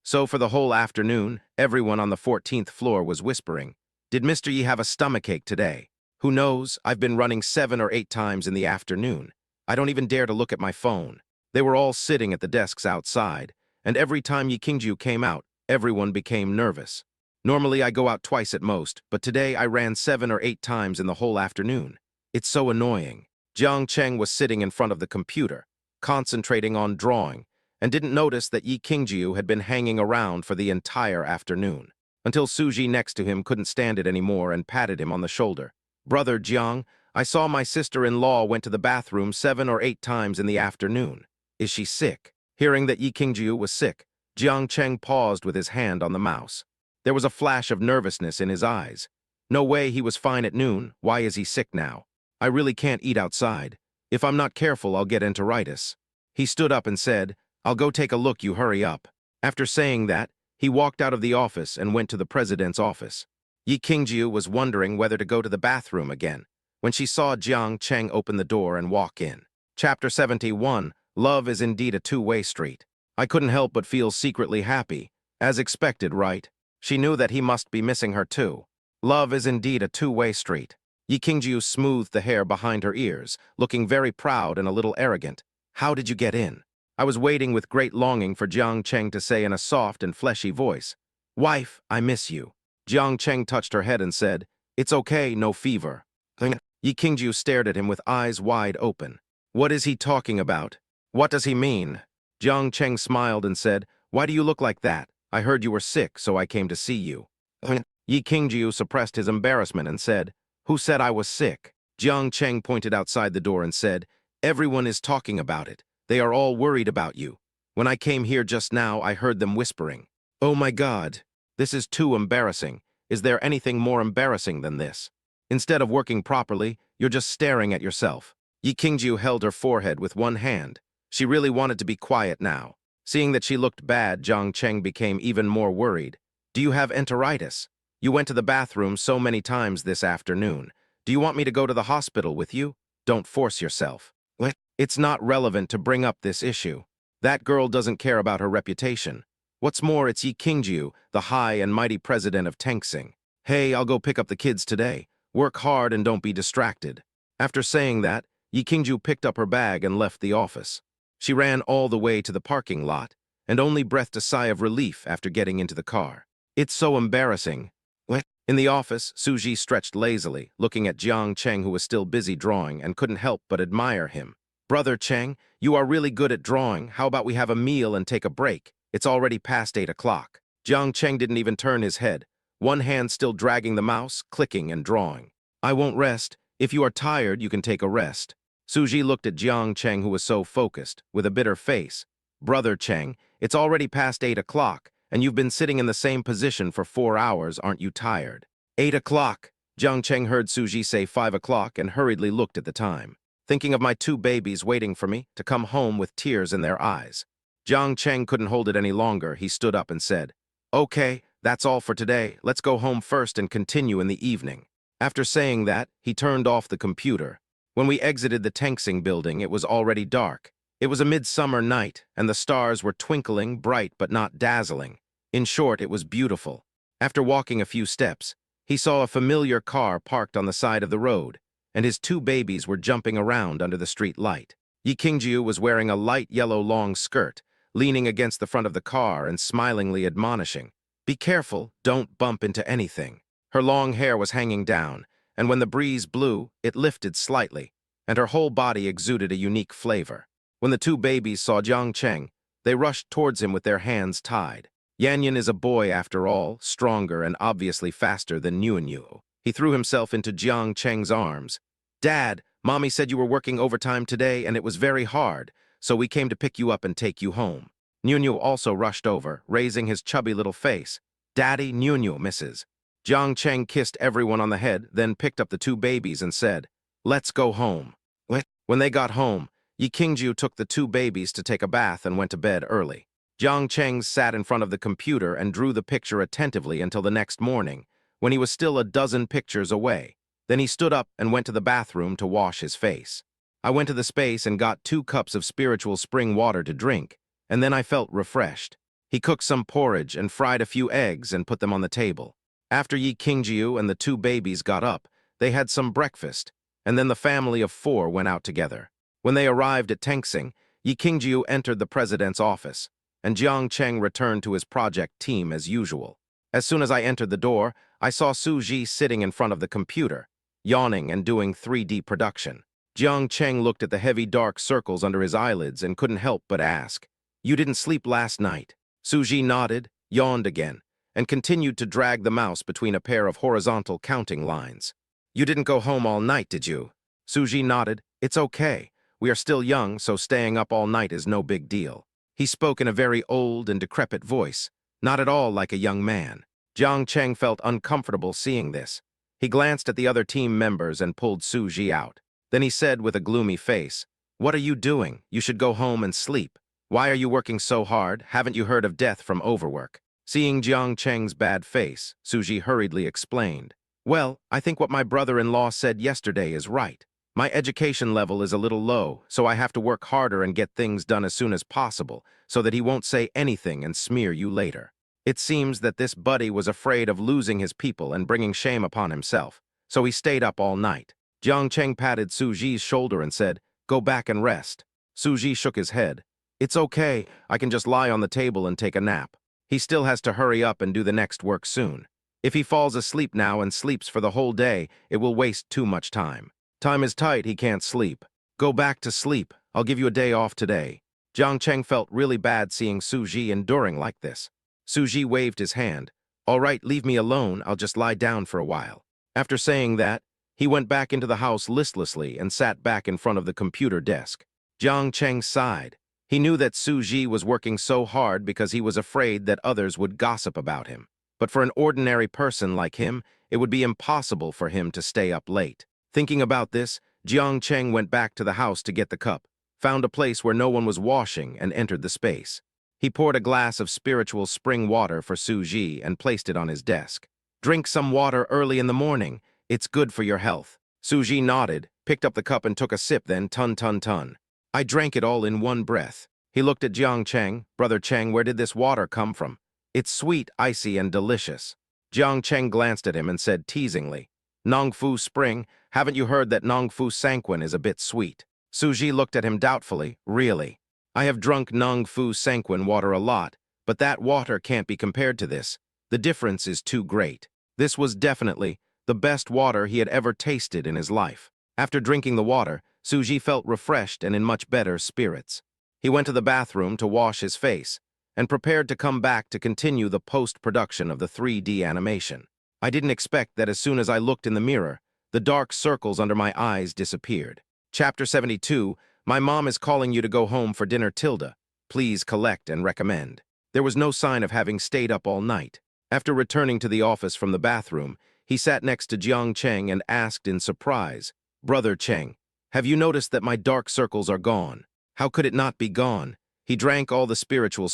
So for the whole afternoon, everyone on the 14th floor was whispering, "Did Mr. Yi have a stomachache today? Who knows, I've been running 7 or 8 times in the afternoon. I don't even dare to look at my phone." They were all sitting at the desks outside, and every time Yi Qingju came out, everyone became nervous. Normally I go out twice at most, but today I ran 7 or 8 times in the whole afternoon. It's so annoying. Jiang Cheng was sitting in front of the computer, concentrating on drawing, and didn't notice that Yi Qingju had been hanging around for the entire afternoon, until Suji next to him couldn't stand it anymore and patted him on the shoulder. "Brother Jiang, I saw my sister-in-law went to the bathroom 7 or 8 times in the afternoon. Is she sick?" Hearing that Yi Qingju was sick, Jiang Cheng paused with his hand on the mouse. There was a flash of nervousness in his eyes. No way, he was fine at noon. Why is he sick now? "I really can't eat outside. If I'm not careful, I'll get enteritis." He stood up and said, "I'll go take a look, you hurry up." After saying that, he walked out of the office and went to the president's office. Yi Qingju was wondering whether to go to the bathroom again, when she saw Jiang Cheng open the door and walk in. Chapter 71, Love is Indeed a Two-Way Street. I couldn't help but feel secretly happy. As expected, right? She knew that he must be missing her too. Love is indeed a two-way street. Yi Qingju smoothed the hair behind her ears, looking very proud and a little arrogant. "How did you get in?" I was waiting with great longing for Jiang Cheng to say in a soft and fleshy voice, "Wife, I miss you." Jiang Cheng touched her head and said, "It's okay, no fever." Yi Qingju stared at him with eyes wide open. What is he talking about? What does he mean? Jiang Cheng smiled and said, "Why do you look like that? I heard you were sick, so I came to see you." Yi Qingju suppressed his embarrassment and said, "Who said I was sick?" Jiang Cheng pointed outside the door and said, "Everyone is talking about it. They are all worried about you. When I came here just now, I heard them whispering. Oh my God, this is too embarrassing. Is there anything more embarrassing than this? Instead of working properly, you're just staring at yourself." Yi Qingju held her forehead with one hand. She really wanted to be quiet now. Seeing that she looked bad, Jiang Cheng became even more worried. "Do you have enteritis? You went to the bathroom so many times this afternoon. Do you want me to go to the hospital with you? Don't force yourself." It's not relevant to bring up this issue. That girl doesn't care about her reputation. What's more, it's Yi Qingju, the high and mighty president of Tengsing. "Hey, I'll go pick up the kids today. Work hard and don't be distracted. After saying that, Yi Qingju picked up her bag and left the office. She ran all the way to the parking lot and only breathed a sigh of relief after getting into the car. It's so embarrassing. What? In the office, Suji stretched lazily, looking at Jiang Cheng, who was still busy drawing, and couldn't help but admire him. Brother Cheng, you are really good at drawing. How about we have a meal and take a break? It's already past 8 o'clock. Jiang Cheng didn't even turn his head, one hand still dragging the mouse, clicking and drawing. I won't rest. If you are tired, you can take a rest. Suji looked at Jiang Cheng, who was so focused, with a bitter face. Brother Cheng, it's already past 8 o'clock, and you've been sitting in the same position for 4 hours. Aren't you tired? 8 o'clock. Jiang Cheng heard Suji say 5 o'clock and hurriedly looked at the time, thinking of my 2 babies waiting for me to come home with tears in their eyes. Jiang Cheng couldn't hold it any longer. He stood up and said, Okay, that's all for today. Let's go home first and continue in the evening. After saying that, he turned off the computer. When we exited the Tengsing building, it was already dark. It was a midsummer night, and the stars were twinkling, bright but not dazzling. In short, it was beautiful. After walking a few steps, he saw a familiar car parked on the side of the road, and his 2 babies were jumping around under the street light. Yi Qingju was wearing a light yellow long skirt, leaning against the front of the car and smilingly admonishing, Be careful, don't bump into anything. Her long hair was hanging down, and when the breeze blew, it lifted slightly, and her whole body exuded a unique flavor. When the 2 babies saw Jiang Cheng, they rushed towards him with their hands tied. Yanyan is a boy after all, stronger and obviously faster than Nuanyu. He threw himself into Jiang Cheng's arms. Dad, Mommy said you were working overtime today and it was very hard, so we came to pick you up and take you home. Nuanyu also rushed over, raising his chubby little face. Daddy, Nuanyu, Mrs. Jiang Cheng kissed everyone on the head, then picked up the 2 babies and said, Let's go home. When they got home, Yi Qingju took the 2 babies to take a bath and went to bed early. Jiang Cheng sat in front of the computer and drew the picture attentively until the next morning, when he was still a dozen pictures away. Then he stood up and went to the bathroom to wash his face. I went to the space and got 2 cups of spiritual spring water to drink, and then I felt refreshed. He cooked some porridge and fried a few eggs and put them on the table. After Yi Qingju and the 2 babies got up, they had some breakfast, and then the family of 4 went out together. When they arrived at Tengsing, Yi Qingju entered the president's office, and Jiang Cheng returned to his project team as usual. As soon as I entered the door, I saw Suji sitting in front of the computer, yawning and doing 3D production. Jiang Cheng looked at the heavy dark circles under his eyelids and couldn't help but ask, You didn't sleep last night? Suji nodded, yawned again, and continued to drag the mouse between a pair of horizontal counting lines. You didn't go home all night, did you? Suji nodded. It's okay. We are still young, so staying up all night is no big deal. He spoke in a very old and decrepit voice, not at all like a young man. Jiang Cheng felt uncomfortable seeing this. He glanced at the other team members and pulled Suji out. Then he said with a gloomy face, What are you doing? You should go home and sleep. Why are you working so hard? Haven't you heard of death from overwork? Seeing Jiang Cheng's bad face, Suji hurriedly explained, Well, I think what my brother-in-law said yesterday is right. My education level is a little low, so I have to work harder and get things done as soon as possible, so that he won't say anything and smear you later. It seems that this buddy was afraid of losing his people and bringing shame upon himself, so he stayed up all night. Jiang Cheng patted Suji's shoulder and said, Go back and rest. Suji shook his head. It's okay, I can just lie on the table and take a nap. He still has to hurry up and do the next work soon. If he falls asleep now and sleeps for the whole day, it will waste too much time. Time is tight, he can't sleep. Go back to sleep. I'll give you a day off today. Jiang Cheng felt really bad seeing Suji enduring like this. Suji waved his hand. All right, leave me alone, I'll just lie down for a while. After saying that, he went back into the house listlessly and sat back in front of the computer desk. Jiang Cheng sighed. He knew that Suji was working so hard because he was afraid that others would gossip about him. But for an ordinary person like him, it would be impossible for him to stay up late. Thinking about this, Jiang Cheng went back to the house to get the cup, found a place where no one was washing, and entered the space. He poured a glass of spiritual spring water for Suji and placed it on his desk. Drink some water early in the morning. It's good for your health. Suji nodded, picked up the cup and took a sip, then tun. I drank it all in one breath. He looked at Jiang Cheng. Brother Cheng, where did this water come from? It's sweet, icy, and delicious. Jiang Cheng glanced at him and said teasingly, Nong Fu Spring, haven't you heard that Nong Fu Sanquin is a bit sweet? Suji looked at him doubtfully. Really? I have drunk Nong Fu Sanquin water a lot, but that water can't be compared to this. The difference is too great. This was definitely the best water he had ever tasted in his life. After drinking the water, Suji felt refreshed and in much better spirits. He went to the bathroom to wash his face and prepared to come back to continue the post-production of the 3D animation. I didn't expect that as soon as I looked in the mirror, the dark circles under my eyes disappeared. Chapter 72, My Mom is Calling You to Go Home for Dinner, Tilda. Please collect and recommend. There was no sign of having stayed up all night. After returning to the office from the bathroom, he sat next to Jiang Cheng and asked in surprise, Brother Cheng, have you noticed that my dark circles are gone? How could it not be gone? He drank all the spiritual